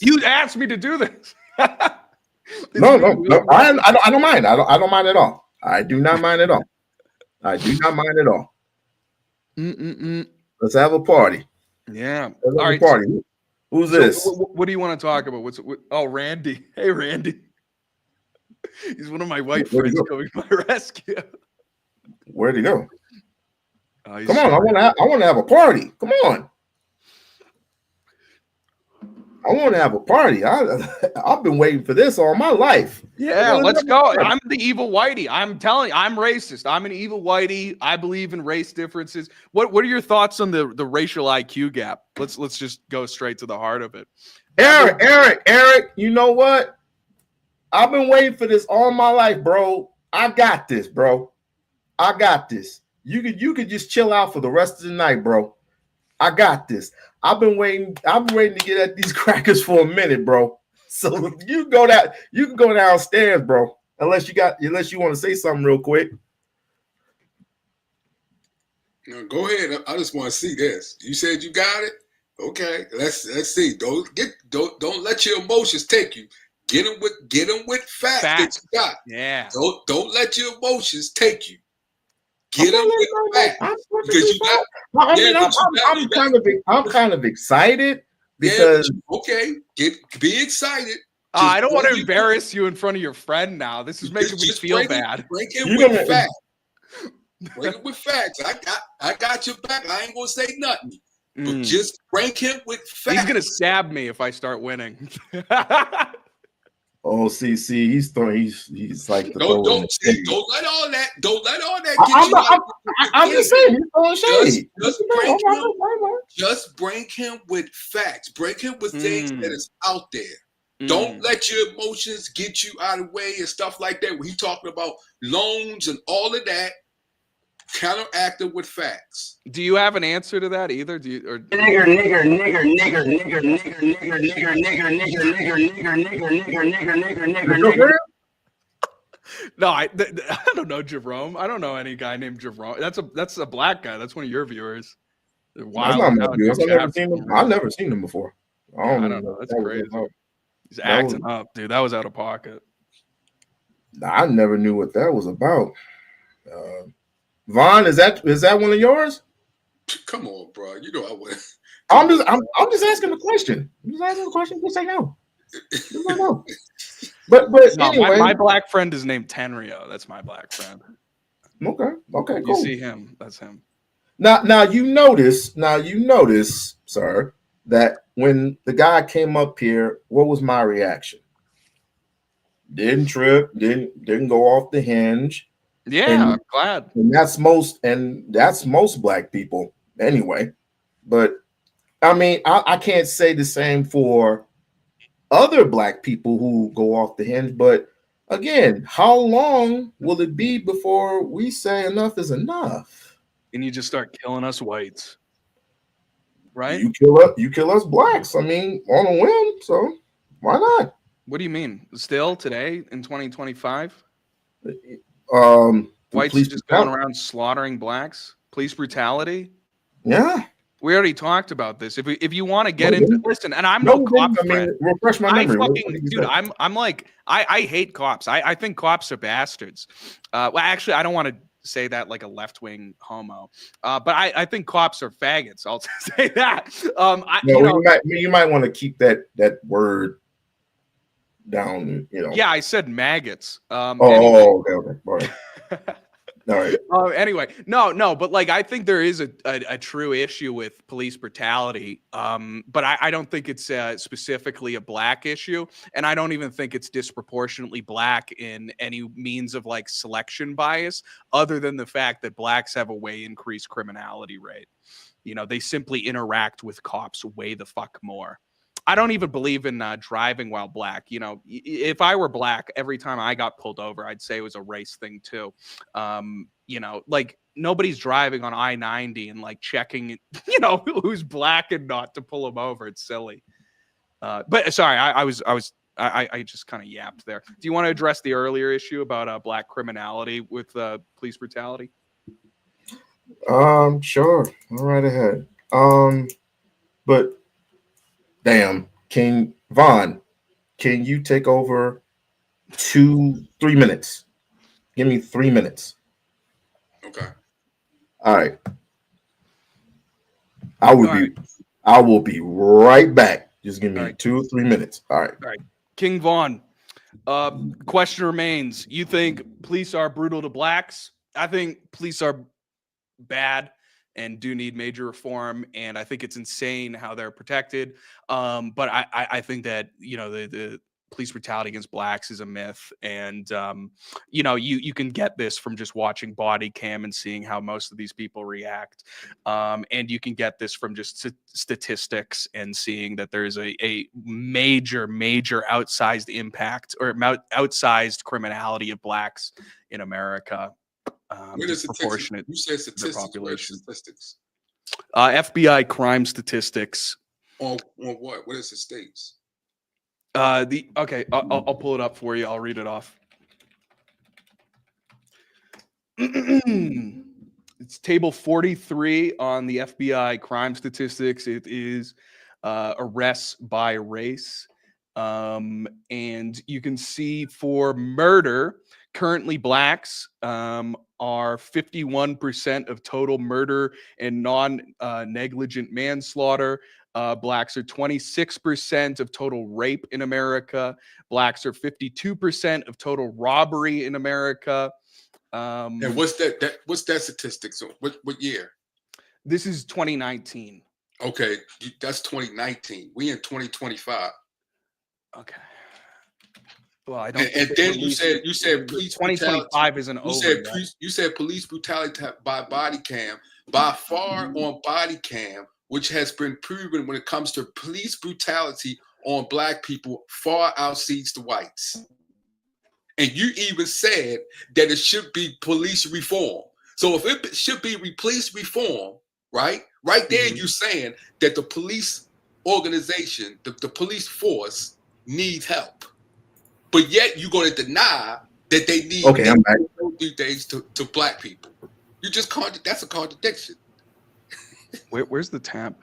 You asked me to do this. No. I don't mind. I don't mind at all. I do not mind at all. I do not mind at all. Mm-mm-mm. Let's have a party. Yeah. Let's have All a right. party. Who's So this? what do you want to talk about? Oh, Randy. Hey, Randy. He's one of my white Where'd he friends go? coming to my rescue. Where'd he go? He's Come on, I want to have a party. Come on. I want to have a party. I've been waiting for this all my life. Yeah, let's go. I'm the evil whitey. I'm telling you, I'm racist. I'm an evil whitey. I believe in race differences. What are your thoughts on the racial IQ gap? Let's just go straight to the heart of it. Eric, you know what? I've been waiting for this all my life, bro. I got this, bro. I got this. You could just chill out for the rest of the night, bro. I got this. I've been waiting to get at these crackers for a minute, bro. So you can go downstairs, bro. Unless you want to say something real quick. No, go ahead. I just want to see this. You said you got it. Okay, let's see. Don't let your emotions take you. Get them with facts that you got. Yeah. Don't let your emotions take you. Get them with facts because you got. I'm kind of excited because be excited. I don't want to embarrass you in front of your friend now. This is making me feel bad. Break it with facts. Break it with facts. I got your back. I ain't gonna say nothing. But just break him with facts. He's gonna stab me if I start winning. Oh, see, he's like don't let all that get you. I'm just saying, he's throwing shade. Just break him with facts. Break him with things that is out there. Don't let your emotions get you out of the way and stuff like that. When he talking about loans and all of that, counteract it with facts. Do you have an answer to that either? Do you or Nigger. No, I don't know Jerome. I don't know any guy named Jerome. That's a black guy. That's one of your viewers. Wow, I've never seen him before. I don't know. That's crazy. He's acting up, dude. That was out of pocket. I never knew what that was about. Vaughn, is that one of yours? Come on, bro. You know I would. I'm just asking a question. I'm just asking a question. Just say no. Just say no. But no, anyway, my black friend is named Tenrio. That's my black friend. Okay, cool. You see him? That's him. Now you notice, sir, that when the guy came up here, what was my reaction? Didn't trip, didn't go off the hinge. Yeah, I'm glad. And that's most black people anyway. But I mean, I can't say the same for other black people who go off the hinge. But again, how long will it be before we say enough is enough? And you just start killing us whites, right? You kill us blacks. I mean, on a whim. So why not? What do you mean? Still today in 2025? Whites just going around slaughtering blacks? Police brutality? Yeah. We already talked about this. If you want to get into listen, and I'm no cop friend. Refresh my memory. I hate cops. I think cops are bastards. Well, actually, I don't want to say that like a left-wing homo. But I think cops are faggots. I'll say that. You might want to keep that word down, Yeah, I said maggots. Okay. All right. All right. Anyway, no, but like I think there is a true issue with police brutality. But I don't think it's specifically a black issue, and I don't even think it's disproportionately black in any means of like selection bias, other than the fact that blacks have a way increased criminality rate. They simply interact with cops way the fuck more. I don't even believe in driving while black. If I were black, every time I got pulled over, I'd say it was a race thing too. Like nobody's driving on I-90 and like checking, who's black and not to pull them over. It's silly. But sorry, I just kind of yapped there. Do you want to address the earlier issue about black criminality with police brutality? Sure. All right ahead. But damn, Vaughn, can you take over 3 minutes? Give me 3 minutes. Okay. All right. I will be right back. Just give me 2 or 3 minutes. All right. All right. King Vaughn. Question remains. You think police are brutal to blacks? I think police are bad and do need major reform, and I think it's insane how they're protected. But I think that the police brutality against blacks is a myth, and you can get this from just watching body cam and seeing how most of these people react, and you can get this from just statistics and seeing that there's a major outsized impact or outsized criminality of blacks in America. Disproportionate. You said to their statistics. population. Statistics. FBI crime statistics. On what? What is the states? I'll pull it up for you. I'll read it off. It's table 43 on the FBI crime statistics. It is arrests by race. And you can see for murder, currently blacks are 51% of total murder and non-negligent manslaughter. Blacks are 26% of total rape in America. Blacks are 52% of total robbery in America. And what's that? What's that statistics? What year? This is 2019. Okay, that's 2019. We in 2025. Okay. Well, I don't. And then you said police 2025 isn't over. You said police brutality by body cam. By far on body cam, which has been proven when it comes to police brutality on black people, far outseeds the whites. And you even said that it should be police reform. So if it should be police reform, right there, you're saying that the police organization, the police force needs help. But yet you're going to deny that they need to do things to black people. You just that's a contradiction. Where's the tab?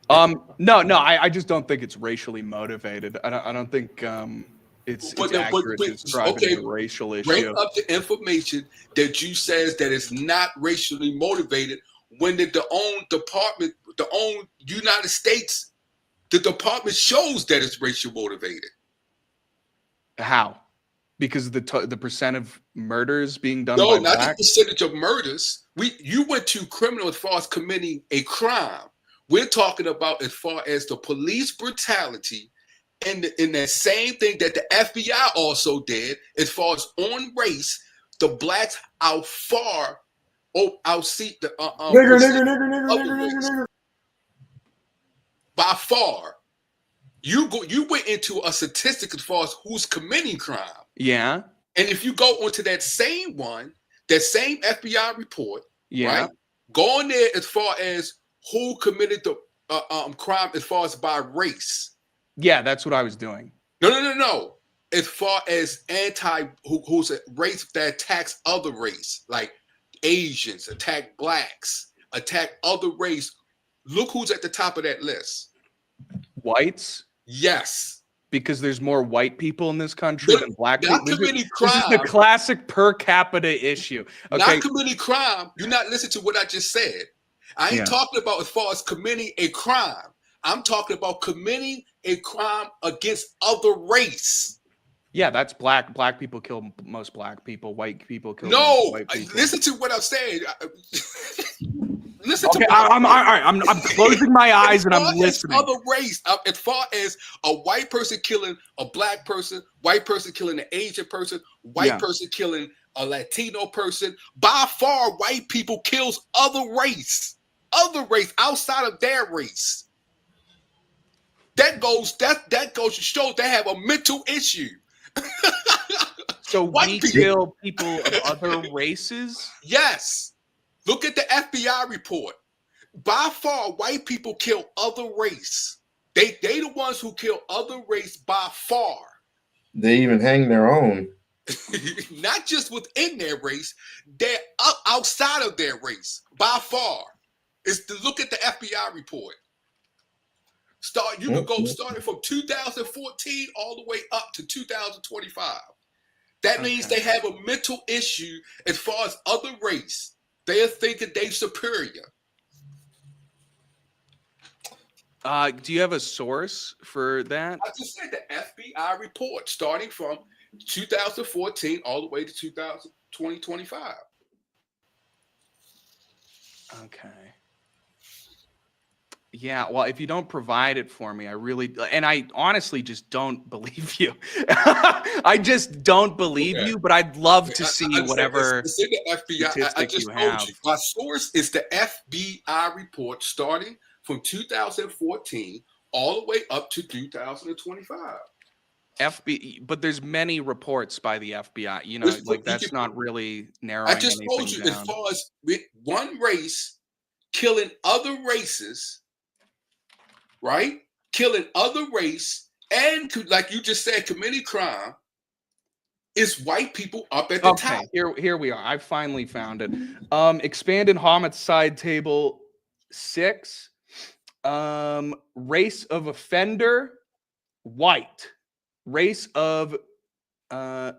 No, I just don't think it's racially motivated. I don't think it's accurate to describe it as a racial issue. Bring up the information that you says that it's not racially motivated when the own United States, the department shows that it's racial motivated. How? Because the percent of murders being done No, by not blacks? the percentage of murders. You went to criminal as far as committing a crime. We're talking about as far as the police brutality and in that same thing that the FBI also did as far as on race, the blacks outseat the nigger. By far. You went into a statistic as far as who's committing crime. Yeah. And if you go onto that same one, that same FBI report, yeah, right? Go on there as far as who committed the crime as far as by race. Yeah, that's what I was doing. No. As far as who's a race that attacks other race, like Asians, attack blacks, attack other race. Look who's at the top of that list. Whites? Yes. Because there's more white people in this country than black people. This is the classic per capita issue. Okay. Not committing crime. You're not listening to what I just said. I ain't talking about as far as committing a crime. I'm talking about committing a crime against other race. Yeah, that's black. Black people kill most black people. White people kill most white people. Listen to what I'm saying. Listen okay, to I'm all right. I'm closing my eyes and I'm listening. Other race, as far as a white person killing a black person, white person killing an Asian person, white person killing a Latino person, by far white people kills other race outside of their race. That goes to show they have a mental issue. So we kill people of other races? Yes. Look at the FBI report. By far, white people kill other race. They the ones who kill other race by far. They even hang their own. Not just within their race, they're outside of their race by far. It's to look at the FBI report. You can go starting from 2014 all the way up to 2025. That means they have a mental issue as far as other race. They're thinking they superior. Do you have a source for that? I just said the FBI report starting from 2014 all the way to 2025. Okay. Yeah, well, if you don't provide it for me, I honestly just don't believe you. I just don't believe you, but I'd love to see whatever it's in the FBI. I just told you. My source is the FBI report starting from 2014 all the way up to 2025. But there's many reports by the FBI. You know, like that's not really narrowing. I just told you, as far as with one race killing other races, right? Killing other race and, like you just said, committing crime, is white people up at the top. Here we are. I finally found it. Expanded homicide table 6. Race of offender, white. Race of no.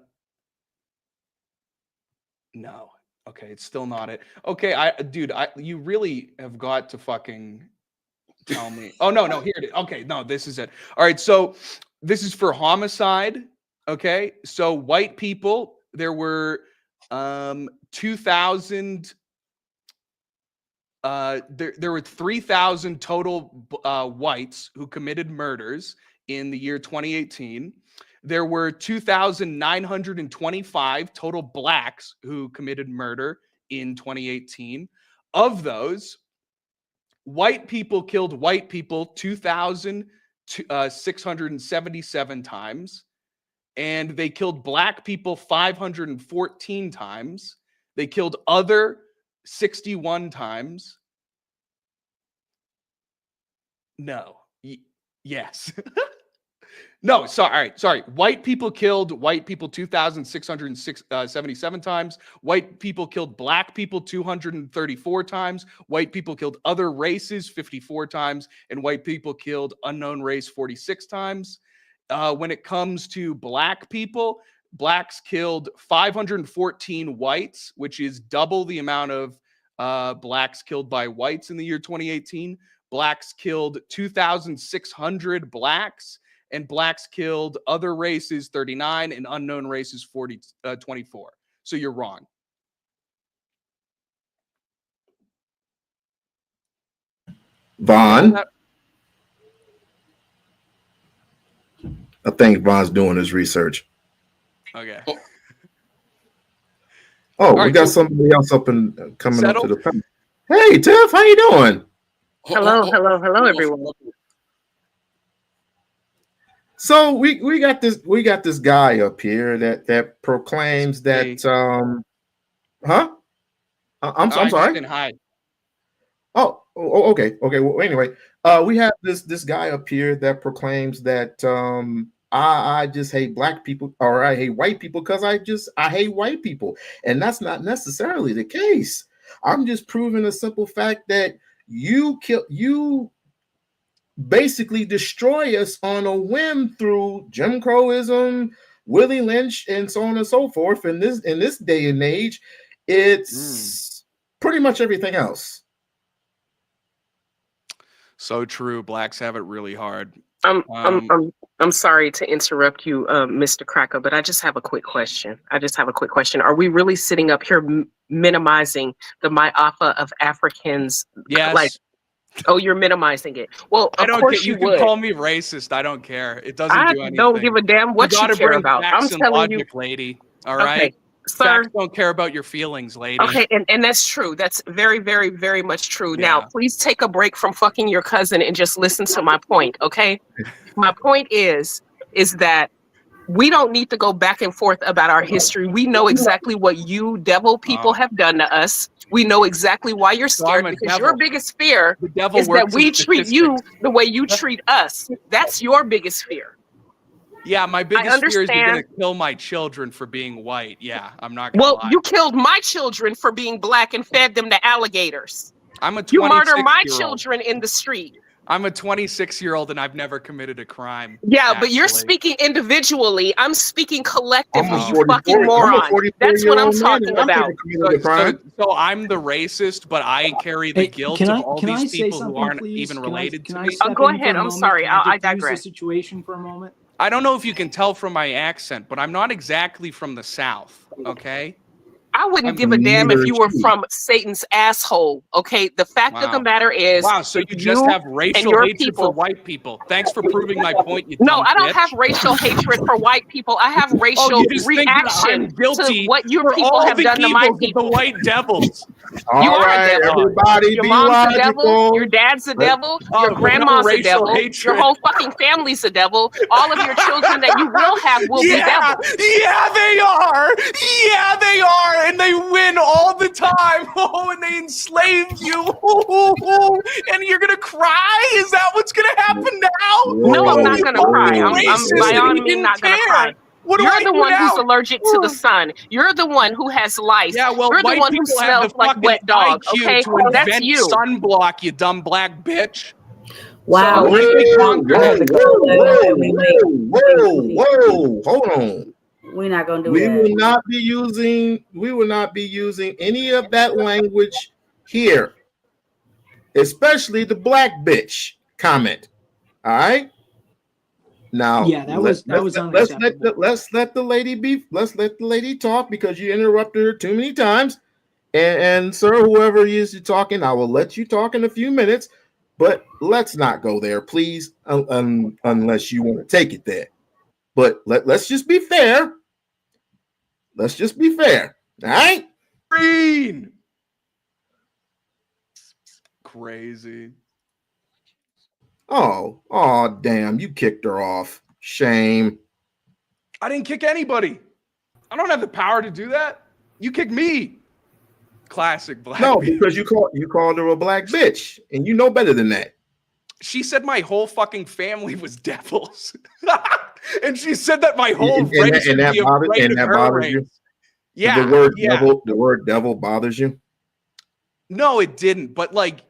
Okay, it's still not it. Okay, you really have got to fucking tell me. Oh no, here it is. Okay, no, this is it. All right, so this is for homicide. Okay, so white people, there were 2,000. There were 3,000 total whites who committed murders in the year 2018. There were 2,925 total blacks who committed murder in 2018. Of those, white people killed white people 2,677 times, and they killed black people 514 times. They killed other 61 times. No. Yes. No, sorry. White people killed white people 2,677 times. White people killed black people 234 times. White people killed other races 54 times. And white people killed unknown race 46 times. When it comes to black people, blacks killed 514 whites, which is double the amount of blacks killed by whites in the year 2018. Blacks killed 2,600 blacks. And blacks killed other races 39 and unknown races 24. So you're wrong. Vaughn. I think Vaughn's doing his research. Okay. Oh, we got somebody else up and coming up to the panel. Hey, Tiff, how you doing? Hello, everyone. So we got this guy up here that proclaims that I'm sorry. Hide. Okay. Well, anyway, we have this guy up here that proclaims that I just hate black people, or I hate white people because I hate white people, and that's not necessarily the case. I'm just proving a simple fact that you basically destroy us on a whim through Jim Crowism, Willie Lynch, and so on and so forth. In this day and age, it's pretty much everything else. So true. Blacks have it really hard. I'm sorry to interrupt you, Mr. Cracker, but I just have a quick question. Are we really sitting up here minimizing the myopia of Africans? Yes. Oh, you're minimizing it. Well, of course you can would. call me racist. I don't care. It doesn't do anything. I don't give a damn what you care about. I'm telling you, lady. All right. Okay, sir. Facts don't care about your feelings, lady. Okay, and that's true. That's very, very, very much true. Yeah. Now, please take a break from fucking your cousin and just listen to my point, okay? My point is that we don't need to go back and forth about our history. We know exactly what you devil people have done to us. We know exactly why you're scared, because your biggest fear is that we treat you the way you treat us. That's your biggest fear. Yeah, my biggest fear is you're going to kill my children for being white. Yeah, I'm not going to lie. You killed my children for being black and fed them to alligators. I'm a 26-year-old. You murder my children in the street. I'm a 26-year-old and I've never committed a crime. Yeah, but you're actually. speaking individually. I'm speaking collectively, I'm a you 44 fucking moron. That's what I'm 44-year-old man, talking and I've about. never committed a crime. So I'm the racist, but I carry the Hey, guilt can of I- all can I these say people who something, aren't please? even Can I- related can to I me. step Go in ahead. for a I'm moment? sorry. Can I diffuse the digress. situation for a moment? I don't know if you can tell from my accent, but I'm not exactly from the South, okay? I wouldn't give a damn if you were from Satan's asshole. Okay, the fact of the Wow. matter is, Wow, so you just have and racial your hatred for people. white people. Thanks for proving my point, you No, dumb I don't bitch. have racial hatred for white people. I have Oh, racial you just think that I'm reaction to guilty what your for people all have the done to my evils of the people. white devils. You All are a right, devil. everybody Your be mom's a devil. logical. Your dad's a devil. Oh, Your but no grandma's a racial devil. Your hatred. whole fucking family's a devil. All of your children that you will have will be devils. Yeah, they are. Yeah, they are. And they win all the time. Oh, and they enslave you. And you're going to cry? Is that what's going to happen now? No, I'm Oh, not you gonna cry. I'm racist by and all you means didn't not gonna care. cry. What do You're I the do one who's now? allergic to the sun. You're the one who has lice. Yeah, well, You're the white one who people have smells the like fucking wet dog. IQ Okay, to that's invent you. sunblock, you dumb black bitch. Whoa, So let me conquer you. whoa, hold on. We're not gonna do We that. will not be using any of that language here, especially the black bitch comment. All right. Now, Yeah, that was unacceptable. let's let the lady talk, because you interrupted her too many times. And sir, whoever is you talking, I will let you talk in a few minutes, but let's not go there, please, unless you want to take it there. But let's just be fair. Let's just be fair. All right. Green. Crazy. Oh, damn! You kicked her off. Shame. I didn't kick anybody. I don't have the power to do that. You kicked me. Classic black. No, bitch. because you called her a black bitch, and you know better than that. She said my whole fucking family was devils, and she said that my whole race would be afraid of her bothers race. you. Yeah, The word devil bothers you. No, it didn't. But like,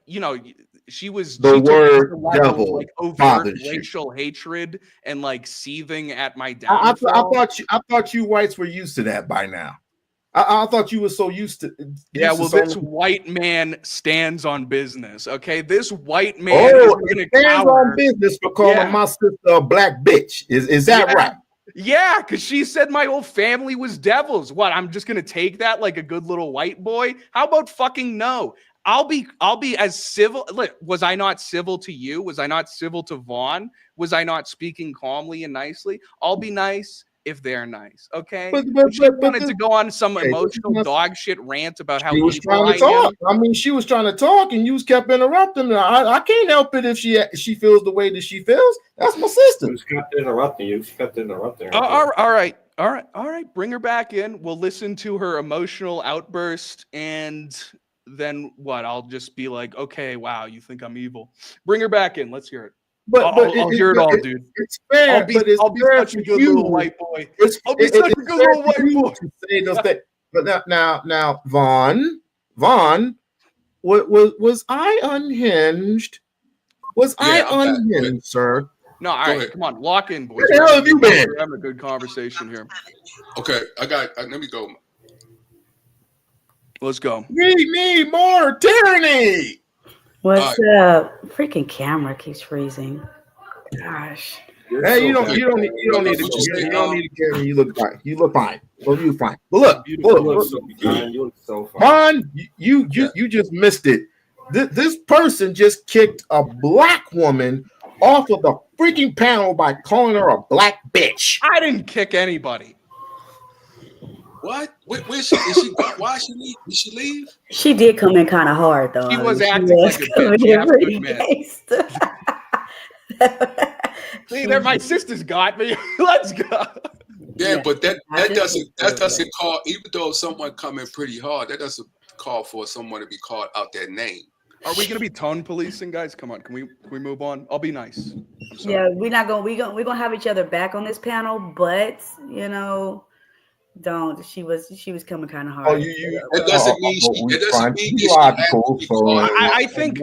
she was The she took it to word the level of, devil like overt bothers you. racial hatred and like seething at my I downfall. thought you whites were used to that by now. I thought you were so used to. Yeah, well, so this white man stands on business. Okay, this white man is it gonna stands cower. on business for calling my sister a black bitch. Is that right? Yeah, because she said my whole family was devils. What? I'm just gonna take that like a good little white boy? How about fucking no? I'll be as civil. Look, was I not civil to you? Was I not civil to Vaughn? Was I not speaking calmly and nicely? I'll be nice if they're nice, okay? But she wanted to go on some emotional dog shit rant about how She was evil trying to I am. talk. I mean, she was trying to talk, and you kept interrupting her. I can't help it if she feels the way that she feels. That's my sister. She kept interrupting you. She kept interrupting her. All right. Bring her back in. We'll listen to her emotional outburst, and then what? I'll just be like, okay, wow, you think I'm evil? Bring her back in. Let's hear it. I'll hear it all, dude. It's fair. I'll be such a good little white boy. I'll be such a good little white boy. Say those things. But now, Vaughn, was I unhinged? Was I unhinged, sir? No, all right, come on, lock in, boys. Where the hell have you been? We're having a good conversation here. Okay, let me go. Let's go. We need more tyranny. What's up? Freaking camera keeps freezing. Gosh. Hey, you don't need to care. You look fine. You look fine. Well, you fine. But look, Vaughn, you just missed it. This person just kicked a black woman off of the freaking panel by calling her a black bitch. I didn't kick anybody. What? Where she? Is she? Why she leave? Did she leave? She did come in kind of hard though. She was acting like a bitch. You have to admit. See, there, my sister's got me. Let's go. Yeah, but that doesn't call. Even though someone come in pretty hard, that doesn't call for someone to be called out their name. Are we gonna be tone policing, guys? Come on, can we move on? I'll be nice. Yeah, we're gonna have each other back on this panel, but Don't. She was coming kind of hard. Oh, It doesn't mean I think.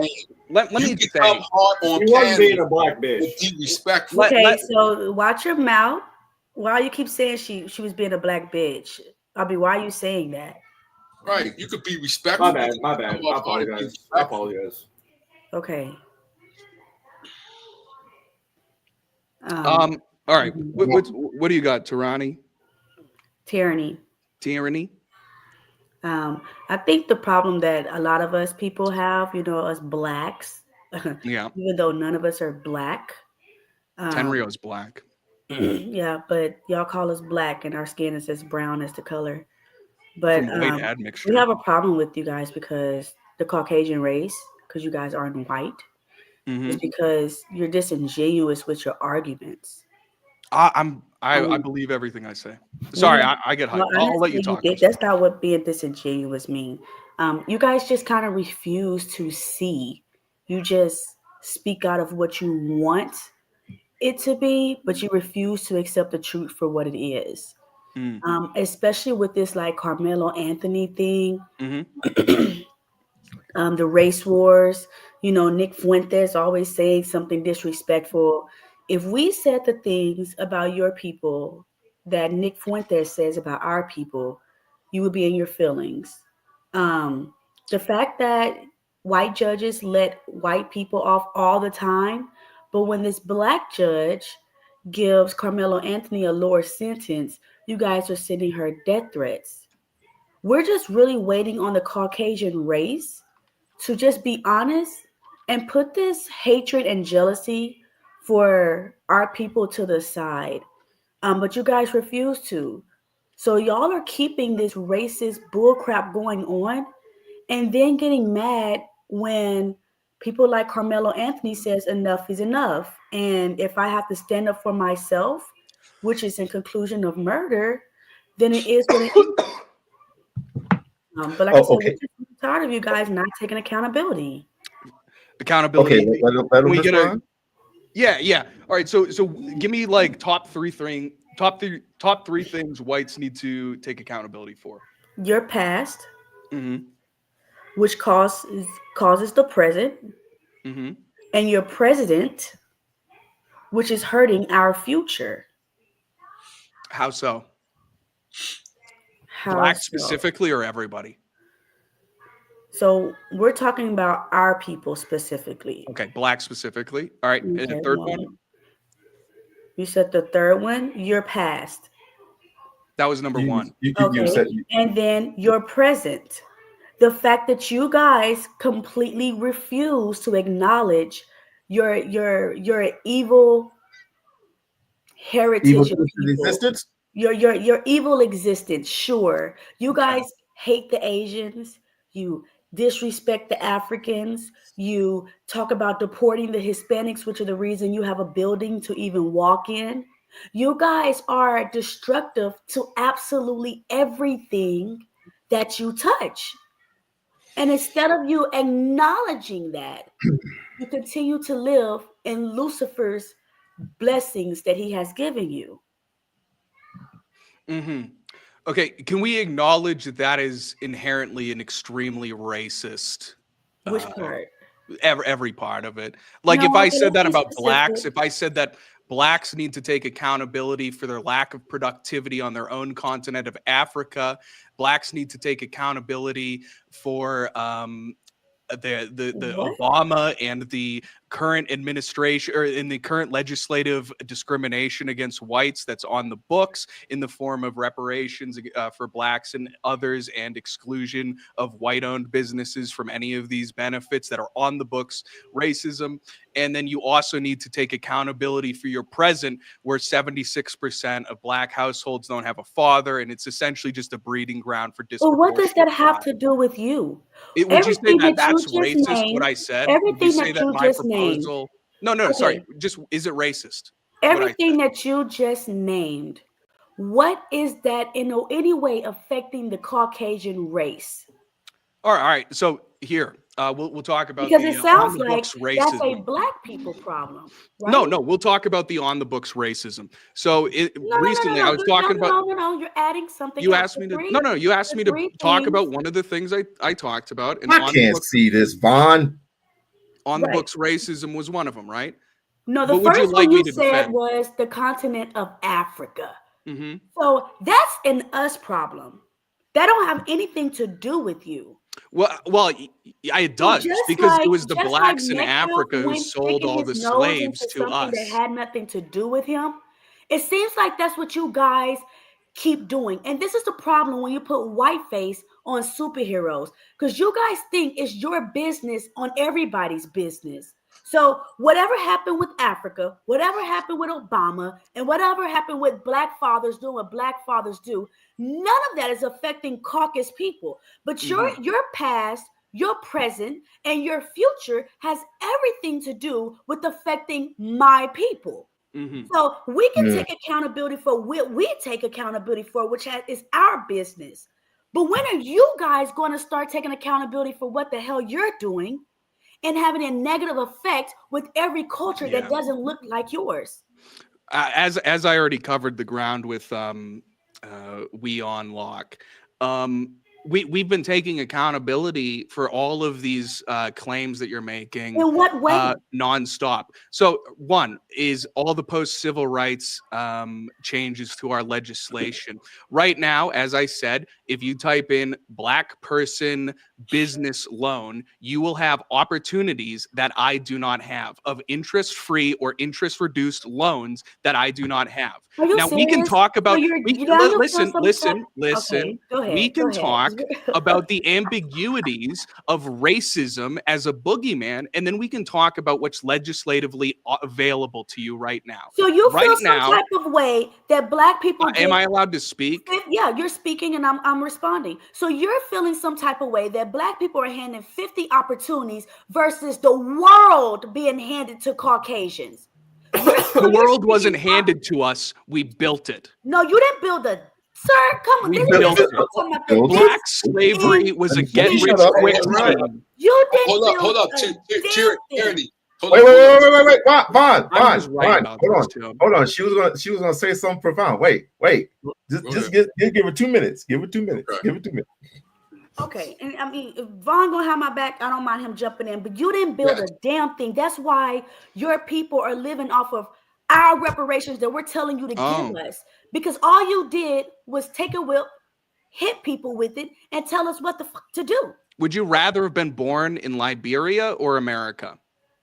Let me say. Come hard on She wasn't being camera. a black bitch. Be respectful. Okay, so watch your mouth. Why you keep saying she was being a black bitch? Why are you saying that? Right, you could be respectful. My bad. I apologize. Okay. All right. What do you got, Tyranny? Tyranny. I think the problem that a lot of us people have, us blacks, Yeah. even though none of us are black. Tenrio's black. Yeah, but y'all call us black and our skin is as brown as the color. But From white admixture. we have a problem with you guys because the Caucasian race, because you guys aren't white. It's because you're disingenuous with your arguments. I believe everything I say. Sorry, I get hyped. I'll let you talk. That's not what being disingenuous mean. You guys just kind of refuse to see. You just speak out of what you want it to be, but you refuse to accept the truth for what it is. Especially with this like Carmelo Anthony thing, the race wars, Nick Fuentes always saying something disrespectful. If we said the things about your people that Nick Fuentes says about our people, you would be in your feelings. The fact that white judges let white people off all the time, but when this black judge gives Carmelo Anthony a lower sentence, you guys are sending her death threats. We're just really waiting on the Caucasian race to just be honest and put this hatred and jealousy for our people to the side. But you guys refuse to. So y'all are keeping this racist bullcrap going on and then getting mad when people like Carmelo Anthony says enough is enough. And if I have to stand up for myself, which is in conclusion of murder, then it is what it is. But like I said, we're just tired of you guys not taking accountability. Accountability. Okay, let him respond. Yeah. All right. So give me like top three things whites need to take accountability for. Your past, which causes the present, and your president, which is hurting our future. How so? Black specifically or everybody? So we're talking about our people specifically. Okay, black specifically. All right, and the third one? You said the third one, your past. That was number one. And then your present. The fact that you guys completely refuse to acknowledge your evil heritage, evil existence. Your evil existence. Sure, you guys hate the Asians. You disrespect the Africans. You talk about deporting the Hispanics, which are the reason you have a building to even walk in. You guys are destructive to absolutely everything that you touch. And instead of you acknowledging that, you continue to live in Lucifer's blessings that he has given you. Okay, can we acknowledge that is inherently an extremely racist? Which part? Every part of it. Like if I said that about blacks, if I said that blacks need to take accountability for their lack of productivity on their own continent of Africa, blacks need to take accountability for the Obama and the current administration or in the current legislative discrimination against whites that's on the books in the form of reparations for blacks and others and exclusion of white-owned businesses from any of these benefits that are on the books, racism. And then you also need to take accountability for your present, where 76% of black households don't have a father, and it's essentially just a breeding ground for disproportionate. Well, what does that have to do with you? Would you say that that's racist, what I said? Would you say that my proposal... No, sorry. Just, is it racist? Everything that you just named, what is that in any way affecting the Caucasian race? All right. So here, We'll talk about because it sounds on the like books that's a racism. black people problem. Right? No, we'll talk about the on the books racism. So recently, I was talking about. No, you're adding something. You else. asked me to. No, you asked me to talk about one of the things I talked about. And I can't see this, Vaughn. On the books racism was one of them, right? No, the first one you said was the continent of Africa. Mm-hmm. So that's an us problem. That don't have anything to do with you. Well, it does, because it was the blacks in Africa who sold all the slaves to us. That had nothing to do with him. It seems like that's what you guys keep doing. And this is the problem when you put whiteface on superheroes, because you guys think it's your business on everybody's business. So whatever happened with Africa, whatever happened with Obama, and whatever happened with black fathers doing what black fathers do, none of that is affecting caucus people. But your past, your present, and your future has everything to do with affecting my people. So we can take accountability for what we take accountability for, which is our business. But when are you guys going to start taking accountability for what the hell you're doing and having a negative effect with every culture that doesn't look like yours? As I already covered the ground with We-On-Loc, we've been taking accountability for all of these claims that you're making. In what way? Nonstop. So one is all the post-civil rights changes to our legislation. Right now, as I said, if you type in black person business loan, you will have opportunities that I do not have, of interest-free or interest-reduced loans that I do not have. Now we can talk about, listen. Okay, go ahead, we can talk about the ambiguities of racism as a boogeyman, and then we can talk about what's legislatively available to you right now. So you feel some type of way that black people am I allowed to speak? Yeah, you're speaking and I'm responding. So you're feeling some type of way that black people are handing 50 opportunities versus the world being handed to Caucasians. The world wasn't handed to us. We built it. No, you didn't build it. Sir, come on. We built it. Black slavery was a get-rich-quick scheme. You didn't Hold up. Tyranny. Wait, Vaughn, hold on. She was gonna say something profound. Wait. Just give her 2 minutes. Give her 2 minutes. Give her 2 minutes. Okay, and I mean, if Vaughn gonna have my back, I don't mind him jumping in, but you didn't build a damn thing. That's why your people are living off of our reparations that we're telling you to give us, because all you did was take a whip, hit people with it, and tell us what the fuck to do. Would you rather have been born in Liberia or America?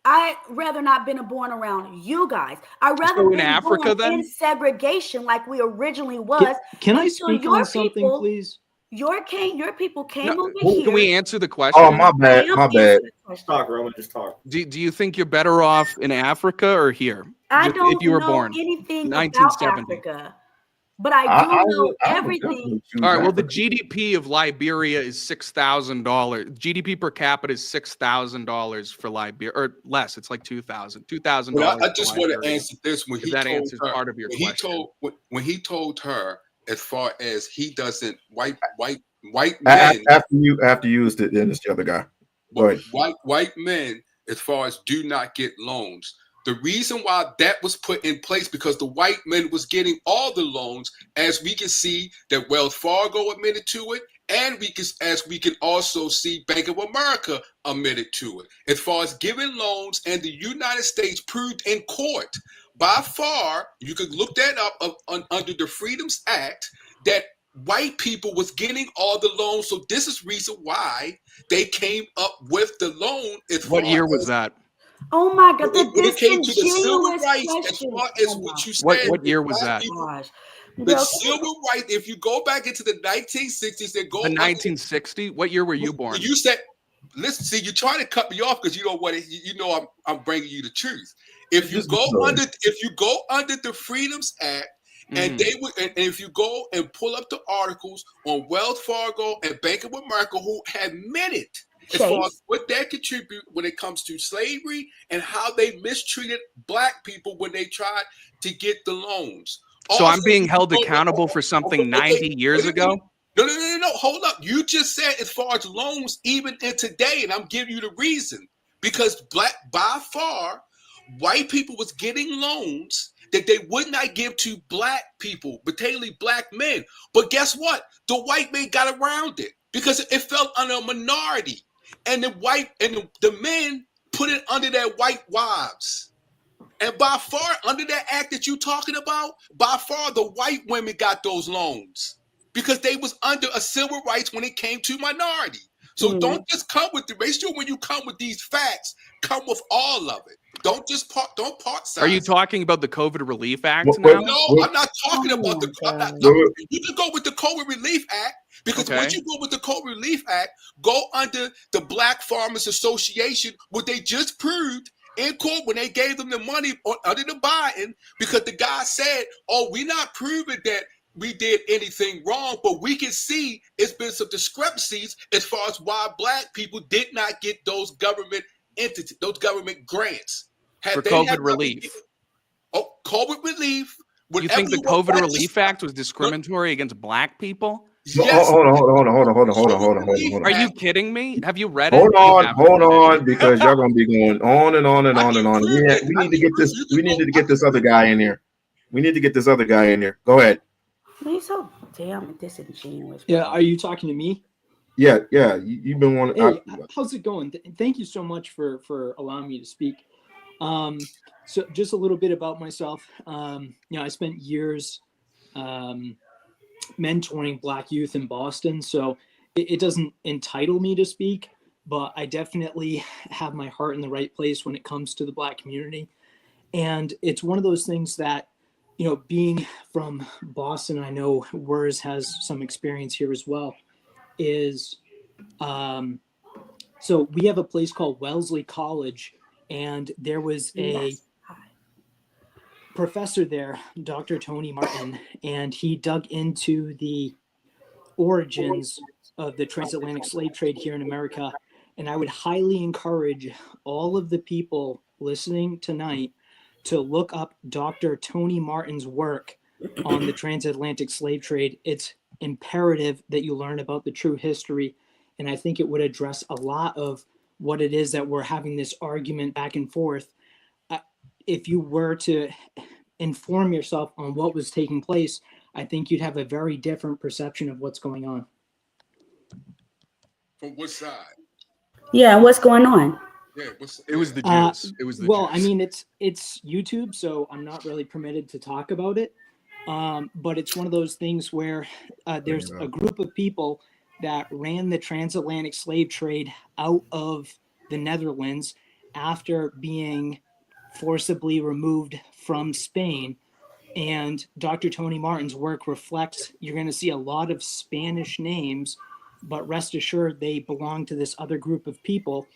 I'd rather not been born around you guys. I'd rather in been Africa born then? in segregation like we originally was. Can I speak on something, please? Your people came over Can here. we answer the question? Oh, my bad. Just talk, Roman. Just talk. Do you think you're better off in Africa or here? I don't if you were know born anything 1970. about Africa, but I do know everything. All right. Well, the GDP of Liberia is $6,000. GDP per capita is $6,000 for Liberia, or less. It's like $2,000. $2,000. Well, I just want to answer this when he that told answers her, part of your question. when he told her, as far as he doesn't white men After you used it, then it's the other guy. Go ahead. White men, as far as do not get loans. The reason why that was put in place because the white men was getting all the loans, as we can see that Wells Fargo admitted to it, and as we can also see Bank of America admitted to it. As far as giving loans, and the United States proved in court, by far, you could look that up under the Freedoms Act, that white people was getting all the loans. So this is reason why they came up with the loan. What year was that? Oh my God! When it came to the civil rights, as far as what you said. What year was that? The civil rights. If you go back into the 1960s, they go. The 1960. What year were you born? You said, listen. See, you're trying to cut me off because you know what? You know I'm bringing you the truth. If you go under the Freedoms Act, and they would, and if you go and pull up the articles on Wells Fargo and Bank of America, who have admitted as far as what they contribute when it comes to slavery and how they mistreated black people when they tried to get the loans. So I'm being held accountable for something 90 years ago? No. Hold up. You just said as far as loans, even in today, and I'm giving you the reason. Because by far, white people was getting loans that they would not give to black people, particularly black men. But guess what? The white men got around it because it fell under a minority. And the men put it under their white wives. And by far, under that act that you're talking about, by far the white women got those loans because they was under a civil rights when it came to minority. So don't just come with the race. When you come with these facts, come with all of it. Don't just part size. Are you talking about the COVID Relief Act No, now? I'm not talking about the. You can go with the COVID Relief Act because once you go with the COVID Relief Act, go under the Black Farmers Association, what they just proved in court when they gave them the money under the Biden, because the guy said, "Oh, we're not proving that we did anything wrong, but we can see it's been some discrepancies as far as why black people did not get those government entities, those government grants For COVID relief. COVID relief. You think the COVID Relief Act was discriminatory against black people? Yes. Hold on. Are you kidding me? Have you read it? Hold on, because y'all gonna be going on and on and on and on. We need to get this. We need to get this other guy in here. Go ahead. He's so damn disingenuous. Yeah, are you talking to me? Yeah. You've been wanting. Hey, how's it going? Thank you so much for allowing me to speak. So just a little bit about myself. I spent years mentoring Black youth in Boston, so it doesn't entitle me to speak, but I definitely have my heart in the right place when it comes to the Black community. And it's one of those things that, being from Boston, I know Wurs has some experience here as well, is so we have a place called Wellesley College, and there was a professor there, Dr. Tony Martin, and he dug into the origins of the transatlantic slave trade here in America. And I would highly encourage all of the people listening tonight to look up Dr. Tony Martin's work on the transatlantic slave trade. It's imperative that you learn about the true history. And I think it would address a lot of what it is that we're having this argument back and forth. If you were to inform yourself on what was taking place, I think you'd have a very different perception of what's going on. From what side? Yeah, what's going on? Yeah, it was the Jews. It was the well, Jews. I mean, it's YouTube, so I'm not really permitted to talk about it. But it's one of those things where there's a group of people that ran the transatlantic slave trade out of the Netherlands after being forcibly removed from Spain. And Dr. Tony Martin's work reflects, you're going to see a lot of Spanish names, but rest assured they belong to this other group of people.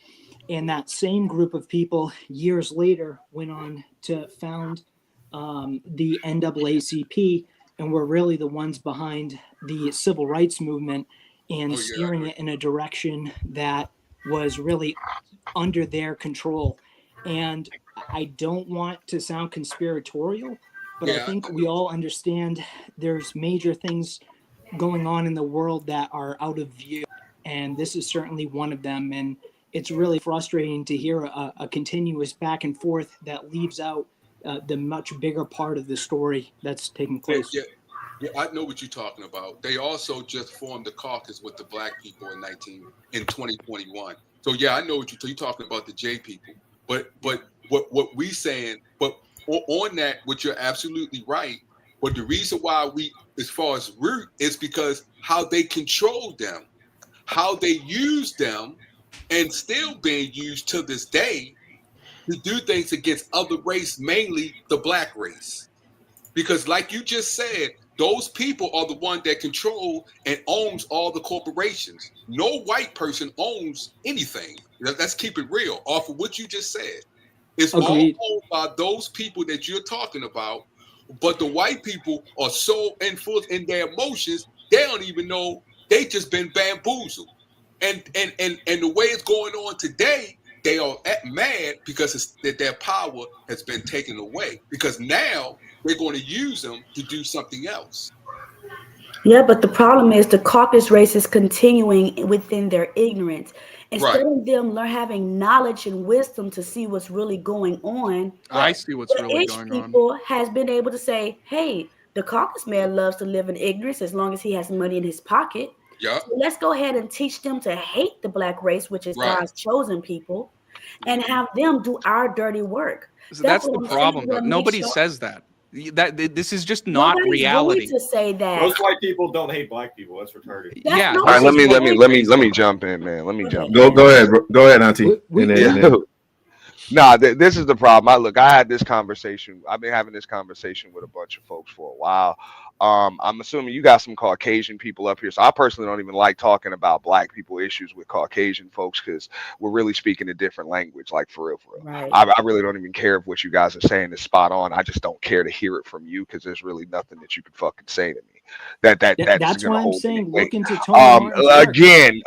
And that same group of people years later went on to found the NAACP, and were really the ones behind the civil rights movement and steering it in a direction that was really under their control. And I don't want to sound conspiratorial, but I think we all understand there's major things going on in the world that are out of view. And this is certainly one of them. And it's really frustrating to hear a continuous back and forth that leaves out the much bigger part of the story that's taking place. Yeah, I know what you're talking about. They also just formed the caucus with the black people in 2021. So yeah, I know what you're talking about, the J people. But what we saying, but on that, which you're absolutely right. But the reason why we, as far as root, is because how they control them, how they use them, and still being used to this day to do things against other race, mainly the black race. Because like you just said, those people are the one that control and owns all the corporations. No white person owns anything. Let's keep it real off of what you just said. It's Agreed. all owned by those people that you're talking about, but the white people are so influenced in their emotions, they don't even know they just been bamboozled. And the way it's going on today, they are mad because that their power has been taken away. Because now they're going to use them to do something else. Yeah, but the problem is the caucus race is continuing within their ignorance. Instead of them having knowledge and wisdom to see what's really going on, I see what's the really H going on. people has been able to say, hey, the caucus man loves to live in ignorance as long as he has money in his pocket. Yeah. So let's go ahead and teach them to hate the black race, which is God's chosen people, and have them do our dirty work. So that's the what I'm problem, saying, though. what makes Nobody sure- says that. This is just not Nobody's reality. going to say that. Most white people don't hate black people. That's retarded. Yeah. All right, let me jump in, man. Let me jump. Go ahead, bro. Go ahead, Auntie. Nah, this is the problem. I had this conversation. I've been having this conversation with a bunch of folks for a while. I'm assuming you got some Caucasian people up here. So I personally don't even like talking about black people issues with Caucasian folks because we're really speaking a different language, like for real. Right. I really don't even care if what you guys are saying is spot on. I just don't care to hear it from you because there's really nothing that you can fucking say to me. That's why I'm hold saying any weight. look into Tony Martin's work.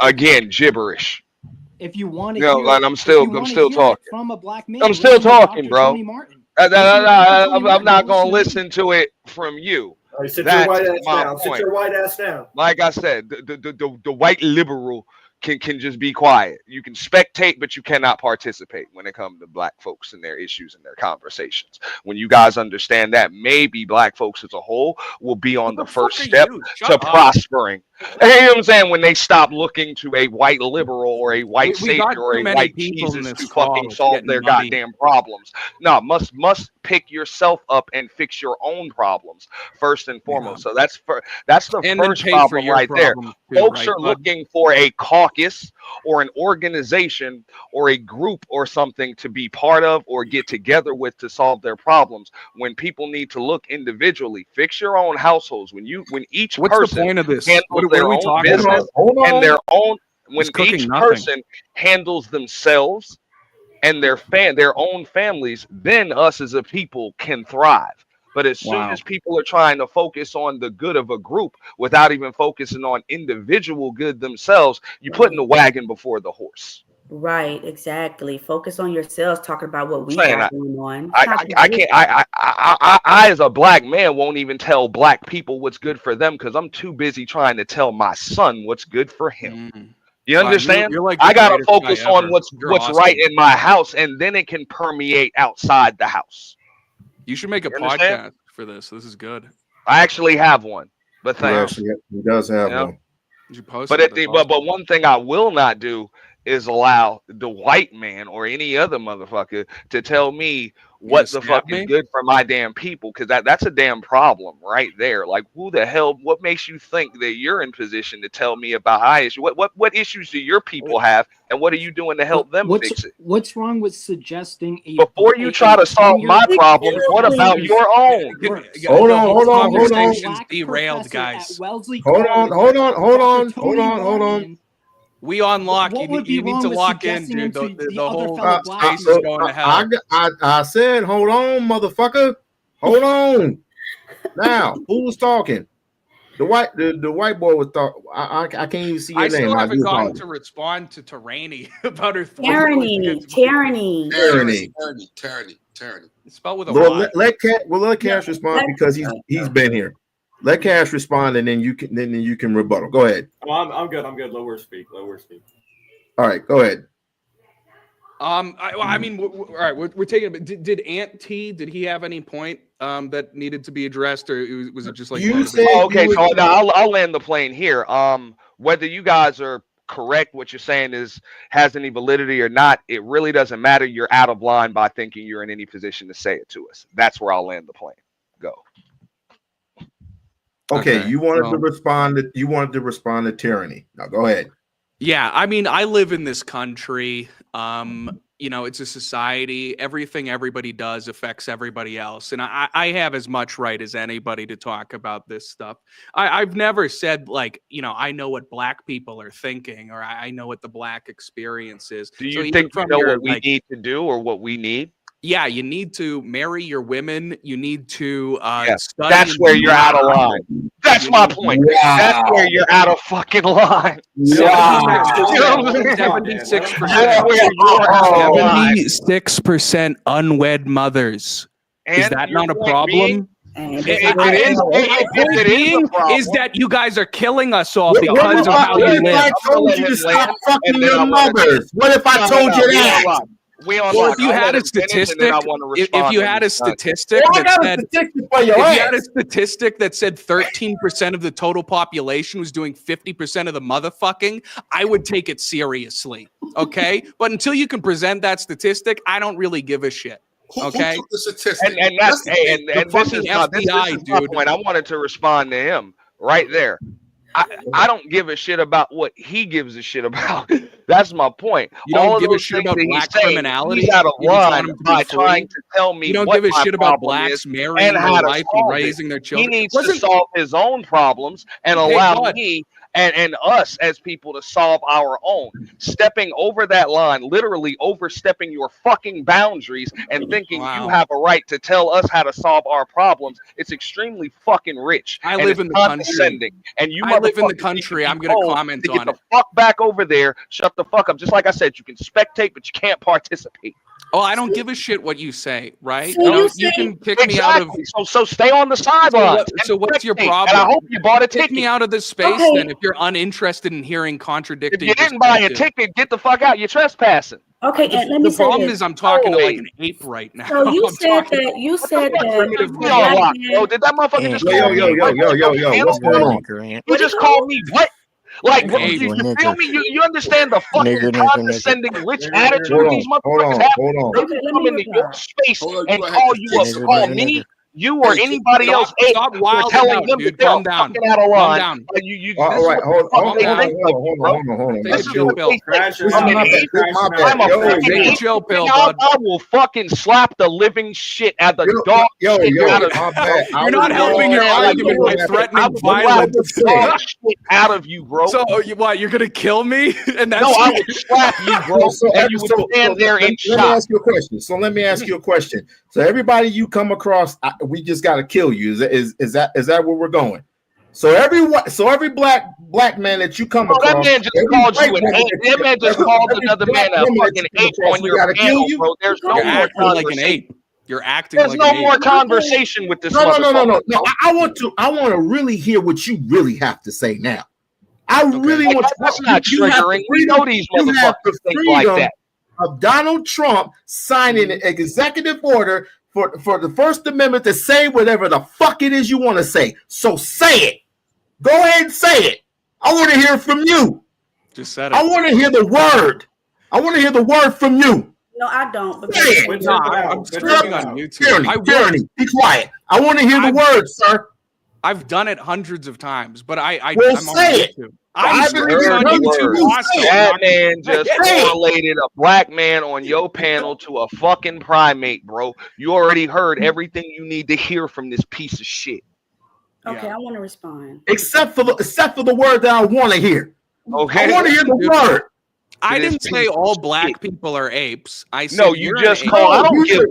Again, gibberish. If you want to, and I'm still talking from a black man. I'm still talking, bro. Tony Martin. I'm not gonna listen to it from you. All right, sit That's your white ass my down. Sit point. your white ass down. Like I said, the white liberal can just be quiet. You can spectate, but you cannot participate when it comes to black folks and their issues and their conversations. When you guys understand that, maybe black folks as a whole will be on the first step to prospering. You know what I'm saying? When they stop looking to a white liberal or a white savior or a white Jesus to fucking solve their goddamn problems. No, must pick yourself up and fix your own problems first and foremost. So that's the first problem right there. Folks are looking for a caucus or an organization or a group or something to be part of or get together with to solve their problems. When people need to look individually, fix your own households. When each person the point of this? handles their own business and their own, when each person handles themselves and their own families, then us as a people can thrive. But as soon as people are trying to focus on the good of a group without even focusing on individual good themselves, you're putting the wagon before the horse. Right, exactly. Focus on yourselves, talking about what we Saying got going on. I can't. I as a black man won't even tell black people what's good for them because I'm too busy trying to tell my son what's good for him. You understand? You're like I gotta the focus greatest guy on ever. what's You're awesome. right in my house, and then it can permeate outside the house. You should make a You understand? podcast for this. This is good. I actually have one, but thanks. He does have one. You post But but one thing I will not do is allow the white man or any other motherfucker to tell me what the fuck is good for my damn people, because that's a damn problem right there. Like, who the hell? What makes you think that you're in position to tell me about my issue? What issues do your people have, and what are you doing to help them fix it? What's wrong with suggesting Before you try to solve my problems, what about your own? Hold on. Derailed, guys. Hold on. We-On-Loc. You need to lock in, dude. The whole space is going to hell. I said, hold on, motherfucker. Hold on. Now, who's talking? The white boy was talking. I can't even see your I name. still haven't gotten to respond to Tyranny about her. Tyranny. It's spelled with a Y. Y. Let Cash respond because he's been here. Let Cash respond, and then you can rebuttal. Go ahead. Oh, I'm good. Low word speak. All right, go ahead. I mean, all right, we're taking it. Did Ant T? Did he have any point that needed to be addressed, or was it just like you said? Okay, so I'll land the plane here. Whether you guys are correct, what you're saying has any validity or not, it really doesn't matter. You're out of line by thinking you're in any position to say it to us. That's where I'll land the plane. Go. Okay, you wanted to respond to tyranny. Now go ahead. Yeah, I mean, I live in this country. It's a society. Everything everybody does affects everybody else. And I have as much right as anybody to talk about this stuff. I've never said, I know what black people are thinking, or I know what the black experience is. Do you think you know what we need to do or what we need? Yeah, you need to marry your women. You need to study. That's where you're out of line. That's my point. Wow. That's where you're out of fucking line. 76% unwed mothers. Is that not a problem? And My point is that you guys are killing us all because of how we live. I told you to stop fucking your mothers? What if I told you that? Well, if you had a statistic, if you had a statistic that said 13% of the total population was doing 50% of the motherfucking, I would take it seriously. Okay, but until you can present that statistic, I don't really give a shit. Okay, who took the statistic? And that's this is my point. I wanted to respond to him right there. I don't give a shit about what he gives a shit about. That's my point. You don't give a shit about black criminality. He's out of line by trying to tell me. You don't give a shit about blacks marrying their wife and raising their children. He needs to solve his own problems and allow me and us as people to solve our own. Stepping over that line, literally overstepping your fucking boundaries and thinking you have a right to tell us how to solve our problems. It's extremely fucking rich. I live in the country. And you I live in the country. I'm going to comment on it. Get the fuck back over there. Shut the fuck up. Just like I said, you can spectate, but you can't participate. Oh, I don't give a shit what you say, right? You can kick me out of. So stay on the sidelines. So what's your problem? And I hope you bought a ticket. Kick me out of this space then if you're uninterested in hearing contradicting. If you didn't buy a ticket, get the fuck out. You're trespassing. Okay, and let me the say problem this. is I'm talking to like an ape right now. So you said that. You said that. Oh, did that motherfucker just call yo, what's going on? You just called me what? Like, you feel me? You understand the fucking condescending rich attitude these motherfuckers have? They come into your space and call you up, call me, you or anybody else stop for telling them that they're fucking out of line. All right, hold on. Take a chill pill. I will fucking slap the living shit out of the dog shit out of you. You're not helping your argument by threatening violence out of you, bro. So what? You're gonna kill me? And that's no, I would slap you, bro. And you would stand there in shock. Let me ask you a question. So everybody you come across, we just got to kill you. Is that where we're going? So every black man that you come across, that man just called you an ape. That man just called another man a fucking ape on your panel, bro. There's no more like an ape. You're acting. There's no more conversation with this. No. I want to really hear what you really have to say now. I really want to. That's not triggering. We know these motherfuckers think like that. Of Donald Trump signing an executive order for the First Amendment to say whatever the fuck it is you want to say. So say it. Go ahead and say it. I want to hear from you. Just said it. I want to hear the word. I want to hear the word from you. No, I don't. I'm streaming on YouTube. Tyranny, be quiet. I want to hear the word, sir. I've done it hundreds of times, but I'm say it. I'm on YouTube. That man just correlated a black man on your panel to a fucking primate, bro. You already heard everything you need to hear from this piece of shit. Okay, I want to respond. Except for the word that I want to hear. Okay, I want to hear the word. I didn't say all black people are apes. I said no. You just call. I don't give.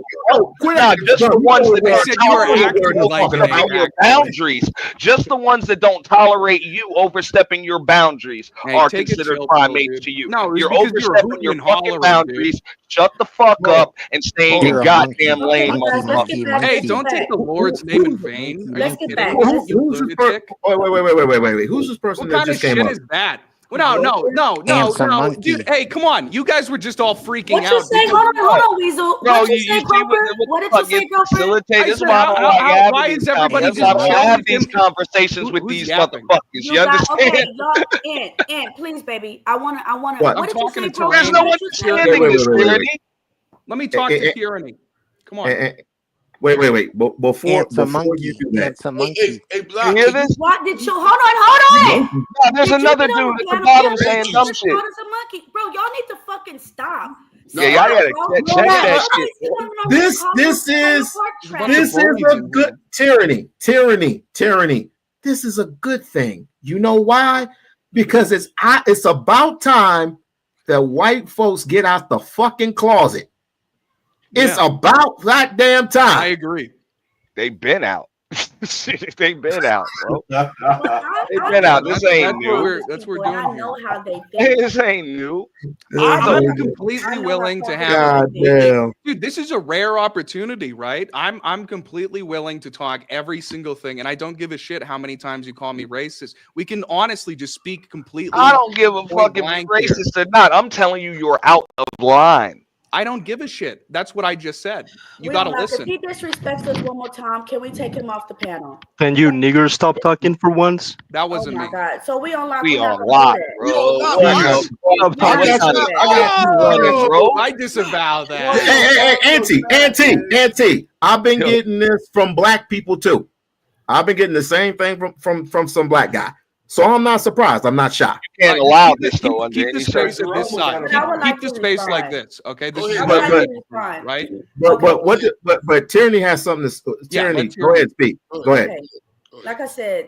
Just the ones that tolerate your boundaries. Just the ones that don't tolerate you overstepping your boundaries are considered primates to you. No, you're overstepping your fucking boundaries. Shut the fuck up and stay in your goddamn lane, motherfucker. Hey, don't take the Lord's name in vain. Are you kidding? Who's this person? Wait. Who's this person that just came up? What kind of shit is that? No, dude. Hey, come on. You guys were just all freaking out. What you say? Hold on, Weasel. What did you say, Groper? What did you say, Groper? Facilitate this model. Why is everybody just have these conversations with these motherfuckers? You understand? Okay, and please, baby. I wanna. What did you say, Groper? There's no understanding this tyranny. Let me talk to tyranny. Come on. Wait. Before you do that, hey, Block, you hear this? What did you? Hold on. No, there's another dude at the bottom saying dumb shit. Bro, y'all need to fucking stop. Yeah, y'all gotta check that shit. This is a good tyranny. This is a good thing. You know why? Because it's about time that white folks get out the fucking closet. It's about goddamn time. I agree. They've been out. They been out, bro. But They been out. This ain't new. That's what we're and I doing know here. how they think. This ain't new. I'm completely willing to have. God damn. Dude, this is a rare opportunity, right? I'm completely willing to talk every single thing, and I don't give a shit how many times you call me racist. We can honestly just speak completely. I don't give a fuck if you're racist or not. I'm telling you, you're out of line. I don't give a shit. That's what I just said. You We gotta don't have- listen. If he disrespects us one more time, can we take him off the panel? Can you niggers stop talking for once? That Oh wasn't my me. God! So we on lock. We we're not on gonna lock, do that. bro. Stop talking. I got you running, bro. I disavow that. Hey, Auntie, I've been getting this from black people too. I've been getting the same thing from some black guy. So I'm not surprised. I'm not shocked. You can't allow this though. Keep the space at this side. Keep the space like this. Okay. This is right. But Tyranny has something to Tyranny. Go ahead, speak. Go ahead. Okay. Like I said,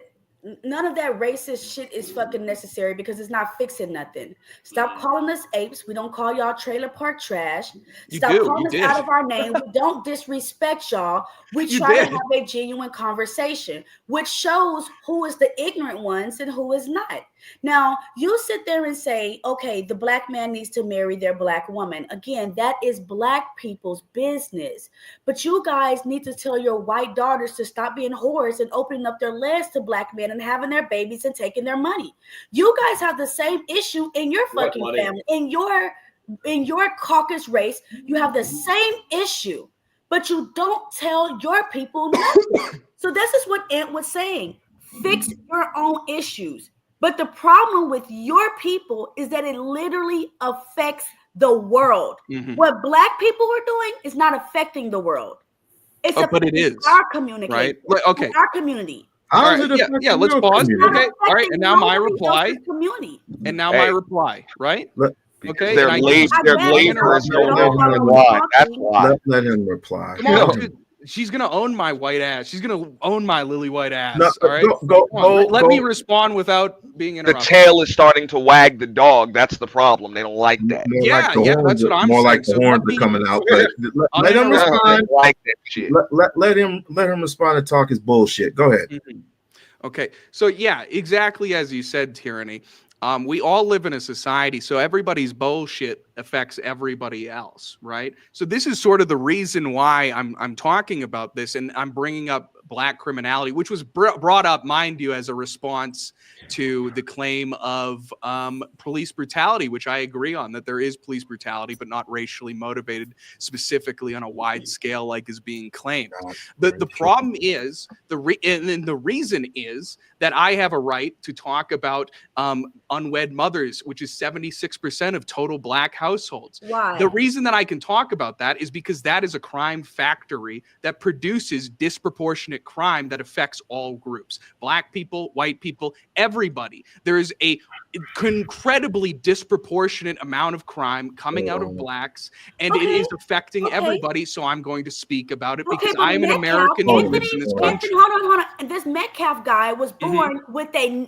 none of that racist shit is fucking necessary because it's not fixing nothing. Stop calling us apes. We don't call y'all trailer park trash. Stop calling us out of our name. We don't disrespect y'all. We try to have a genuine conversation, which shows who is the ignorant ones and who is not. Now, you sit there and say, okay, the black man needs to marry their black woman. Again, that is black people's business. But you guys need to tell your white daughters to stop being whores and opening up their legs to black men and having their babies and taking their money. You guys have the same issue in your fucking family. In your caucus race, you have the same issue, but you don't tell your people nothing. So this is what Ant was saying. Fix your own issues. But the problem with your people is that it literally affects the world. Mm-hmm. What black people are doing is not affecting the world. It's but it is our community. Right? Okay. Our community. All right, yeah, let's pause. Okay. All right. And now my reply. Community. And now my reply, right? Okay. They're laborers don't know why. That's why. Let him reply. Come on, dude. She's gonna own my white ass. She's gonna own my lily white ass. No, all right. Let me respond without being interrupted. The tail is starting to wag the dog. That's the problem. They don't like that. That's what I'm saying. More like the horns are coming out. Let him respond. Like that shit. Let him respond and talk his bullshit. Go ahead. Mm-hmm. Okay. So yeah, exactly as you said, Tyranny. We all live in a society, so everybody's bullshit affects everybody else, right? So this is sort of the reason why I'm talking about this, and I'm bringing up black criminality, which was brought up, mind you, as a response to the claim of police brutality, which I agree on, that there is police brutality, but not racially motivated, specifically on a wide scale like is being claimed. The problem is, the reason is that I have a right to talk about unwed mothers, which is 76% of total black households. Why? The reason that I can talk about that is because that is a crime factory that produces disproportionate crime that affects all groups. Black people, white people, everybody. There is a incredibly disproportionate amount of crime coming out of blacks, and it is affecting everybody, so I'm going to speak about it because I am an American who lives in this country. Hold on. This Metcalf guy was born with a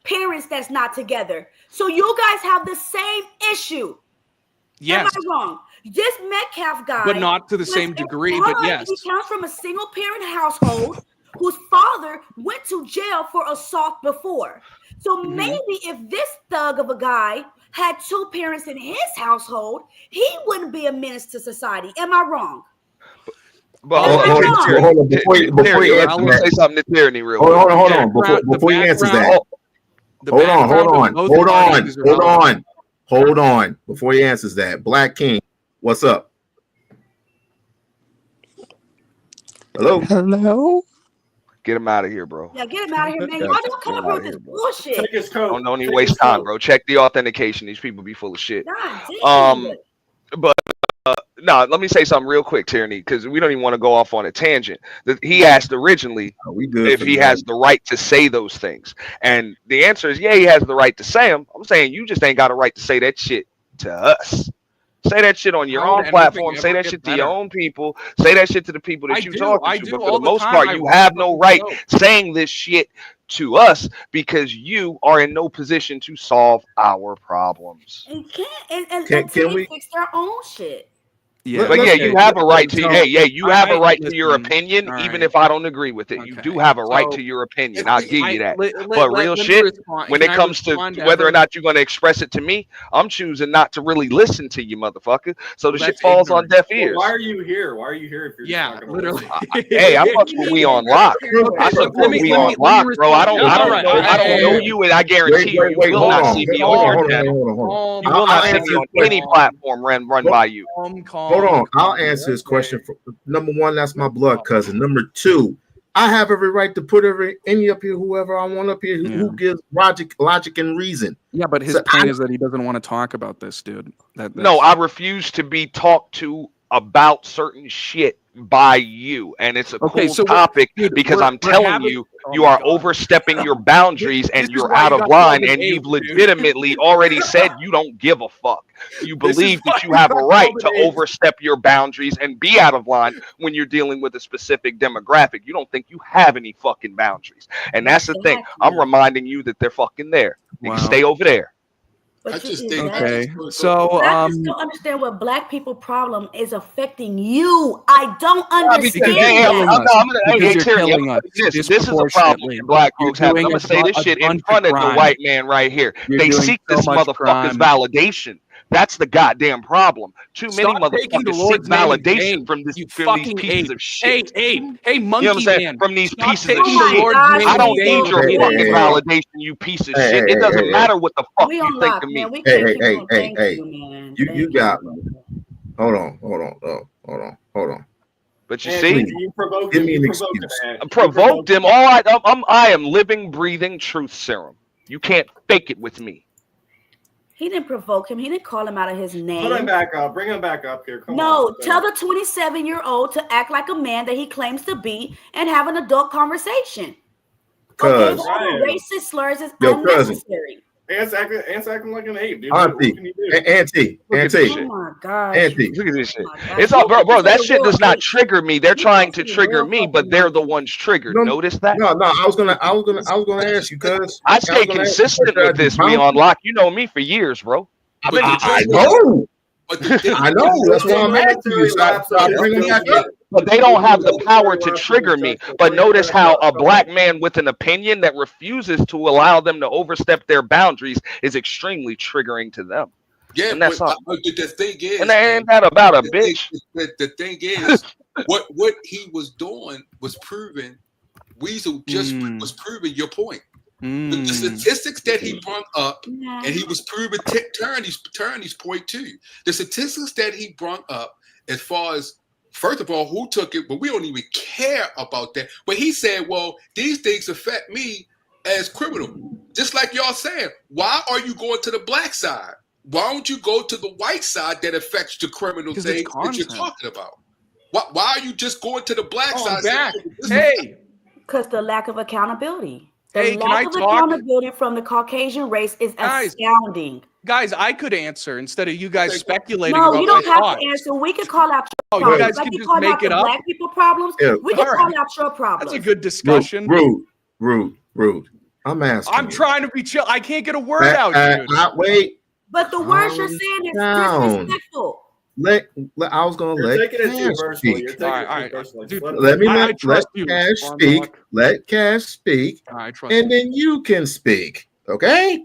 parents that's not together. So you guys have the same issue. Yes. Am I wrong? This Metcalf guy, but not to the same degree, but yes. He comes from a single parent household whose father went to jail for assault before. So maybe if this thug of a guy had two parents in his household, he wouldn't be a menace to society. Am I wrong? But hold on, before you answer that, say something to Tyranny real quick. Hold on. Before he answers that, hold on. Before he answers that, Black King, what's up? Hello. Get him out of here, bro. Yeah, get him out of here, man. Y'all don't come up with this bullshit. Don't even waste time, bro. Check the authentication. These people be full of shit. But no, let me say something real quick, Tyranny, because we don't even want to go off on a tangent. He asked originally if he has the right to say those things. And the answer is, yeah, he has the right to say them. I'm saying you just ain't got a right to say that shit to us. Say that shit on your own platform. Say that shit to your own people. Say that shit to the people that you talk to. But for the most part, you have no right saying this shit to us because you are in no position to solve our problems. And can we fix their own shit? Yeah, but yeah, you have a right to. So, you have a right to your listen, opinion, all even right. if I don't agree with it. You do have a right So, to your opinion. I'll give you that. let Real me shit, respond. when Can it I comes to respond to whether or everyone? not you're going to express it to me, I'm choosing not to really listen to you, motherfucker. So the shit that's falls on ignorant. deaf Well, ears. why are you here? Why are you here if you're just not gonna literally. listen? Hey, I fucks with We-On-Loc. I support We-On-Loc, bro. I don't know you, and I guarantee you will hold not on. see me Hold on on, your channel. hold on. You will not see me answer on his any question. platform run by you. Hold on. I'll answer his question. Number one, that's my blood cousin. Number two, I have every right to put any up here, whoever I want up here, who gives logic and reason. Yeah, but his point is that he doesn't want to talk about this, dude. No, I refuse to be talked to about certain shit by you, and it's a Okay, cool so topic dude, because we're I'm telling having- you, oh you my are God. overstepping your boundaries and This is you're why out you of got line, called an and you've ape, dude. legitimately already said you don't give a fuck. You This is believe that why you you have a got right called to an ape. overstep your boundaries and be out of line when you're dealing with a specific demographic. You don't think you have any fucking boundaries, and that's the thing. I'm reminding you that they're fucking there. You can stay over there. But I you just is think that- Okay, so But I just don't understand what black people problem is affecting you. I don't understand that. This is a problem that black folks have. I'm gonna say this shit in front of the white man right here. They seek this motherfucker's validation. That's the goddamn problem. Too many Stop taking the motherfuckers seek Lord's name in validation vain, from you these fucking pieces ape. of shit. Hey, You know what I'm monkey saying? man. From these Stop pieces of taking the shit. Lord's name I in don't vain need your repeatedly. fucking validation, you piece of shit. It doesn't matter what the fuck you think of me. We can't keep on. Thank you, man. You got me. Hold on. But you And see, you provoked give him. me You an provoked him, excuse. man. I provoked him. I am living, breathing truth serum. You can't fake it with me. He didn't provoke him. He didn't call him out of his name. Put him back up. Bring him back up here. Come No, on. tell the 27-year-old to act like a man that he claims to be and have an adult conversation. Okay, all the racist slurs is unnecessary. Ant's acting like an ape, dude. Auntie, What can you do? Auntie. Oh my gosh. Auntie. Look at this shit. It's all, bro. That shit does not trigger me. They're trying to trigger me, but they're the ones triggered. Notice that? No. I was gonna ask you because I stay consistent with this. We-On-Loc. You know me for years, bro. I've been I know. I know. That's why I'm asking you. So I bring them back up. But they don't have the power to trigger me. But notice how a black man with an opinion that refuses to allow them to overstep their boundaries is extremely triggering to them. Yeah, and that's but the thing is, and ain't that about a bitch? The thing is, what he was doing was proving. Weasel just was proving your point. The statistics that he brought up, and he was proving Turney's point too. The statistics that he brought up, as far as first of all, who took it, but we don't even care about that. But he said, well, these things affect me as criminal. Just like y'all saying, why are you going to the black side? Why don't you go to the white side that affects the criminal things that you're talking about? Why are you just going to the black side? Back. Hey. Because the lack of accountability. The Hey, can lack I of talk? accountability from the Caucasian race is astounding. Guys, I could answer instead of you guys speculating No, about you don't my have thoughts. to answer. We can call out Oh, your you problems. guys Like can you just call make out it the up? black people problems. Yeah. We can All call right. out your problems. That's a good discussion. Rude. I'm asking. I'm trying to be chill. I can't get a word out, dude. Wait. But the words you're saying is disrespectful. I was gonna let taking it too Cash personally. speak. You're taking it too personally. Dude, Let trust you, Cash Ron speak. Lock. Let Cash speak, I trust and then you can speak. Okay.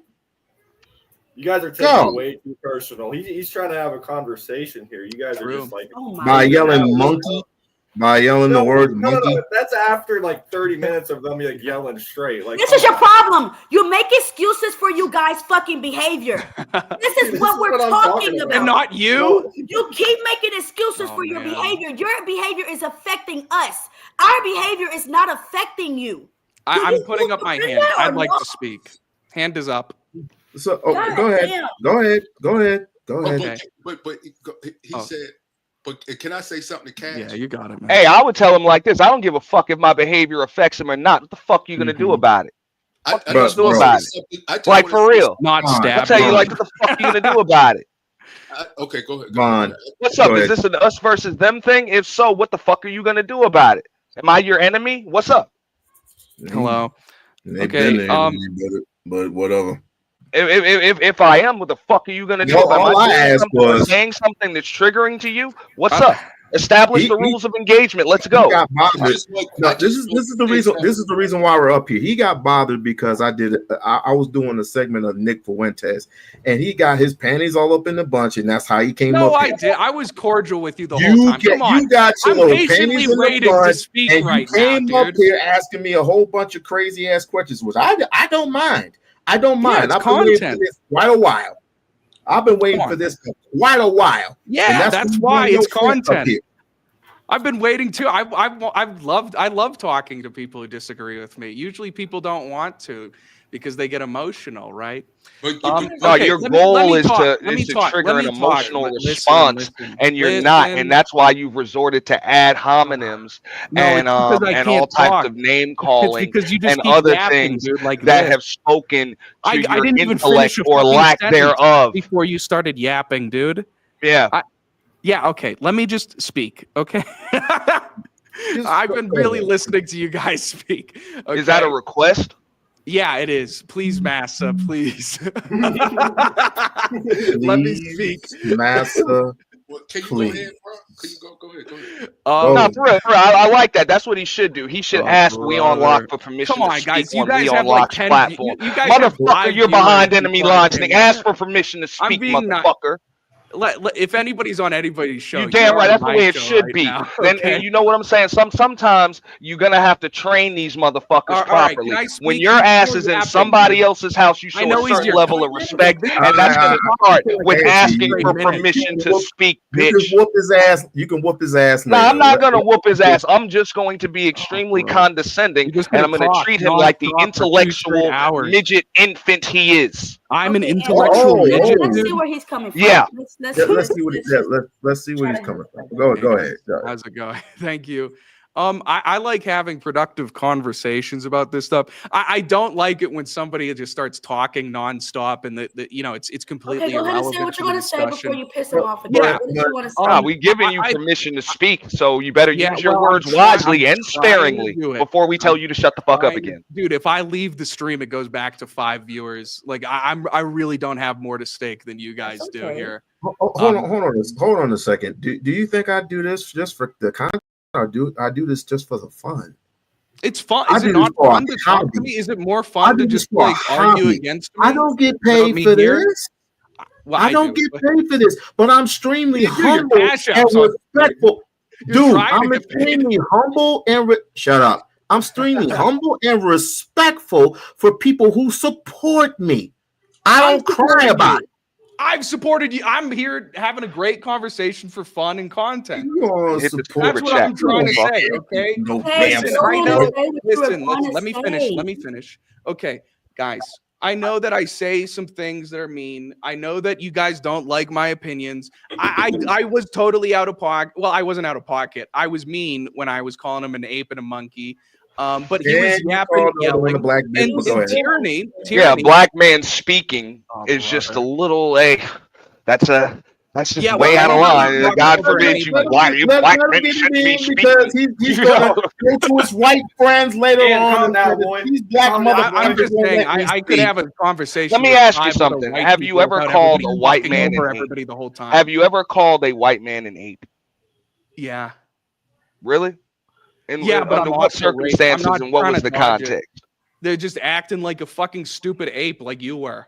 You guys are taking it way too personal. He's trying to have a conversation here. You guys are just like By yelling monkey, by yelling the word monkey. No, that's after like 30 minutes of them like yelling straight. Like This is your problem. You make excuses for you guys' fucking behavior. This is what we're talking about. And not you? You keep making excuses for your behavior. Your behavior is affecting us. Our behavior is not affecting you. I'm putting up my hand. that or I'd like not? to speak. Hand is up. So God go ahead. damn. Go ahead. But he said, but can I say something to Cash? Yeah, you got it, man. Hey, I would tell him like this. I don't give a fuck if my behavior affects him or not. What the fuck are you gonna do about it? What you gonna do about it? Like for real. Not stab. I'll tell you like what the fuck are you gonna do about it? Okay, go ahead. Vaughn, What's up? go Is ahead. this an us versus them thing? If so, what the fuck are you gonna do about it? Am I your enemy? What's up? Hello. They've Okay, been there, but whatever. If I am, what the fuck are you gonna do? No, Am all I doing asked something or was saying something that's triggering to you? What's up? Establish the rules of engagement. Let's He go. got bothered. No, this is the reason. This is the reason why we're up here. He got bothered because I was doing a segment of Nick Fuentes, and he got his panties all up in the bunch, and that's how he came No, up. I here. did. I was cordial with you the whole time. Come on. You got your I'm little patiently panties in the waiting to bunch, speak and right you came now, up dude. here asking me a whole bunch of crazy ass questions, which I don't mind. I don't Yeah, mind. it's I've been waiting for content. this quite a while. I've been waiting for this for quite a while. Yeah, And that's when why you it's bring your friends up content. here. I've been waiting too. I love talking to people who disagree with me. Usually people don't want to because they get emotional, right? No, your goal is to trigger an emotional response, and you're not, and that's why you've resorted to ad hominems and all types of name calling because you just and keep other yapping, things dude, like that this. have spoken to I your didn't even intellect finish a or fucking lack sentence thereof. before you started yapping, dude. Yeah. Yeah, okay. Let me just speak, okay? I've been really listening to you guys speak. Okay? Is that a request? Yeah, it is. Please, Massa, please. Let me speak. Massa, Can you please. go ahead, bro? Can you go ahead? Go ahead. No, for real, I like that. That's what he should do. He should ask We-On-Loc for permission Come on, to speak guys. You on guys have like We-On-Loc's 10 platform. you guys have Motherfucker, 5 you're behind viewers enemy before I lines. came Nick, in. ask for permission to I'm speak, being not- motherfucker. If anybody's on anybody's show, You damn you're right. on That's the my way it show should right be. now, Then okay? you know what I'm saying. Sometimes you're gonna have to train these motherfuckers All right, properly. can I When speak your ass before is in yapping, somebody dude? else's house, you I show know a he's certain your level of respect, and that's gonna start with asking for permission to speak, You bitch. can whoop his ass. You can whoop his ass. No, later. I'm not gonna whoop his ass. I'm just going to be extremely condescending, and I'm gonna treat him like the intellectual midget infant he is. I'm an Okay, and intellectual midget. let's see where he's coming from. Yeah. Let's see what let's see where he's coming from. Go ahead. How's it going? Thank you. I like having productive conversations about this stuff. I don't like it when somebody just starts talking nonstop and it's completely Okay, go ahead and irrelevant say what to you're the going to say discussion. before you piss him off again. Yeah. What did you want to say? We giving you permission to speak, so you better use your well, words I'm trying wisely to and sparingly do it. before we tell you to shut the fuck up again. Dude, if I leave the stream, it goes back to 5 viewers. Like I really don't have more to stake than you guys do here. Hold on a second. Do you think I do this just for the content, or I do this just for the fun? It's fun. Is it not fun to talk to me? Is it more fun to just like argue against me? I don't get paid for this. Well, I don't get paid for this, but I'm extremely humble and respectful. Dude, I'm extremely humble and shut up. I'm extremely humble and respectful for people who support me. I don't cry about it. I've supported you. I'm here having a great conversation for fun and content. That's what I'm trying to say. Okay. Listen, I know. Listen, let me finish. Let me finish. Okay, guys. I know that I say some things that are mean. I know that you guys don't like my opinions. I was totally out of pocket. Well, I wasn't out of pocket. I was mean when I was calling him an ape and a monkey. But he was yapping, yelling, and tyranny. Yeah, black man speaking is just a little that's just way out of line. God forbid you black men shouldn't be speaking. Because he's going to go to his white friends later on. These black motherfuckers. I'm just saying, I could have a conversation. Let me ask you something. Have you ever called a white man an everybody the whole time? Have you ever called a white man an ape? Yeah. Really? But under what circumstances and what was the context? They're just acting like a fucking stupid ape, like you were.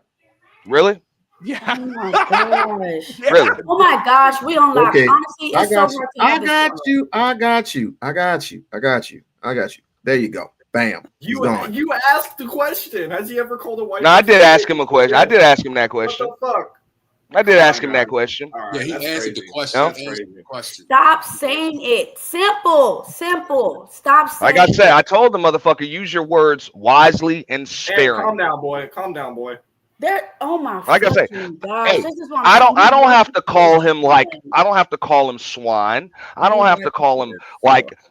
Really? Yeah. Oh my gosh. Really? Oh my gosh. We-On-Loc. Okay. Honestly, it's so hard to I got you. There you go. Bam. You asked the question. Has he ever called a white? No, I did ask him a question. I did ask him that question. What the fuck? I did ask him that question. Yeah, he answered the question. Stop saying it. Simple. Stop saying Like I said, I told the motherfucker, use your words wisely and sparingly. Calm down, boy. Oh my like I say, gosh, hey, this is what I don't have to call him I don't have to call him swine. I don't have to call him you know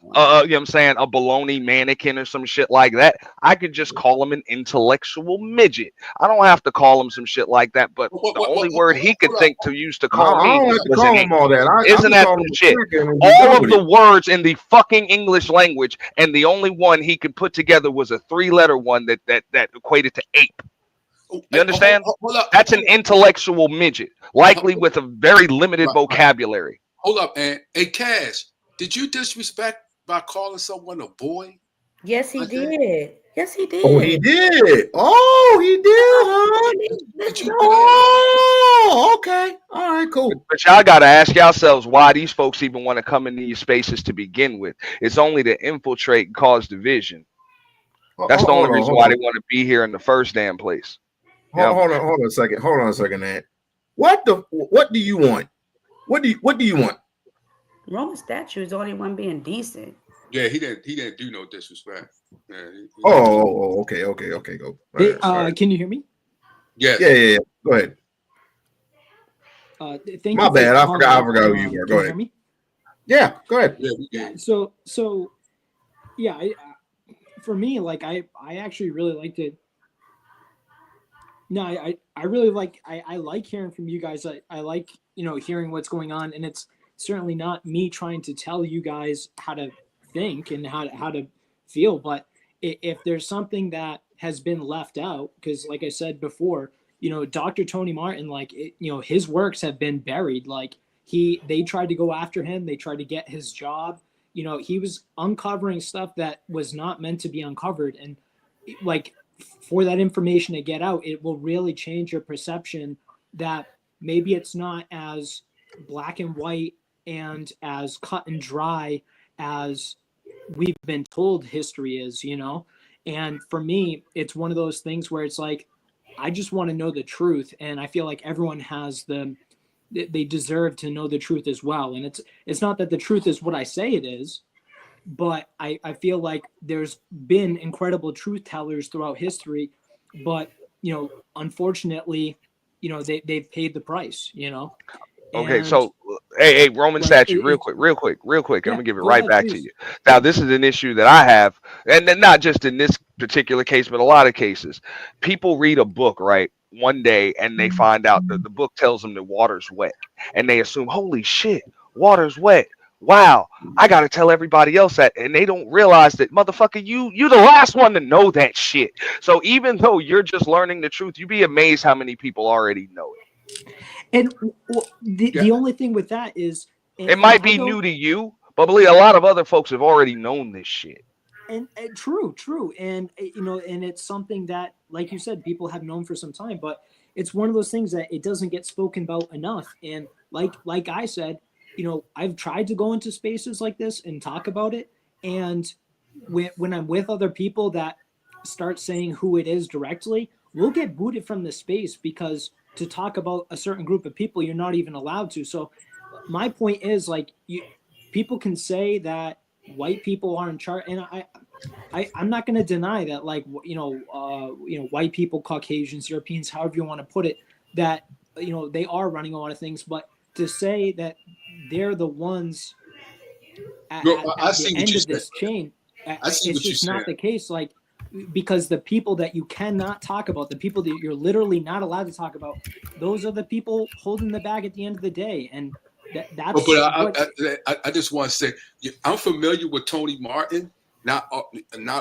what I'm saying, a baloney mannequin or some shit like that. I could just call him an intellectual midget. I don't have to call him some shit like that. But the only word he could think to use to call me was an ape. Isn't that some shit? All of the words in the fucking English language, and the only one he could put together was a 3-letter one that equated to ape. You understand? That's an intellectual midget, likely with a very limited vocabulary. Hold up, and hey, Cash, did you disrespect by calling someone a boy? Yes, he did. Yes, he did. Oh, he did. Oh, he did. Huh? Oh, okay. All right, cool. But y'all got to ask yourselves why these folks even want to come into these spaces to begin with. It's only to infiltrate and cause division. That's the only reason why they want to be here in the first damn place. Hold on a second. Hold on a second, Ant. What do you want? What do you want? Roman statue is the only one being decent. Yeah, he didn't do no disrespect. Yeah, Okay, go. Hey, can you hear me? Yes. Yeah. Go ahead. Thank My you bad. I forgot who you were. Go ahead. Hear me? Yeah, go ahead. Yeah. So yeah, for me, like I actually really liked it. No, I really like I like hearing from you guys. I like hearing what's going on, and it's certainly not me trying to tell you guys how to think and how to feel, but if there's something that has been left out, because like I said before, Dr. Tony Martin, like his works have been buried. Like they tried to go after him, they tried to get his job. He was uncovering stuff that was not meant to be uncovered, and like for that information to get out, it will really change your perception that maybe it's not as black and white and as cut and dry as we've been told history is, And for me, it's one of those things where it's like, I just want to know the truth. And I feel like everyone has they deserve to know the truth as well. And it's not that the truth is what I say it is, but I feel like there's been incredible truth tellers throughout history, but unfortunately, they've paid the price, Okay, so hey, Roman statue, real quick. I'm gonna give it right back to you. Now, this is an issue that I have, and then not just in this particular case, but a lot of cases. People read a book, right, one day, and they find out that the book tells them the water's wet, and they assume, holy shit, water's wet. Wow, I gotta tell everybody else that, and they don't realize that, motherfucker, you're the last one to know that shit. So even though you're just learning the truth, you'd be amazed how many people already know it. And the only thing with that is it might be new to you, but believe a lot of other folks have already known this shit. And true, and and it's something that, like you said, people have known for some time, but it's one of those things that it doesn't get spoken about enough. And like I said, I've tried to go into spaces like this and talk about it. And when I'm with other people that start saying who it is directly, we'll get booted from the space because to talk about a certain group of people, you're not even allowed to. So my point is, like, people can say that white people are in charge, and I'm not going to deny that, like, white people, Caucasians, Europeans, however you want to put it, that they are running a lot of things, but to say that they're the ones at the end of this chain, it's just not the case. Like, because the people that you cannot talk about, the people that you're literally not allowed to talk about, those are the people holding the bag at the end of the day. And that's. I just want to say, I'm familiar with Tony Martin. Not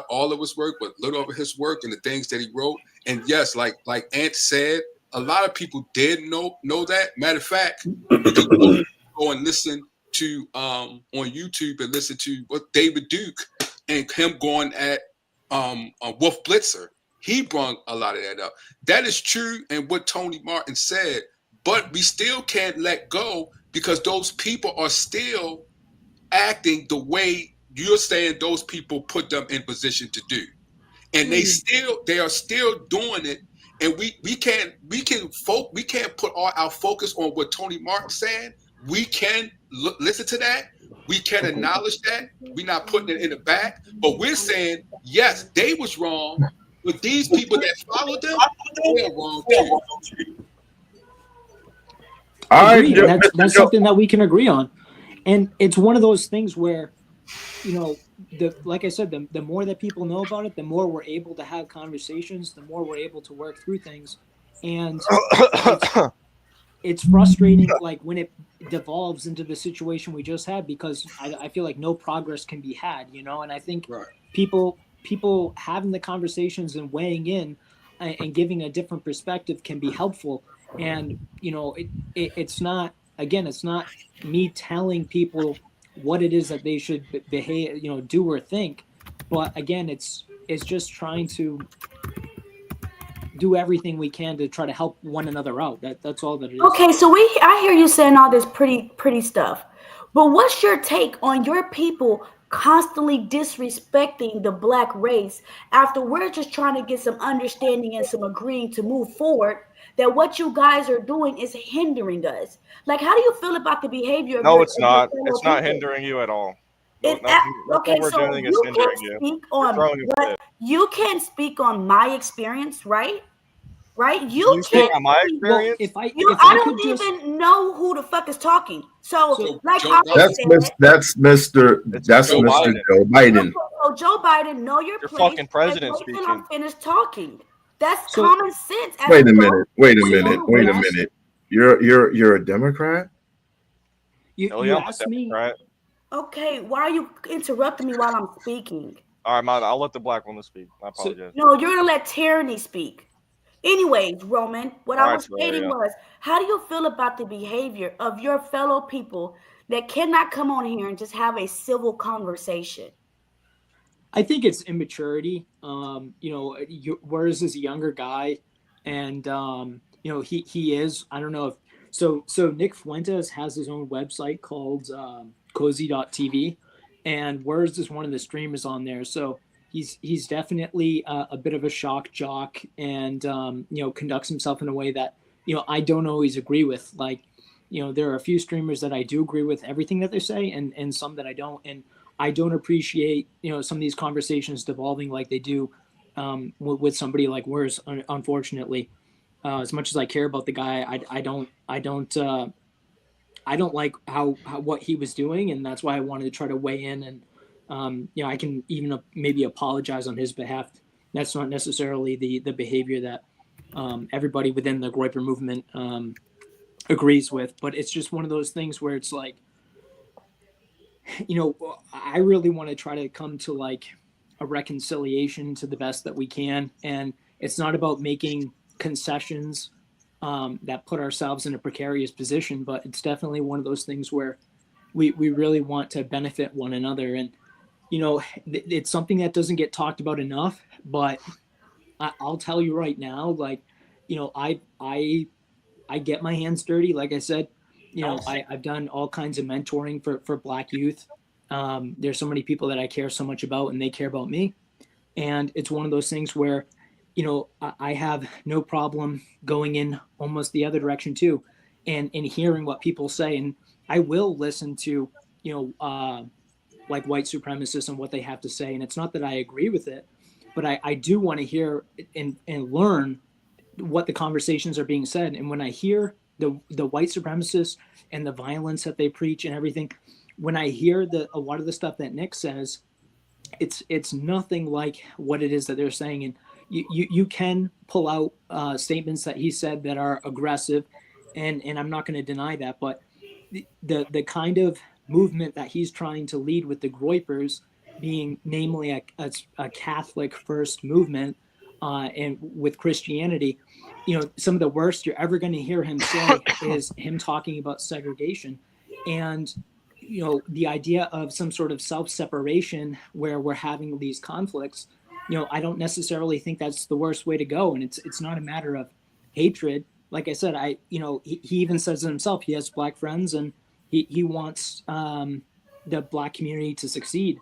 all of his work, but little of his work and the things that he wrote. And yes, like Ant said, a lot of people did know that. Matter of fact, you can go and listen to on YouTube and listen to what David Duke and him going at Wolf Blitzer. He brought a lot of that up. That is true, and what Tony Martin said, but we still can't let go because those people are still acting the way you're saying those people put them in position to do, and they are still doing it. And we can't put all our focus on what Tony Martin's saying. We can listen to that. We can acknowledge that. We're not putting it in the back, but we're saying, yes, they was wrong, but these people that followed them, they're wrong too. That's something that we can agree on. And it's one of those things where, like I said, the more that people know about it, the more we're able to have conversations, the more we're able to work through things. And it's frustrating, like, when it devolves into the situation we just had, because I feel like no progress can be had, and I think people having the conversations and weighing in and giving a different perspective can be helpful. And it's not, again, it's not me telling people what it is that they should behave, do or think, but again, it's just trying to do everything we can to try to help one another out. That's all that it is. Okay, so I hear you saying all this pretty stuff, but what's your take on your people constantly disrespecting the Black race after we're just trying to get some understanding and some agreeing to move forward? That what you guys are doing is hindering us. Like, how do you feel about the behavior? No, it's not. It's not hindering you at all. No, Okay, we're so doing is you hindering can you. speak You're on throwing a what fit. you can speak on my experience, right? Right? Can you speak on my experience? I don't even know who the fuck is talking. So like I said, That's Mr. Joe Biden. Joe Biden. So Joe Biden, know your place. fucking president and wait till speaking. I'm finished talking. That's common sense. Wait a minute. You're a Democrat? You asked me. Right. Okay, why are you interrupting me while I'm speaking? All right, I'll let the Black woman speak. I apologize. No, you're gonna let Tyranny speak. Anyways, Roman, what I was stating was, how do you feel about the behavior of your fellow people that cannot come on here and just have a civil conversation? I think it's immaturity. Whereas this younger guy, and he is. I don't know if so. Nick Fuentes has his own website called cozy.tv, and Whereas is one of the streamers on there. So he's definitely a bit of a shock jock, and conducts himself in a way that I don't always agree with. Like, there are a few streamers that I do agree with everything that they say, and some that I don't. And I don't appreciate some of these conversations devolving like they do with somebody like Where's. Unfortunately, as much as I care about the guy, I don't like how what he was doing, and that's why I wanted to try to weigh in. And I can even maybe apologize on his behalf. That's not necessarily the behavior that everybody within the Groyper movement agrees with, but it's just one of those things where it's like, I really want to try to come to like a reconciliation to the best that we can. And it's not about making concessions that put ourselves in a precarious position, but it's definitely one of those things where we really want to benefit one another. And, it's something that doesn't get talked about enough, but I'll tell you right now, like, I get my hands dirty. Like I said, I've done all kinds of mentoring for Black youth. There's so many people that I care so much about, and they care about me. And it's one of those things where, I have no problem going in almost the other direction too, and hearing what people say. And I will listen to, like white supremacists and what they have to say. And it's not that I agree with it, but I do want to hear and learn what the conversations are being said. And when I hear the white supremacists and the violence that they preach and everything, when I hear a lot of the stuff that Nick says, it's nothing like what it is that they're saying. And you can pull out statements that he said that are aggressive, and I'm not going to deny that, but the kind of movement that he's trying to lead with the Groypers, being namely a Catholic first movement, and with Christianity, some of the worst you're ever going to hear him say is him talking about segregation. And the idea of some sort of self-separation where we're having these conflicts, I don't necessarily think that's the worst way to go. And it's not a matter of hatred. Like I said, he even says it himself, he has Black friends, and he wants the Black community to succeed.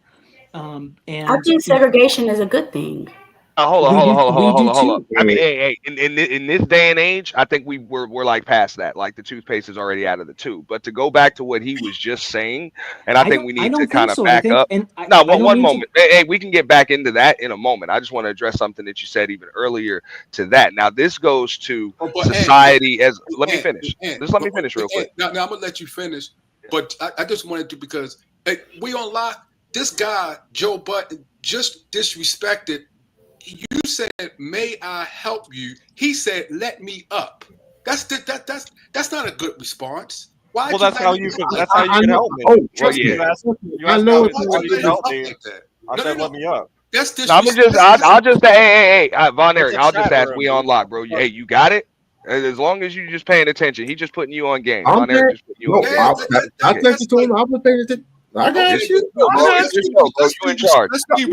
And I think segregation is a good thing. Hold on. I mean, hey, in this day and age, I think we're like past that. Like the toothpaste is already out of the tube. But to go back to what he was just saying, and I think we need to kind of back up. One moment. Hey, we can get back into that in a moment. I just want to address something that you said even earlier to that. Now, this goes to society as. Let me finish. Just let me finish real quick. Now I'm gonna let you finish, but I just wanted to, because We-On-Loc, this guy Joe Button just disrespected. You said, "May I help you?" He said, "Let me up." That's not a good response. Why? Well, that's how you can help me. Oh, trust me. I know. I said, "Let me up." That's No, I'll just say, hey, Von Eric, I'll just ask We-On-Loc, bro. Hey, you got it? As long as you just paying attention. He just putting you on game. Von Eric just putting you on game. I think you told him I was paying attention. I got you. You in charge.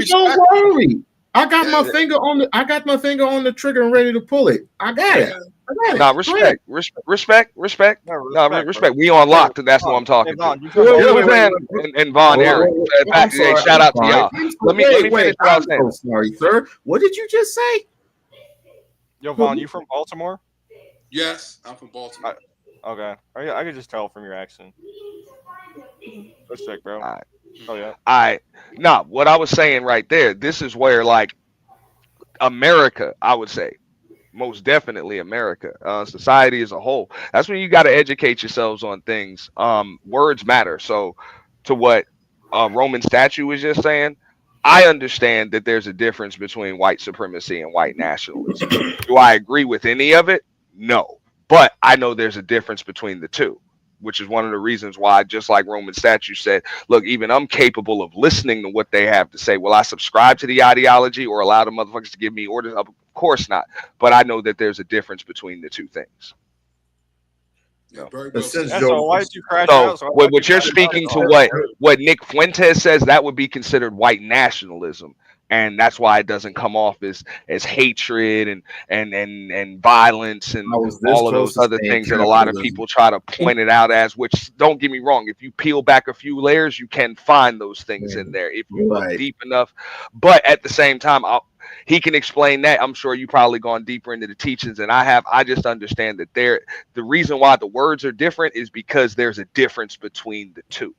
Don't worry. I got my finger on the trigger and ready to pull it. I got it. Nah, respect. No, respect. We-On-Loc, and that's what I'm talking to. And Von Eric. Shout out to y'all. Let me finish what I was saying. I'm so sorry, sir. What did you just say? Yo, Von, you from Baltimore? Yes, I'm from Baltimore. Okay. I could just tell from your accent. Respect, bro. All right. Oh, yeah. All right. Nah, what I was saying right there, this is where, like, America, I would say, most definitely America, society as a whole, that's when you got to educate yourselves on things. Words matter. So to what Roman statue was just saying, I understand that there's a difference between white supremacy and white nationalism. Do I agree with any of it? No. But I know there's a difference between the two, which is one of the reasons why, just like Roman statue said, look, even I'm capable of listening to what they have to say. Will I subscribe to the ideology or allow the motherfuckers to give me orders? Of course not. But I know that there's a difference between the two things. Yeah, So what you're speaking to what Nick Fuentes says, that would be considered white nationalism. And that's why it doesn't come off as hatred and violence and all of those other things that a lot of people try to point it out as, which, don't get me wrong, if you peel back a few layers, you can find those things in there if you look deep enough. But at the same time, he can explain that. I'm sure you probably gone deeper into the teachings than I have. I just understand that the reason why the words are different is because there's a difference between the two.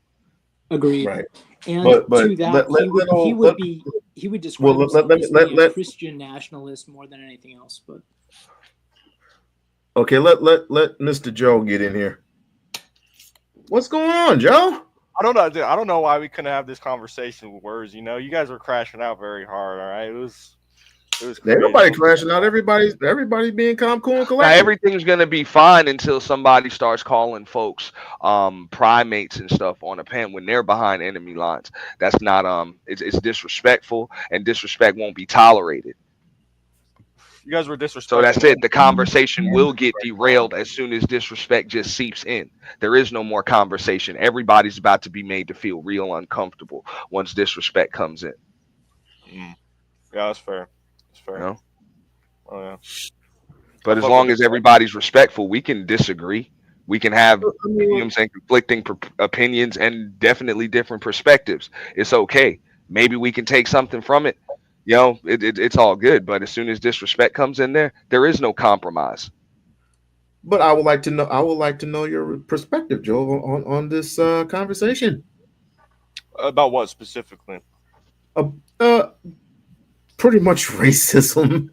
Agreed. Right. And to that, he would describe himself as being a Christian nationalist more than anything else. But okay, let Mr. Joe get in here. What's going on, Joe? I don't know. Dude, I don't know why we couldn't have this conversation with words. You know, you guys were crashing out very hard. All right, it was. Ain't nobody crashing out. Everybody's being calm, cool, and collected. Now, everything's gonna be fine until somebody starts calling folks primates and stuff on a pen when they're behind enemy lines. That's not it's disrespectful, and disrespect won't be tolerated. You guys were disrespectful. So that's it. The conversation will get derailed as soon as disrespect just seeps in. There is no more conversation. Everybody's about to be made to feel real uncomfortable once disrespect comes in. Yeah, that's fair. Fair. You know? Oh, yeah. But as long as everybody's respectful, we can disagree. We can have, you know what I'm saying, conflicting opinions and definitely different perspectives. It's okay. Maybe we can take something from it. You know, it's all good. But as soon as disrespect comes in there is no compromise. But I would like to know your perspective, Joe, on this conversation. About what specifically? Pretty much racism.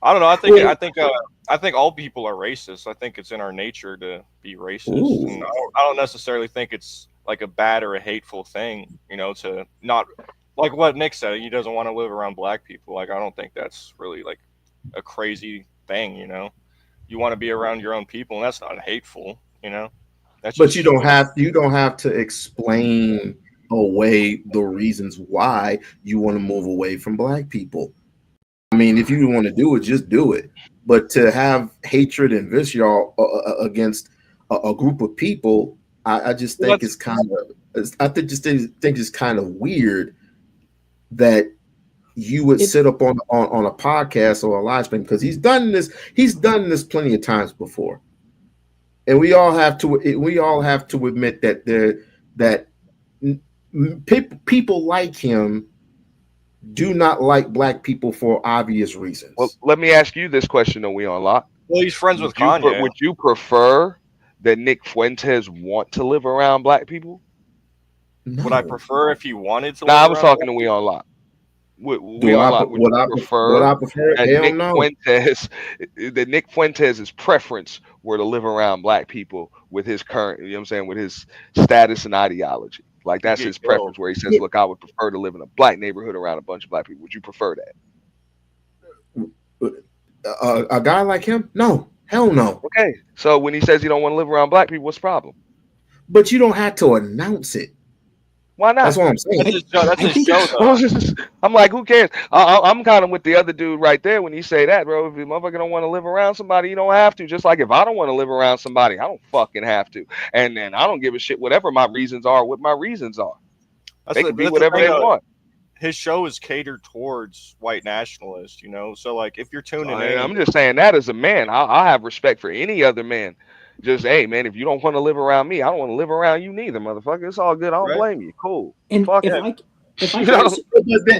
I don't know. I think all people are racist. I think it's in our nature to be racist. And I don't necessarily think it's like a bad or a hateful thing, you know, to not, like what Nick said, he doesn't want to live around black people. Like, I don't think that's really like a crazy thing, you know. You want to be around your own people, and that's not hateful, you know. That's but you don't have to explain away the reasons why you want to move away from black people. I mean, if you want to do it, just do it. But to have hatred and vitriol against a group of people, I just think it's kind of. I think it's kind of weird that you would sit up on a podcast or a live stream, because he's done this plenty of times before, and we all have to admit that people like him do not like black people for obvious reasons. Well, let me ask you this question, though, We-On-Loc. Well, he's friends with Kanye. Would you prefer that Nick Fuentes want to live around black people? No. Would I prefer if he wanted to live I was around talking to We-On-Loc. Would I prefer that Nick Fuentes' preference were to live around black people with his current, you know what I'm saying, with his status and ideology? Like, that's his preference, where he says, look, I would prefer to live in a black neighborhood around a bunch of black people. Would you prefer that? A guy like him? No. Hell no. Okay. So when he says he don't want to live around black people, what's the problem? But you don't have to announce it. Why not? That's what I'm saying. That's his show, though. I'm like, who cares? I'm kind of with the other dude right there when you say that, bro. If the motherfucker don't want to live around somebody, you don't have to. Just like if I don't want to live around somebody, I don't fucking have to. And then I don't give a shit whatever my reasons are, what my reasons are. They can be whatever they want. His show is catered towards white nationalists, you know. So like, if you're tuning in, I'm just saying that as a man, I have respect for any other man. Just, hey, man, if you don't want to live around me, I don't want to live around you neither, motherfucker. It's all good. I don't blame you. Cool. And fuck if it.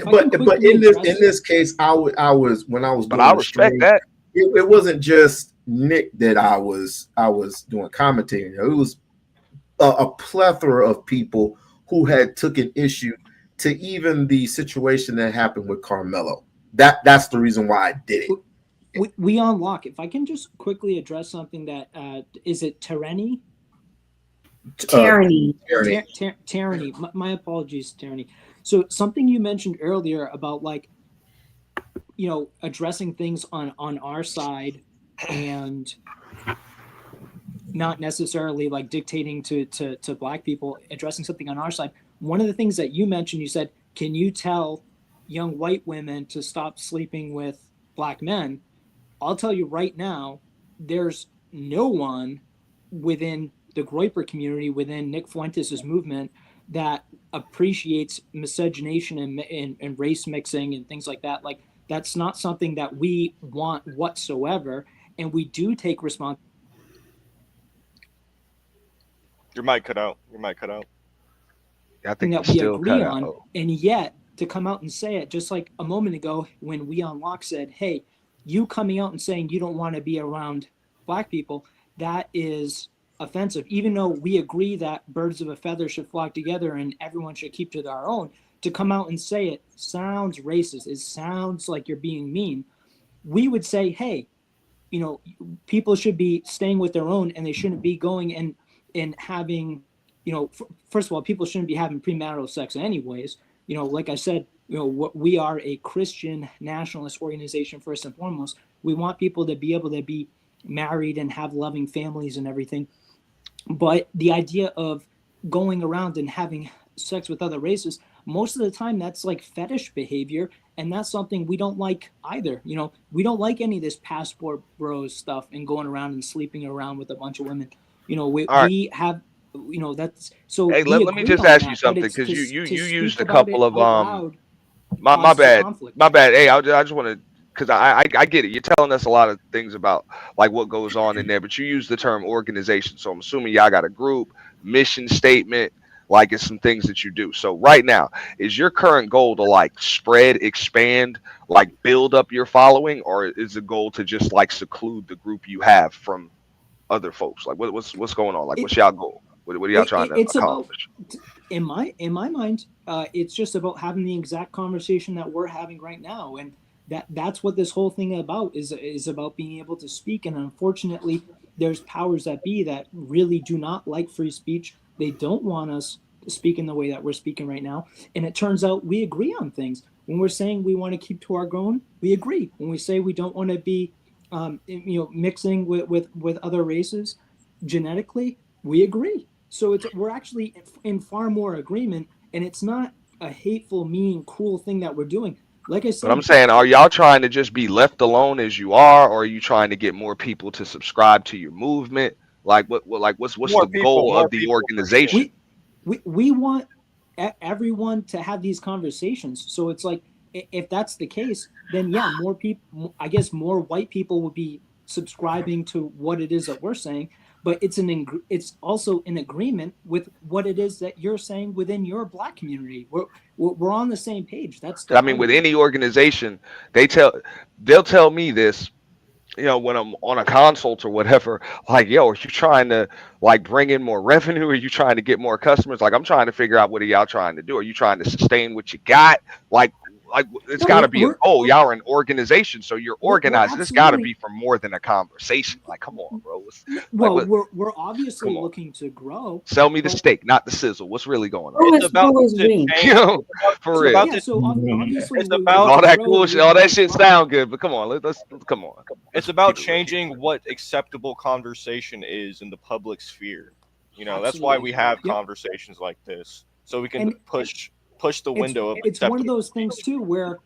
But in this case, I was doing I respect that. It wasn't just Nick that I was doing commentating. It was a plethora of people who had took an issue to even the situation that happened with Carmelo. That's the reason why I did it. We-On-Loc. If I can just quickly address something that is it tyranny? Tyranny. Tyranny. My apologies, tyranny. So something you mentioned earlier about like, you know, addressing things on our side and not necessarily like dictating to black people, addressing something on our side. One of the things that you mentioned, you said, can you tell young white women to stop sleeping with black men? I'll tell you right now, there's no one within the Groyper community, within Nick Fuentes' movement, that appreciates miscegenation and race mixing and things like that. Like, that's not something that we want whatsoever. And we do take responsibility. your mic cut out. I think that we agree on, and yet to come out and say it, just like a moment ago when We-On-Loc said, hey, you coming out and saying you don't want to be around black people, that is offensive. Even though we agree that birds of a feather should flock together and everyone should keep to their own, to come out and say it sounds racist. It sounds like you're being mean. We would say, hey, you know, people should be staying with their own, and they shouldn't be going and having, you know, first of all, people shouldn't be having premarital sex anyways. You know, like I said, you know, we are a Christian nationalist organization first and foremost. We want people to be able to be married and have loving families and everything. But the idea of going around and having sex with other races, most of the time that's like fetish behavior, and that's something we don't like either. You know, we don't like any of this passport bros stuff and going around and sleeping around with a bunch of women. You know, we have, you know, that's so. Hey, let me just ask you something, because you used a couple of my bad. Hey, I just want to, because I get it. You're telling us a lot of things about like what goes on in there, but you use the term organization, so I'm assuming y'all got a group, mission statement, like it's some things that you do. So right now, is your current goal to like spread, expand, like build up your following, or is the goal to just like seclude the group you have from other folks? Like what's going on? Like what's y'all goal? What are y'all trying to accomplish? In my mind, it's just about having the exact conversation that we're having right now, and that's what this whole thing is about being able to speak. And unfortunately, there's powers that be that really do not like free speech. They don't want us to speak in the way that we're speaking right now. And it turns out we agree on things. When we're saying we want to keep to our own, we agree. When we say we don't want to be, mixing with other races genetically, we agree. So we're actually in far more agreement, and it's not a hateful, mean, cruel thing that we're doing. Like I said, but I'm saying, are y'all trying to just be left alone as you are, or are you trying to get more people to subscribe to your movement? Like what's the goal of the organization? We want everyone to have these conversations. So it's like, if that's the case, then yeah, more people, I guess more white people would be subscribing to what it is that we're saying. But it's also in agreement with what it is that you're saying within your black community. We're on the same page. I mean, with any organization, they'll tell me this, you know, when I'm on a consult or whatever, like, yo, are you trying to like bring in more revenue? Are you trying to get more customers? Like, I'm trying to figure out, what are y'all trying to do? Are you trying to sustain what you got? Like it's got to be a goal. Y'all are an organization, so you're organized. It's got to be for more than a conversation. Like, come on, bro. We're obviously looking to grow. Sell me the steak, not the sizzle. What's really going on? It's about you know, for real. Yeah, so obviously it's about all that cool shit. All that shit sound good, but come on, let's come on. It's about changing what acceptable conversation is in the public sphere. You know, that's why we have conversations like this. so we can push the window of it's one of those things too where,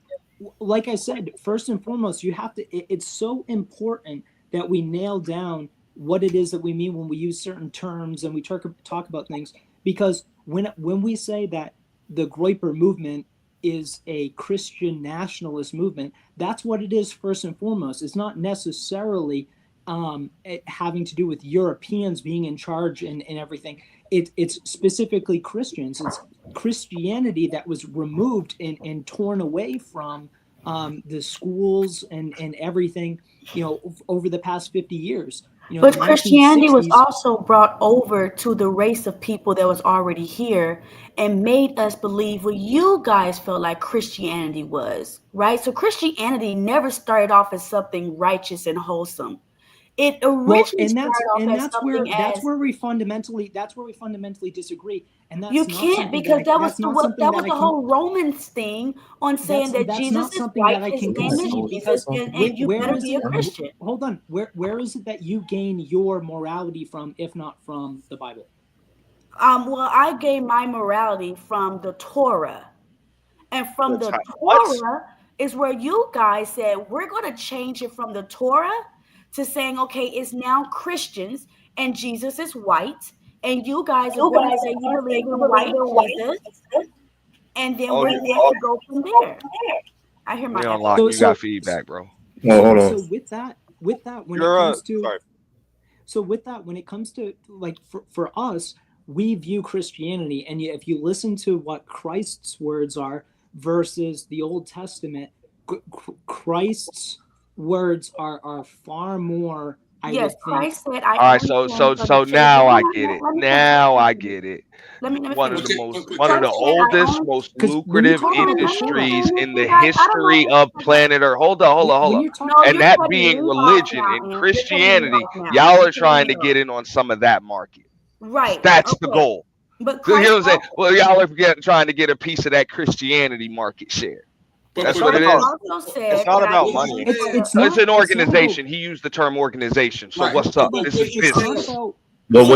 like I said, first and foremost, you have to, it's so important that we nail down what it is that we mean when we use certain terms and we talk about things, because when we say that the Groyper movement is a Christian nationalist movement, that's what it is first and foremost. It's not necessarily having to do with Europeans being in charge and everything. It's specifically Christians. It's Christianity that was removed and torn away from the schools and everything, over the past 50 years. But Christianity was also brought over to the race of people that was already here and made us believe what you guys felt like Christianity was, right? So Christianity never started off as something righteous and wholesome. It originally that's where we fundamentally disagree. And that's you can't, because that was the whole Romans thing on saying that Jesus is right, his name is Jesus, and you better be a Christian. Hold on, where is it that you gain your morality from, if not from the Bible? Well, I gain my morality from the Torah, and from the Torah is where you guys said we're going to change it from the Torah to saying, okay, it's now Christians and Jesus is white, and you guys are going to say you believe in white Jesus, and then we're going to go from there. I hear my We-On-Loc, you got feedback, bro. Hold on. So with that, when it comes to like for us, we view Christianity, and if you listen to what Christ's words are versus the Old Testament, Christ's words are far more. Christ said, all right, so now I get it. Now I get it. One of the oldest, most lucrative industries in the history of planet Earth. Hold on. And that being religion and Christianity, y'all are trying to get in on some of that market. Right. That's the goal. But you know what I'm saying? Well, y'all are trying to get a piece of that Christianity market share. That's what it is. It's not about money. It's an organization. He used the term organization. So what's up? This is business. Wait.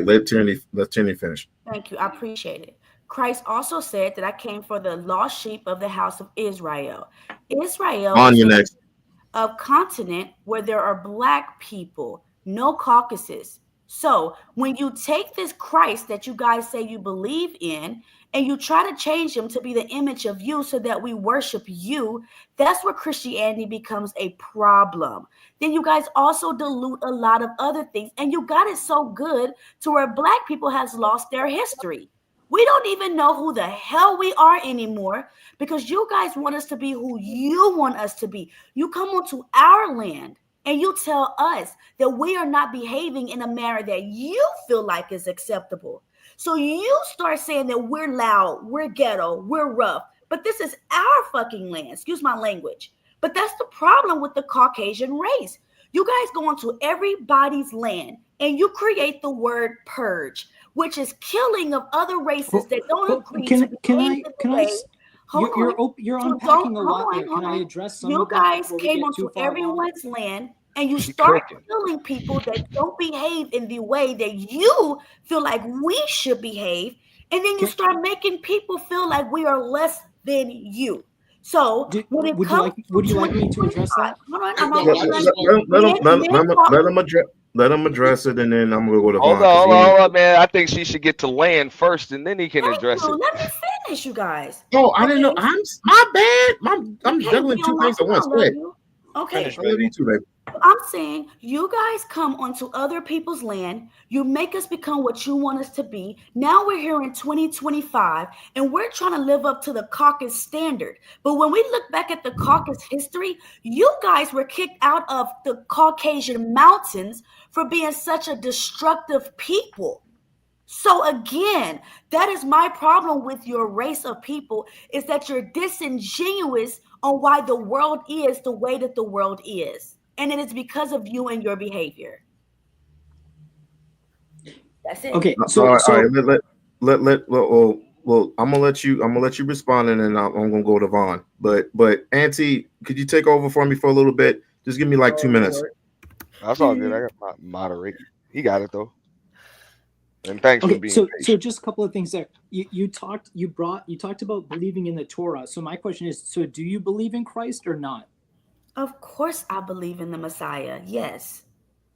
Let Tierney finish. Thank you. I appreciate it. Christ also said that I came for the lost sheep of the house of Israel. Israel is a continent where there are black people, no Caucasus. So when you take this Christ that you guys say you believe in, and you try to change him to be the image of you so that we worship you, that's where Christianity becomes a problem. Then you guys also dilute a lot of other things, and you got it so good to where black people has lost their history. We don't even know who the hell we are anymore because you guys want us to be who you want us to be. You come onto our land and you tell us that we are not behaving in a manner that you feel like is acceptable. So you start saying that we're loud, we're ghetto, we're rough, but this is our fucking land. Excuse my language. But that's the problem with the Caucasian race. You guys go onto everybody's land and you create the word purge, which is killing of other races that don't agree to You're unpacking a lot there. Can I address some of that? You guys came onto everyone's land and you start killing people that don't behave in the way that you feel like we should behave. And then you start making people feel like we are less than you. So would you like me to address that? Let him address it, and then I'm gonna go to Hold on, man. I think she should get to land first, and then he can address it. Let me finish, you guys. Oh, I didn't know. My bad. I'm juggling two things at once. Wait. Okay. I love you too, baby. I'm saying you guys come onto other people's land. You make us become what you want us to be. Now we're here in 2025 and we're trying to live up to the caucus standard. But when we look back at the caucus history, you guys were kicked out of the Caucasian mountains for being such a destructive people. So again, that is my problem with your race of people, is that you're disingenuous on why the world is the way that the world is. And it is because of you and your behavior. That's it. Okay. All right. Well, I'm gonna let you respond, and then I'm gonna go to Vaughn. But Auntie, could you take over for me for a little bit? Just give me like 2 minutes. That's all good. I got my moderate. He got it though. And thanks for Okay, being so patient. just a couple of things there. You talked about believing in the Torah. So my question is, so do you believe in Christ or not? Of course I believe in the Messiah. Yes.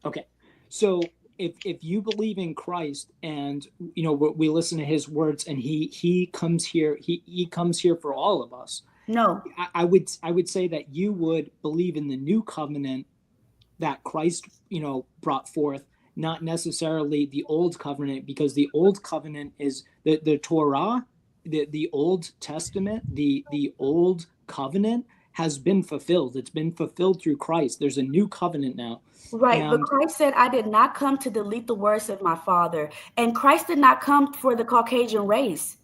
Okay. So if you believe in Christ and we listen to his words and he comes here, he comes here for all of us. No. I would say that you would believe in the new covenant that Christ, brought forth, not necessarily the old covenant, because the old covenant is the Torah, the Old Testament, the old covenant has been fulfilled. It's been fulfilled through Christ. There's a new covenant now. Right, but Christ said, I did not come to delete the words of my Father. And Christ did not come for the Caucasian race.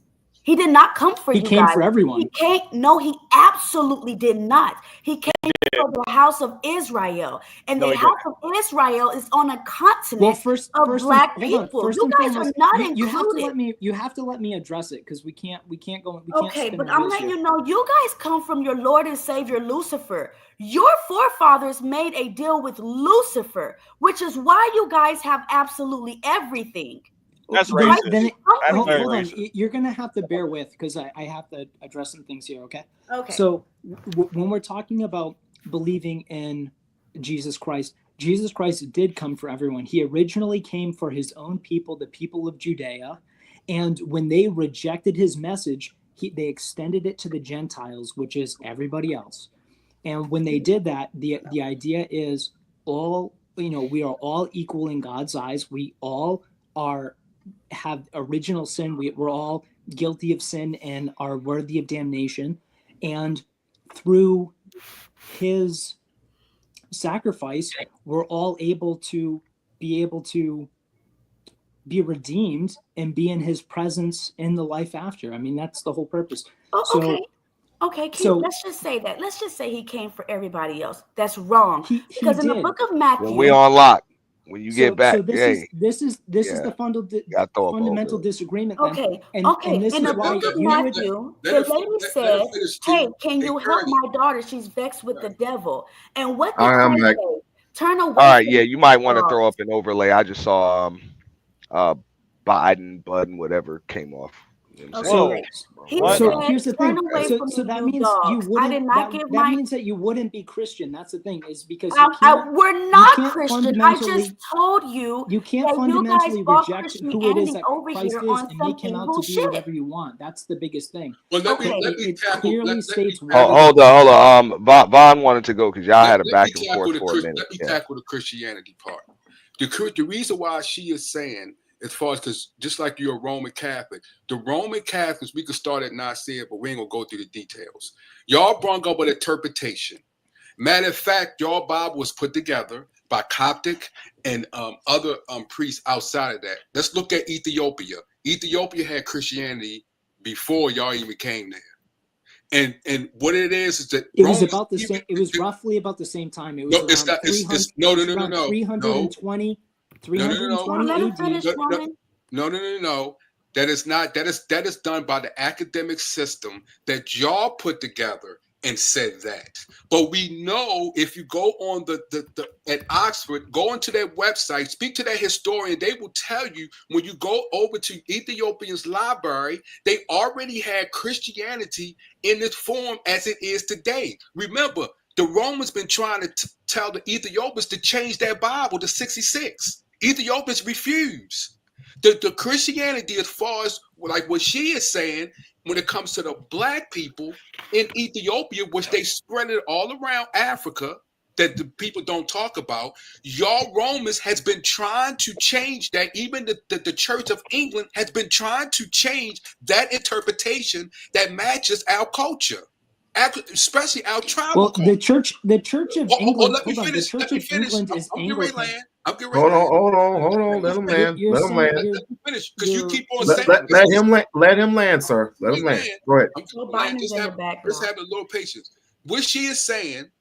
He did not come for you guys. He came for everyone. He absolutely did not. He came for the house of Israel. And the house of Israel is on a continent of black people. You guys are not included. You have to let me address it, because we can't go. Okay, but I'm letting you know, you guys come from your Lord and Savior Lucifer. Your forefathers made a deal with Lucifer, which is why you guys have absolutely everything. That's racist. Hold on. You're going to have to bear with, because I have to address some things here, okay? Okay. So when we're talking about believing in Jesus Christ did come for everyone. He originally came for his own people, the people of Judea. And when they rejected his message, they extended it to the Gentiles, which is everybody else. And when they did that, the idea is we are all equal in God's eyes. We all have original sin. We're all guilty of sin and are worthy of damnation. And through his sacrifice, we're all able to be redeemed and be in his presence in the life after. I mean, that's the whole purpose. Okay, let's just say that. Let's just say he came for everybody else. That's wrong. Because in the book of Matthew, We-On-Loc. When you get back, this is the fundamental disagreement. Okay, and this in is the book of Matthew, the lady said, "Hey, can you help my daughter? She's vexed with the devil." And what did Christ say? Turn away. All right, you might want to throw up an overlay. I just saw Biden, whatever came off. You know what I'm saying? So here's the thing. So that means you wouldn't. That means that you wouldn't be Christian. That's the thing, is because we're not Christian. I just told you you can't fundamentally reject who it is that Christ is and make him out to be whatever you want. That's the biggest thing. Well, it clearly states. Hold on. Vaughn wanted to go because y'all had a back and forth for a minute. Let me tackle the Christianity part. The reason why she is saying, as far as, because just like you're a Roman Catholic, the Roman Catholics, we could start at Nicaea, but we ain't gonna go through the details. Y'all brought up an interpretation. Matter of fact, your Bible was put together by Coptic and other priests outside of that. Let's look at Ethiopia. Ethiopia had Christianity before y'all even came there. And what it is that it was about the same. It was roughly about the same time. It was no, it's not. It's no. 320. 320 AD. No. That is not. That is done by the academic system that y'all put together and said that. But we know if you go on the at Oxford, go into their website, speak to that historian, they will tell you when you go over to Ethiopia's library, they already had Christianity in its form as it is today. Remember, the Romans been trying to tell the Ethiopians to change their Bible to 66. Ethiopians refuse. The Christianity, as far as like what she is saying, when it comes to the black people in Ethiopia, which they spread it all around Africa, that the people don't talk about, y'all Romans has been trying to change that. Even the Church of England has been trying to change that interpretation that matches our culture. Especially our tribal. Well, the Church of England. Let me finish. The Church of England is Anglican. Hold on. Let him land. Let him land. Let me finish, because you keep on saying. Let him land, sir. Let him land. Go ahead. Just have a little patience. What she is saying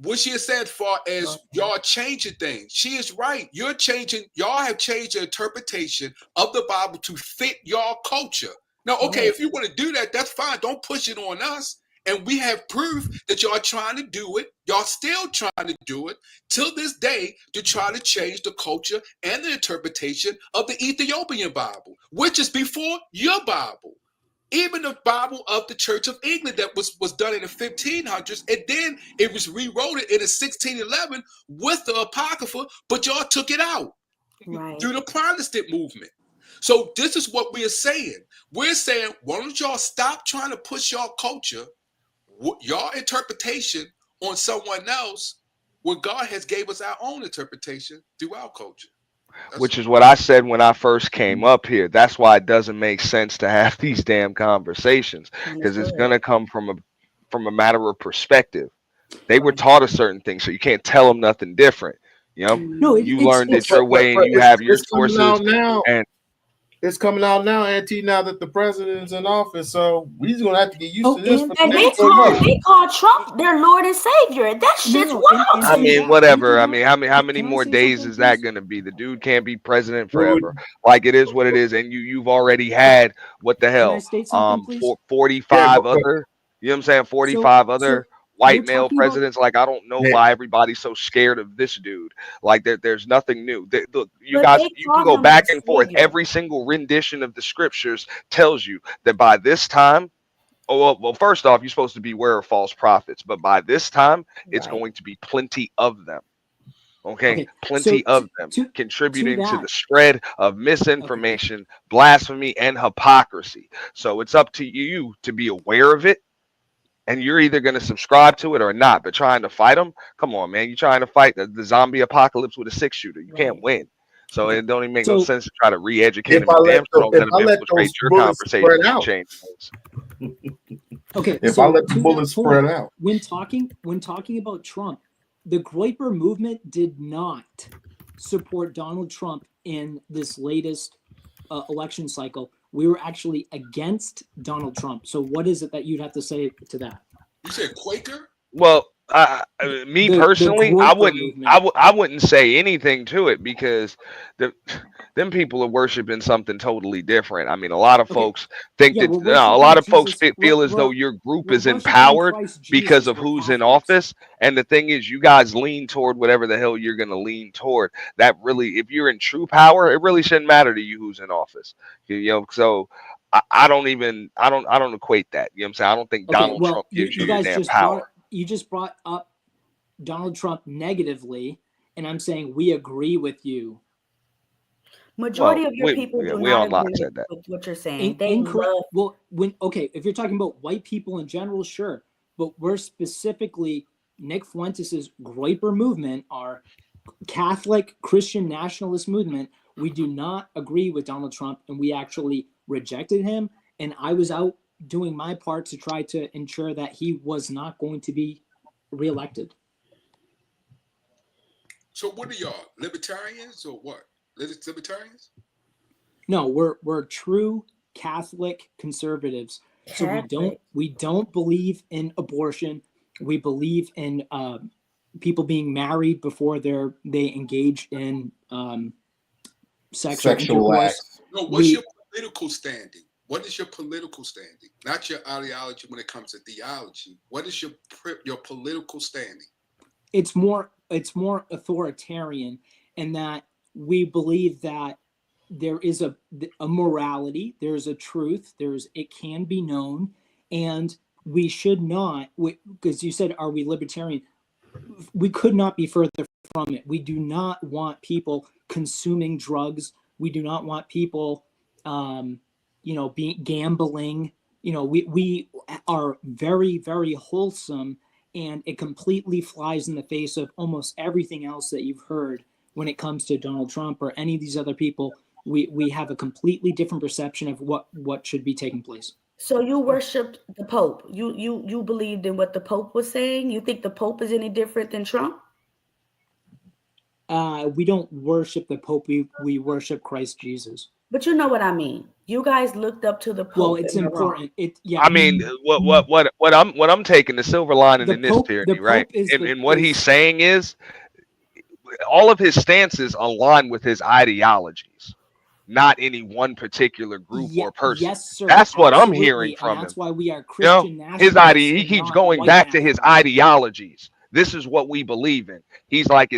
as far as y'all changing things, she is right. You're changing. Y'all have changed the interpretation of the Bible to fit y'all culture. Now, okay, if you want to do that, that's fine. Don't push it on us. And we have proof that y'all trying to do it. Y'all still trying to do it till this day to try to change the culture and the interpretation of the Ethiopian Bible, which is before your Bible. Even the Bible of the Church of England that was done in the 1500s, and then it was rewrote in 1611 with the Apocrypha, but y'all took it out through the Protestant movement. So this is what we are saying. We're saying, why don't y'all stop trying to push y'all culture, your interpretation on someone else, when God has gave us our own interpretation through our culture. Which is what I said when I first came up here. That's why it doesn't make sense to have these damn conversations, because it's gonna come from a matter of perspective. They were taught a certain thing, so you can't tell them nothing different. You know, you learned it your way, and you have your sources. And it's coming out now, Auntie, now that the president's in office. So we're gonna have to get used to this. And they call Trump their Lord and Savior. That shit's wild. I mean, whatever. I mean, how many more days is that going to be? The dude can't be president forever. Like, it is what it is. And you've already had, what the hell, 45 other, you know what I'm saying, 45 other white male presidents. Like, I don't know why everybody's so scared of this dude. Like, there's nothing new. Look, you guys, you can go back and forth. Every single rendition of the scriptures tells you that by this time, well, first off, you're supposed to beware of false prophets, but by this time, it's going to be plenty of them. Okay, plenty of them contributing to the spread of misinformation, blasphemy, and hypocrisy. So it's up to you to be aware of it, and you're either going to subscribe to it or not. But trying to fight them, come on, man, you're trying to fight the zombie apocalypse with a 6-shooter. You can't win. So it don't even make no sense to try to re-educate them. Damn sure don't let them infiltrate your conversation and change things. Okay, if I let the bullets spread out. When talking about Trump, the Groyper movement did not support Donald Trump in this latest election cycle. We were actually against Donald Trump. So what is it that you'd have to say to that? You said Quaker? Well, me personally, I wouldn't say anything to it, because them people are worshiping something totally different. I mean, a lot of folks think that a lot of folks feel as though your group is empowered because of who's in office. And the thing is, you guys lean toward whatever the hell you're going to lean toward. That really, if you're in true power, it really shouldn't matter to you who's in office. You know, so I don't equate that. You know what I'm saying? I don't think Donald Trump gives you your damn power. You just brought up Donald Trump negatively, and I'm saying we agree with you. Majority of your people do not agree with what you're saying. Well, if you're talking about white people in general, sure, but we're specifically Nick Fuentes' Groyper movement, our Catholic Christian nationalist movement. We do not agree with Donald Trump, and we actually rejected him. And I was out doing my part to try to ensure that he was not going to be reelected. So what are y'all, libertarians or what? Libertarians? No, we're true Catholic conservatives. So we don't believe in abortion. We believe in people being married before they engage in sexual acts. No, what's your political standing? What is your political standing? Not your ideology when it comes to theology. What is your political standing? It's more authoritarian in that we believe that there is a morality, there's a truth, it can be known, and we should not, because you said, are we libertarian? We could not be further from it. We do not want people consuming drugs. We do not want people being gambling. We are very, very wholesome, and it completely flies in the face of almost everything else that you've heard when it comes to Donald Trump or any of these other people. We have a completely different perception of what should be taking place. So you worshipped the Pope. You believed in what the Pope was saying. You think the Pope is any different than Trump? We don't worship the Pope. We worship Christ Jesus. But you know what I mean. You guys looked up to the Pope. Well, it's important. I mean, what I'm taking the silver lining in this tyranny, right? And what he's saying is, all of his stances align with his ideologies. not any one particular group or person. Yes, sir. That's what I'm Absolutely. hearing And from that's him. why we are You know, Christian his nationalists. he and keeps not going white back to his nationalists. ideologies. This is what we believe in. He's like,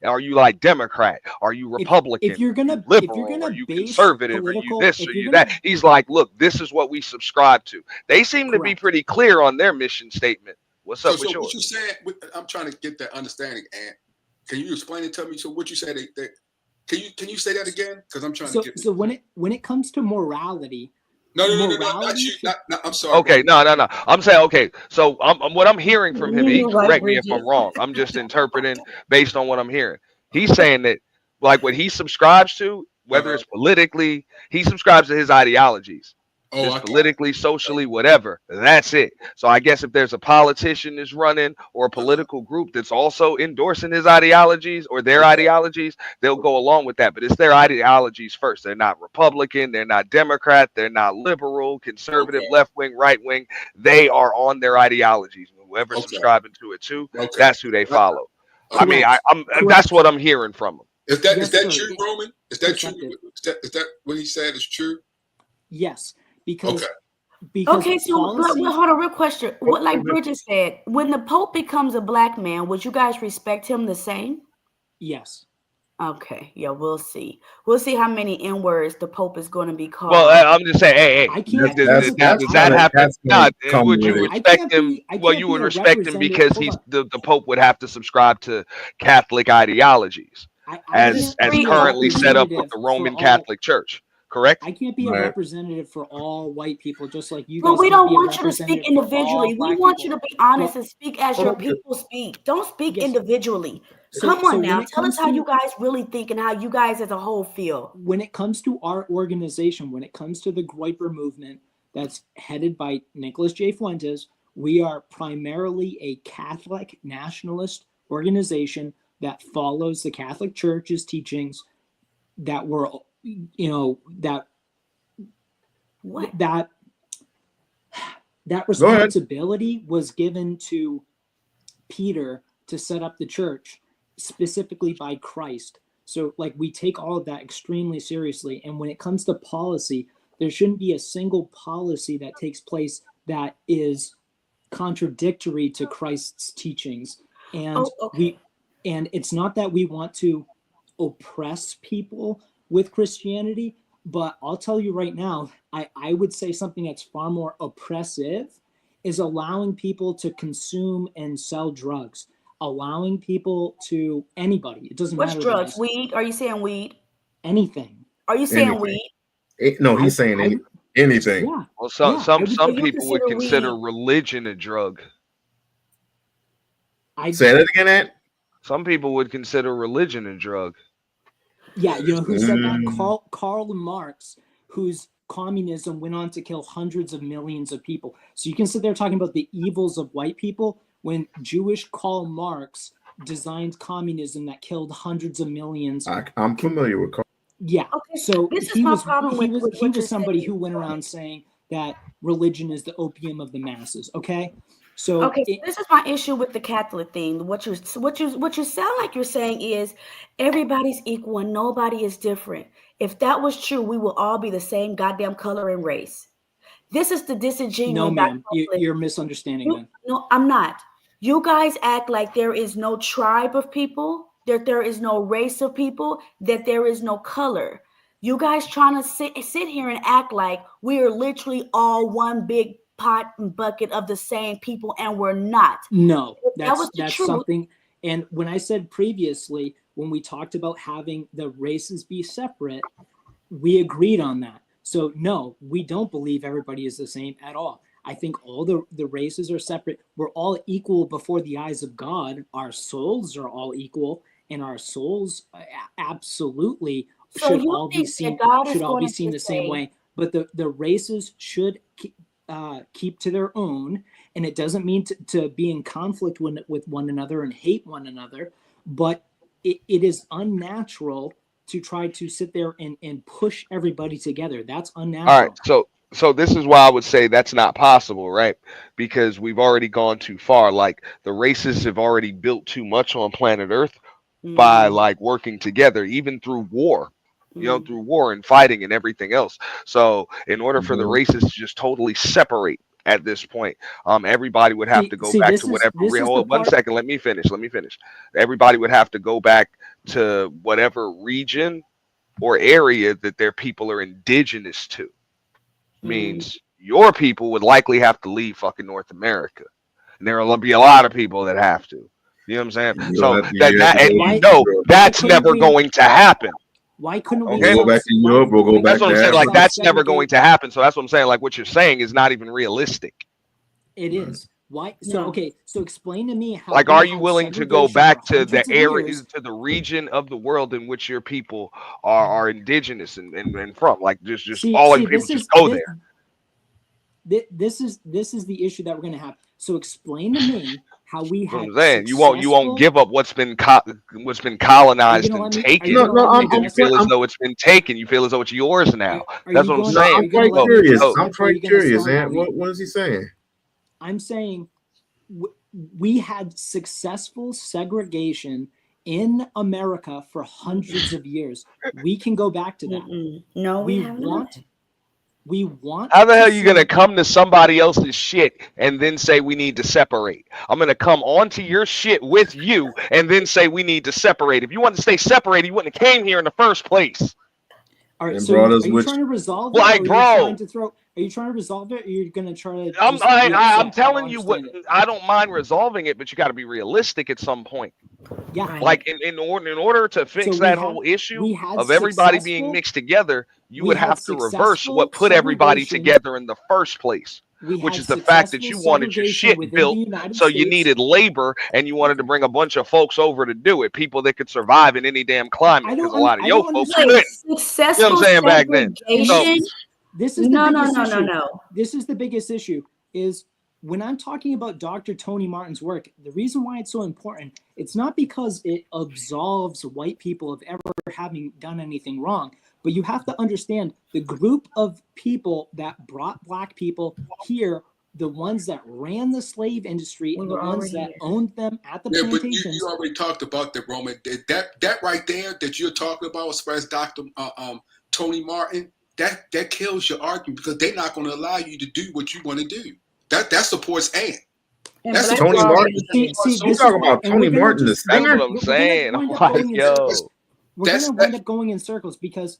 are you like Democrat? Are you Republican? If you're Are you gonna liberal? Are you base conservative? Are you political, this? if Are you're you gonna that? He's like, look, this is what we subscribe to. They seem to be Correct. pretty clear on their mission statement. What's up with So what yours? you saying? I'm trying to get that understanding, Ant. Can you explain it to me? So what you said? Can you say that again? Because I'm trying to get. So when it comes to morality, No, not you. I'm sorry. Okay, no. I'm saying, okay, so what I'm hearing from him, he can correct me if I'm wrong. I'm just interpreting based on what I'm hearing. He's saying that, like, what he subscribes to, whether it's politically, he subscribes to his ideologies. Just politically, socially, whatever. That's it. So I guess if there's a politician that's running or a political group that's also endorsing his ideologies or their ideologies, they'll go along with that. But it's their ideologies first. They're not Republican. They're not Democrat. They're not liberal, conservative, left wing, right wing. They are on their ideologies. Whoever's subscribing to it too, that's who they follow. I mean, that's what I'm hearing from him. Is that true, Roman? Is that true? Is that what he said is true? Yes. Because okay, so hold on, real question. What, like Bridget said, when the Pope becomes a black man, would you guys respect him the same? Yes. Okay, yeah, we'll see. We'll see how many N words the Pope is going to be called. Well, I'm just saying, hey, does that happen? No, would you respect him? Well, you would respect him because the Pope would have to subscribe to Catholic ideologies as currently set up with the Roman Catholic Church. Correct? I can't be a representative for all white people, just like you guys. But we don't want you to speak individually. We want you to be honest and speak as your people speak. Don't speak individually. Come on now. Tell us how you guys really think and how you guys as a whole feel. When it comes to our organization, when it comes to the Groyper movement that's headed by Nicholas J. Fuentes, we are primarily a Catholic nationalist organization that follows the Catholic Church's teachings that were that responsibility was given to Peter to set up the church specifically by Christ. So like we take all of that extremely seriously. And when it comes to policy, there shouldn't be a single policy that takes place that is contradictory to Christ's teachings. And and it's not that we want to oppress people with Christianity, but I'll tell you right now, I would say something that's far more oppressive is allowing people to consume and sell drugs, allowing people to anybody. It doesn't matter. Which drugs? Weed? Are you saying weed? Anything. Are you saying weed? No, he's saying anything. Yeah. Well, some people would consider religion a drug. Say that again, Ed? Some people would consider religion a drug. Yeah, you know who said that? Karl Marx, whose communism went on to kill hundreds of millions of people. So you can sit there talking about the evils of white people when Jewish Karl Marx designed communism that killed hundreds of millions. I'm familiar with Karl. Yeah. Okay, so he was somebody who went around saying that religion is the opium of the masses. Okay. So this is my issue with the Catholic thing. What you sound like you're saying is everybody's equal and nobody is different. If that was true, we will all be the same goddamn color and race. This is the disingenuous. No, ma'am, you're misunderstanding them. No, I'm not. You guys act like there is no tribe of people, that there is no race of people, that there is no color. You guys trying to sit here and act like we are literally all one big pot and bucket of the same people, and we're not. No, that's something. And when I said previously, when we talked about having the races be separate, we agreed on that. So no, we don't believe everybody is the same at all. I think all the races are separate. We're all equal before the eyes of God. Our souls are all equal, and our souls absolutely should all be seen the same way. But the races should keep to their own, and it doesn't mean to be in conflict with one another and hate one another, but it is unnatural to try to sit there and push everybody together. That's unnatural. All right, so this is why I would say that's not possible, right? Because we've already gone too far. Like the races have already built too much on planet Earth by like working together, even through war. you know, through war and fighting and everything else. So in order for the races to just totally separate at this point, everybody would have to go back to whatever. Hold on 1 second. Let me finish. Everybody would have to go back to whatever region or area that their people are indigenous to. Means your people would likely have to leave fucking North America, and there will be a lot of people that have to. You know what I'm saying? So that's never going to happen. Why couldn't we go back to Europe or go back That's what I'm to saying. Like, Africa? that's never going to happen. So that's what I'm saying. Like, what you're saying is not even realistic. It is. Why? So okay. So explain to me how. Like, are you willing to go back to the area, to the region of the world in which your people are indigenous and from? Like, just all your people just go there. This is the issue that we're going to have. So explain to me how we have. I'm saying you won't give up what's been colonized and taken. You feel as though it's been taken. You feel as though it's yours now. That's what I'm saying. I'm quite curious. I'm quite curious, man. What is he saying? I'm saying we had successful segregation in America for hundreds of years. We can go back to that. No, we have not. We want. How the hell are you gonna come to somebody else's shit and then say we need to separate? I'm gonna come onto your shit with you and then say we need to separate. If you want to stay separated, you wouldn't have came here in the first place. All right, so are you trying to resolve it? Like, bro, are you trying to resolve it, or you're gonna try to? I'm telling you what. I don't mind resolving it, but you got to be realistic at some point. Yeah. Like in order to fix that whole issue of everybody being mixed together, you would have to reverse what put everybody together in the first place, which is the fact that you wanted your shit built, so you needed labor and you wanted to bring a bunch of folks over to do it, people that could survive in any damn climate, because a lot of your folks couldn't. You know what I'm saying back then? So, this is no. This is the biggest issue. Is when I'm talking about Dr. Tony Martin's work, the reason why it's so important, it's not because it absolves white people of ever having done anything wrong, but you have to understand the group of people that brought black people here, the ones that ran the slave industry and the ones that owned them at the plantations. But you already talked about that, Roman. That right there that you're talking about, as far as Dr. Tony Martin, that kills your argument, because they're not going to allow you to do what you want to do. That supports Ant. That's Tony Martin. I'm talking about Tony Martin, the singer. That's what I'm saying. I'm like, yo. We're going to wind up going in circles because,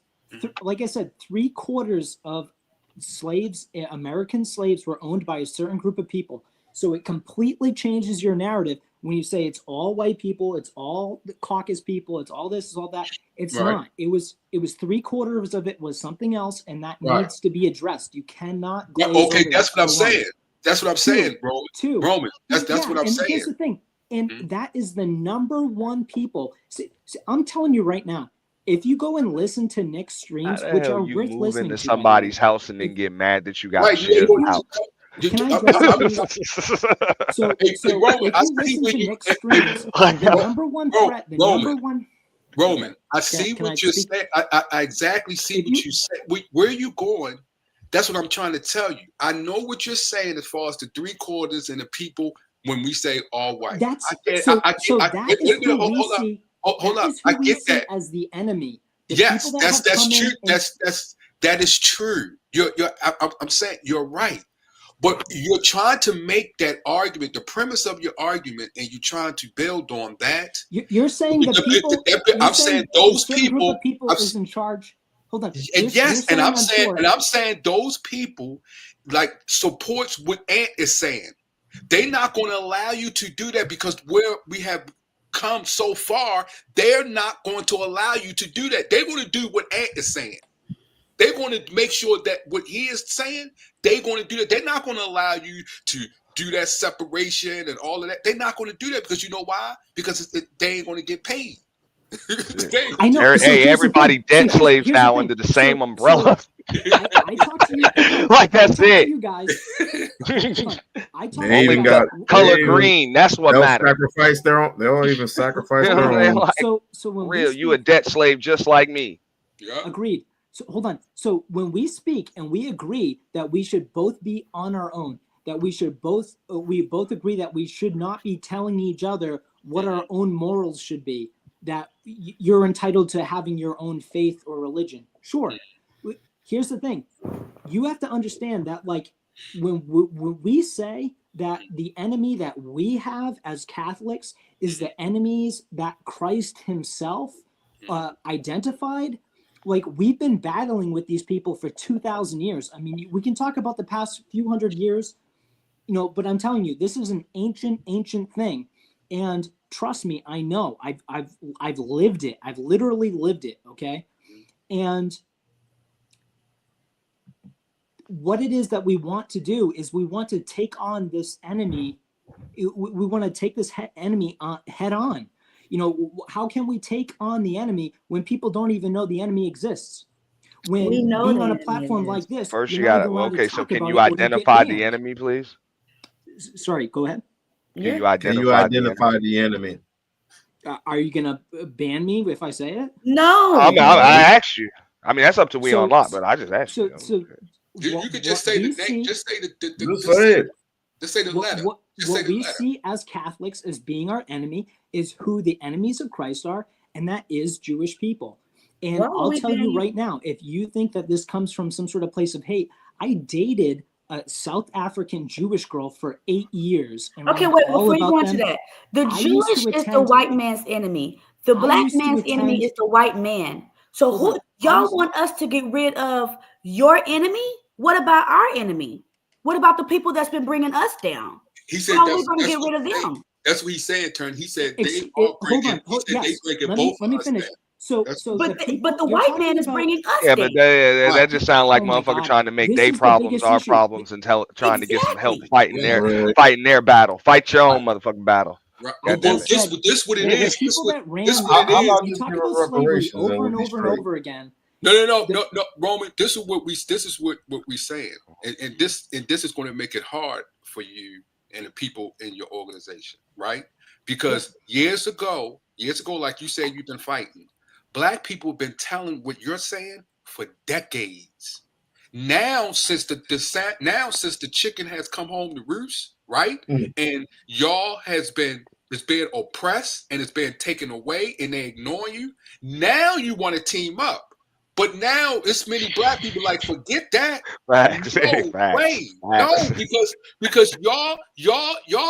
like I said, 3/4 of slaves, American slaves, were owned by a certain group of people. So it completely changes your narrative when you say it's all white people, it's all the caucus people, it's all this, it's all that. It's not. It was 3/4 of it was something else, and that needs to be addressed. You cannot go. Okay, that's what I'm saying. That's what I'm saying, bro. Roman. That's what I'm saying. Here's the thing, and that is the number one people. See, I'm telling you right now, if you go and listen to Nick's streams, which are worth move listening into to, somebody's house and then get mad that you got shit out. Can I so if you listen to Nick's streams, the number one threat, the number one. Roman, I see what you're saying. I exactly see what you said. Where are you going? That's what I'm trying to tell you. I know what you're saying as far as the 3/4 and the people when we say all white. That is I get that as the enemy. Yes, that's true. That is true. I'm saying you're right. But you're trying to make that argument, the premise of your argument, and you're trying to build on that. You're saying the people. I'm saying those people. Group of people is in charge. Hold on. And I'm saying those people like supports what Ant is saying. They're not going to allow you to do that, because where we have come so far, they're not going to allow you to do that. They're going to do what Ant is saying. They're going to make sure that what he is saying, they're going to do that. They're not going to allow you to do that separation and all of that. They're not going to do that, because you know why? Because they ain't going to get paid. I know. Hey, everybody debt slaves now under the same umbrella. I talk to you. Like, that's it. You guys. They even got color green. That's what matters. Sacrifice their own. They don't even sacrifice their own. Like, so when real, you a debt slave just like me. Yeah. Agreed. So hold on. So when we speak and we agree that we should both be on our own, that we both agree that we should not be telling each other what our own morals should be. that you're entitled to having your own faith or religion. Sure. Here's the thing. You have to understand that, like, when we say that the enemy that we have as Catholics is the enemies that Christ himself identified, like, we've been battling with these people for 2,000 years. I mean, we can talk about the past few hundred years, you know, but I'm telling you, this is an ancient thing. And trust me, I know. I've lived it. I've literally lived it, okay? And what it is that we want to do is we want to take on this enemy. We want to take this enemy head on. You know, how can we take on the enemy when people don't even know the enemy exists? When We know being the on a enemy platform like exists. this, First, you're you not got even to. allowed to Okay, so talk can about you it or you get identify the banned. enemy, please? Sorry, go ahead. Can you Can you identify the enemy? Are you gonna ban me if I say it? No. I asked you. I mean, that's up to We-On-Loc, but I just asked you. You could just say the name. Just say just say the letter. What Just say the we letter. see as Catholics as being our enemy is who the enemies of Christ are, and that is Jewish people. And Why would I'll we tell ban you you? right now, if you think that this comes from some sort of place of hate, I dated a South African Jewish girl for 8 years. And Okay, learned wait, all before you about go into them. that, the I used to Jewish is the attend- white man's enemy. The I black used to man's enemy attend- is the white man. So Hold who on. y'all want us to get rid of your enemy? What about our enemy? What about the people that's been bringing us down? He said How are we that's going to get what rid of he said. them? That's what he said, Turn. He said Ex- they all hold breaking. on. He said they Yes. breaking Let both me of us finish. down. So But the people, you're white man talking is about- bringing us Yeah, down. but that just sounds like Oh my motherfucker God. trying to make This their is the problems biggest our issue. problems and trying to get some help Exactly. fighting their battle. Fight your own motherfucking battle. Right. God Well, damn it. this what it The is. people that ran, This what it How is. about you just talk give about her slavery reparations and over we'll and be over and straight? over again. No, Roman. This is what we're saying, and this is going to make it hard for you and the people in your organization, right? Because years ago, like you said, you've been fighting. Black people have been telling what you're saying for decades. Now, since the chicken has come home to roost, right? And y'all it's been oppressed and it's been taken away, and they ignore you. Now you want to team up. But now it's many black people like, forget that. Facts. No Facts. way. Facts. No, because y'all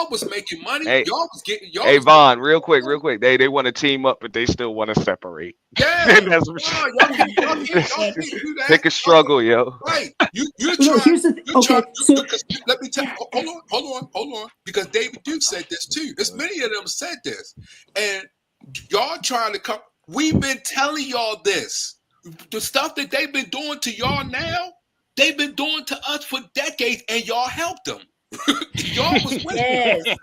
was making money. Hey, Y'all was getting Hey Vaughn, real quick. They want to team up, but they still want to separate. Yeah. That's y'all can't do that. Pick a struggle, yo. Right. You're No, trying. here's the You're okay. trying. So Because let me tell. Hold on. Because David Duke said this too. There's many of them said this, and y'all trying to come. We've been telling y'all this. The stuff that they've been doing to y'all now, they've been doing to us for decades, and y'all helped them. Y'all was with Yes. them.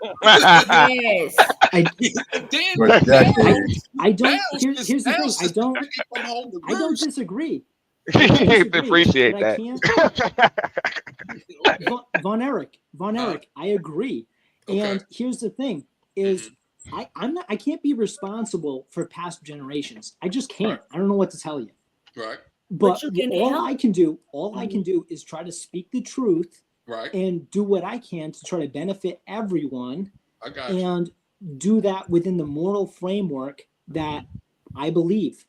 Yes. I don't. Here's the thing. I don't disagree. Appreciate but that. I can't. Von Erich, I agree. And here's the thing: is I can't be responsible for past generations. I just can't. I don't know what to tell you. Right. But you can all help. I can do is try to speak the truth. Right. And do what I can to try to benefit everyone. I got you. And do that within the moral framework that I believe.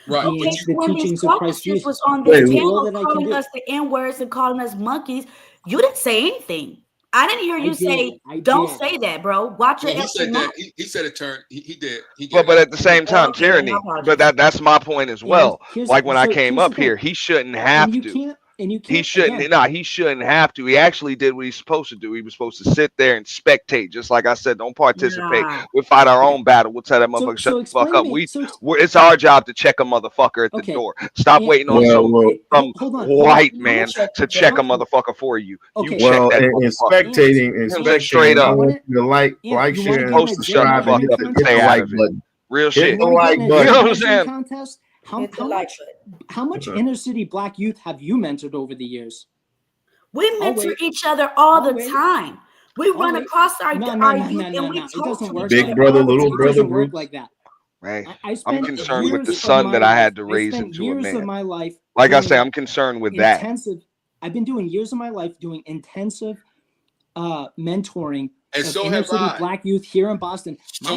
Right. Being the when teachings these of Christ Jesus. was on this That's all panel that I can calling do. us the N-words and calling us monkeys, you didn't say anything. I didn't hear you say, don't say that, bro. Watch your He extra said mouth. that. He said it turned. He did. But at the same time, Okay, tyranny. I apologize. But that's my point as well. here's- Like when I so came here's up the here, thing. he shouldn't have And you to. can't. He shouldn't. again. He shouldn't have to. He actually did what he's supposed to do. He was supposed to sit there and spectate, just like I said. Don't participate. Nah. We'll fight our own battle. We'll tell that motherfucker So shut the explain fuck to up. me- It's our job to check a motherfucker at the door. Stop And- waiting on some hold on. white I'm man gonna to check a motherfucker for you. Okay. You check Well, that in motherfucker. spectating, Straight up. I want you to like, you share, wanna and get in a Supposed to shut the fuck subscribe, up and and hit stay the out like of it. button. Real Hit shit. the You want to like get in a button. You know what I'm judging saying? contest? Hit the like How much inner city black youth have you mentored over the years? We I'll mentor wait. each other all I'll the wait. time. We I'll run wait. across our No, youth no. and we It talk doesn't to work. each Big other brother, all the little time. brother Doesn't work groups. like that. Hey, I I'm spent concerned with the years of son my that I had life- to I raise spent into a years of man. my life Like I doing say, I'm concerned with that. I've been doing years of my life doing intensive mentoring And of so inner have city I. black youth here in Boston. So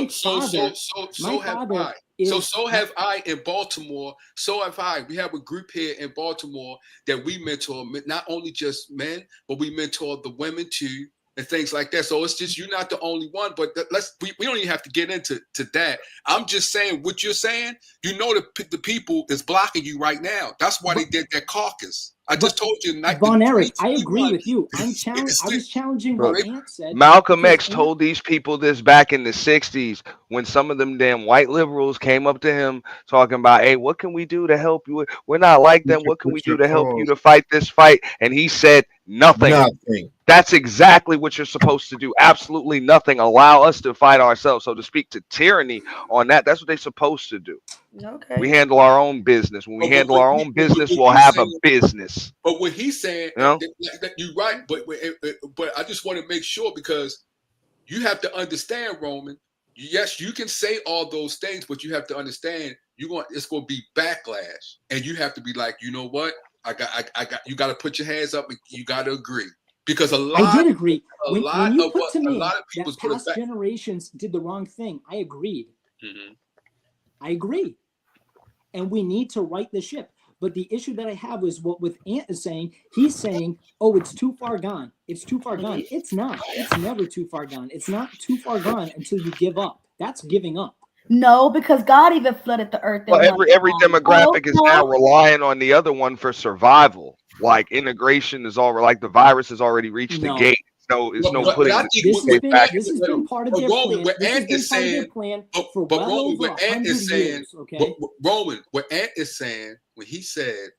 have I. So have I in Baltimore. So have I. We have a group here in Baltimore that we mentor, not only just men, but we mentor the women too, and things like that. So it's just, you're not the only one. But we don't even have to get into that. I'm just saying what you're saying. You know, the people is blocking you right now. That's why they did that caucus. I just told you. Von Erich, I agree with you. I was challenging what Ant said. Malcolm because X told these people this back in the 60s when some of them damn white liberals came up to him talking about, hey, what can we do to help you? We're not like them. What can we do to help you to fight this fight? And he said nothing. That's exactly what you're supposed to do. Absolutely nothing. Allow us to fight ourselves. So to speak to tyranny on that, that's what they're supposed to do. Okay. We handle our own business. When we handle our own business, we'll have a business. But what he's saying, you know? that you're right. But I just want to make sure, because you have to understand, Roman. Yes, you can say all those things, but you have to understand it's going to be backlash, and you have to be like, you know what? I got. You got to put your hands up, and you got to agree. Because I did agree. When you put to a me lot of that past generations did the wrong thing, I agreed. Mm-hmm. I agree. And we need to right the ship. But the issue that I have is what with Ant is saying. He's saying, oh, it's too far gone. It's too far gone. It's not. It's never too far gone. It's not too far gone until you give up. That's giving up. No, because God even flooded the earth. Well, every demographic is now relying on the other one for survival. Like integration is all like the virus has already reached the gate. So it's no putting this has been part of their plan. What This has Ant been is part of saying, their plan for well over 100 years. Okay. Roman, what Ant is saying when he said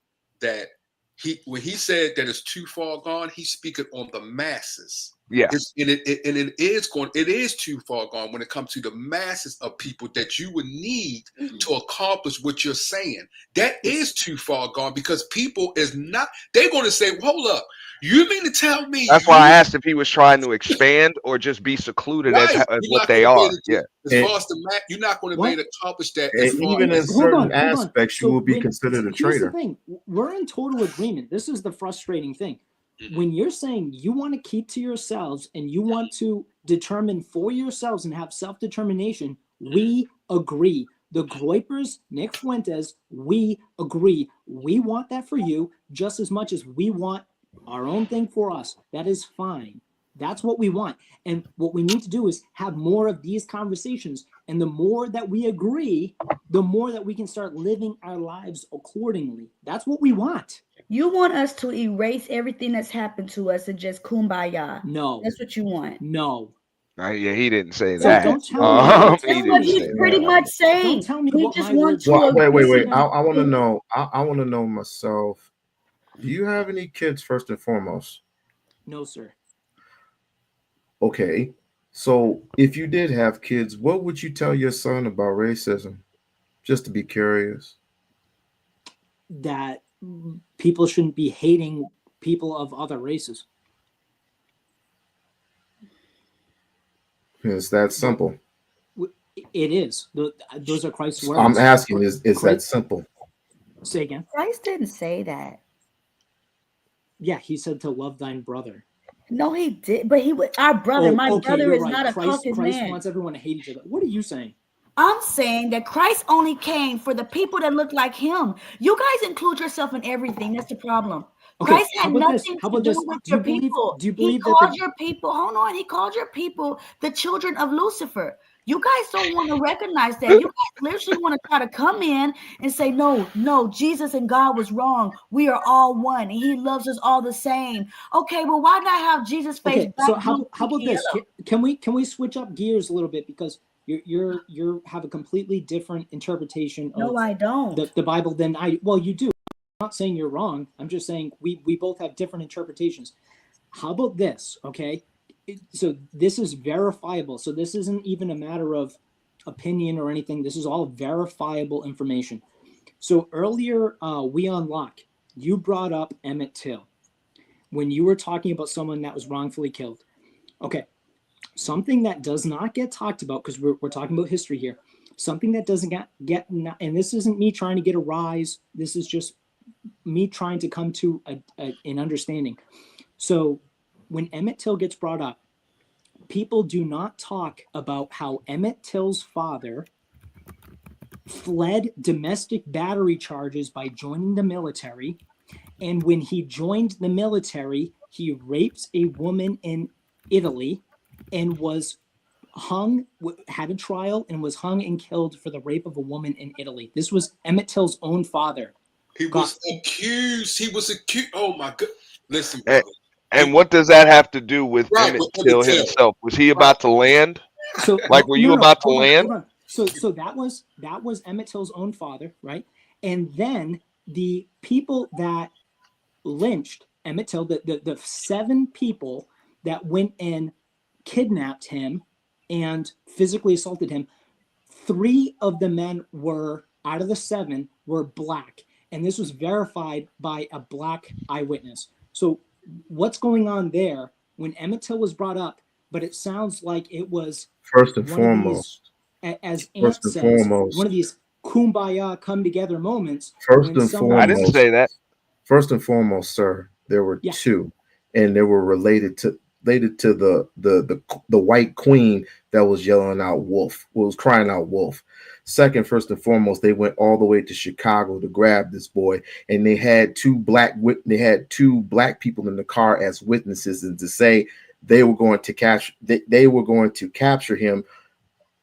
that it's too far gone, he's speaking on the masses. Yeah, it is too far gone when it comes to the masses of people that you would need to accomplish what you're saying. That is too far gone, because people is not. They're going to say, "Hold up, you mean to tell me?" That's why I asked if he was trying to expand or just be secluded as what they are. Yeah, as far as you're not going to be able to accomplish that. And even in certain aspects, you will be considered a traitor. Here's the thing: we're in total agreement. This is the frustrating thing. When you're saying you want to keep to yourselves and you want to determine for yourselves and have self-determination, we agree. The Groypers, Nick Fuentes, we agree. We want that for you just as much as we want our own thing for us. That is fine. That's what we want. And what we need to do is have more of these conversations. And the more that we agree, the more that we can start living our lives accordingly. That's what we want. You want us to erase everything that's happened to us and just kumbaya. No. That's what you want. No. Yeah, he didn't say So that. don't tell me. That's what he's pretty much saying. Don't tell me we what just my want words to are. Wait. I want to know. I want to know myself. Do you have any kids, first and foremost? No, sir. Okay. So if you did have kids, what would you tell your son about racism? Just to be curious. That people shouldn't be hating people of other races. It's that simple. It is. Those are Christ's words. I'm asking, is that simple? Say again. Christ didn't say that. Yeah, he said to love thine brother. No, he did. But he was our brother. My brother is not a Caucasian Christ man. wants everyone to hate each other. What are you saying? I'm saying that Christ only came for the people that look like him. You guys include yourself in everything. That's the problem. Okay, Christ had nothing to do with your people. He called your people. Hold on. He called your people the children of Lucifer. You guys don't want to recognize that. You guys literally want to try to come in and say, no, Jesus and God was wrong. We are all one, and He loves us all the same. Okay, well, why not have Jesus face? Okay, so how about this? Can we switch up gears a little bit, because you have a completely different interpretation of I don't. The Bible than I. Well, you do. I'm not saying you're wrong. I'm just saying we both have different interpretations. How about this? Okay. So this is verifiable. So this isn't even a matter of opinion or anything. This is all verifiable information. So earlier, We-On-Loc, you brought up Emmett Till when you were talking about someone that was wrongfully killed. Okay, something that does not get talked about, because we're talking about history here. Something that doesn't get, and this isn't me trying to get a rise. This is just me trying to come to an understanding. So when Emmett Till gets brought up, people do not talk about how Emmett Till's father fled domestic battery charges by joining the military. And when he joined the military, he raped a woman in Italy and was hung, had a trial, and was hung and killed for the rape of a woman in Italy. This was Emmett Till's own father. He was accused. Oh my God. Listen, brother. And what does that have to do with Emmett Till himself? Was he about to land? So, were you about to land? Hold on. So that was Emmett Till's own father, right? And then the people that lynched Emmett Till, the 7 people that went and kidnapped him and physically assaulted him, 3 of the men were, out of the 7, were black. And this was verified by a black eyewitness. So what's going on there when Emmett Till was brought up, but it sounds like it was first and foremost, as Ant says, one of these kumbaya come together moments. First and foremost, I didn't say that. First and foremost, sir, there were 2, and they were related to the white queen that was yelling out wolf, was crying out wolf. Second, first and foremost, they went all the way to Chicago to grab this boy, and they had 2 black people in the car as witnesses, and to say they were going to capture him,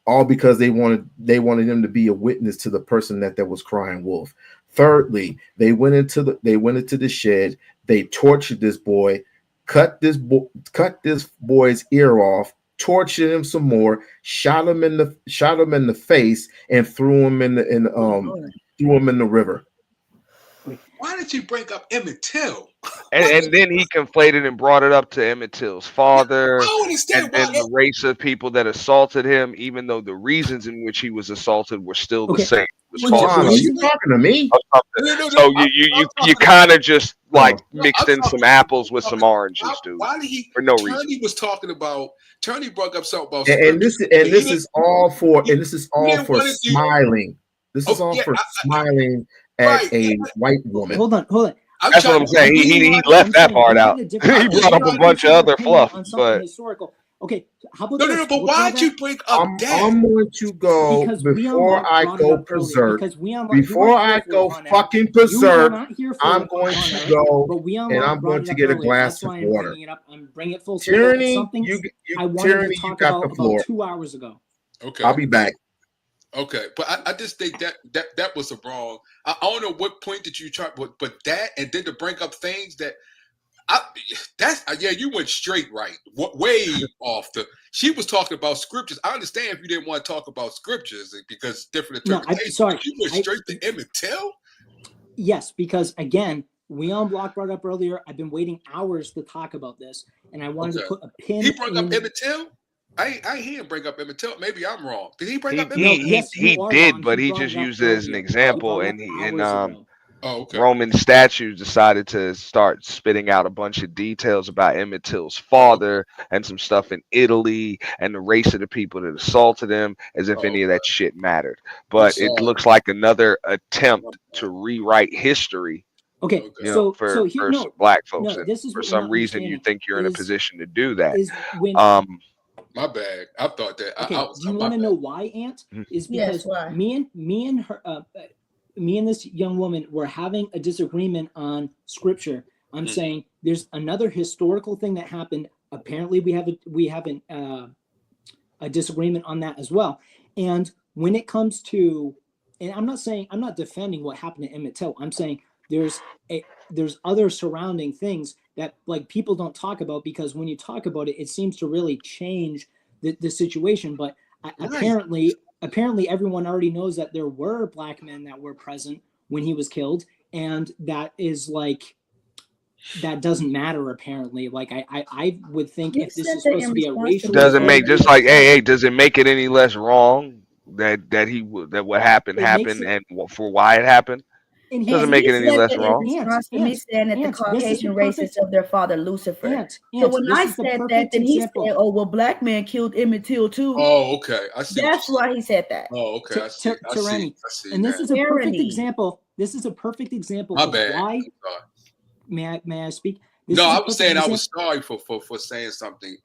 all because they wanted him to be a witness to the person that was crying wolf. Thirdly, they went into the shed, they tortured this boy, cut this boy's ear off, tortured him some more, shot him in the face, and threw him in the river. Why did you bring up Emmett Till? And then he conflated and brought it up to Emmett Till's father, and then the race of people that assaulted him, even though the reasons in which he was assaulted were still the same. Are you talking to me? So you kind of just like mixed in some apples with some oranges, dude. Why did he? For no reason. reason. Was talking about. Turney brought up something about. And this is all for smiling. This is all for smiling at a white woman. Hold on. That's what I'm saying. He left that part out. He brought up a bunch of other fluff, but historical. Okay, how about no. But why'd you bring up that? I'm going to go before I go berserk. Before I go fucking berserk, I'm going to go and I'm going to get a glass of water. I'm bringing it full circle. Tyranny, I wanted to talk about 2 hours ago. Okay, I'll be back. Okay, but I just think that was a wrong. I don't know what point did you try, but that, and then to bring up things that you went straight right, way off. She was talking about scriptures. I understand if you didn't want to talk about scriptures because it's different interpretations. No, sorry, you went straight to Emmett Till. Yes, because again, We-On-Loc brought up earlier. I've been waiting hours to talk about this, and I wanted to put a pin. He brought up Emmett Till. I hear him bring up Emmett Till. Maybe I'm wrong. Did he bring up Emmett Till? Yes, he did, but he just used it as an example, and Roman statues decided to start spitting out a bunch of details about Emmett Till's father and some stuff in Italy and the race of the people that assaulted him, as if any of that shit mattered. But it looks like another attempt to rewrite history. Okay, for black folks, and for some reason you think you're in a position to do that. My bad. I thought that. Okay, do you want to know why, Ant? Is because me and this young woman were having a disagreement on scripture. I'm saying there's another historical thing that happened. Apparently, we have a disagreement on that as well. And when it comes to, and I'm not defending what happened to Emmett Till. I'm saying there's other surrounding things that like people don't talk about, because when you talk about it, it seems to really change the situation. But apparently everyone already knows that there were black men that were present when he was killed, and that is like, that doesn't matter apparently. Like I would think if this is supposed to be a racial, doesn't make, just like hey, does it make it any less wrong that what happened and for why it happened? And doesn't make it any less wrong. To me saying that the Caucasian races of their father Lucifer. So when I said that, then he said, "Oh well, black man killed Emmett Till too." Oh, okay. I see. That's why he said that. Oh, okay. I see. And this is a perfect example. This is a perfect example of why. May I speak? No, I was saying I was sorry for saying something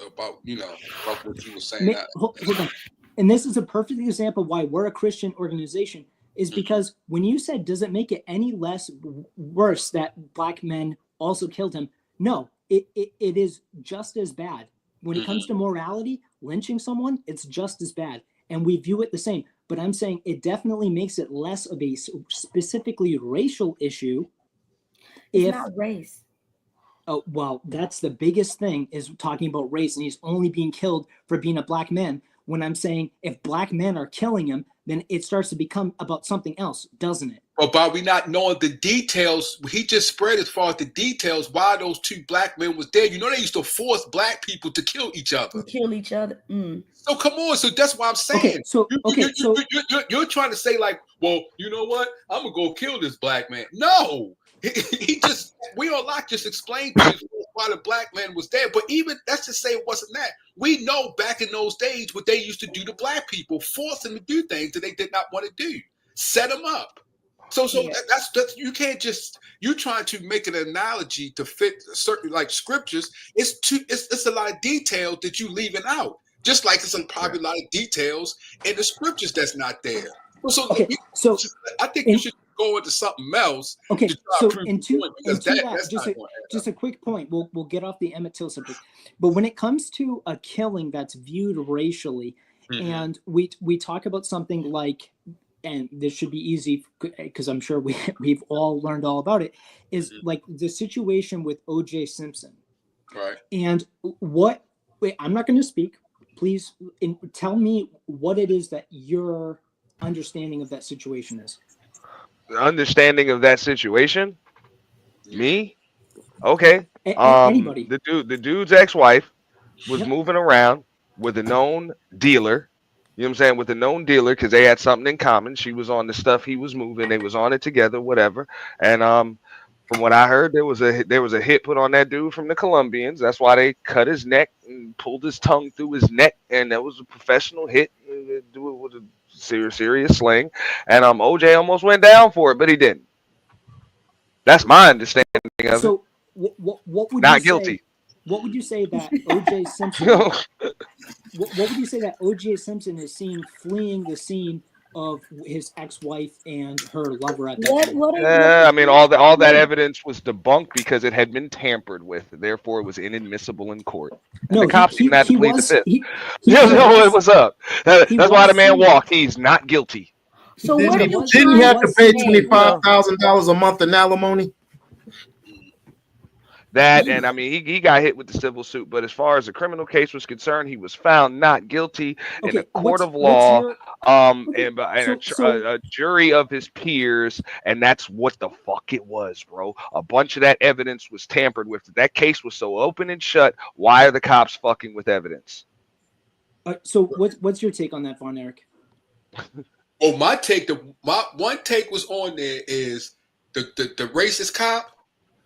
about about what you were saying. Hold on. And this is a perfect example why we're a Christian organization, is because when you said, does it make it any less worse that black men also killed him? No, it is just as bad. When it comes to morality, lynching someone, it's just as bad. And we view it the same. But I'm saying it definitely makes it less of a specifically racial issue. It's not race. Oh, well, that's the biggest thing, is talking about race, and he's only being killed for being a black man. When I'm saying if black men are killing him, then it starts to become about something else, doesn't it? But by we not knowing the details, he just spread as far as the details why those two black men was there. You know, they used to force black people to kill each other. So come on, so that's why I'm saying. You're trying to say like, well, you know what? I'm gonna go kill this black man. No, he just We-On-Loc just explained to you why the black man was there. But even that's to say it wasn't that. We know back in those days what they used to do to black people, force them to do things that they did not want to do, set them up. So that's you can't just, you're trying to make an analogy to fit certain like scriptures. It's a lot of detail that you leaving out. Just like it's probably a lot of details in the scriptures that's not there. So I think you should go into something else. Okay, so just a quick point. We'll get off the Emmett Till subject, but when it comes to a killing that's viewed racially, and we talk about something like, and this should be easy because I'm sure we've all learned all about it, is like the situation with O.J. Simpson. Right. And I'm not going to speak. Please tell me what it is that your understanding of that situation is. The understanding of that situation? Me? Okay. Anybody. The dude's ex-wife was moving around with a known dealer. You know what I'm saying? With a known dealer, because they had something in common. She was on the stuff he was moving. They was on it together, whatever. And from what I heard, there was a hit put on that dude from the Colombians. That's why they cut his neck and pulled his tongue through his neck. And that was a professional hit. Do it with a serious sling. And OJ almost went down for it, but he didn't. That's my understanding of it. So what would not you guilty? Say, what would you say that O.J. Simpson? What would you say that O.J. Simpson is seen fleeing the scene of his ex-wife and her lover at that time? I mean, all that evidence was debunked because it had been tampered with. Therefore, it was inadmissible in court. And the cops even had to plead the fifth. What's up? That's why the man walked. He's not guilty. So didn't he have to pay $25,000 a month in alimony? That, and I mean, he got hit with the civil suit, but as far as the criminal case was concerned, he was found not guilty in a court of law, and a jury of his peers, and that's what the fuck it was, bro. A bunch of that evidence was tampered with. That case was so open and shut. Why are the cops fucking with evidence? So what's your take on that, Von Eric? Oh, my one take was on there is the racist cop.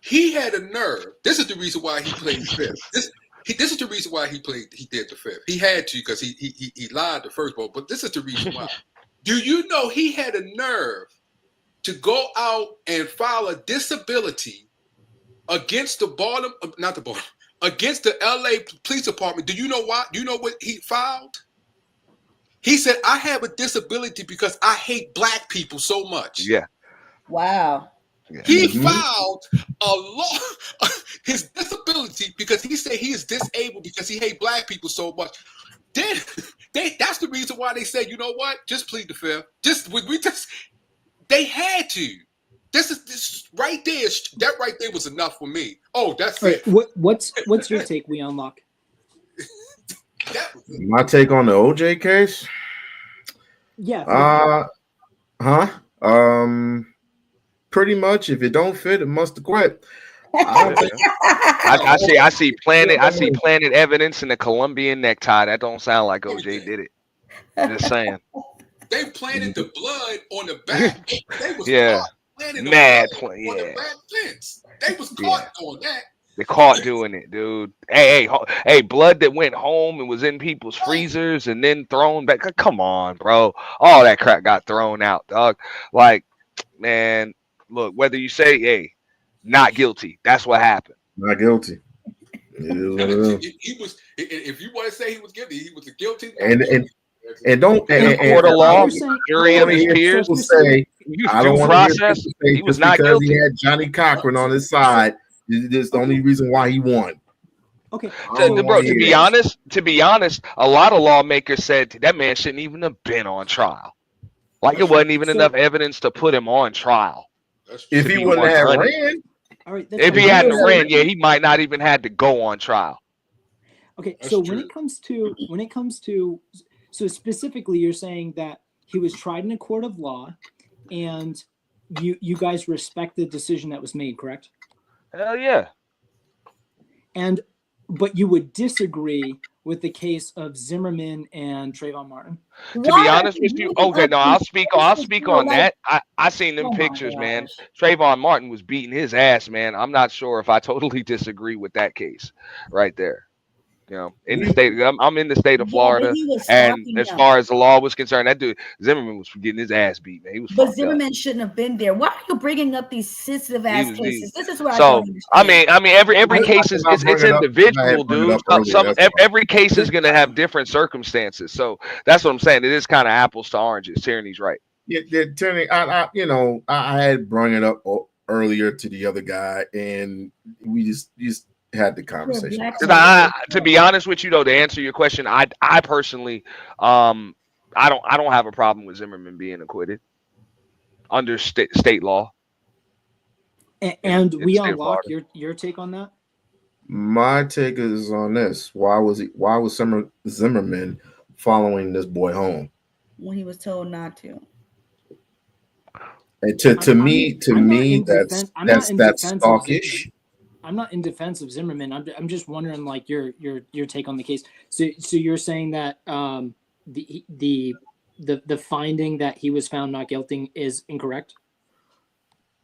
He had a nerve. This is the reason why he played fifth. This is the reason why he did the fifth. He had to because he lied the first ball. But this is the reason why. Do you know he had a nerve to go out and file a disability against against the LA Police Department? Do you know why? Do you know what he filed? He said, "I have a disability because I hate black people so much." Yeah. Wow. He filed his disability because he said he is disabled because he hates black people so much. Then that's the reason why they said, you know what? Just plead the fifth. They had to. This right there. That right there was enough for me. Oh, that's it. What's your take, We-On-Loc? My take on the OJ case? Yeah. Pretty much, if it don't fit, it must have quit. I see planted evidence in the Colombian necktie. That don't sound like OJ did it. Just saying. They planted the blood on the back. They was planted mad on the back fence. They was caught doing that. They caught doing it, dude. Hey, blood that went home and was in people's freezers and then thrown back. Come on, bro. All that crap got thrown out, dog. Like, man. Look, whether you say, hey, not guilty, that's what happened. Not guilty. It is what it is. He was. If you want to say he was guilty, he was guilty. And don't in a court of law, jury of his peers. People say, I don't want to hear people say he was just not because guilty. he had Johnny Cochran on his side. This is the only reason why he won. Okay, Bro, to be honest, a lot of lawmakers said that man shouldn't even have been on trial. Like it wasn't even enough evidence to put him on trial. If he wouldn't have ran, all right. If he hadn't ran, yeah, he might not even had to go on trial. Okay, so when it comes to so specifically, you're saying that he was tried in a court of law, and you guys respect the decision that was made, correct? Hell yeah. But you would disagree with the case of Zimmerman and Trayvon Martin. To be honest with you, okay, no, I'll speak on that. I seen them pictures, man. Trayvon Martin was beating his ass, man. I'm not sure if I totally disagree with that case right there. You know, in the state, I'm in the state of Florida, and as far as the law was concerned, that dude Zimmerman was getting his ass beat, man. He was. But Zimmerman shouldn't have been there. Why are you bringing up these sensitive ass cases? This is what I so don't understand. I mean, every case is it's individual, dude. Every case is gonna have different circumstances. So that's what I'm saying. It is kind of apples to oranges. Tierney's right. Yeah, Tierney. I had brought it up earlier to the other guy, and we just had the conversation. To be honest with you, though, to answer your question, I personally, I don't have a problem with Zimmerman being acquitted under state law. And We-On-Loc, your take on that? My take is on this. Why was Zimmerman following this boy home When he was told not to. And to me, that's stalkish. I'm not in defense of Zimmerman. I'm just wondering, like, your take on the case. So you're saying that the finding that he was found not guilty is incorrect?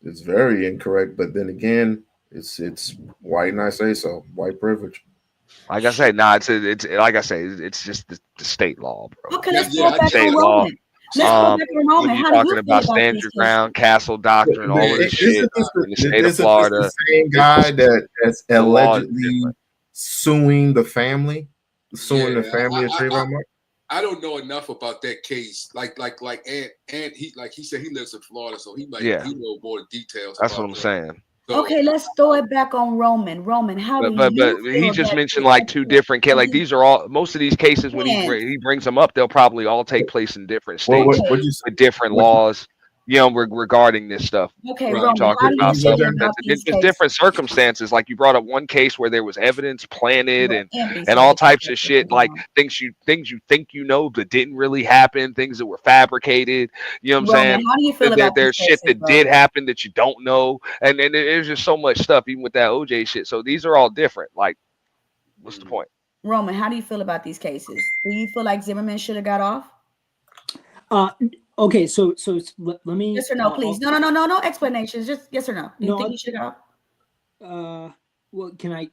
It's very incorrect, but then again, it's white, and I say so. White privilege. Like I say, it's like I say, it's just the state law, bro. Okay, let's go back to Roman. Let's go back to Roman. You're talking about stand your ground, castle doctrine, all of this shit in the state of Florida. The same guy that's allegedly suing the family of Trayvon Martin. I don't know enough about that case. Like and he said he lives in Florida, so he might he know more details. That's what I'm saying. So, okay, let's throw it back on Roman. Roman, how do but you he just mentioned like two different cases. Like these are all most of these cases when he brings them up, they'll probably all take place in different states with different laws. You know, regarding this stuff. Okay, Roman, talking about something it's just different circumstances. Like you brought up one case where there was evidence planted and all types of shit, like things you think you know but didn't really happen, things that were fabricated. You know what I'm saying? How do you feel about there's shit that did happen that you don't know, and there's just so much stuff, even with that OJ shit. So these are all different. Like, what's the point? Roman, how do you feel about these cases? Do you feel like Zimmerman should have got off? Okay, so let me. Yes or no, please. No explanations. Just yes or no. Do you think he should have? Well, can I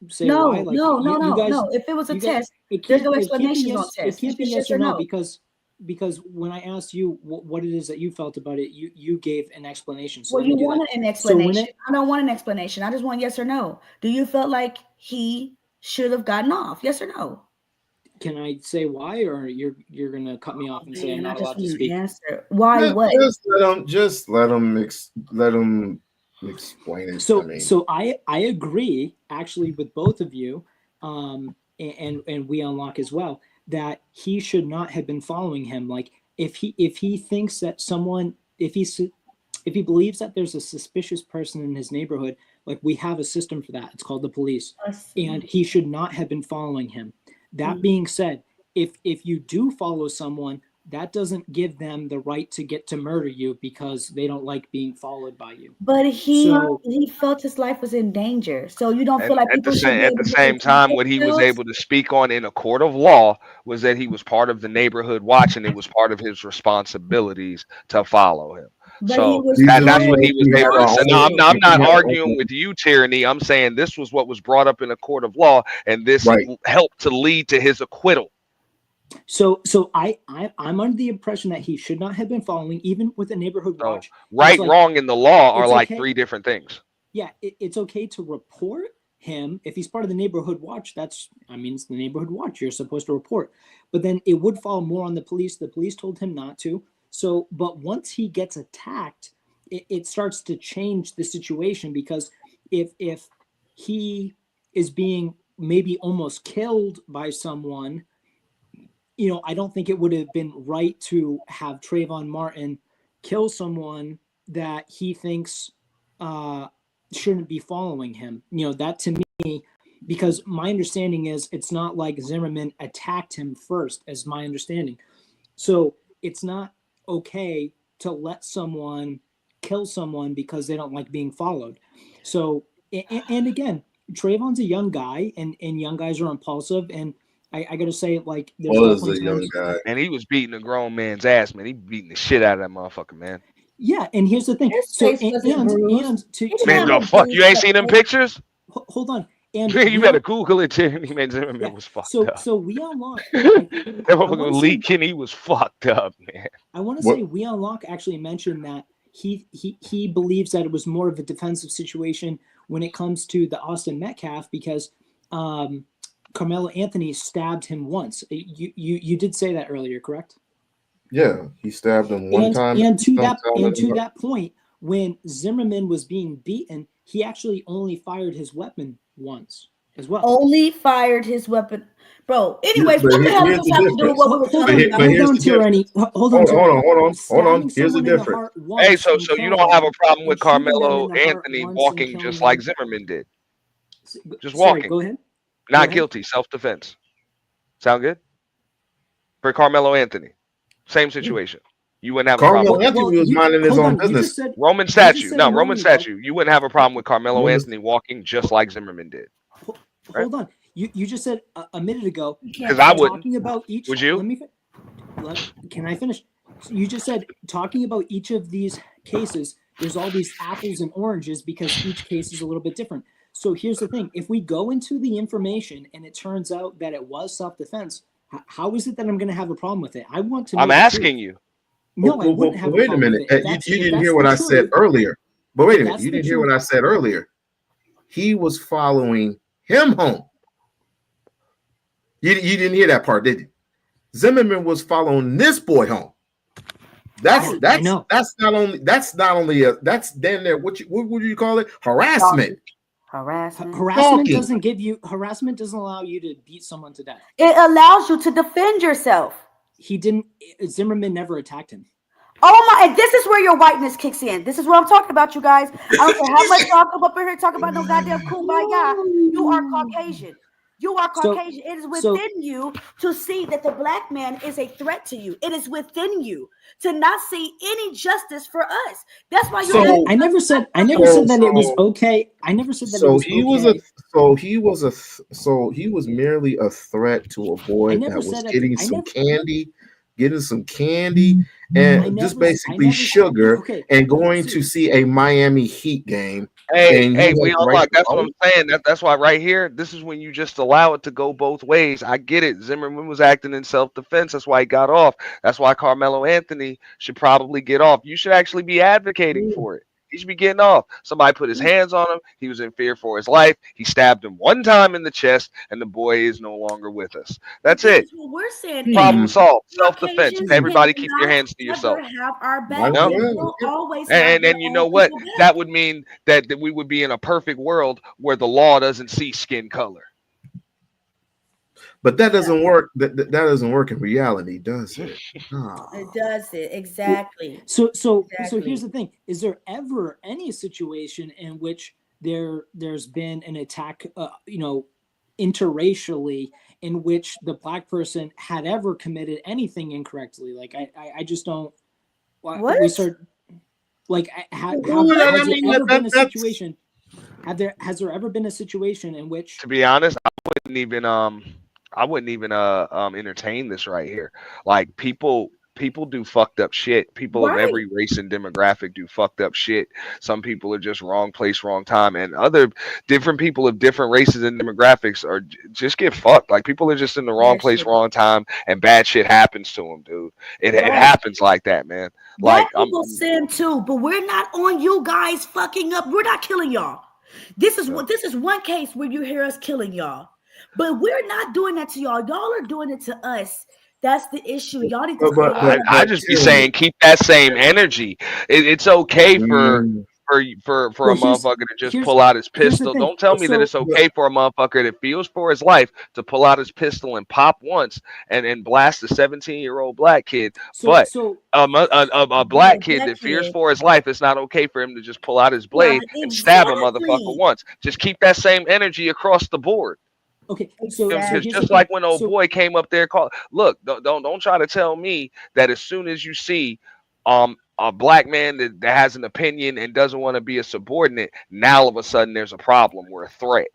say no, why? Like, no. If it was a test, there's no explanations on test. It can't be yes or no because when I asked you what it is that you felt about it, you gave an explanation. So well, you wanted an explanation. I don't want an explanation. I just want yes or no. Do you feel like he should have gotten off? Yes or no? Can I say why, or you're gonna cut me off and say I'm not allowed to speak? Answer. Why? What? Just let him explain it. So I agree actually with both of you, and We-On-Loc as well, that he should not have been following him. Like if he thinks that someone if he believes that there's a suspicious person in his neighborhood, like we have a system for that. It's called the police, and he should not have been following him. That being said, if you do follow someone, that doesn't give them the right to get to murder you because they don't like being followed by you. But he felt his life was in danger. So you don't feel like at the same time, what he was able to speak on in a court of law was that he was part of the neighborhood watch, and it was part of his responsibilities to follow him. But so that's what he was able to say. No, I'm not arguing with you, Tyranny. I'm saying this was what was brought up in a court of law, and this helped to lead to his acquittal. So I'm under the impression that he should not have been following, even with a neighborhood watch. Right, wrong, and the law are like three different things. Yeah, it's okay to report him, if he's part of the neighborhood watch, it's the neighborhood watch. You're supposed to report. But then it would fall more on the police. The police told him not to. So, but once he gets attacked, it starts to change the situation, because if he is being maybe almost killed by someone, I don't think it would have been right to have Trayvon Martin kill someone that he thinks shouldn't be following him. That to me, because my understanding is it's not like Zimmerman attacked him first, as my understanding. So it's not okay to let someone kill someone because they don't like being followed. So, and again, Trayvon's a young guy, and young guys are impulsive, and I gotta say, like, there's was a young guy, and he was beating a grown man's ass, man. He beating the shit out of that motherfucker, man. Yeah, and here's the thing. So, man, the fuck, you ain't seen them pictures? Hold on. And you better Google it, Jimmy. Man, Zimmerman was fucked up. So We-On-Loc. That motherfucker leaking, he was fucked up, man. I want to say We-On-Loc actually mentioned that he believes that it was more of a defensive situation when it comes to the Austin Metcalf, because Carmelo Anthony stabbed him once. You did say that earlier, correct? Yeah, he stabbed him one time. And to that point, when Zimmerman was being beaten, he actually only fired his weapon once as well. Only fired his weapon, bro. Anyways, what the hell does this have to do with what we were talking about? Hold on. Here's the difference. Hey, so you don't have a problem with Carmelo Anthony walking just like Zimmerman did? Just walking. Sorry, go ahead. Not guilty, self-defense. Sound good? For Carmelo Anthony, same situation. You wouldn't have a problem. Carmelo Anthony was minding his own business. Roman statue. No, Roman statue. You wouldn't have a problem with Carmelo Anthony walking just like Zimmerman did. Hold on. You just said a minute ago. Because I wouldn't. Talking about each. Would you? Can I finish? So you just said talking about each of these cases. There's all these apples and oranges because each case is a little bit different. So here's the thing: if we go into the information and it turns out that it was self-defense, how is it that I'm going to have a problem with it? I want to. I'm asking you. No, I wouldn't have. Wait a minute. You didn't hear what I said earlier. But wait a minute. You didn't hear what I said earlier. He was following him home. You didn't hear that part, did you? Zimmerman was following this boy home. That's not only that's damn near what would you call it? Harassment. Harassment doesn't allow you to beat someone to death. It allows you to defend yourself. Zimmerman never attacked him. Oh my, and this is where your whiteness kicks in. This is what I'm talking about, you guys. I don't care how much y'all come up in here talk about no goddamn kumbaya. You are Caucasian. You are Caucasian. It is within you to see that the black man is a threat to you. It is within you to not see any justice for us. That's why you. I never said that it was okay. I never said that. He was merely a threat to a boy that was getting some candy and just basically sugar and going to see a Miami Heat game. Hey, We-On-Loc. That's what I'm saying. That's why right here, this is when you just allow it to go both ways. I get it. Zimmerman was acting in self-defense. That's why he got off. That's why Carmelo Anthony should probably get off. You should actually be advocating for it. He should be getting off. Somebody put his hands on him. He was in fear for his life. He stabbed him one time in the chest, and the boy is no longer with us. That's it. That's what we're saying. Problem solved. Self-defense. Everybody keep your hands to yourself. Have our back. And you know what? That would mean that we would be in a perfect world where the law doesn't see skin color. But that doesn't work. That doesn't work in reality, does it? It does it exactly. So here's the thing: is there ever any situation in which there's been an attack, interracially, in which the black person had ever committed anything incorrectly? Like I just don't. What? We start. Like, has there ever been a situation? Has there ever been a situation in which? To be honest, I wouldn't even entertain this right here. Like people do fucked up shit. People of every race and demographic do fucked up shit. Some people are just wrong place, wrong time, and other different people of different races and demographics are just get fucked. Like people are just in the wrong place, wrong time, and bad shit happens to them, dude. It happens like that, man. Like people sin too, but we're not on you guys fucking up. We're not killing y'all. This is one case where you hear us killing y'all, but we're not doing that to y'all. Y'all are doing it to us. That's the issue. Y'all need to. I just be saying, keep that same energy. It's okay for a motherfucker to just pull out his pistol. Don't tell me that it's okay for a motherfucker that feels for his life to pull out his pistol and pop once and blast a 17-year-old black kid. But a black kid that fears for his life, it's not okay for him to just pull out his blade and stab a motherfucker once. Just keep that same energy across the board. Okay, so just like when old boy came up there, look, don't try to tell me that as soon as you see a black man that has an opinion and doesn't want to be a subordinate, now all of a sudden there's a problem, we're a threat,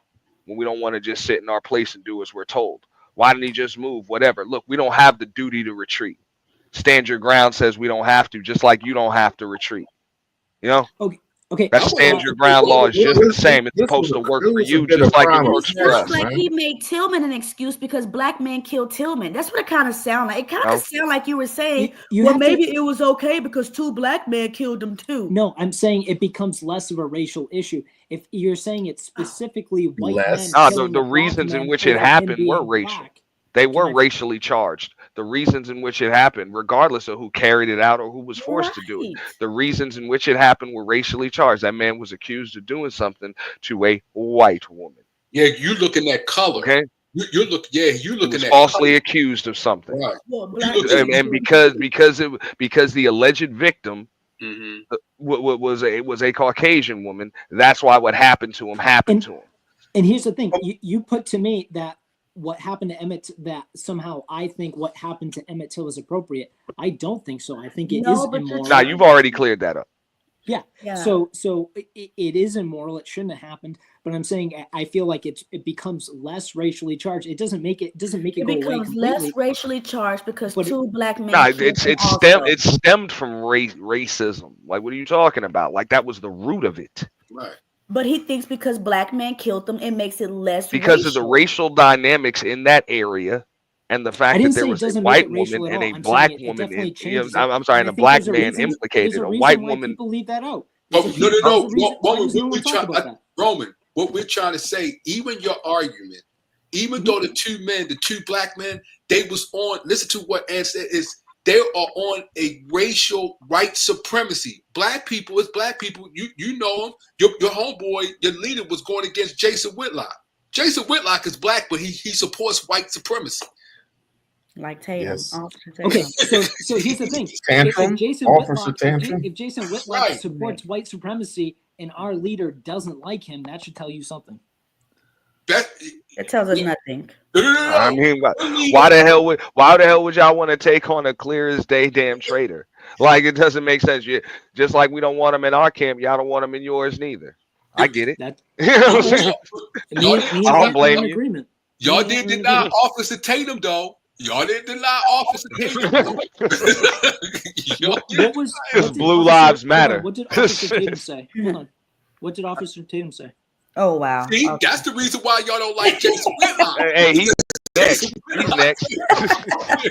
when we don't want to just sit in our place and do as we're told. Why didn't he just move? Whatever. Look, we don't have the duty to retreat. Stand your ground says we don't have to, just like you don't have to retreat. You know? Okay. That stand your ground law is just the same. It's supposed to work for you, just like it works for us. Like he made Tillman an excuse because black men killed Tillman. That's what it kind of sounded like. It kind of sounded like you were saying, well, maybe it was okay because 2 black men killed him too. No, I'm saying it becomes less of a racial issue. If you're saying it's specifically white men. The reasons in which it happened were racial. They were racially charged. The reasons in which it happened, regardless of who carried it out or who was forced to do it, the reasons in which it happened were racially charged. That man was accused of doing something to a white woman. Yeah, you looking at color. Okay. You're looking at falsely accused of something. Right. And because the alleged victim was a Caucasian woman, that's why what happened to him happened to him. And here's the thing: you put to me that what happened to Emmett, that somehow I think what happened to Emmett Till is appropriate. I don't think so. I think it is immoral. Nah, you've already cleared that up. Yeah. So it is immoral. It shouldn't have happened. But I'm saying I feel like it becomes less racially charged. It doesn't make it go away completely. It becomes less racially charged because 2 black men. Nah, it stemmed from racism. Like, what are you talking about? Like, that was the root of it. Right. But he thinks because black men killed them, it makes it less because of the racial dynamics in that area, and the fact that there was a white woman and a black woman. I'm sorry, and a black man implicated. A white woman. People leave that out. No. Roman, what we're trying to say, even your argument, even though the 2 black men, they was on. Listen to what Ann said is. They are on a racial white supremacy. Black people is black people. You know him. Your homeboy, your leader was going against Jason Whitlock. Jason Whitlock is black, but he supports white supremacy. Like Tatum. Yes. Okay, so here's the thing. If Jason Whitlock supports white supremacy and our leader doesn't like him, that should tell you something. It tells us nothing. I mean, why the hell would y'all want to take on a clear as day damn traitor? Like, it doesn't make sense. Just like we don't want them in our camp, y'all don't want them in yours neither. I get it. I don't blame you. Y'all did deny Officer Tatum, though. Y'all didn't deny Officer Tatum. Blue Lives Matter. What did Officer Tatum say? Hold on. What did Officer Tatum say? Oh, wow. See, that's the reason why y'all don't like Jason Whitlock. Hey, he's next. He's next.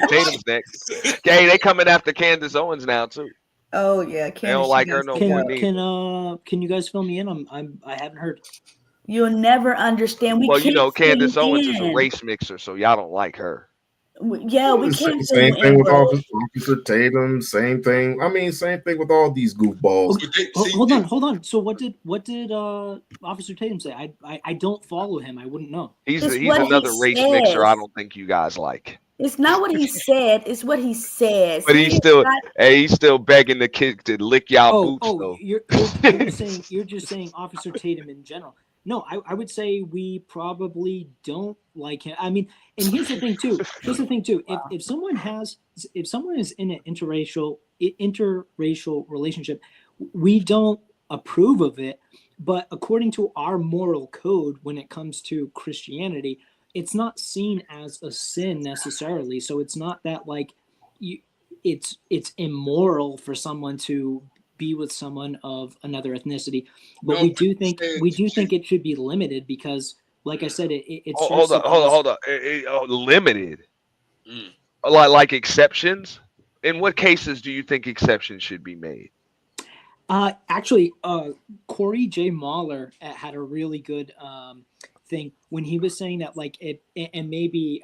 Tatum's next. Okay, they coming after Candace Owens now too. Oh yeah, Candace, they don't like her no more. Can you guys fill me in? I haven't heard. You'll never understand. Well, you know, Candace Owens is a race mixer, so y'all don't like her. Yeah, we can't. Same thing with Officer Tatum. Same thing. I mean, same thing with all these goofballs. Hold on. So what did Officer Tatum say? I don't follow him. I wouldn't know. He's another race mixer. I don't think you guys like. It's not what he said. It's what he says. But he's still begging the kid to lick y'all boots. Though. You're just saying Officer Tatum in general. No, I would say we probably don't like him. I mean, and here's the thing too. If someone is in an interracial relationship, we don't approve of it. But according to our moral code, when it comes to Christianity, it's not seen as a sin necessarily. So it's not that like it's immoral for someone to be with someone of another ethnicity, but we do think it should be limited because, like I said, it's hold on. Limited, like exceptions. In what cases do you think exceptions should be made? Actually, Corey J. Mahler had a really good thing when he was saying that, like, and maybe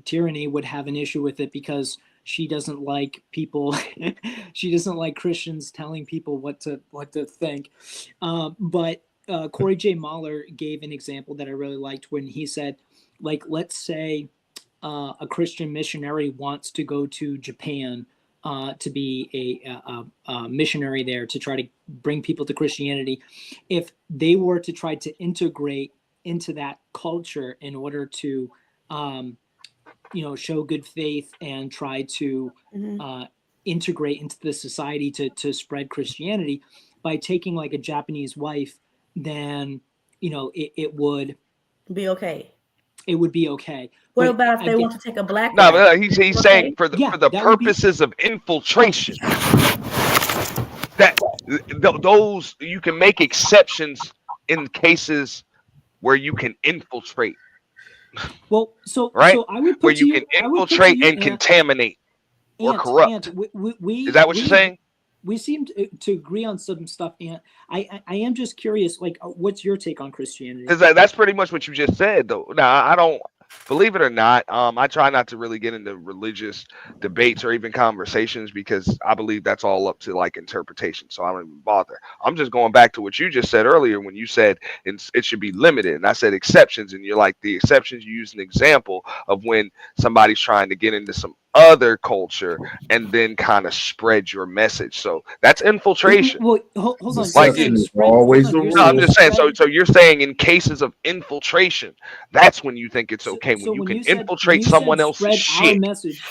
Tyranny would have an issue with it because she doesn't like people. She doesn't like Christians telling people what to think. But Corey J. Mahler gave an example that I really liked when he said, like, let's say a Christian missionary wants to go to Japan to be a missionary there to try to bring people to Christianity. If they were to try to integrate into that culture in order to, show good faith and try to integrate into the society to spread Christianity by taking like a Japanese wife, then, it would be okay. It would be okay. What But about if they want to take a black No, wife? but he's Okay. saying for the Yeah, for the that would be- purposes of infiltration. That those you can make exceptions in cases where you can infiltrate. Well, so Right? so I would put Where to you can I would put to infiltrate you, and contaminate or Ant, corrupt. we Is that what you're saying? We seem to agree on some stuff, and I am just curious, like, what's your take on Christianity? Because that's pretty much what you just said, though. Now, I don't believe it or not. I try not to really get into religious debates or even conversations because I believe that's all up to like interpretation. So I don't even bother. I'm just going back to what you just said earlier when you said it should be limited, and I said exceptions, and you're like the exceptions. You use an example of when somebody's trying to get into some other culture and then kind of spread your message. So that's infiltration. Well, hold on. Like You're saying it's spread- always hold on, the you're No, I'm rule. just saying. spread- So you're saying in cases of infiltration, that's when you think it's okay when so you when can you said- infiltrate when you someone said else's spread our shit. message.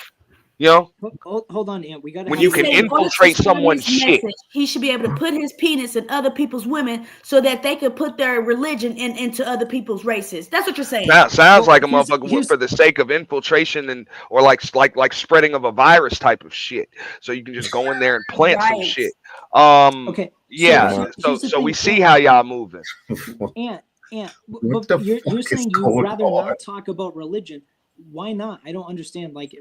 You know, Hold on, Ant. We got to. when you can infiltrate someone's shit. He should be able to put his penis in other people's women so that they could put their religion into other people's races. That's what you're saying. Sounds like a motherfucker would for the sake of infiltration and or like spreading of a virus type of shit. So you can just go in there and plant some Right. shit. Okay. Yeah. here's So the we thing, see Ant. how y'all moving. Ant, What but the you're fuck is saying you'd going rather on? not talk about religion. Why not? I don't understand. Like,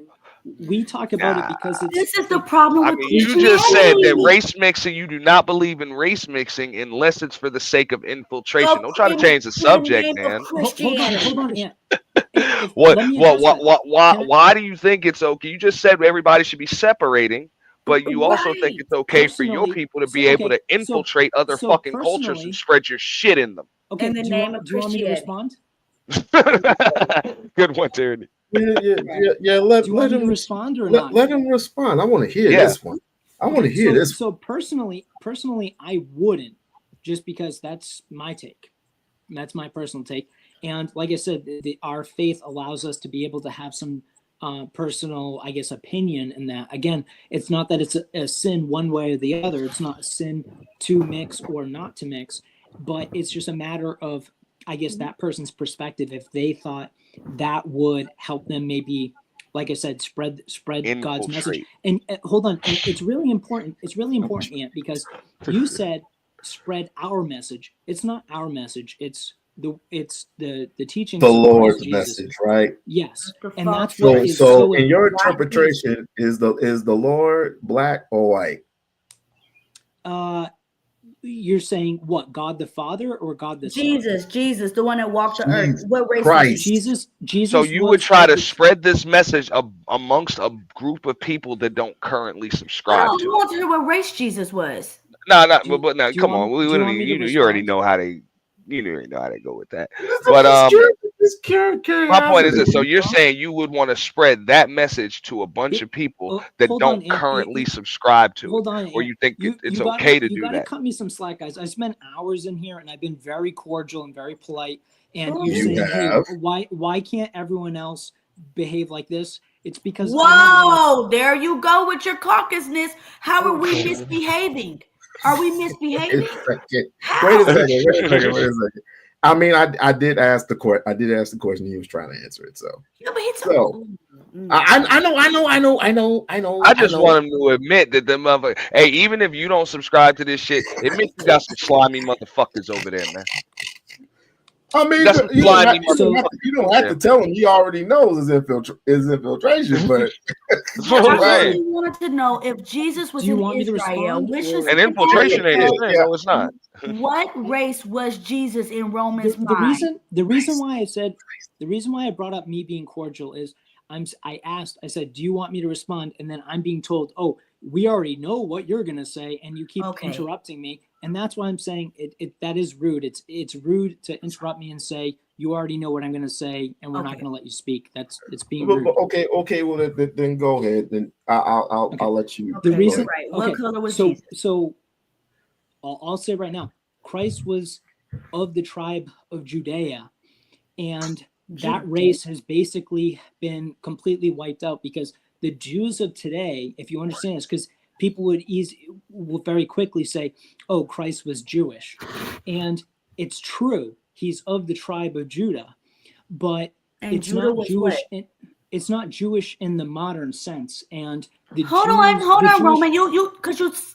we talk about it because it's. This is the problem I with mean, you just said that Christianity. race mixing. You do not believe in race mixing unless it's for the sake of infiltration. Don't try to change the subject, man. Hold on, Ant. What? let me address that. Why do you think it's okay? You just said everybody should be separating, but you also think it's okay for your Personally- people to be so, able okay, to infiltrate other so fucking cultures personally- and spread your shit in them. Okay, In the do name you of want me to Christianity. respond? Good one, Tyranny. Yeah. Let Do you want me him to respond or let, not? let him respond. I want to hear Yeah. this one. I want to Okay, hear this. So personally, I wouldn't, just because that's my take. That's my personal take. And like I said, our faith allows us to be able to have some personal, I guess, opinion in that. Again, it's not that it's a sin one way or the other. It's not a sin to mix or not to mix, but it's just a matter of, I guess, that person's perspective. If they thought that would help them, maybe, like I said, spread God's message. Infiltrate. And hold on, and it's really important. It's really important, Ant, because you said spread our message. It's not our message. It's the teachings The of Christ Lord's Jesus. message, right? Yes, and that's what So, is so in your important. interpretation, is the Lord black or white? You're saying what? God the Father or God the Son? Jesus, the one that walked the earth. What race Christ. was he? Jesus. So you would try to spread this message amongst a group of people that don't currently I subscribe don't to it. want to hear what race Jesus was. No, but no, do you come want- on. do We you want me to you already respond? know how they go with that. But my point is this: so you're saying you would want to spread that message to a bunch of people that hold don't on, currently subscribe to Hold it, on, or Ant. you think it's gotta- okay to you do gotta that? cut me some slack, guys. I spent hours in here and I've been very cordial and very polite. And Oh, you're you saying, hey, have. why can't everyone else behave like this? It's because I have Whoa, there you go with your caucusness. How are we misbehaving? Are we misbehaving? Wait a second. I mean, I did ask the court. I did ask the question. He was trying to answer it. So, I know. I just want him to admit that the motherfucker. Hey, even if you don't subscribe to this shit, admit you got some slimy motherfuckers over there, man. I mean, That's you blinding don't have to tell him. He already knows his infiltration, but that's what I'm I saying. really wanted to know if Jesus was Do you in want me to Israel, respond, which or- is An infiltration ain't his thing. No, it's not. What race was Jesus in Romans' the mind? reason why I brought up me being cordial is I said, do you want me to respond? And then I'm being told, oh, we already know what you're gonna say, and you keep interrupting me, and that's why I'm saying that is rude. It's rude to interrupt me and say you already know what I'm gonna say, and we're not gonna let you speak. It's being rude. Okay. Well, then go ahead. Then I'll let you. The reason, right. What color was so Jesus? so I'll say right now, Christ was of the tribe of Judea, and that race has basically been completely wiped out because the Jews of today, if you understand this, because people will very quickly say, oh, Christ was Jewish. And it's true, he's of the tribe of Judah, but it's not Jewish. It's not Jewish in the modern sense. And Hold on, Roman.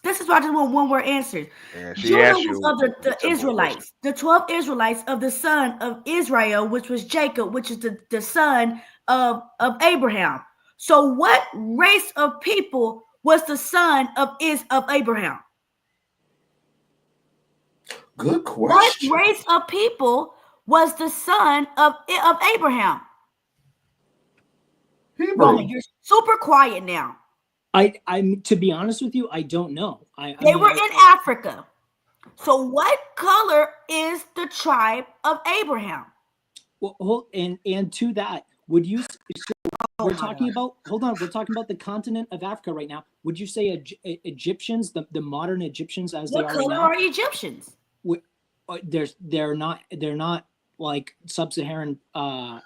This is why I just want one word answers. Yeah, Judah was of the Israelites, the 12 Israelites of the son of Israel, which was Jacob, which is the son of Abraham. So, what race of people was the son of Abraham? Good question. What race of people was the son of Abraham? Roman, you're super quiet now. I'm to be honest with you, I don't know. They were in Africa. So what color is the tribe of Abraham? Well, and to that, would you? We're talking about. Hold on, we're talking about the continent of Africa right now. Would you say Egyptians, the modern Egyptians, as they are right now? What color are Egyptians? They're not like sub-Saharan Black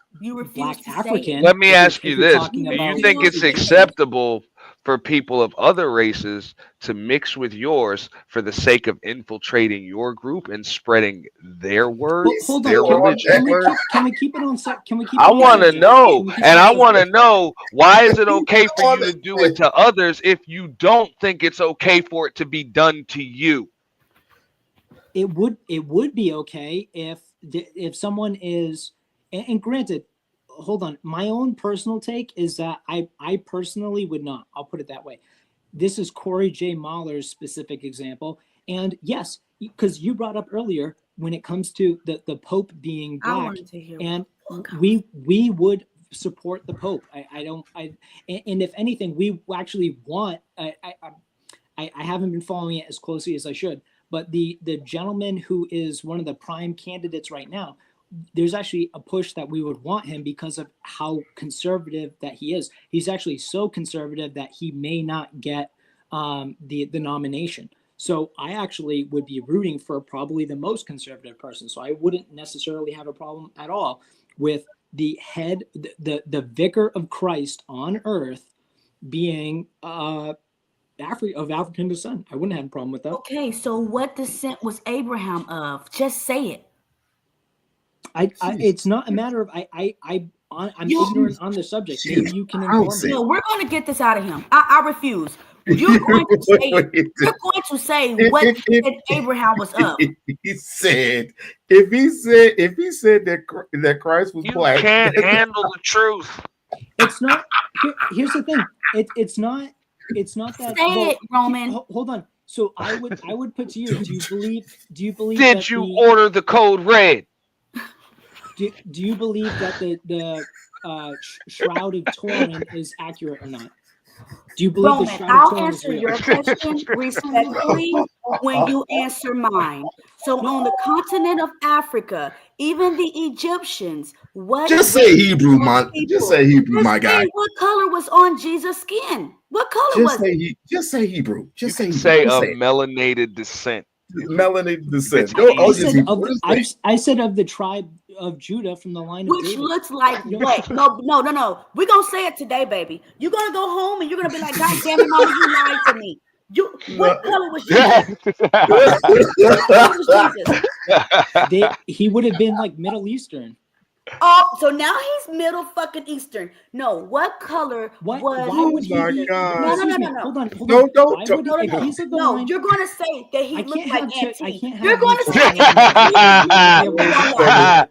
to African. Let me ask you this: talking do about- you think it's acceptable for people of other races to mix with yours for the sake of infiltrating your group and spreading their word, Hold their on, religion word? can we keep it on set? Can we keep? I want to know, and I want to know why is it okay for you to do it to others if you don't think it's okay for it to be done to you? It would be okay if someone is, and granted, hold on, my own personal take is that I personally would not. I'll put it that way. This is Corey J. Mahler's specific example, and yes, because you brought up earlier when it comes to the Pope being black, and we would support the Pope. And if anything, we actually want. I haven't been following it as closely as I should, but the gentleman who is one of the prime candidates right now, there's actually a push that we would want him because of how conservative that he is. He's actually so conservative that he may not get the nomination. So I actually would be rooting for probably the most conservative person. So I wouldn't necessarily have a problem at all with the head, the vicar of Christ on earth being of African descent. I wouldn't have a problem with that. Okay, so what descent was Abraham of? Just say it. It's not a matter of I'm ignorant on the subject. Maybe you can inform me. No, we're going to get this out of him. I refuse. You're going to say it. You're going to say what Abraham was of. He said, if he said that Christ was black, you can't handle the truth. It's not. Here's the thing. It's not. It's not that. Say it, Roman. Hold on. So I would put to you. Do you believe? Did you order the code red? Do you believe that the Shroud of Turin is accurate or not? Do you believe Roman, the Shroud I'll of Turin is answer real? your question respectfully when you answer mine. So on the continent of Africa, even the Egyptians, just say Hebrew, man. Just say Hebrew, my guy. What color was on Jesus' skin? What color was it? Just say Hebrew. Just you say Hebrew. Say melanated descent. Melanated descent. I said of the tribe of Judah from the line of Which David. looks like what? No. We're gonna say it today, baby. You're gonna go home and you're gonna be like, God damn it, mama, you lied to me. What color was Jesus? He would have been like Middle Eastern. Oh, so now he's Middle fucking Eastern. No, what color was? Why would he be? No. Hold on. Don't. No, you're going to say that he looked like Auntie. You're going to say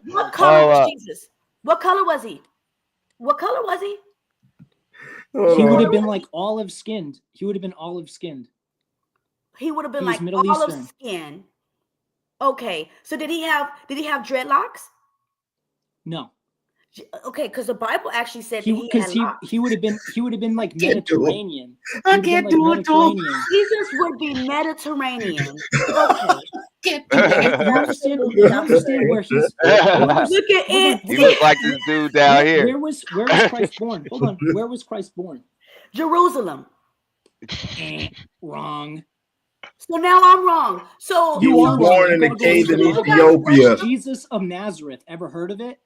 what color was Jesus? What color was he? What color was he? He would have been like olive skinned. He would have been olive skinned. He would have been He was like Middle olive Eastern. skin. Okay, so did he have dreadlocks? No. Okay, because the Bible actually said He would have been like Mediterranean. I can't do it too. Jesus would be Mediterranean. Okay. You understand where he's? Look at it. He was like this dude down here. Where was Christ born? Hold on. Where was Christ born? Jerusalem. Wrong. So now I'm wrong. So he was born in the cave in Ethiopia. Jesus of Nazareth. Ever heard of it?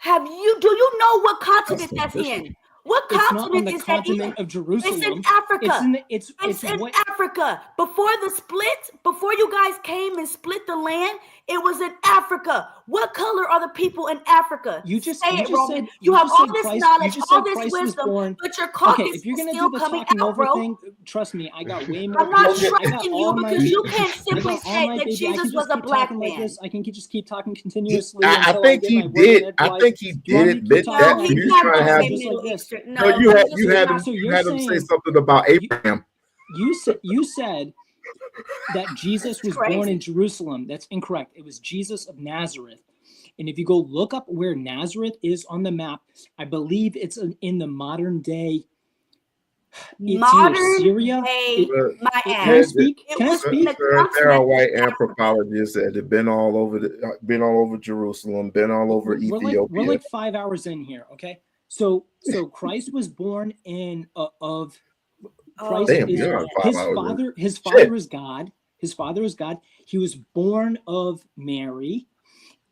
Do you know what continent that's in? What It's continent not on the is that in? continent of Jerusalem. It's in Africa. It's in what- Africa. Before the split, before you guys came and split the land, it was in Africa. What color are the people in Africa? You just Roman. said You have all said this Christ- knowledge, you just all said this Christ was wisdom, born- but your caucus Okay, if you're is gonna still do the coming talking out, over bro. thing, trust me, I got way more. I'm not people. I got trusting you all my because you people. can't I simply got all say my that people. I can Jesus just was a keep black talking like man. this. I can just keep talking continuously. I until think get he my word did. in I edgewise. think he You want did me to admit keep that. talking But like you this? trying to have Just like this. no, you had him. So You you're had him say saying- something about Abraham. You said that Jesus was born in Jerusalem. That's incorrect. It was Jesus of Nazareth. And if you go look up where Nazareth is on the map, I believe it's in the modern day. It's Modern either Syria. day, my Can ass. I speak? It Can I was speak? There are white anthropologists that have been all over Jerusalem, been all over Ethiopia. We're like 5 hours in here, okay? So Christ was born in of Christ Damn, is you're on 5 his hours father. in. His Shit. father is God. His father is God. He was born of Mary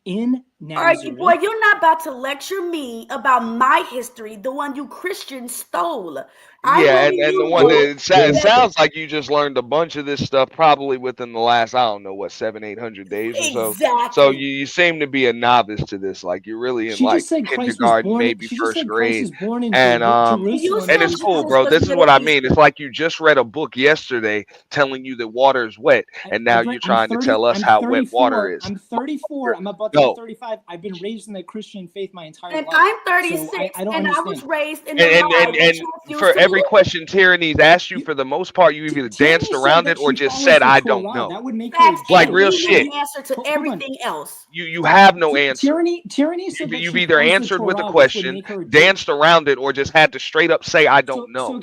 in All right, Nazareth. boy, you're not about to lecture me about my history, the one you Christians stole. Yeah, and the one that it sounds like you just learned a bunch of this stuff probably within the last, I don't know, what, 700-800 days or so. Exactly. So you seem to be a novice to this. Like you're really in She like just said Christ was kindergarten, born. maybe She just first said Christ grade. was born in And Jerusalem. and it's cool, bro. This is what I mean. It's like you just read a book yesterday telling you that water is wet, and now you're trying to tell us how wet water is. I'm 34. I'm about to be 35. I've been raised in the Christian faith my entire And life. I'm So 36, I don't and understand. I was raised in the lie that And you refuse for to every believe. question Tyranny's asked you, for the most part, you either danced said around that it or she just follows said, the "I Torah. don't know." That would make Facts, her Like and real we shit. know the answer to everything else. You have no answer. Tyranny said that You've she either follows the answered with a Torah, which would question, make her a Jew. danced around it, or just had to straight up say, "I don't know."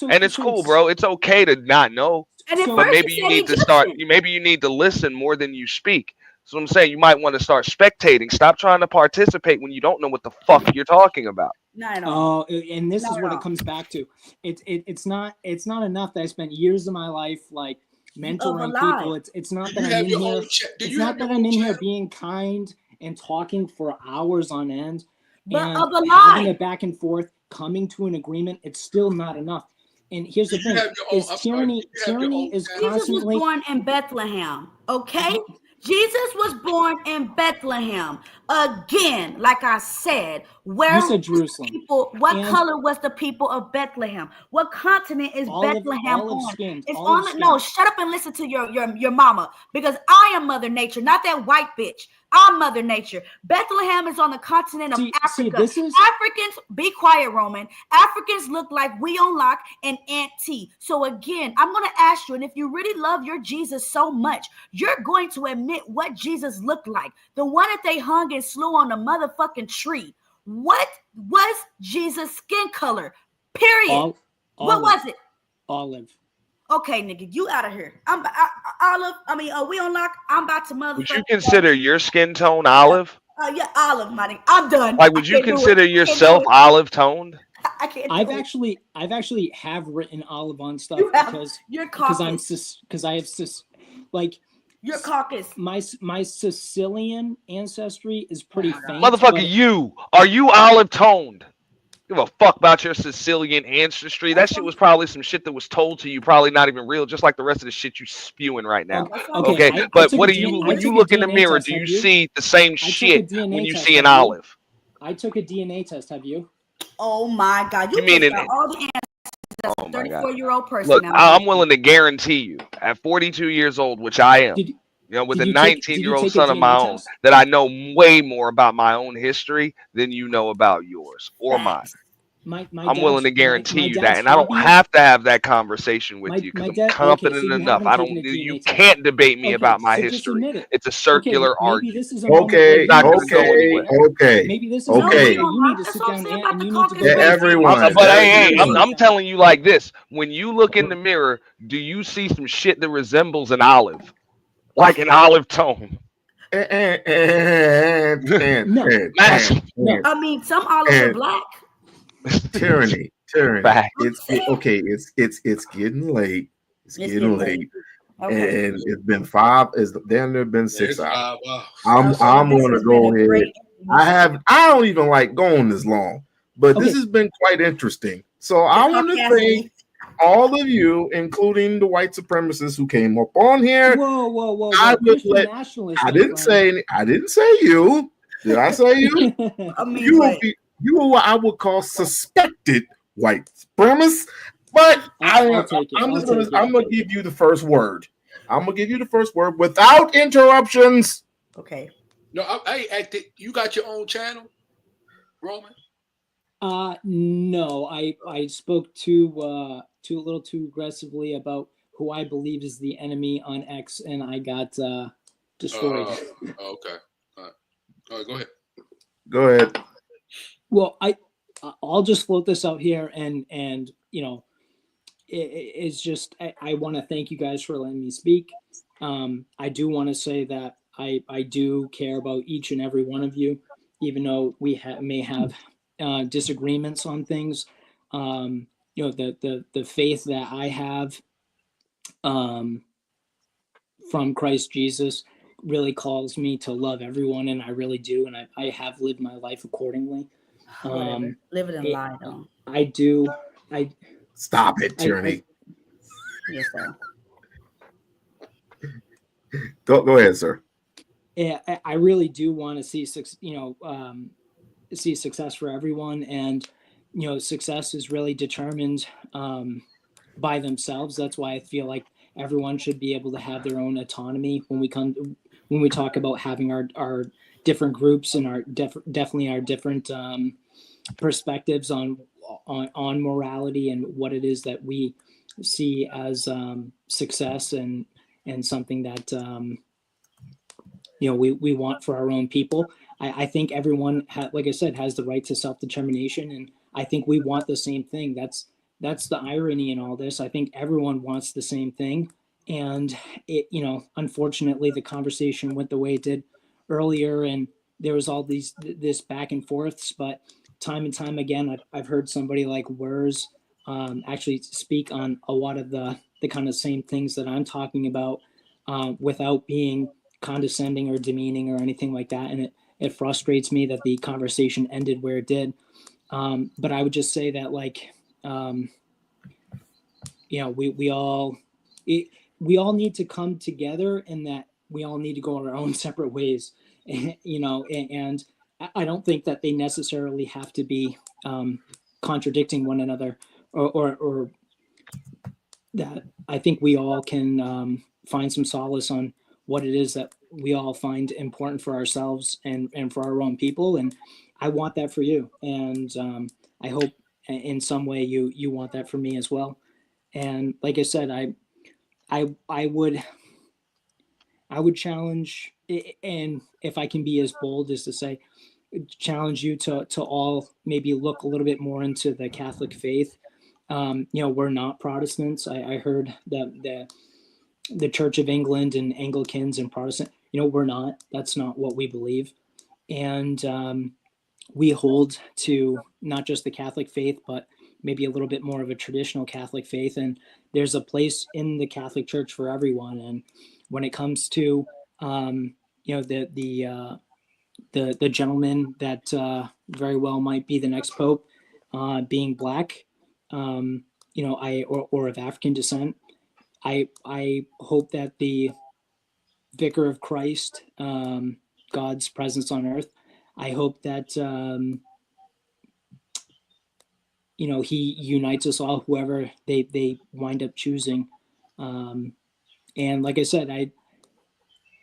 And it's cool, bro. It's okay to not know. And at But first maybe he you said need to start. Egyptian. Maybe you need to listen more than you speak. So I'm saying you might want to start spectating. Stop trying to participate when you don't know what the fuck you're talking about. Not at all. Oh, and this Not is at what all. it comes back to. It's not enough that I spent years of my life like mentoring lie. people. It's not Do that you I'm have in your here. own cha- do It's you not have that your I'm own in here channel? being kind and talking for hours on end But and of a having lie. it back and forth, coming to an agreement. It's still not enough. And here's the Do thing: you have your own? is I'm sorry. Do you have your tyranny own is channel? Jesus was constantly. born in Bethlehem, okay? Jesus was born in Bethlehem. Again, like I said, where You said was Jerusalem. the people, what And color was the people of Bethlehem? What continent is Bethlehem olive on? skinned. It's Olive on. No, skinned. shut up and listen to your mama, because I am Mother Nature, not that white bitch. I'm Mother Nature. Bethlehem is on the continent of Africa. this is- Africans, be quiet, Roman. Africans look like We-On-Loc and Aunt T. So again, I'm going to ask you, and if you really love your Jesus so much, you're going to admit what Jesus looked like. The one that they hung and slew on the motherfucking tree. What was Jesus' skin color? Period. What was it? Olive. Okay, nigga, you out of here. We-On-Loc. I'm about to motherfucker. Would you consider your skin tone olive? Yeah, olive, money. I'm done. Like, would you consider yourself olive toned? I can't. I've actually have written olive on stuff you're because I'm caucus. because I have like You're caucus. my Sicilian ancestry is pretty faint. Motherfucker, are you olive toned? Give a fuck about your Sicilian ancestry. That shit was probably some shit that was told to you, probably not even real, just like the rest of the shit you spewing right now. Okay, but what do you, when you look in the mirror, do you see the same shit when you see an olive? I took a DNA test. Have you? Oh my God! You mean got all the answers. As a 34-year-old person. Look, now. I'm willing to guarantee you, at 42 years old, which I am, with a 19-year-old son of my own, that I know way more about my own history than you know about yours or mine. I'm willing to guarantee you that, and I don't have to have that conversation with you because I'm confident enough. I don't. You can't debate me about my history. It's a circular argument. Okay, Not gonna go anywhere. Maybe this is okay. you need to sit down and you need to Yeah, everyone. But hey, I'm telling you like this: when you look in the mirror, do you see some shit that resembles an olive, like an olive tone? No. I mean, some olives are black. Tyranny. It's getting late. It's getting late. Okay. And it's been 5. There have been 6 hours. I'm going to go ahead. I don't even like going this long, but this has been quite interesting. So I want to thank all of you, including the white supremacists who came up on here. Whoa! I didn't say you. Did I say you? I mean, you I would call suspected white supremacists, but I'm gonna give you the first word. I'm gonna give you the first word without interruptions. Okay. No, you got your own channel, Roman? No, I spoke too a little too aggressively about who I believed is the enemy on X, and I got destroyed. Okay. All right, go ahead. Go ahead. Well, I'll just float this out here, and it's just I want to thank you guys for letting me speak. I do want to say that I do care about each and every one of you, even though we may have disagreements on things. The faith that I have from Christ Jesus really calls me to love everyone, and I really do, and I have lived my life accordingly. Live it and lie, though. I do. Stop it, tyranny. Yes, sir. Go ahead, sir. Yeah, I really do want to see success for everyone, and success is really determined by themselves. That's why I feel like everyone should be able to have their own autonomy when we talk about having our different groups and our definitely our different perspectives on morality and what it is that we see as success and something that we want for our own people. I think everyone, like I said, has the right to self-determination, and I think we want the same thing. That's the irony in all this. I think everyone wants the same thing, and unfortunately, the conversation went the way it did earlier, and there was all this back and forths. But time and time again, I've heard somebody like Wurs actually speak on a lot of the kind of same things that I'm talking about without being condescending or demeaning or anything like that. And it frustrates me that the conversation ended where it did. But I would just say that we all need to come together, and that we all need to go our own separate ways, and I don't think that they necessarily have to be contradicting one another, or that I think we all can find some solace on what it is that we all find important for ourselves and for our own people. And I want that for you. And I hope in some way you want that for me as well. And like I said, I would challenge, and if I can be as bold as to say, challenge you to all maybe look a little bit more into the Catholic faith. We're not Protestants. I heard that the Church of England and Anglicans and Protestant, we're not. That's not what we believe. And we hold to not just the Catholic faith, but maybe a little bit more of a traditional Catholic faith. And there's a place in the Catholic Church for everyone. And when it comes to the gentleman that very well might be the next pope, being black, or of African descent, I hope that the Vicar of Christ, God's presence on earth, I hope that he unites us all, whoever they wind up choosing. And like I said,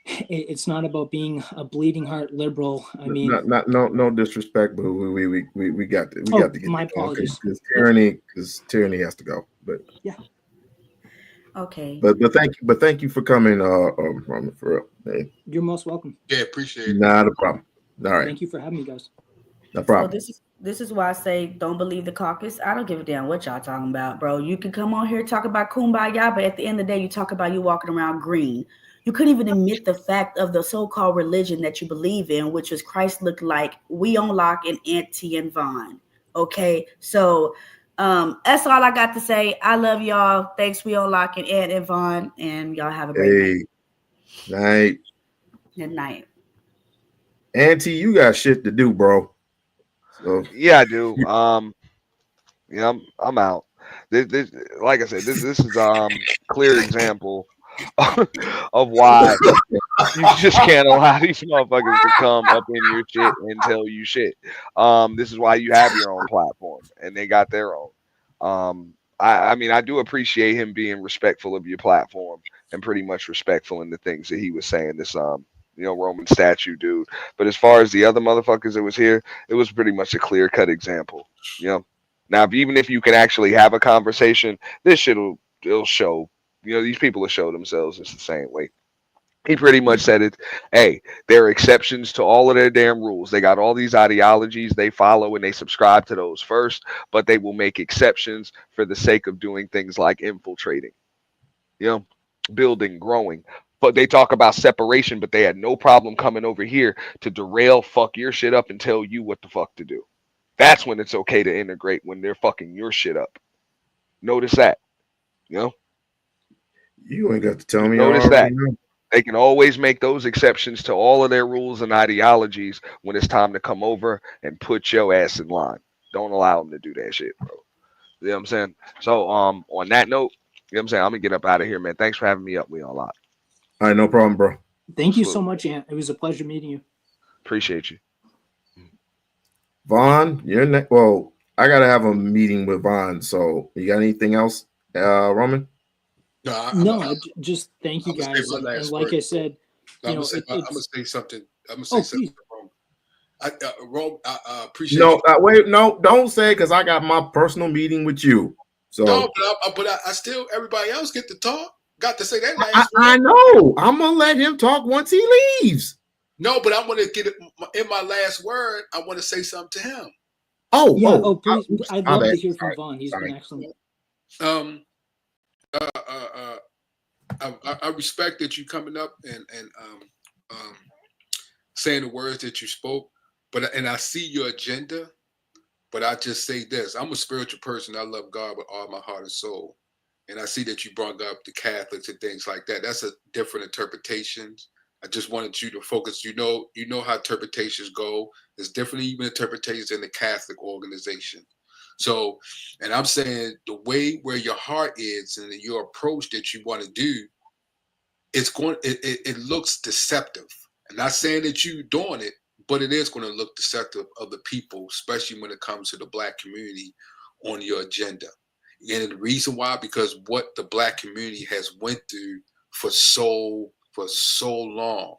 it's not about being a bleeding heart liberal. I mean, no disrespect, but we got to get my apologies apologies. because tyranny has to go. But yeah. Okay. But thank you for coming, Roman, for real. Hey. You're most welcome. Yeah, appreciate it. Not a problem. All right. Thank you for having me, guys. No problem. So this is why I say don't believe the caucus. I don't give a damn what y'all talking about, bro. You can come on here talk about kumbaya, but at the end of the day, you talk about you walking around green. You couldn't even admit the fact of the so-called religion that you believe in, which is Christ looked like We-On-Loc and Auntie and Vaughn. Okay, so that's all I got to say. I love y'all. Thanks, We-On-Loc and Aunt and Vaughn, and y'all have a great night. Good night. Auntie, you got shit to do, bro. So yeah, I do. Yeah, I'm out. This, like I said, this is clear example of why you just can't allow these motherfuckers to come up in your shit and tell you shit. This is why you have your own platform, and they got their own. I mean, I do appreciate him being respectful of your platform and pretty much respectful in the things that he was saying. This Roman statue dude. But as far as the other motherfuckers that was here, it was pretty much a clear-cut example. Now, even if you can actually have a conversation, this shit will show. These people will show themselves it's the same way. He pretty much said it. Hey, there are exceptions to all of their damn rules. They got all these ideologies they follow and they subscribe to those first, but they will make exceptions for the sake of doing things like infiltrating, building, growing. But they talk about separation, but they had no problem coming over here to derail, fuck your shit up, and tell you what the fuck to do. That's when it's okay to integrate, when they're fucking your shit up. Notice that. You ain't got to tell me. Notice that. They can always make those exceptions to all of their rules and ideologies when it's time to come over and put your ass in line. Don't allow them to do that shit, bro. You know what I'm saying? So, on that note, you know what I'm saying? I'm gonna get up out of here, man. Thanks for having me up. We-On-Loc. All right, no problem, bro. Thank you so much, Ant. It was a pleasure meeting you. Appreciate you. Vaughn, you're next. Well, I gotta have a meeting with Vaughn. So, you got anything else, Roman? No, just thank you guys. And like word. I said, I'm gonna say something. I'm gonna say something. Rome, I appreciate. No, wait, no, don't say because I got my personal meeting with you. So no, but I still everybody else get to talk. Got to say that last. I know. I'm gonna let him talk once he leaves. No, but I want to get it in my last word. I want to say something to him. Please. I'd love to hear from Vaughn. He's been excellent. I respect that you coming up and saying the words that you spoke, and I see your agenda, but I just say this: I'm a spiritual person. I love God with all my heart and soul, and I see that you brought up the Catholics and things like that. That's a different interpretations. I just wanted you to focus. You know how interpretations go. There's different even interpretations in the Catholic organization. So, and I'm saying the way where your heart is and your approach that you want to do, it looks deceptive. I'm not saying that you doing it, but it is going to look deceptive of the people, especially when it comes to the Black community on your agenda. And the reason why, because what the Black community has went through for so long,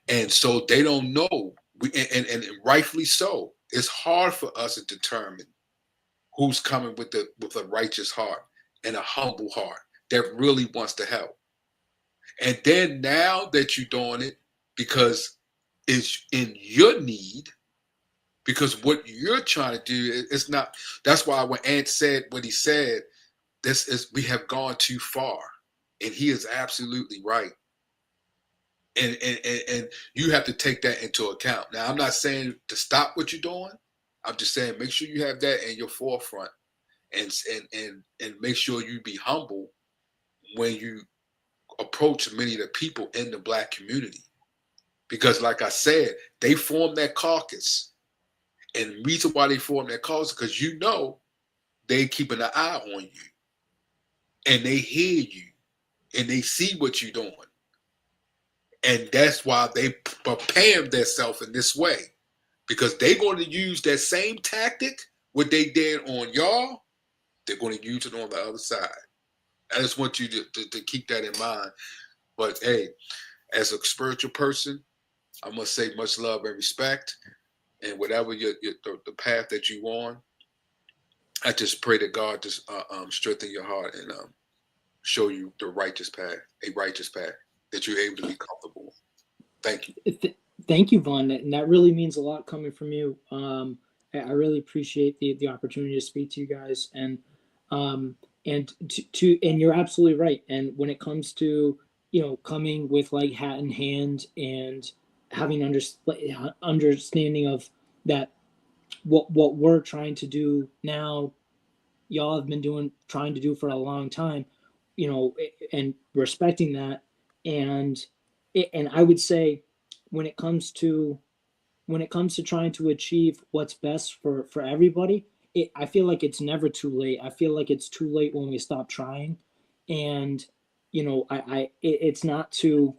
and so they don't know. And rightfully so. It's hard for us to determine who's coming with a righteous heart and a humble heart that really wants to help. And then now that you're doing it because it's in your need, because what you're trying to do is not. That's why when Ant said what he said, we have gone too far, and he is absolutely right. And you have to take that into account. Now, I'm not saying to stop what you're doing. I'm just saying make sure you have that in your forefront, and make sure you be humble when you approach many of the people in the Black community. Because like I said, they formed that caucus. And the reason why they formed that caucus is because they keeping an eye on you. And they hear you. And they see what you're doing. And that's why they prepare themselves in this way. because they're going to use that same tactic, what they did on y'all, they're going to use it on the other side. I just want you to keep that in mind. But hey, as a spiritual person, I must say much love and respect, and whatever the path that you on, I just pray that God just strengthen your heart and show you the righteous path, a righteous path that you're able to be comfortable with. Thank you. Thank you, Vaughn, and that really means a lot coming from you. I really appreciate the opportunity to speak to you guys, and you're absolutely right. And when it comes to coming with like hat in hand and having understanding of that, what we're trying to do now, y'all have been trying to do for a long time, and respecting that, and I would say when it comes to trying to achieve what's best for everybody, I feel like it's never too late. I feel like it's too late when we stop trying, and it's not to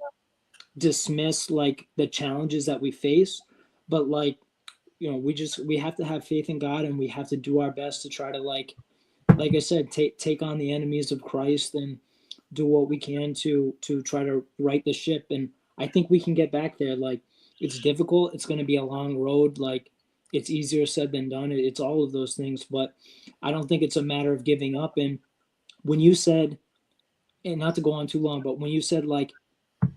dismiss like the challenges that we face, but like we have to have faith in God, and we have to do our best to try to like I said, take on the enemies of Christ and do what we can to try to right the ship. And I think we can get back there. Like, it's difficult. It's going to be a long road. Like, it's easier said than done. It's all of those things, but I don't think it's a matter of giving up. And when you said, and not to go on too long, but when you said like,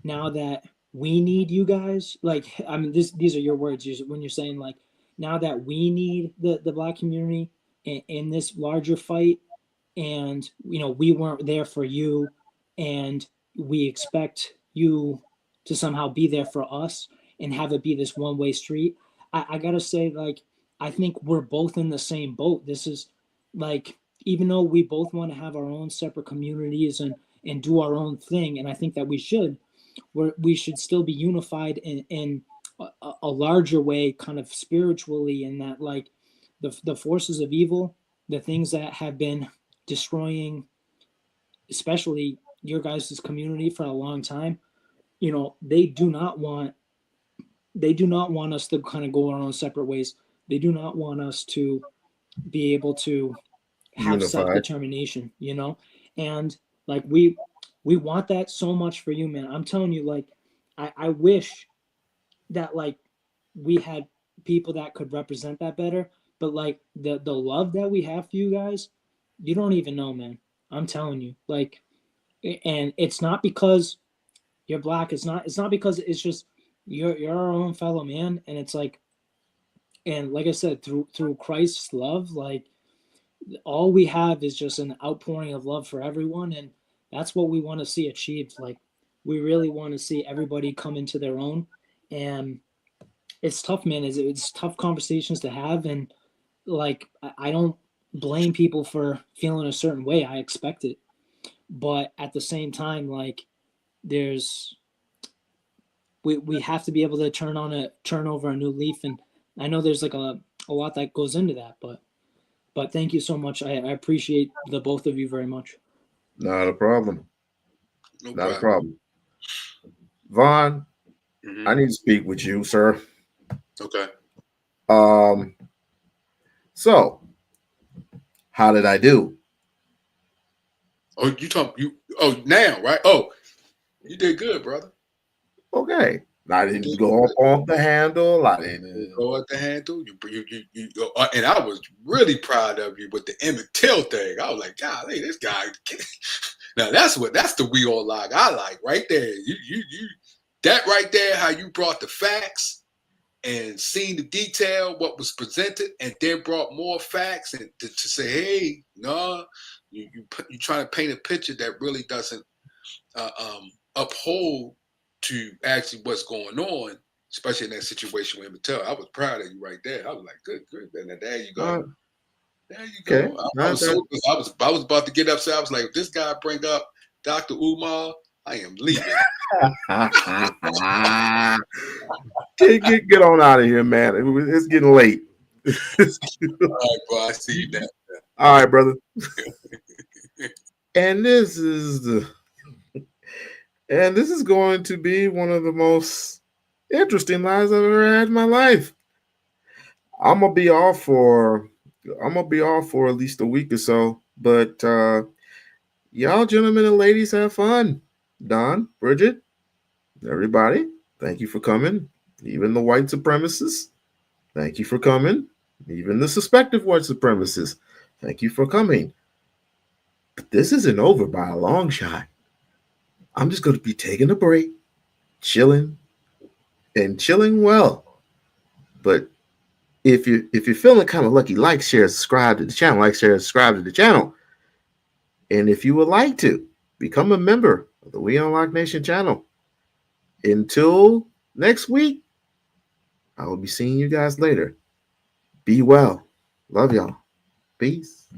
now that we need you guys, like, I mean, these are your words. When you're saying like, now that we need the Black community in this larger fight, and we weren't there for you, and we expect you to somehow be there for us and have it be this one-way street. I gotta say, like, I think we're both in the same boat. This is like, even though we both want to have our own separate communities and do our own thing, and I think that we should still be unified in a larger way, kind of spiritually, in that like the forces of evil, the things that have been destroying especially your guys' community for a long time, they do not want us to kind of go our own separate ways. They do not want us to be able to have self-determination, and like we want that so much for you, man. I'm telling you, like, I wish that like we had people that could represent that better, but like the love that we have for you guys, you don't even know, man. I'm telling you, like, and it's not because you're Black. It's not because it's just you're our own fellow man, and it's like, and like I said, through Christ's love, like all we have is just an outpouring of love for everyone, and that's what we want to see achieved. Like, we really want to see everybody come into their own, and it's tough, man. It's tough conversations to have, and like I don't blame people for feeling a certain way. I expect it, but at the same time, like we have to be able to turn over a new leaf, and I know there's like a lot that goes into that, but thank you so much. I appreciate the both of you very much. Not a problem. Not a problem. Vaughn, I need to speak with you, sir. Okay. So how did I do? Oh, now, right? Oh, you did good, brother. Okay. I didn't go up on the handle. I didn't go at the handle. You and I was really proud of you with the Emmett Till thing. I was like, golly, this guy. Now that's the We-On-Loc I like right there. You that right there, how you brought the facts and seen the detail, what was presented, and then brought more facts and to say, hey, no, you trying to paint a picture that really doesn't uphold to actually what's going on, especially in that situation with Mattel. I was proud of you right there. I was like, good, and there you go. There you go. Okay. I was about to get upset. I was like, if this guy bring up Dr. Umar, I am leaving. Get on out of here, man. It's getting late. All right, bro. I see you now. All right, brother. And this is going to be one of the most interesting lives I've ever had in my life. I'm gonna be off for at least a week or so. But y'all gentlemen and ladies have fun. Don, Bridget, everybody, thank you for coming. Even the white supremacists, thank you for coming. Even the suspected white supremacists, thank you for coming. But this isn't over by a long shot. I'm just going to be taking a break, chilling, and chilling well. But if you're feeling kind of lucky, like, share, subscribe to the channel. Like, share, subscribe to the channel. And if you would like to, become a member of the We-On-Loc Nation channel. Until next week, I will be seeing you guys later. Be well. Love y'all. Peace.